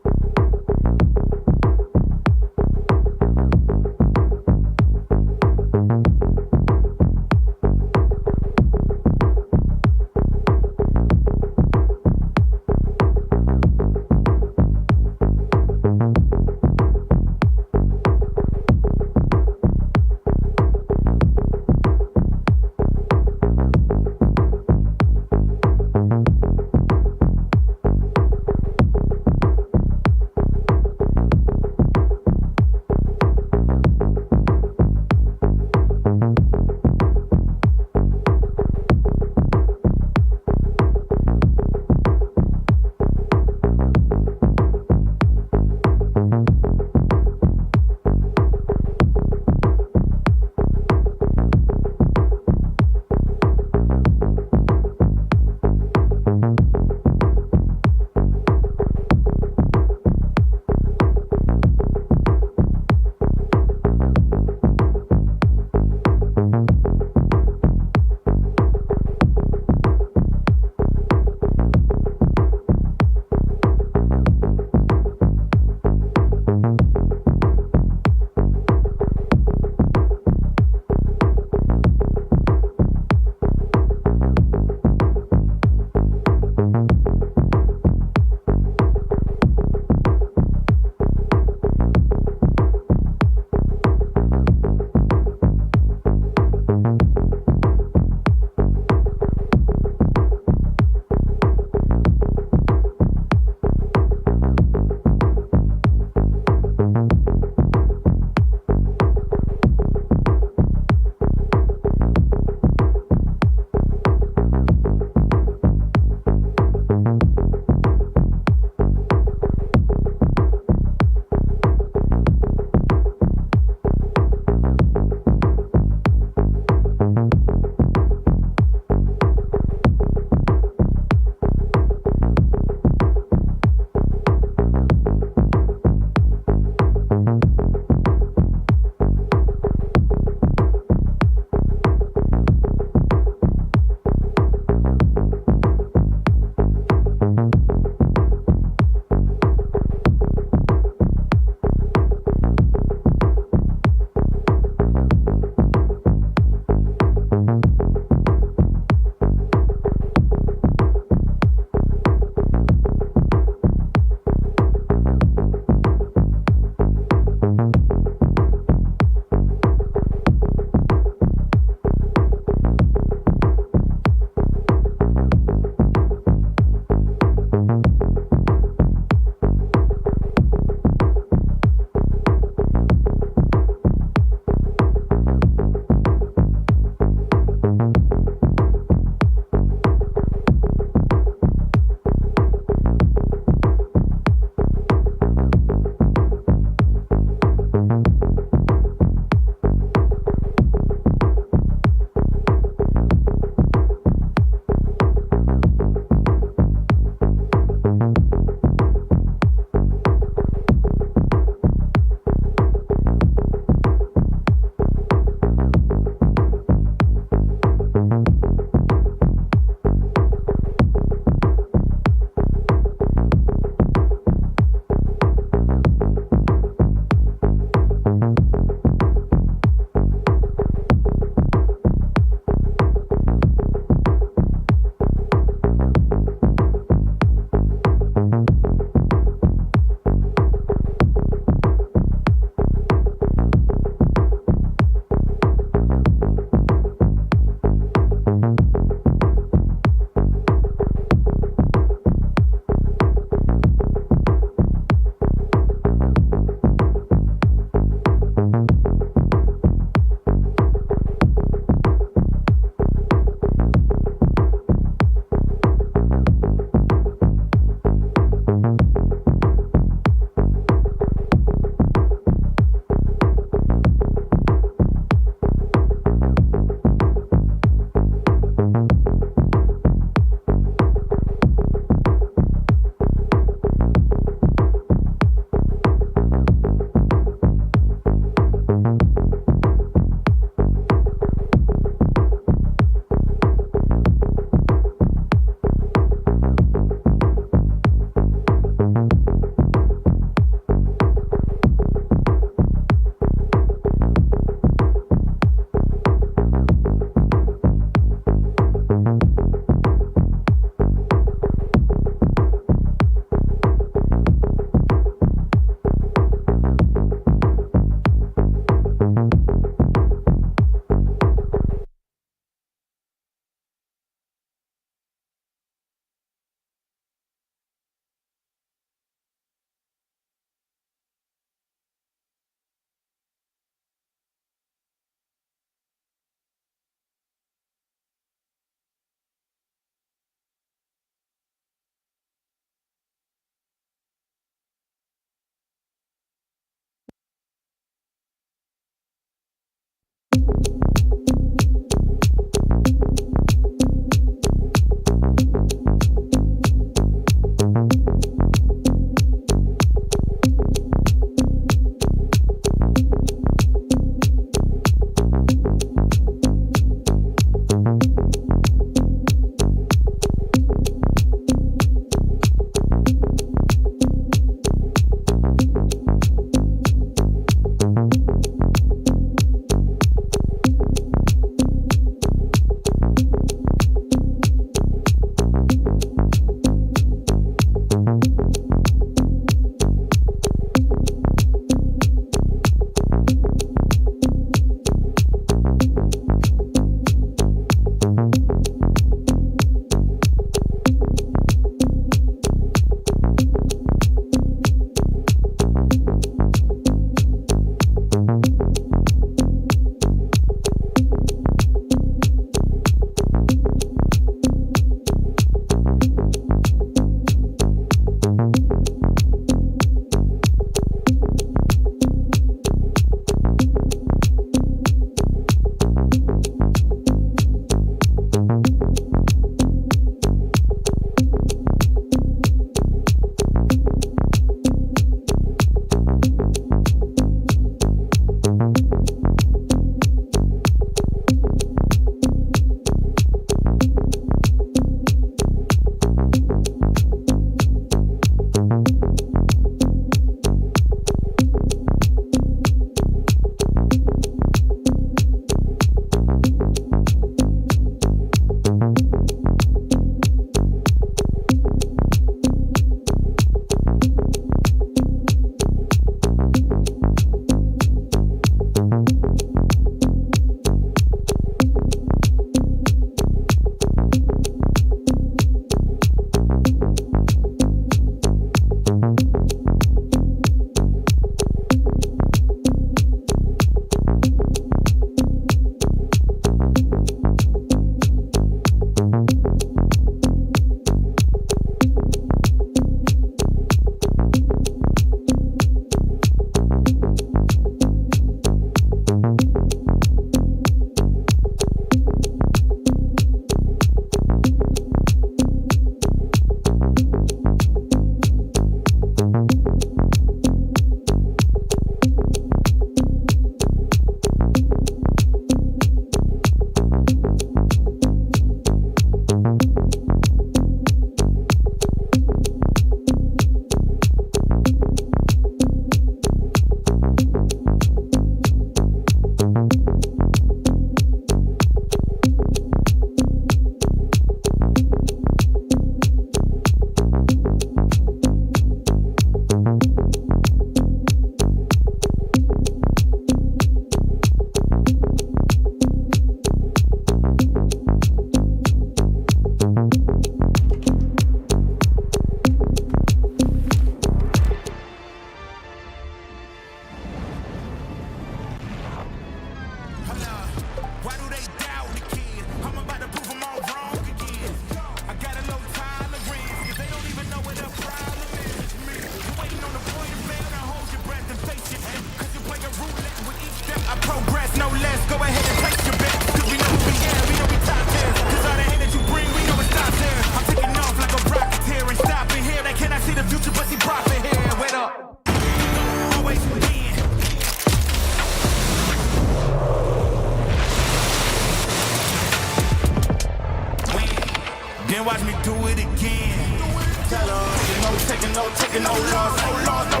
taking no loss, no loss, no.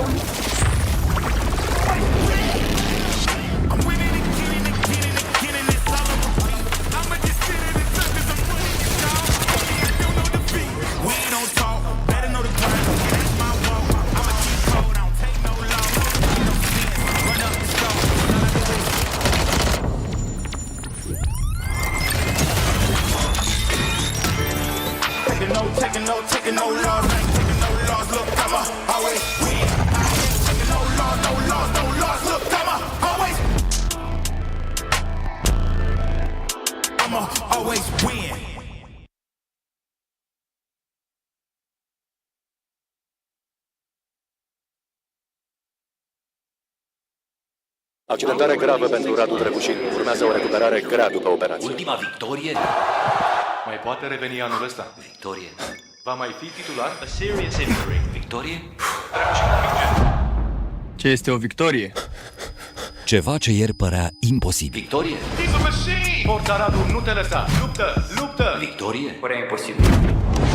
I'm winning again and again and again, and it's all a repeat. I'ma just sit in the tuck 'cause I'm winning it, dog. I don't know defeat. We don't talk, better know the grind. That's my walk. I'ma keep cold, I don't take no loss. No sense, run up the score. All I do is taking no loss, I ain't taking no loss. Look, I'ma always win. I ain't taking no loss, no loss, no loss. Look, I'ma always win. Accidentare gravă pentru Radu DraculaN. Urmează o recuperare grea după operație. Ultima victorie? Mai poate reveni anul ăsta. Victorie. Va mai fi titular? A serious injury. Victorie? Ce este o victorie? Ceva ce ieri părea imposibil. Victorie? He's a machine! Forța Radu, nu te lăsa! Luptă! Luptă! Victorie? Părea imposibil.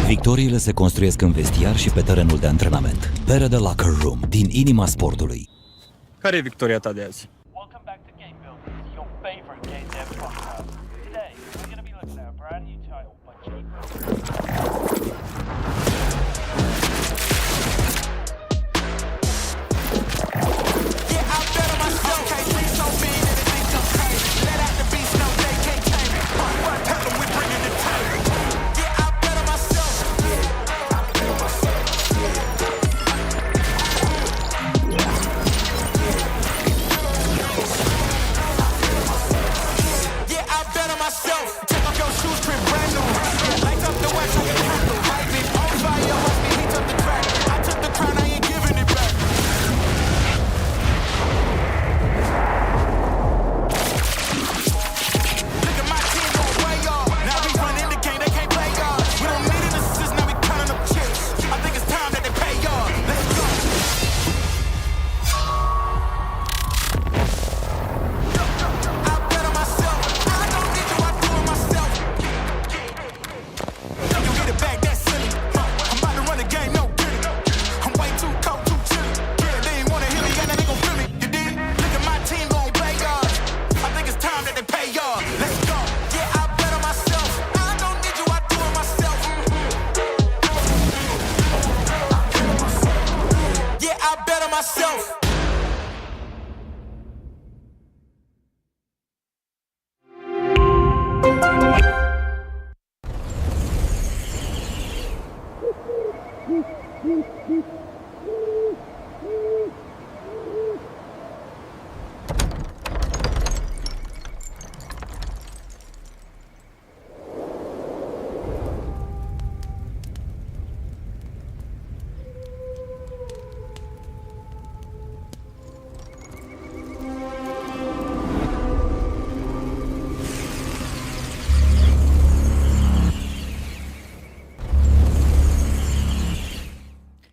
Victoriile se construiesc în vestiar și pe terenul de antrenament. Pere de Locker Room, din inima sportului. Care e victoria ta de azi? Welcome back to Game Builders, your favorite game dev podcast. Today, we're going to be looking at a brand new title by Bo3. Yeah, I bet on myself. Can't be so mean and it think I'm crazy. Let out the beast, no, they can't tame me. Tell them we bringing the table. Yeah, I bet on myself. I bet on myself. Yeah, I bet on myself. Take off your shoes, trim brand new. Light up the wax, I can handle. I've been on fire, watch me heat up the track. I took the crown, I ain't giving it back. Look at my team going way off. Now we running the game, they can't play y'all. We don't need an assist, now we counting up chips. I think it's time that they pay y'all. Let's go. I bet on myself. I don't need you, I do it myself. You get it back, that's silly. I'm about to run the game, no kidding. I'm way too cold, too chilly. Yeah, they ain't wanna hear me, and they gon' feel me. You dig? Look at my team gon' play y'all. I think it's time that they pay y'all. Let's go. Yeah, I bet on myself. I don't need you, I do it myself. Yeah, I bet on myself.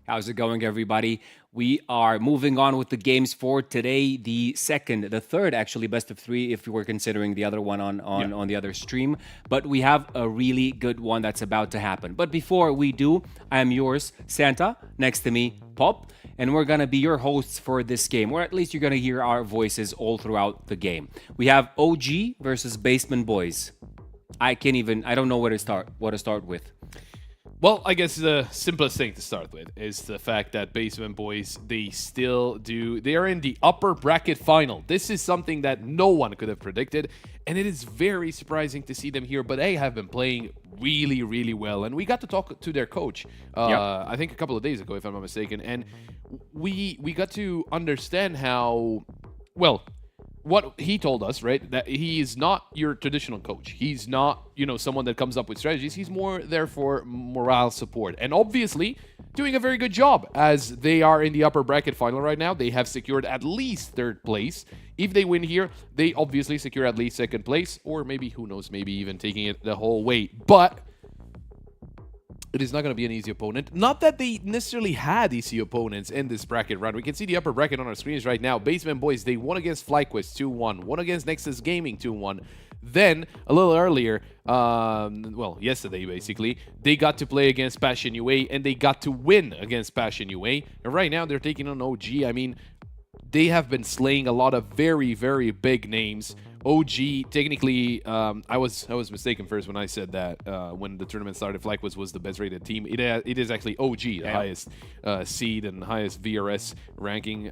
How's it going, everybody? We are moving on with the games for today. The third, actually, best of three, if we're considering the other one on the other stream. But we have a really good one that's about to happen. But before we do, I am yours, Santa. Next to me, Pop. And we're going to be your hosts for this game. Or at least you're going to hear our voices all throughout the game. We have OG versus Basement Boys. I don't know where to start with. Well, I guess the simplest thing to start with is the fact that Basement Boys, they are in the upper bracket final. This is something that no one could have predicted, and it is very surprising to see them here, but they have been playing really, really well, and we got to talk to their coach, I think a couple of days ago, if I'm not mistaken, and we got to understand how, well, what he told us, right, that he is not your traditional coach. He's not, someone that comes up with strategies. He's more there for morale support. And obviously, doing a very good job as they are in the upper bracket final right now. They have secured at least third place. If they win here, they obviously secure at least second place. Or maybe, who knows, maybe even taking it the whole way. But it is not going to be an easy opponent. Not that they necessarily had easy opponents in this bracket run. We can see the upper bracket on our screens right now. Basement Boys, they won against FlyQuest 2-1. Won against Nexus Gaming 2-1. Then, a little earlier, well, yesterday basically, they got to play against Passion UA and they got to win against Passion UA. And right now they're taking on OG. I mean, they have been slaying a lot of very, very big names. OG, technically, I was mistaken first when I said that when the tournament started, FlyQuest was the best rated team. It is actually OG, the highest seed and highest VRS ranking.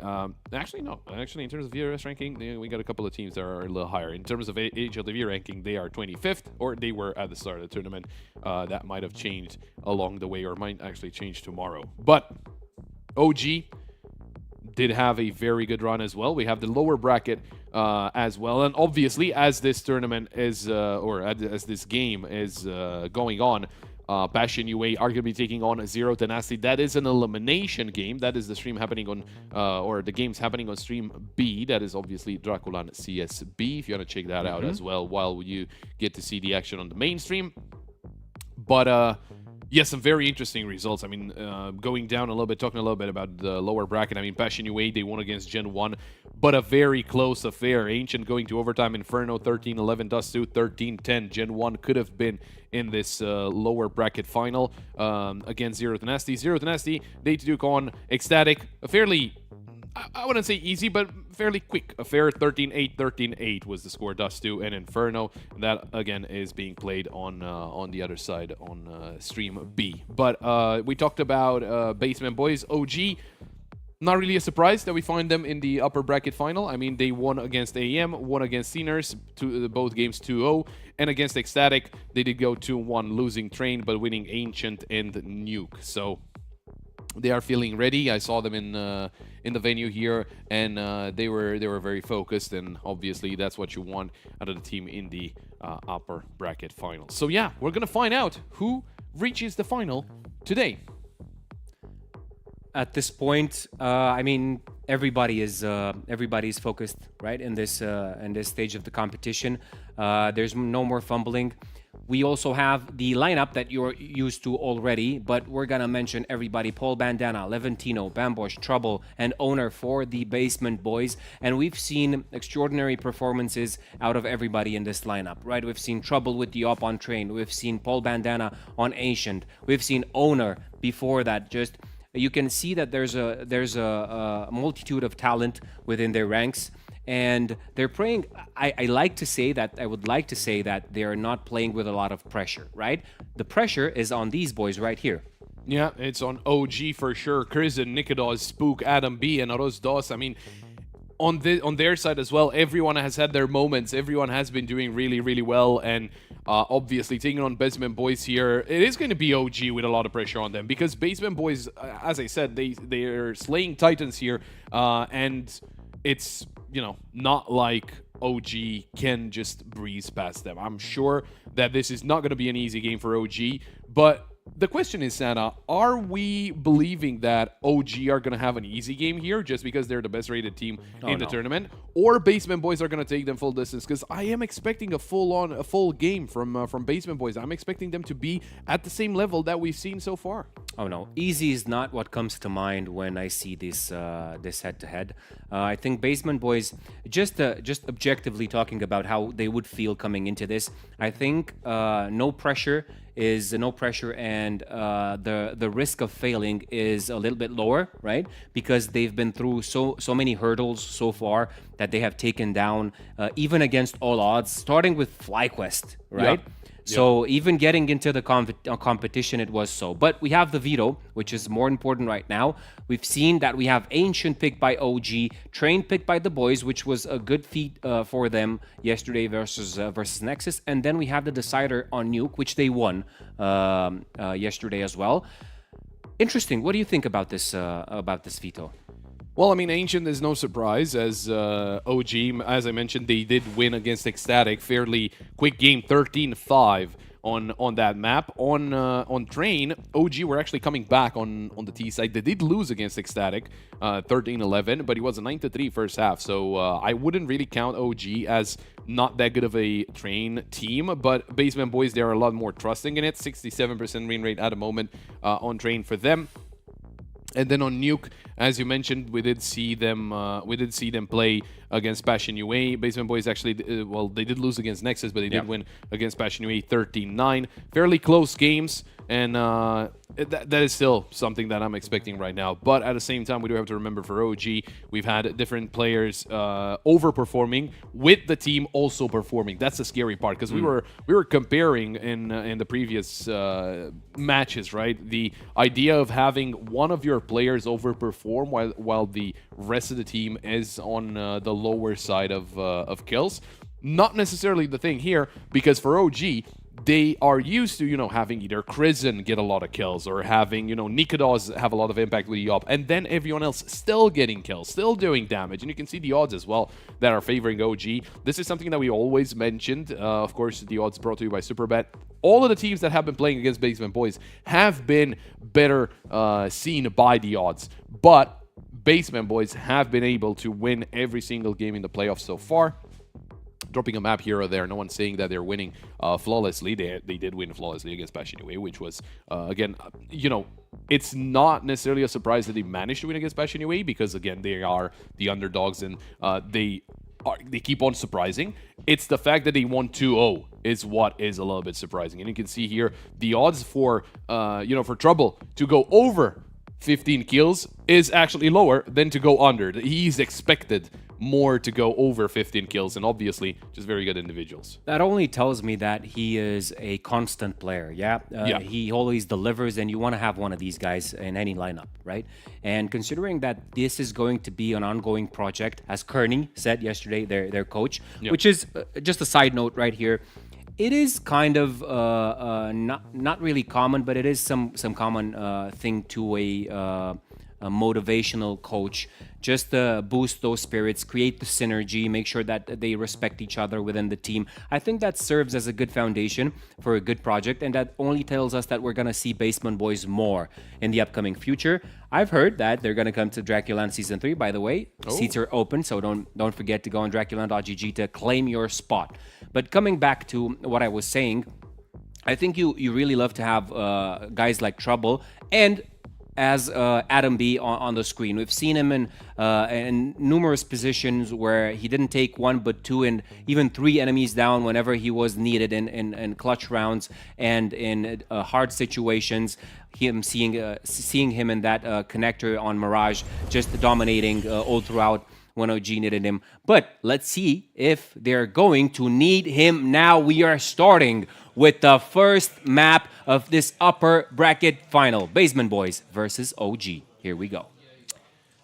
Actually, no. Actually, in terms of VRS ranking, we got a couple of teams that are a little higher. In terms of HLTV ranking, they are 25th, or they were at the start of the tournament. That might have changed along the way, or might actually change tomorrow. But OG did have a very good run as well. We have the lower bracket as well, and obviously as this tournament is as this game is going on, Passion UA are going to be taking on Zero Tenacity. That is an elimination game. That is the stream happening on or the game's happening on stream B. That is obviously DraculaN CSB, if you want to check that out as well, while you get to see the action on the main stream. But yeah, some very interesting results. I mean, going down a little bit, talking a little bit about the lower bracket. I mean, Passion UA, they won against Gen 1, but a very close affair. Ancient going to overtime. Inferno 13-11, Dust 2 13-10. Gen 1 could have been in this lower bracket final against Zero Tenacity. Zero Tenacity, they took on Ecstatic, a fairly, I wouldn't say easy, but fairly quick affair. 13-8, 13-8 was the score. Dust 2 and Inferno. That, again, is being played on the other side on stream B. But we talked about Basement Boys. OG, not really a surprise that we find them in the upper bracket final. I mean, they won against AM, won against Sinners, both games 2-0. And against Ecstatic, they did go 2-1, losing Train, but winning Ancient and Nuke. So they are feeling ready. I saw them in the venue here, and they were very focused, and obviously that's what you want out of the team in the upper bracket final. So yeah, we're gonna find out who reaches the final today. At this point, I mean, everybody's focused, right, in this stage of the competition. There's no more fumbling. We also have the lineup that you're used to already, but we're gonna mention everybody: Paul Bandana, Levantino, Bambosh, Trouble, and Owner for the Basement Boys. And we've seen extraordinary performances out of everybody in this lineup, right? We've seen Trouble with the Up on Train. We've seen Paul Bandana on Ancient. We've seen Owner before that. Just you can see that there's a multitude of talent within their ranks. And they're playing, I would like to say that they're not playing with a lot of pressure, right? The pressure is on these boys right here. Yeah, it's on OG for sure. Crizin, Nikodos, Spook, Adam B, and Rosdos. I mean, on their side as well, everyone has had their moments. Everyone has been doing really, really well. And obviously, taking on Basement Boys here, it is going to be OG with a lot of pressure on them. Because Basement Boys, as I said, they're slaying Titans here. And it's, you know, not like OG can just breeze past them. I'm sure that this is not going to be an easy game for OG, but the question is, Santa, are we believing that OG are going to have an easy game here just because they're the best rated team in the tournament? Or Basement Boys are going to take them full distance? Because I am expecting a full game from Basement Boys. I'm expecting them to be at the same level that we've seen so far. Oh no, easy is not what comes to mind when I see this head-to-head. I think Basement Boys, just objectively talking about how they would feel coming into this, I think no pressure, and the risk of failing is a little bit lower, right? Because they've been through so many hurdles so far that they have taken down, even against all odds, starting with FlyQuest, right? Yeah. So even getting into the competition, it was so. But we have the veto, which is more important right now. We've seen that we have Ancient picked by OG, Train picked by the boys, which was a good feat for them yesterday versus Nexus. And then we have the decider on Nuke, which they won yesterday as well. Interesting. What do you think about this veto? Well, I mean, Ancient is no surprise, as OG, as I mentioned, they did win against Ecstatic. Fairly quick game, 13-5 on that map. On Train, OG were actually coming back on the T side. They did lose against Ecstatic, 13-11, but it was a 9-3 first half. So I wouldn't really count OG as not that good of a Train team, but Basement Boys, they are a lot more trusting in it. 67% win rate at the moment on Train for them. And then on Nuke, as you mentioned, we did see them play against Passion UA. Basement Boys actually, well, they did lose against Nexus, but they did win against Passion UA 13-9. Fairly close games, and that is still something that I'm expecting right now. But at the same time, we do have to remember for OG, we've had different players overperforming with the team also performing. That's the scary part, because we were comparing in the previous matches, right? The idea of having one of your players overperform while the rest of the team is on the lower side of kills. Not necessarily the thing here, because for OG, they are used to, having either Krizen get a lot of kills or having, Nikados have a lot of impact with Yop, and then everyone else still getting kills, still doing damage. And you can see the odds as well that are favoring OG. This is something that we always mentioned. Of course, the odds brought to you by Superbet. All of the teams that have been playing against Basement Boys have been better seen by the odds. But Basement Boys have been able to win every single game in the playoffs so far. Dropping a map here or there. No one's saying that they're winning flawlessly. They did win flawlessly against Passion UA, which was, again, it's not necessarily a surprise that they managed to win against Passion UA, because, again, they are the underdogs and they keep on surprising. It's the fact that they won 2-0 is what is a little bit surprising. And you can see here the odds for, for Trouble to go over 15 kills is actually lower than to go under. He's expected more to go over 15 kills, and obviously just very good individuals. That only tells me that he is a constant player. He always delivers, and you want to have one of these guys in any lineup, right? And considering that this is going to be an ongoing project, as Kearney said yesterday, their coach, which is just a side note right here. It is kind of not really common, but it is some common thing to a motivational coach, just to boost those spirits, create the synergy, make sure that they respect each other within the team. I think that serves as a good foundation for a good project, and that only tells us that we're going to see Basement Boys more in the upcoming future. I've heard that they're going to come to DraculaN Season 3, by the way. Seats are open, so don't forget to go on DraculaN.gg to claim your spot. But coming back to what I was saying, I think you really love to have guys like Trouble and as Adam B on the screen. We've seen him in numerous positions where he didn't take one but two and even three enemies down whenever he was needed in clutch rounds and in hard situations. Seeing him in that connector on Mirage, just dominating all throughout when OG needed him. But let's see if they're going to need him now. We are starting with the first map of this upper bracket final. Basement Boys versus OG. Here we go.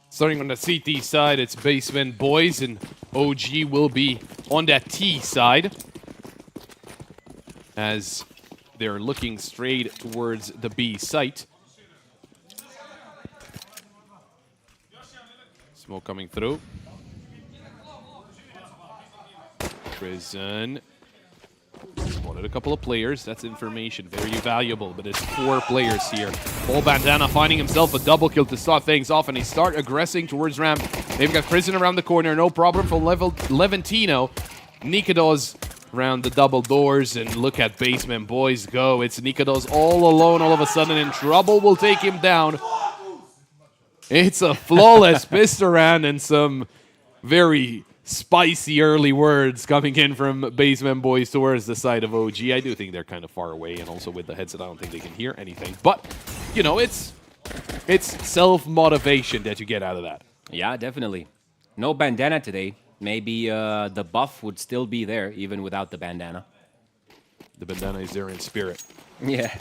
Starting on the CT side, it's Basement Boys, and OG will be on that T side, as they're looking straight towards the B site. Smoke coming through. Prison. Spotted a couple of players. That's information. Very valuable, but it's 4 players here. All Bandana finding himself a double kill to start things off, and they start aggressing towards ramp. They've got Prison around the corner. No problem for Levantino. Nikados around the double doors, and look at Basement Boys go. It's Nikados all alone all of a sudden, and Trouble will take him down. It's a flawless fist around and some very spicy early words coming in from Basement Boys towards the side of OG. I do think they're kind of far away, and also with the headset, I don't think they can hear anything. But, it's self-motivation that you get out of that. Yeah, definitely. No bandana today. Maybe the buff would still be there, even without the bandana. The bandana is there in spirit. Yeah.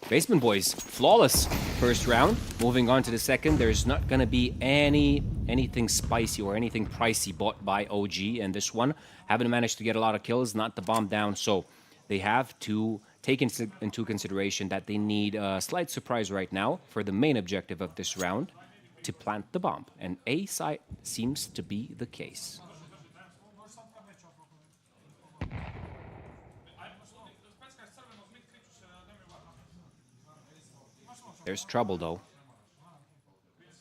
Basement Boys, flawless first round. Moving on to the second, there's not going to be anything spicy or anything pricey bought by OG in this one. Haven't managed to get a lot of kills, not the bomb down, so they have to take into consideration that they need a slight surprise right now for the main objective of this round, to plant the bomb. And A side seems to be the case. There's Trouble, though.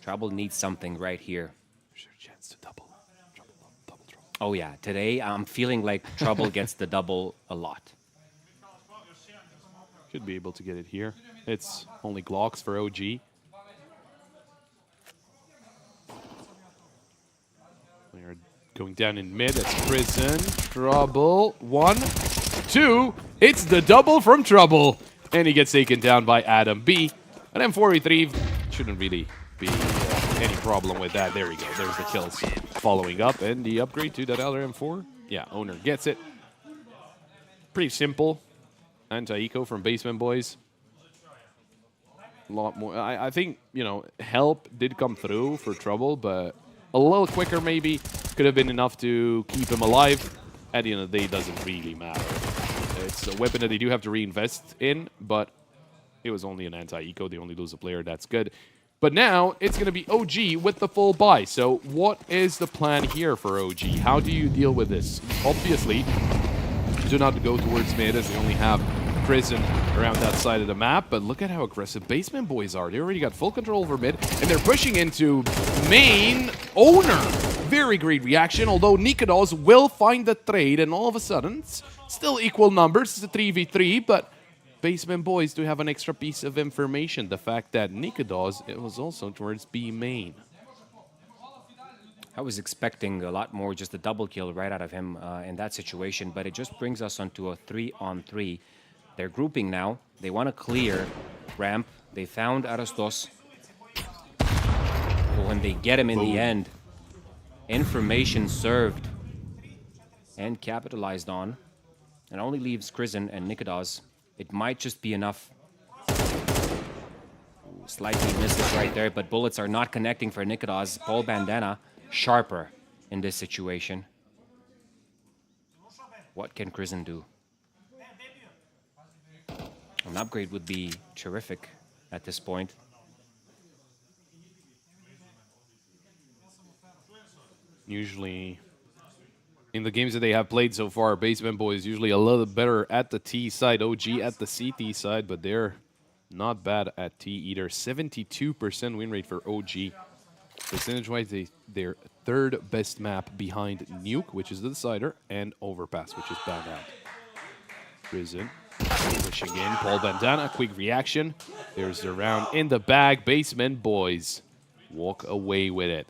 Trouble needs something right here. Chance to double. Double. Oh, yeah. Today, I'm feeling like Trouble gets the double a lot. Should be able to get it here. It's only Glocks for OG. We are going down in mid. That's Prison. Trouble. 1, 2. It's the double from Trouble. And he gets taken down by Adam B. An M4 retrieve. Shouldn't really be any problem with that. There we go. There's the kills following up. And the upgrade to that other M4. Yeah, owner gets it. Pretty simple. Anti-eco from Basement Boys. A lot more. I think, you know, help did come through for Trouble, but a little quicker maybe could have been enough to keep him alive. At the end of the day, it doesn't really matter. It's a weapon that they do have to reinvest in, but it was only an anti-eco. They only lose a player. That's good. But now it's going to be OG with the full buy. So what is the plan here for OG? How do you deal with this? Obviously, do not go towards mid as they only have Prison around that side of the map, but look at how aggressive Basement Boys are. They already got full control over mid, and they're pushing into main. Owner. Very great reaction, although Nikados will find the trade, and all of a sudden, it's still equal numbers. It's a 3v3, but Basement Boys do have an extra piece of information. The fact that Nikados, it was also towards B main. I was expecting a lot more, just a double kill right out of him in that situation, but it just brings us onto a 3-on-3. They're grouping now. They want to clear ramp. They found Arastos. But when they get him in the end, information served and capitalized on. And only leaves Krisen and Nikados. It might just be enough. Ooh, slightly misses right there, but bullets are not connecting for Nikados. Paul Bandana, sharper in this situation. What can Krisen do? An upgrade would be terrific at this point. Usually, in the games that they have played so far, Basement Boys usually a little better at the T side, OG at the CT side, but they're not bad at T either. 72% win rate for OG. Percentage-wise, they're third best map behind Nuke, which is the decider, and Overpass, which is bad out. Prison. Pushing in, Paul Bandana, quick reaction. There's the round in the bag. Basement Boys walk away with it.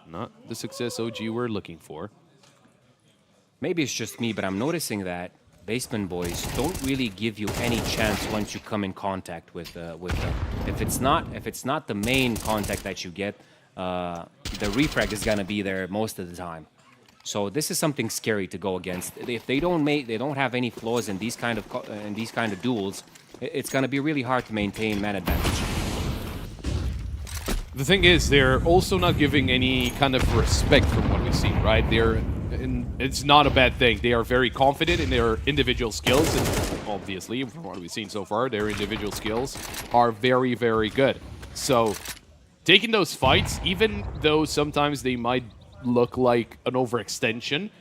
Not the success OG we're looking for. Maybe it's just me, but I'm noticing that Basement Boys don't really give you any chance once you come in contact with them. If it's not the main contact that you get, the refrag is gonna be there most of the time. So this is something scary to go against. If they don't have any flaws in these kind of duels, it's gonna be really hard to maintain man advantage. The thing is, they're also not giving any kind of respect from what we see, right? It's not a bad thing. They are very confident in their individual skills, and obviously, from what we've seen so far, their individual skills are very, very good. So, taking those fights, even though sometimes they might look like an overextension,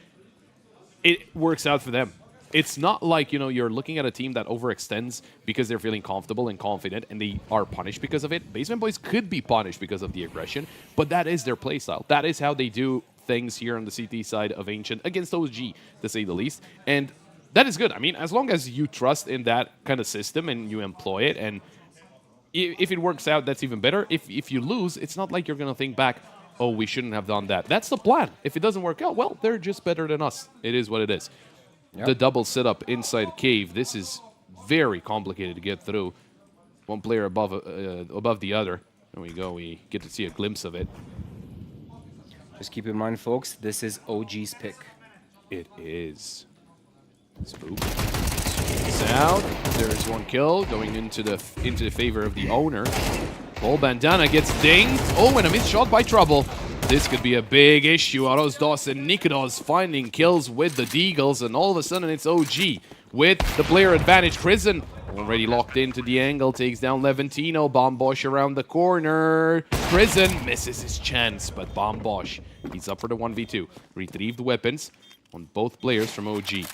it works out for them. It's not like, you know, you're looking at a team that overextends because they're feeling comfortable and confident and they are punished because of it. Basement Boys could be punished because of the aggression, but that is their playstyle. That is how they do things here on the CT side of Ancient against OG, to say the least. And that is good. I mean, as long as you trust in that kind of system and you employ it, and if it works out, that's even better. If you lose, it's not like you're going to think back, oh, we shouldn't have done that. That's the plan. If it doesn't work out, well, they're just better than us. It is what it is. Yep. The double setup inside cave. This is very complicated to get through. One player above the other. There we go. We get to see a glimpse of it. Just keep in mind, folks, this is OG's pick. It is. Spook. It's out. There's one kill going into the favor of the owner. Paul Bandana gets dinged. Oh, and a missed shot by Trouble. This could be a big issue. Arastos and Nikados finding kills with the Deagles, and all of a sudden it's OG with the player advantage. Krisen already locked into the angle, takes down Levantino. Bombosh around the corner. Krisen misses his chance, but Bombosh, he's up for the 1v2. Retrieved weapons on both players from OG.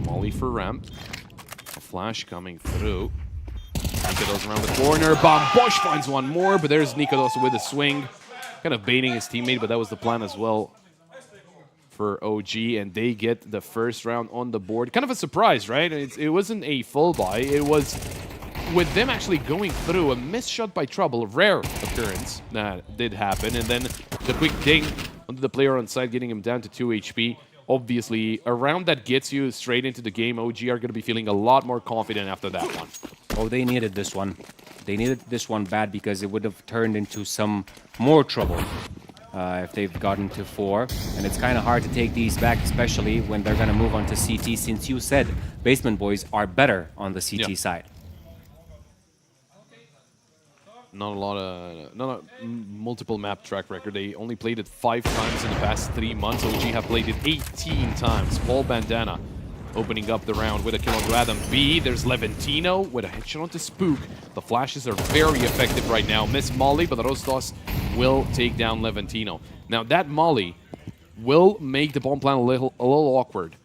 Molly for ramp. A flash coming through. Nikados around the corner. Bombosh finds one more, but there's Nikados with a swing. Kind of baiting his teammate, but that was the plan as well for OG, and they get the first round on the board. Kind of a surprise, right? It wasn't a full buy. It was with them actually going through a missed shot by Trouble, a rare occurrence that did happen, and then the quick ding onto the player on side, getting him down to 2 HP. Obviously, a round that gets you straight into the game, OG are going to be feeling a lot more confident after that one. Oh, they needed this one. They needed this one bad because it would have turned into some more trouble if they've gotten to 4. And it's kind of hard to take these back, especially when they're going to move on to CT, since you said Basement Boys are better on the CT side. Not a multiple map track record. They only played it 5 times in the past 3 months. OG have played it 18 times. Paul Bandana opening up the round with a kill on Radam B. There's Leventino with a headshot onto Spook. The flashes are very effective right now. Miss Molly, but Rostos will take down Leventino. Now that Molly will make the bomb plan a little awkward.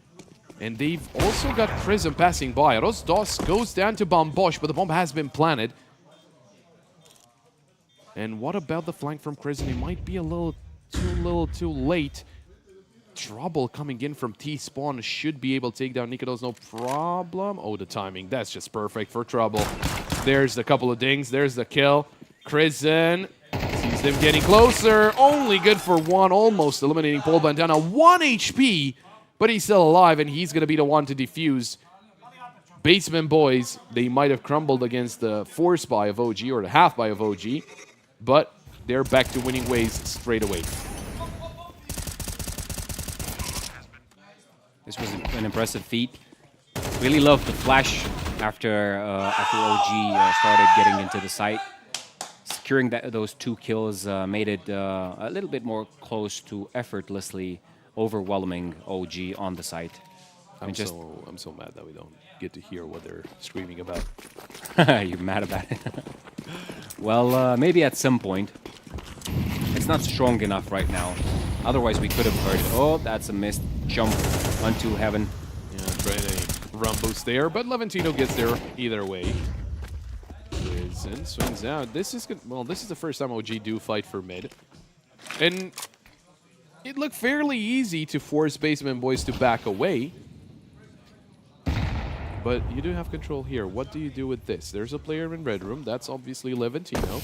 And they've also got Prism passing by. Rostos goes down to Bombosh, but the bomb has been planted. And what about the flank from Crimson? It might be a little too late. Trouble coming in from T-Spawn should be able to take down Nikodos, no problem. Oh, the timing. That's just perfect for Trouble. There's a couple of dings. There's the kill. Crimson sees them getting closer. Only good for 1, almost eliminating Paul Bandana. 1 HP, but he's still alive, and he's going to be the one to defuse. Basement Boys, they might have crumbled against the force buy of OG, or the half buy of OG. But they're back to winning ways straight away. This was an impressive feat. Really loved the flash after OG started getting into the site. Securing those 2 kills made it a little bit more close to effortlessly overwhelming OG on the site. I'm so mad that we don't get to hear what they're screaming about. You're mad about it? Well, maybe at some point. It's not strong enough right now. Otherwise, we could have heard it. Oh, that's a missed jump onto heaven. Yeah, trying a run boost there, but Leventino gets there either way. Prison swings out. This is good. Well, this is the first time OG do fight for mid, and it looked fairly easy to force Basement Boys to back away. But you do have control here. What do you do with this? There's a player in red room. That's obviously Leventino.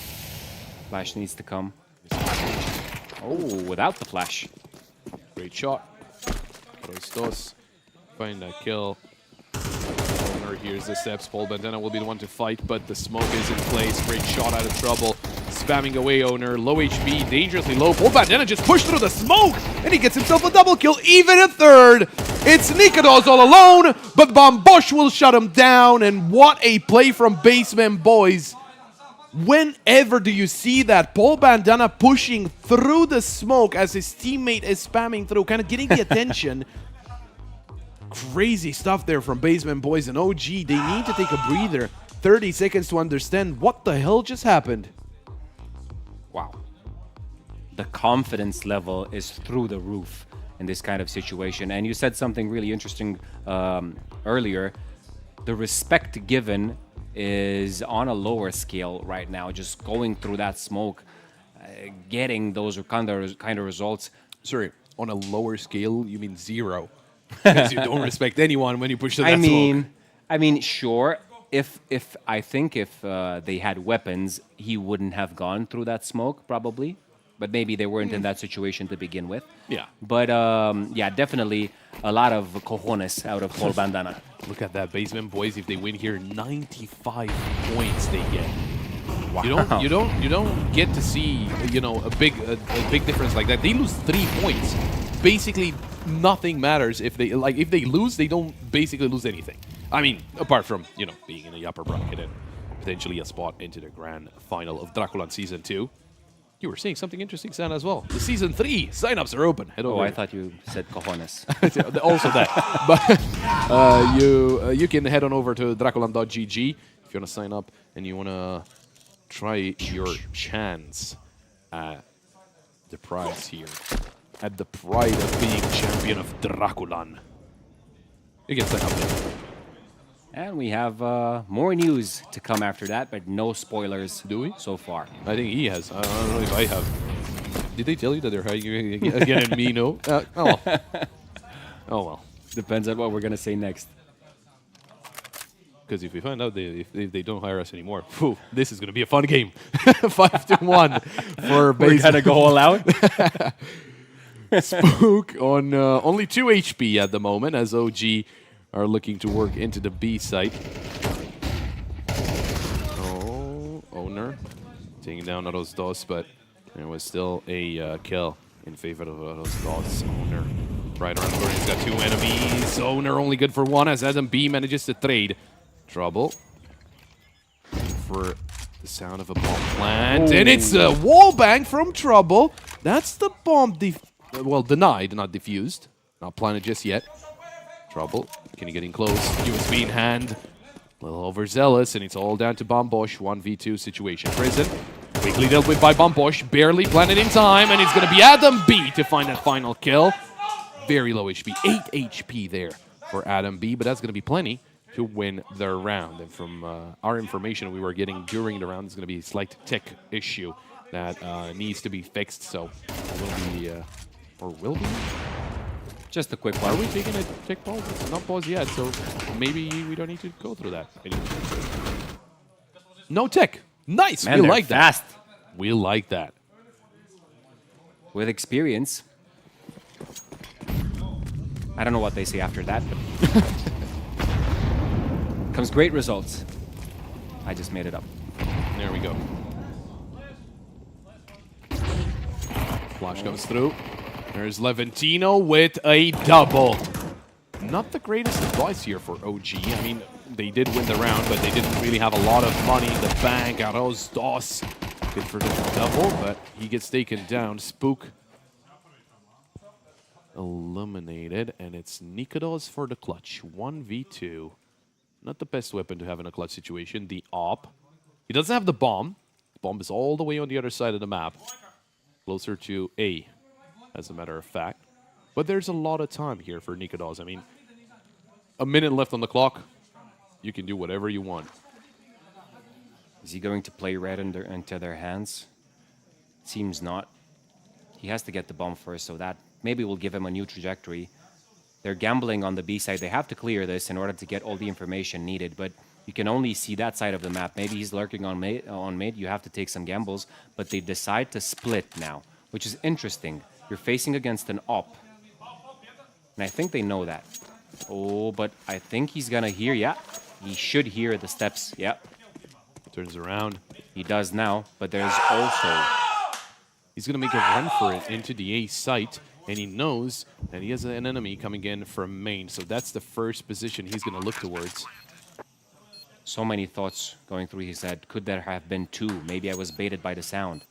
Flash needs to come. Oh, without the flash. Great shot. Rostos find that kill. Owner hears the steps. Paul Bandana will be the one to fight, but the smoke is in place. Great shot out of Trouble. Spamming away Owner. Low HP, dangerously low. Paul Bandana just pushed through the smoke, and he gets himself a double kill, even a third. It's Nikodos all alone, but Bombosh will shut him down, and what a play from Basement Boys. Whenever do you see that? Paul Bandana pushing through the smoke as his teammate is spamming through, kind of getting the attention. Crazy stuff there from Basement Boys and OG. They need to take a breather. 30 seconds to understand what the hell just happened. Wow. The confidence level is through the roof in this kind of situation. And you said something really interesting earlier. The respect given is on a lower scale right now. Just going through that smoke, getting those kind of results. Sorry, on a lower scale, you mean 0? Because you don't respect anyone when you push to that smoke. I mean, sure. If they had weapons, he wouldn't have gone through that smoke, probably. But maybe they weren't in that situation to begin with. Yeah. But yeah, definitely a lot of cojones out of Paul Bandana. Look at that, Basement Boys. If they win here, 95 points they get. Wow. You don't get to see, you know, a big difference like that. They lose 3 points. Basically, nothing matters if they lose. They don't basically lose anything. I mean, apart from, you know, being in the upper bracket and potentially a spot into the grand final of DraculaN Season 2. You were saying something interesting, San, as well. The Season 3 signups are open. Head over. I thought you said cojones. Also that. But you can head on over to DraculaN.gg if you want to sign up and you want to try your chance at the prize here. At the pride of being champion of DraculaN. You can sign up there. And we have more news to come after that, but no spoilers. Do we? So far. I think he has. I don't know if I have. Did they tell you that they're hiring again and me? No. Oh well. Oh well. Depends on what we're gonna say next. Because if we find out if they don't hire us anymore, phew, this is gonna be a fun game. 5-1 for base. We're gonna go all out. Spook on only 2 HP at the moment, as OG are looking to work into the B site. Oh, Owner taking down Autos Dos, but there was still a kill in favor of Autos Dos. Owner right around the corner. He's got 2 enemies. Owner only good for 1 as Adam B manages to trade. Trouble for the sound of a bomb plant. And it's a wall bang from Trouble. That's the bomb denied, not defused. Not planted just yet. Trouble. Can he get in close? USB in hand. A little overzealous, and it's all down to Bombosh. 1v2 situation. Prison. Quickly dealt with by Bombosh. Barely planted in time, and it's going to be Adam B to find that final kill. Very low HP. 8 HP there for Adam B, but that's going to be plenty to win the round. And from our information we were getting during the round, there's going to be a slight tech issue that needs to be fixed. So will be. Just a quick one. Are we taking a tech pause? It's not pause yet, so maybe we don't need to go through that anymore. No tech. Nice. Man, we like fast. that. We like that. With experience. I don't know what they say after that, but comes great results. I just made it up. There we go. Flash comes through. There's Levantino with a double. Not the greatest advice here for OG. I mean, they did win the round, but they didn't really have a lot of money in the bank. Autos Dos good for the double, but he gets taken down. Spook eliminated, and it's Nikodos for the clutch. 1v2. Not the best weapon to have in a clutch situation. The AWP. He doesn't have the bomb. The bomb is all the way on the other side of the map. Closer to A, as a matter of fact. But there's a lot of time here for Nikodos. I mean, a minute left on the clock. You can do whatever you want. Is he going to play red into their hands? Seems not. He has to get the bomb first, so that maybe will give him a new trajectory. They're gambling on the B side. They have to clear this in order to get all the information needed, but you can only see that side of the map. Maybe he's lurking on mid. You have to take some gambles, but they decide to split now, which is interesting. You're facing against an op, and I think they know that. Oh, but I think he's gonna hear. Yeah, he should hear the steps. Yeah. Turns around. He does now, but there's also... He's gonna make a run for it into the A site, and he knows that he has an enemy coming in from main, so that's the first position he's gonna look towards. So many thoughts going through his head. Could there have been 2? Maybe I was baited by the sound.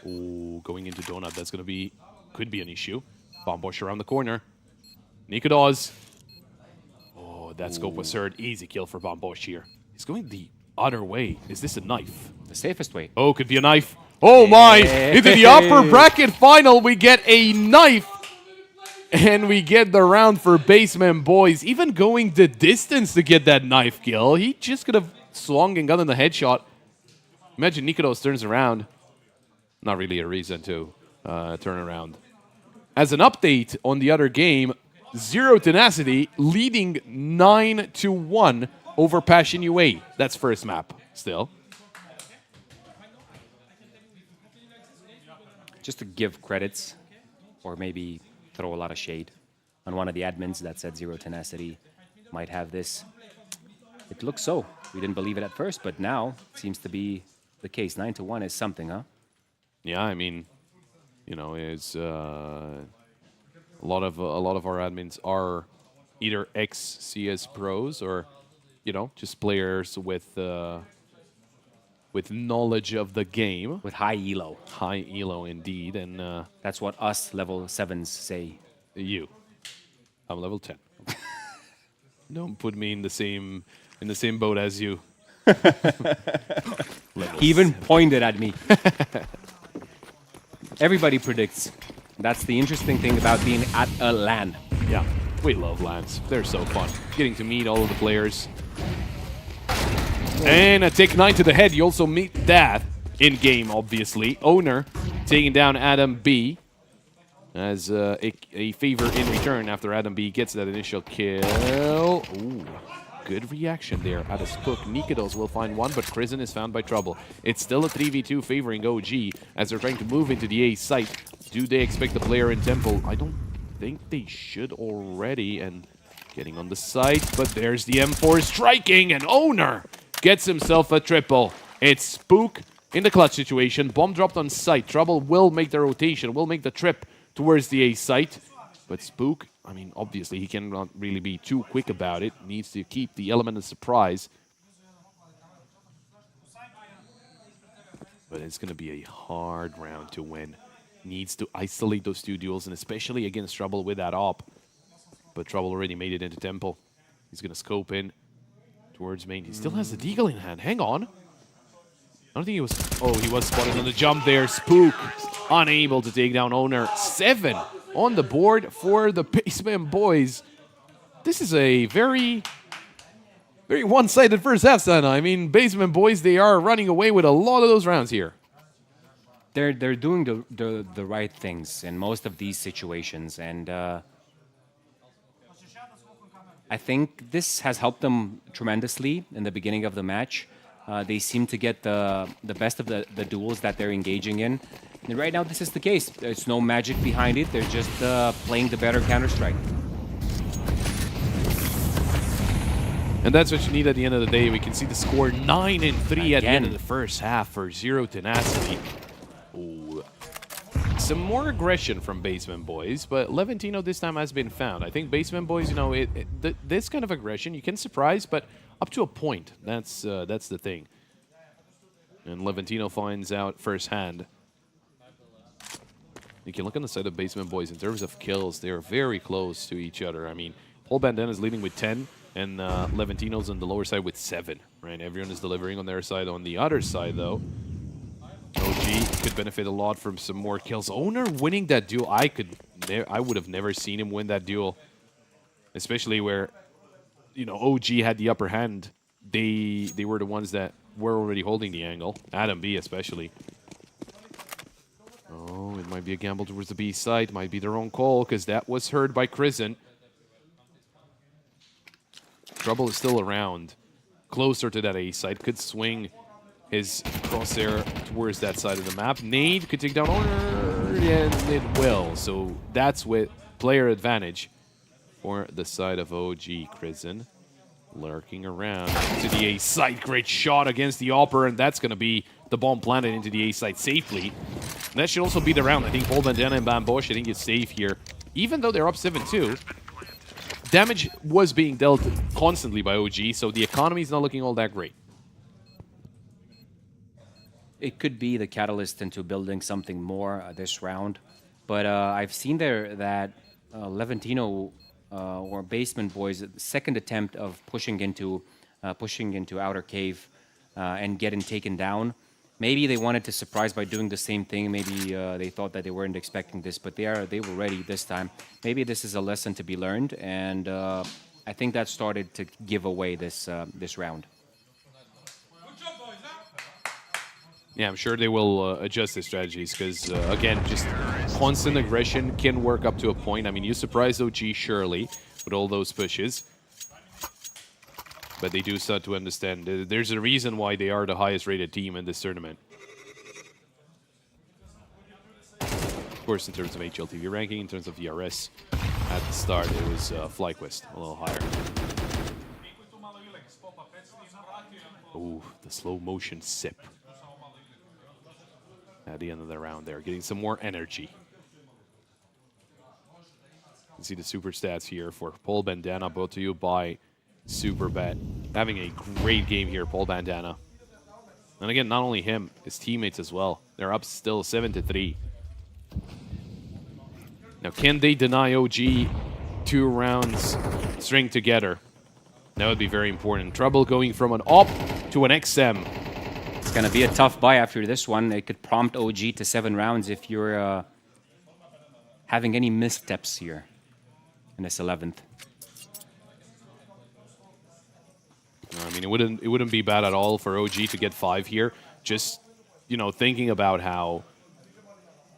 Oh, going into Donut, that's gonna be... could be an issue. Bombosh around the corner. Nikodos. Oh, that scope was heard. Easy kill for Bombosh here. He's going the other way. Is this a knife? The safest way. Oh, could be a knife. Oh my! Into the upper bracket final, we get a knife. And we get the round for Basement Boys. Even going the distance to get that knife kill. He just could have swung and gotten the headshot. Imagine Nikodos turns around. Not really a reason to turn around. As an update on the other game, Zero Tenacity leading 9-1 over Passion UA. That's first map still. Just to give credits, or maybe throw a lot of shade on one of the admins that said Zero Tenacity might have this. It looks so. We didn't believe it at first, but now it seems to be the case. 9-1 is something, huh? Yeah, I mean, you know, it's a lot of our admins are either ex-CS pros or, you know, just players with knowledge of the game. With high elo. High elo, indeed, and that's what us level 7s say. You. I'm level 10. Don't put me in the same boat as you. He even pointed at me. Everybody predicts. That's the interesting thing about being at a LAN. Yeah, we love LANs. They're so fun. Getting to meet all of the players. And a Tech 9 to the head. You also meet that in-game, obviously. Owner taking down Adam B as a favor in return after Adam B gets that initial kill. Ooh, good reaction there out of Spook. Nikados will find one, but Krisen is found by Trouble. It's still a 3v2 favoring OG as they're trying to move into the A site. Do they expect the player in Temple? I don't think they should already, and getting on the site, but there's the M4 striking, and Owner gets himself a triple. It's Spook in the clutch situation. Bomb dropped on site. Trouble will make the rotation, will make the trip towards the A site. But Spook, I mean, obviously he cannot really be too quick about it. Needs to keep the element of surprise. But it's going to be a hard round to win. Needs to isolate those two duels, and especially against Trouble with that op. But Trouble already made it into Temple. He's going to scope in towards main. He still has the Deagle in hand. Hang on. I don't think he was... Oh, he was spotted on the jump there. Spook unable to take down Owner. 7 on the board for the Basement Boys. This is a very one-sided first half, Sana. I mean, Basement Boys, they are running away with a lot of those rounds here. They're doing the right things in most of these situations, and I think this has helped them tremendously in the beginning of the match. They seem to get the best of the duels that they're engaging in. And right now, this is the case. There's no magic behind it. They're just playing the better Counter-Strike. And that's what you need at the end of the day. We can see the score 9-3 at the end of the first half for Zero Tenacity. Ooh. Some more aggression from Basement Boys, but Levantino this time has been found. I think Basement Boys, you know, this kind of aggression, you can surprise, but up to a point. That's the thing. And Levantino finds out firsthand. You can look on the side of Basement Boys in terms of kills. They are very close to each other. I mean, Paul Bandana is leading with 10, and Levantino's on the lower side with 7. Right? Everyone is delivering on their side. On the other side, though, OG could benefit a lot from some more kills. Owner winning that duel, I would have never seen him win that duel, especially where, you know, OG had the upper hand. They were the ones that were already holding the angle. Adam B especially. Oh, it might be a gamble towards the B side. Might be the wrong call because that was heard by Krisen. Trouble is still around, closer to that A side. Could swing his crosshair towards that side of the map. Nade could take down Owner, and it will. So that's with player advantage for the side of OG. Krisen lurking around to the A site. Great shot against the Opper, and that's going to be the bomb planted into the A site safely. And that should also be the round. I think Paul Bandana and Bambosh, I think, is safe here. Even though they're up 7-2, damage was being dealt constantly by OG, so the economy is not looking all that great. It could be the catalyst into building something more this round. But I've seen there that Levantino or Basement Boys' second attempt of pushing into outer cave and getting taken down. Maybe they wanted to surprise by doing the same thing. Maybe they thought that they weren't expecting this, but they were ready this time. Maybe this is a lesson to be learned, and I think that started to give away this round. Yeah, I'm sure they will adjust their strategies because, again, just constant aggression can work up to a point. I mean, you surprised OG surely with all those pushes. But they do start to understand there's a reason why they are the highest rated team in this tournament. Of course, in terms of HLTV ranking, in terms of VRS, at the start it was FlyQuest, a little higher. Ooh, the slow motion sip. At the end of the round there, getting some more energy. You can see the super stats here for Paul Bandana, brought to you by Superbet. Having a great game here, Paul Bandana. And again, not only him, his teammates as well. They're up still 7-3. Now, can they deny OG 2 rounds string together? That would be very important. Trouble going from an op to an XM. It's going to be a tough buy after this one. It could prompt OG to 7 rounds if you're having any missteps here in this 11th. I mean, it wouldn't be bad at all for OG to get 5 here. Just, you know, thinking about how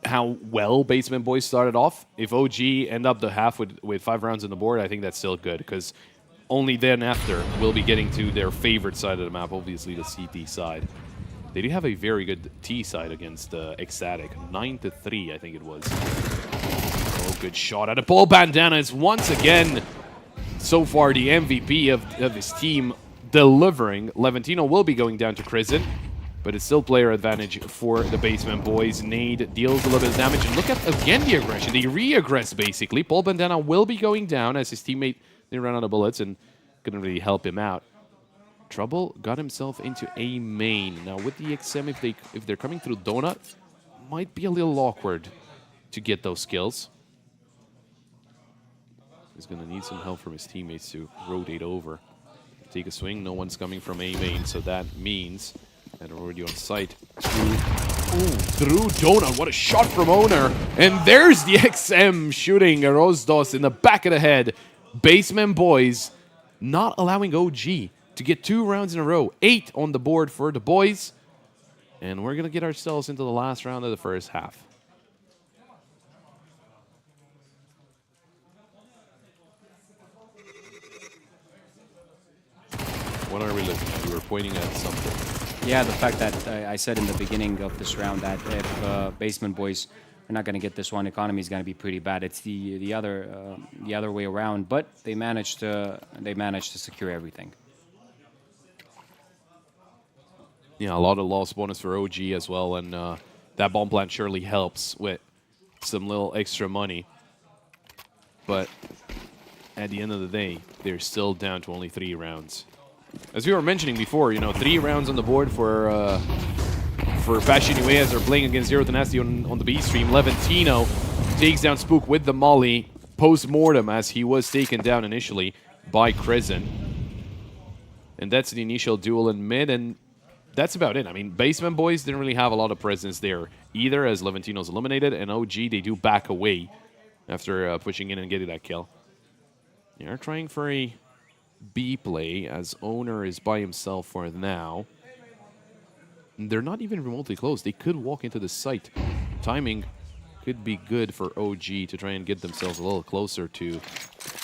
how well Basement Boys started off. If OG end up the half with 5 rounds on the board, I think that's still good, because only then after we'll be getting to their favorite side of the map, obviously the CT side. They do have a very good T side against Ecstatic. 9-3, I think it was. Oh, good shot at it. Paul Bandana is once again, so far, the MVP of his team, delivering. Levantino will be going down to Crizin, but it's still player advantage for the Basement Boys. Nade deals a little bit of damage, and look at, again, the aggression. They re-aggress, basically. Paul Bandana will be going down as his teammate, they ran out of bullets and couldn't really help him out. Trouble got himself into a main. Now, with the XM, if they're coming through Donut, might be a little awkward to get those kills. He's going to need some help from his teammates to rotate over. Take a swing. No one's coming from A main, so that means that they're already on site. Through Donut. What a shot from Owner. And there's the XM shooting Rosdos in the back of the head. Basement Boys not allowing OG to get 2 rounds in a row. 8 on the board for the boys. And we're going to get ourselves into the last round of the first half. What are we looking at? You were pointing at something. Yeah, the fact that I said in the beginning of this round that if Basement Boys are not going to get this one, economy is going to be pretty bad. It's the other way around, but they managed to secure everything. Yeah, a lot of loss bonus for OG as well, and that bomb plant surely helps with some little extra money. But at the end of the day, they're still down to only 3 rounds. As we were mentioning before, you know, 3 rounds on the board for Fashion UA as they're playing against Zero Tenacity on the B stream. Levantino takes down Spook with the molly post-mortem as he was taken down initially by Crizin. And that's the initial duel in mid, and that's about it. I mean, Basement Boys didn't really have a lot of presence there either, as Levantino's eliminated, and OG, they do back away after pushing in and getting that kill. They're trying for a B play, as Owner is by himself for now. They're not even remotely close. They could walk into the site. Timing could be good for OG to try and get themselves a little closer to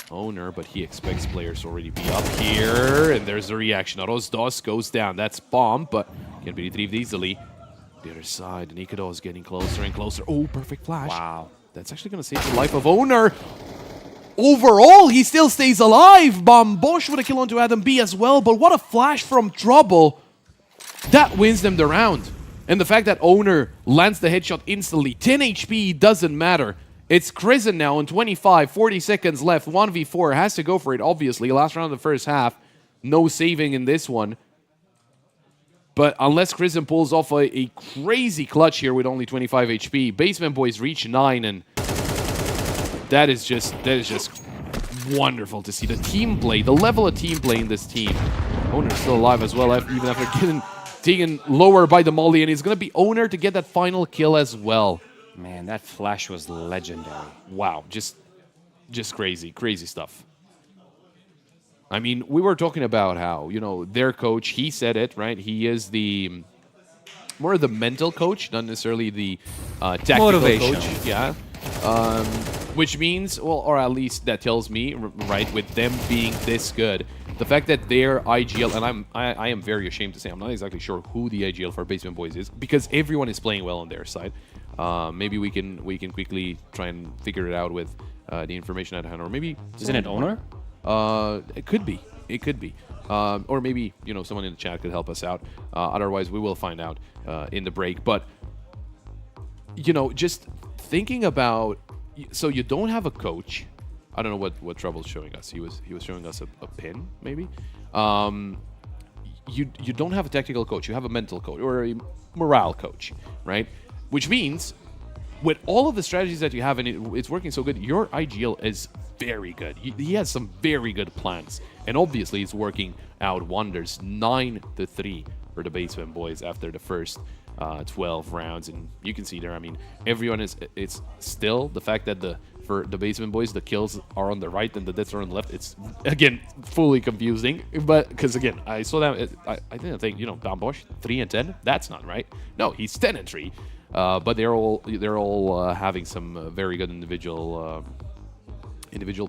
Owner, but he expects players to already be up here. And there's the reaction. Rosdos goes down. That's bomb, but can be retrieved easily. The other side, Nikodo is getting closer and closer. Oh, perfect flash. Wow. That's actually going to save the life of Owner. Overall, he still stays alive. Bosch with a kill onto Adam B as well, but what a flash from Trouble. That wins them the round. And the fact that Owner lands the headshot instantly, 10 HP, doesn't matter. It's Crizin now on 25, 40 seconds left, 1v4, has to go for it, obviously. Last round of the first half, no saving in this one. But unless Crizin pulls off a crazy clutch here with only 25 HP, Basement Boys reach 9, and that is just wonderful to see. The team play, the level of team play in this team. Owner's still alive as well, even after getting taken lower by the molly, and it's going to be Owner to get that final kill as well. Man, that flash was legendary. Wow, just crazy stuff. I mean, we were talking about how, you know, their coach, he said it, right? He is the more the mental coach, not necessarily the tactical coach. Yeah. Which means, well, or at least that tells me, right, with them being this good, the fact that their IGL, and I am very ashamed to say, I'm not exactly sure who the IGL for Basement Boys is, because everyone is playing well on their side. Maybe we can quickly try and figure it out with the information at hand, or maybe isn't it Owner? It could be. It could be. Or maybe, you know, someone in the chat could help us out. Otherwise, we will find out in the break. But, you know, just thinking about, so you don't have a coach. I don't know what Trouble's showing us. He was showing us a pin, maybe. You don't have a tactical coach. You have a mental coach or a morale coach, right? Which means with all of the strategies that you have, and it's working so good, your IGL is very good. He has some very good plans, and obviously it's working out wonders. 9-3 for the Basement Boys after the first 12 rounds, and you can see there, I mean, everyone is, it's still the fact that for the Basement Boys, the kills are on the right and the deaths are on the left. It's, again, fully confusing, but because, again, I saw that, I didn't think, you know, Bosch 3-10, that's not right. No, he's 10-3. But they're all having some very good individual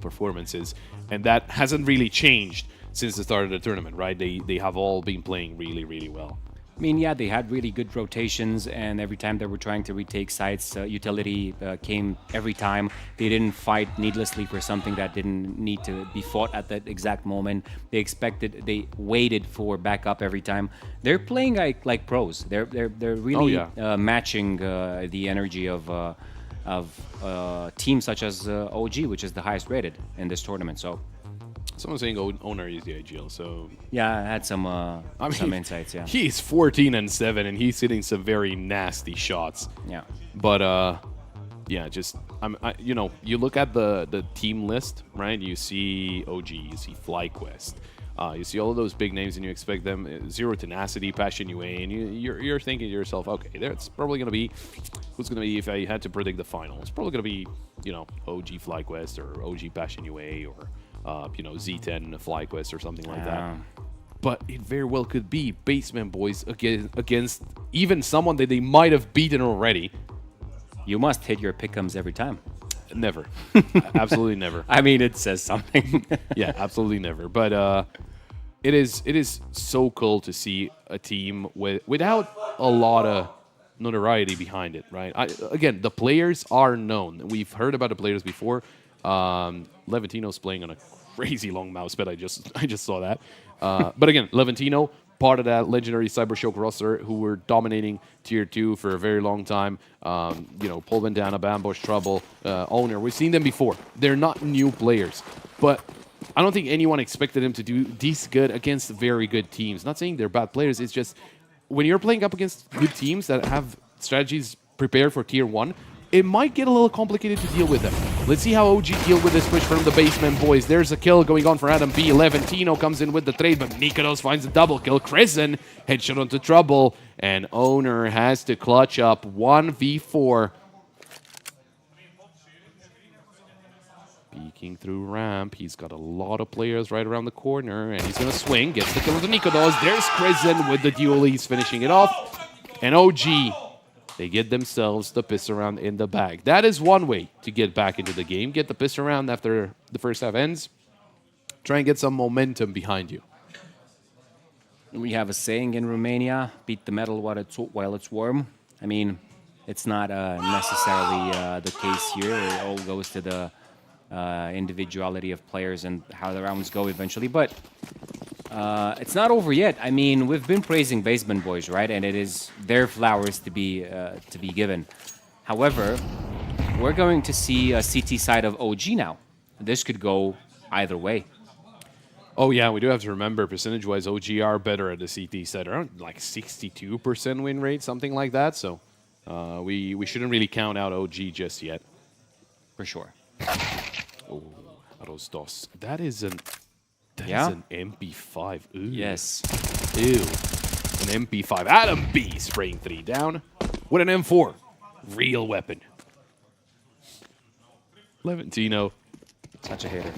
performances, and that hasn't really changed since the start of the tournament, right? They have all been playing really, really well. I mean, yeah, they had really good rotations, and every time they were trying to retake sites, utility came every time. They didn't fight needlessly for something that didn't need to be fought at that exact moment. They waited for backup every time. They're playing like pros. They're really matching the energy of teams such as OG, which is the highest rated in this tournament. So. Someone saying owner is the IGL, so yeah, I had some insights. Yeah, he's 14-7, and he's hitting some very nasty shots. Yeah, but yeah, just you look at the team list, right? You see OG, you see FlyQuest, you see all of those big names, and you expect them Zero Tenacity, Passion UA, and you're thinking to yourself, okay, that's probably gonna be who's gonna be if I had to predict the final. It's probably gonna be OG FlyQuest or OG Passion UA or Z10 FlyQuest or something like that. But it very well could be Basement Boys against even someone that they might have beaten already. You must hit your pick'ems every time. Never. Absolutely never. I mean, it says something. Yeah, absolutely never. But it is so cool to see a team without a lot of notoriety behind it, right? Again, the players are known. We've heard about the players before. Levantino's playing on a crazy long mouse pad. I just saw that. But again, Levantino, part of that legendary Cybershock roster who were dominating Tier 2 for a very long time. Paul Bandana, Bambush, Trouble, Owner. We've seen them before. They're not new players. But I don't think anyone expected them to do this good against very good teams. Not saying they're bad players. It's just when you're playing up against good teams that have strategies prepared for Tier 1, it might get a little complicated to deal with them. Let's see how OG deal with this push from the Basement Boys. There's a kill going on for Adam B. Levantino comes in with the trade, but Nikodos finds a double kill. Krisen headshot onto Trouble, and Owner has to clutch up 1v4. Peeking through ramp. He's got a lot of players right around the corner, and he's going to swing. Gets the kill with the Nikodos. There's Krisen with the duel. He's finishing it off. And OG, they get themselves the piss around in the bag. That is one way to get back into the game. Get the piss around after the first half ends. Try and get some momentum behind you. We have a saying in Romania, beat the metal while it's warm. I mean, it's not necessarily the case here. It all goes to the individuality of players and how the rounds go eventually. But it's not over yet. I mean, we've been praising Basement Boys, right? And it is their flowers to be given. However, we're going to see a CT side of OG now. This could go either way. Oh yeah, we do have to remember percentage-wise, OG are better at the CT side, around like 62% win rate, something like that. So we shouldn't really count out OG just yet. For sure. Oh, Rosdos. That is an MP5. Ooh. Yes. Ew. An MP5. Adam B spraying 3 down with an M4. Real weapon. Levantino. Such a hater.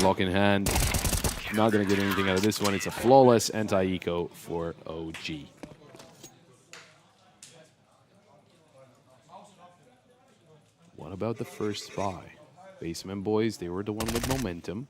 Lock in hand. Not going to get anything out of this one. It's a flawless anti-eco for OG. What about the first spy? Basement Boys, they were the one with momentum.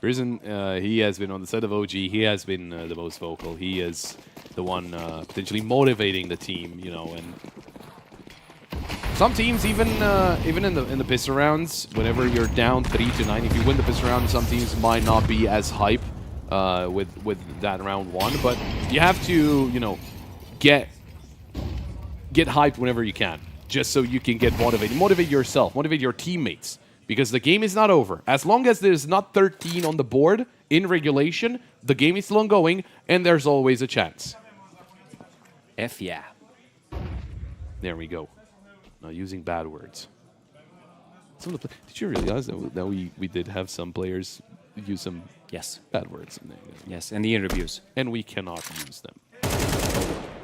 Prison, he has been on the side of OG. He has been the most vocal. He is the one potentially motivating the team, and some teams, even in the piss rounds, whenever you're down 3-9, if you win the piss round, some teams might not be as hype with that round 1. But you have to, get hyped whenever you can, just so you can get motivated. Motivate yourself, motivate your teammates, because the game is not over. As long as there's not 13 on the board in regulation, the game is still ongoing, and there's always a chance. F yeah. There we go. Not using bad words. Did you realize that we did have some players use some bad words in there? Yes, in the interviews. And we cannot use them.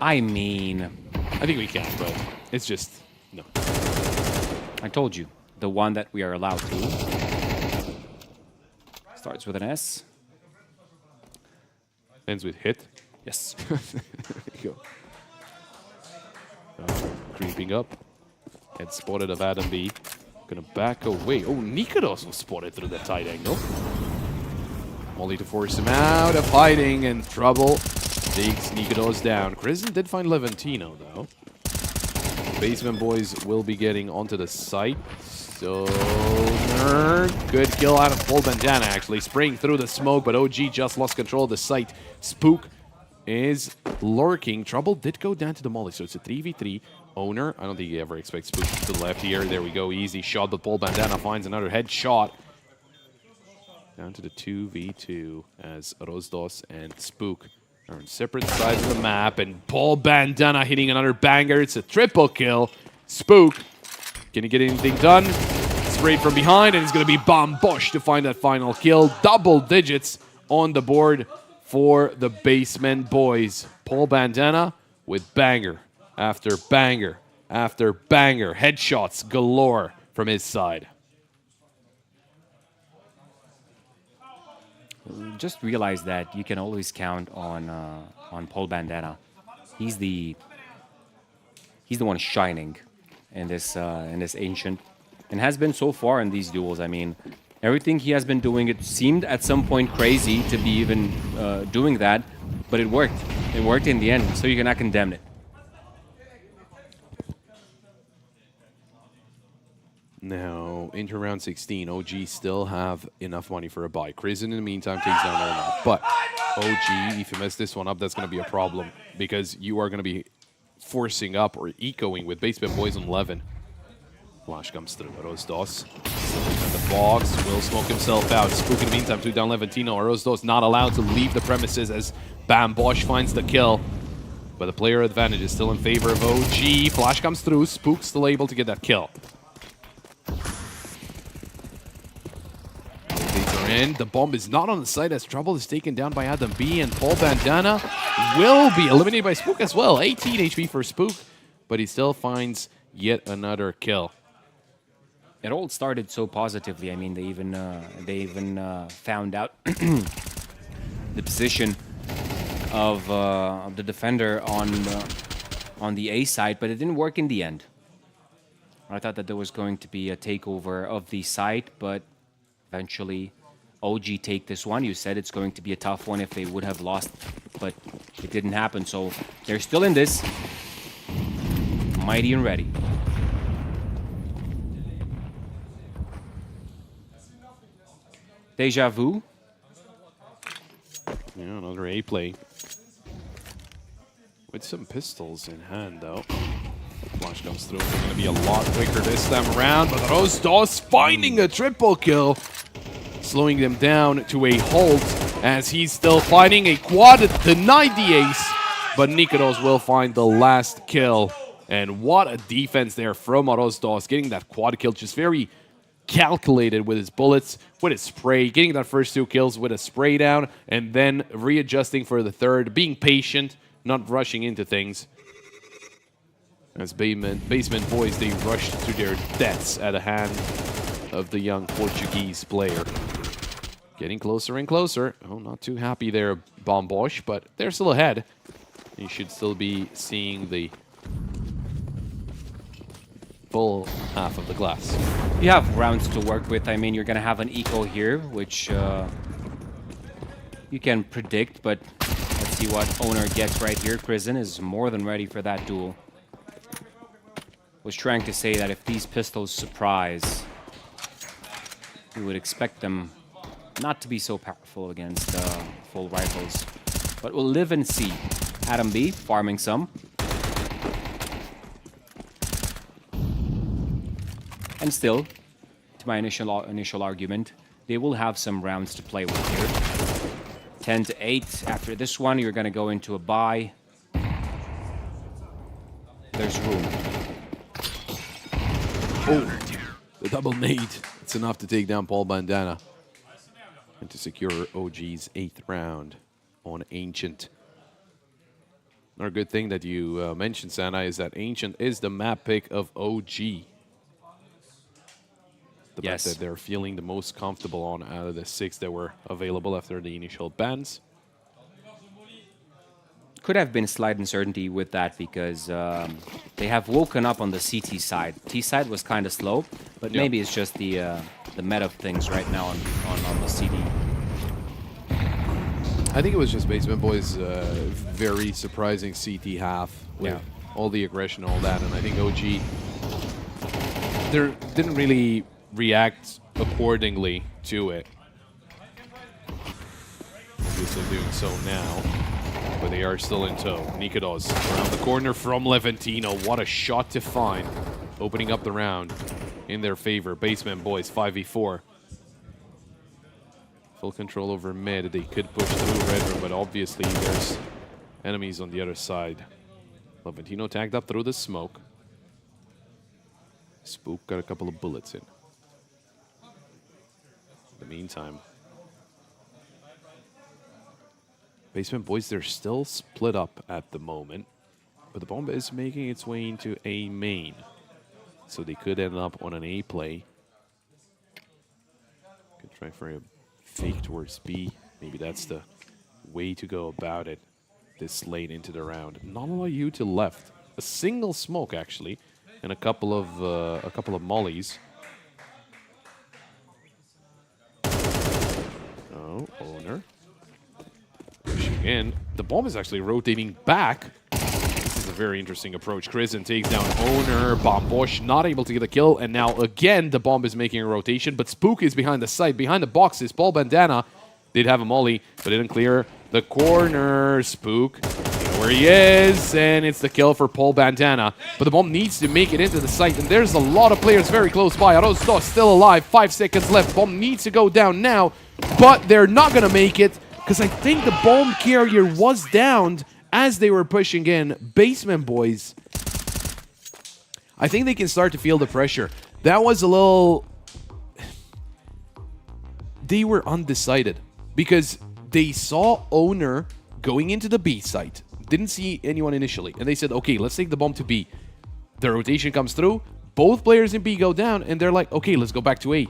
I mean... I think we can, but it's just... No. I told you. the one that we are allowed to. Starts with an S. Ends with hit. Yes. There you go. Creeping up. Head spotted of Adam B. Gonna back away. Oh, Nikados was spotted through the tight angle. Only to force him out of hiding and trouble. Takes Nikados down. Kristen did find Levantino, though. Basement boys will be getting onto the site. So, good kill out of Paul Bandana, actually. Spraying through the smoke, but OG just lost control of the site. Spook is lurking. Trouble did go down to the molly, so it's a 3v3. Owner, I don't think he ever expects Spook to the left here. There we go, easy shot, but Paul Bandana finds another headshot. Down to the 2v2 as Rosdos and Spook are on separate sides of the map, and Paul Bandana hitting another banger. It's a triple kill. Spook, can he get anything done? Sprayed from behind, and it's going to be Bombosh to find that final kill. Double digits on the board for the Basement Boys. Paul Bandana with banger after banger after banger. Headshots galore from his side. Just realize that you can always count on Paul Bandana. He's the one shining in this Ancient, and has been so far in these duels. I mean, everything he has been doing, it seemed at some point crazy to be even doing that, but it worked. It worked in the end, so you cannot condemn it. Now, into round 16, OG still have enough money for a buy. Krisen, in the meantime, takes down Olma. But OG, if you mess this one up, that's going to be a problem, because you are going to be forcing up or ecoing with Basement Boys on 11. Flash comes through. Rosdos in the box will smoke himself out. Spook, in the meantime, took down Levantino. Rosdos not allowed to leave the premises as Bam Bosch finds the kill. But the player advantage is still in favor of OG. Flash comes through. Spook still able to get that kill. In. The bomb is not on the site as Trouble is taken down by Adam B, and Paul Bandana will be eliminated by Spook as well. 18 HP for Spook, but he still finds yet another kill. It all started so positively. I mean, they even found out the position of the defender on the A side, but it didn't work in the end. I thought that there was going to be a takeover of the site, but eventually OG take this one. You said it's going to be a tough one if they would have lost, but it didn't happen. So they're still in this. Mighty and ready. Deja Vu. Yeah, another A play. With some pistols in hand, though. Flash comes through. They're going to be a lot quicker this time around, but Rosdos finding a triple kill. Slowing them down to a halt as he's still fighting a quad. Denied the ace, but Nikados will find the last kill. And what a defense there from Rosdos, getting that quad kill, just very calculated with his bullets, with his spray, getting that first 2 kills with a spray down, and then readjusting for the third, being patient, not rushing into things. As Basement Boys, they rushed to their deaths at the hand of the young Portuguese player. Getting closer and closer. Oh, not too happy there, Bombosh, but they're still ahead. You should still be seeing the full half of the glass. You have rounds to work with. I mean, you're going to have an eco here, which you can predict, but let's see what Owner gets right here. Krisen is more than ready for that duel. Was trying to say that if these pistols surprise, you would expect them not to be so powerful against full rifles. But we'll live and see. Adam B farming some. And still, to my initial argument, they will have some rounds to play with here. 10-8. After this one, you're going to go into a bye. There's room. Oh, the double nade. It's enough to take down Paul Bandana and to secure OG's 8th round on Ancient. Another good thing that you mentioned, Sana, is that Ancient is the map pick of OG. the map that they're feeling the most comfortable on out of the 6 that were available after the initial bans. Could have been slight uncertainty with that because they have woken up on the CT side. T side was kind of slow, but maybe it's just the meta of things right now on the CD. I think it was just Basement Boys' very surprising CT half with all the aggression, all that, and I think OG didn't really react accordingly to it. Obviously doing so now, but they are still in tow. Nikados around the corner from Levantino. What a shot to find, opening up the round in their favor. Basement Boys 5v4. Full control over mid. They could push through Red Room, but obviously there's enemies on the other side. Levantino tagged up through the smoke. Spook got a couple of bullets in. In the meantime, Basement Boys, they're still split up at the moment, but the bomb is making its way into A main. So they could end up on an A play. Could try for a fake towards B. Maybe that's the way to go about it this late into the round. Not a lot of you to left. A single smoke actually, and a couple of mollies. Oh, Owner. Pushing in. The bomb is actually rotating back. This is a very interesting approach. Krisen takes down Owner. Bombosh not able to get a kill. And now again, the bomb is making a rotation. But Spook is behind the site, behind the boxes. Paul Bandana did have a molly, but didn't clear the corner. Spook, you know where he is. And it's the kill for Paul Bandana. But the bomb needs to make it into the site. And there's a lot of players very close by. Arosto still alive. 5 seconds left. Bomb needs to go down now. But they're not going to make it, because I think the bomb carrier was downed as they were pushing in. Basement Boys, I think they can start to feel the pressure. That was a little... They were undecided because they saw Owner going into the B site. Didn't see anyone initially. And they said, okay, let's take the bomb to B. The rotation comes through. Both players in B go down. And they're like, okay, let's go back to A.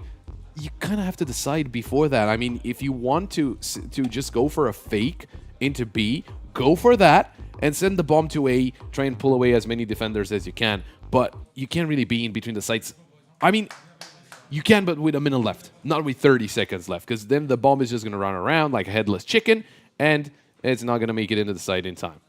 You kind of have to decide before that. I mean, if you want to just go for a fake into B, go for that and send the bomb to A. Try and pull away as many defenders as you can. But you can't really be in between the sites. I mean, you can, but with a minute left. Not with 30 seconds left, because then the bomb is just going to run around like a headless chicken, and it's not going to make it into the site in time.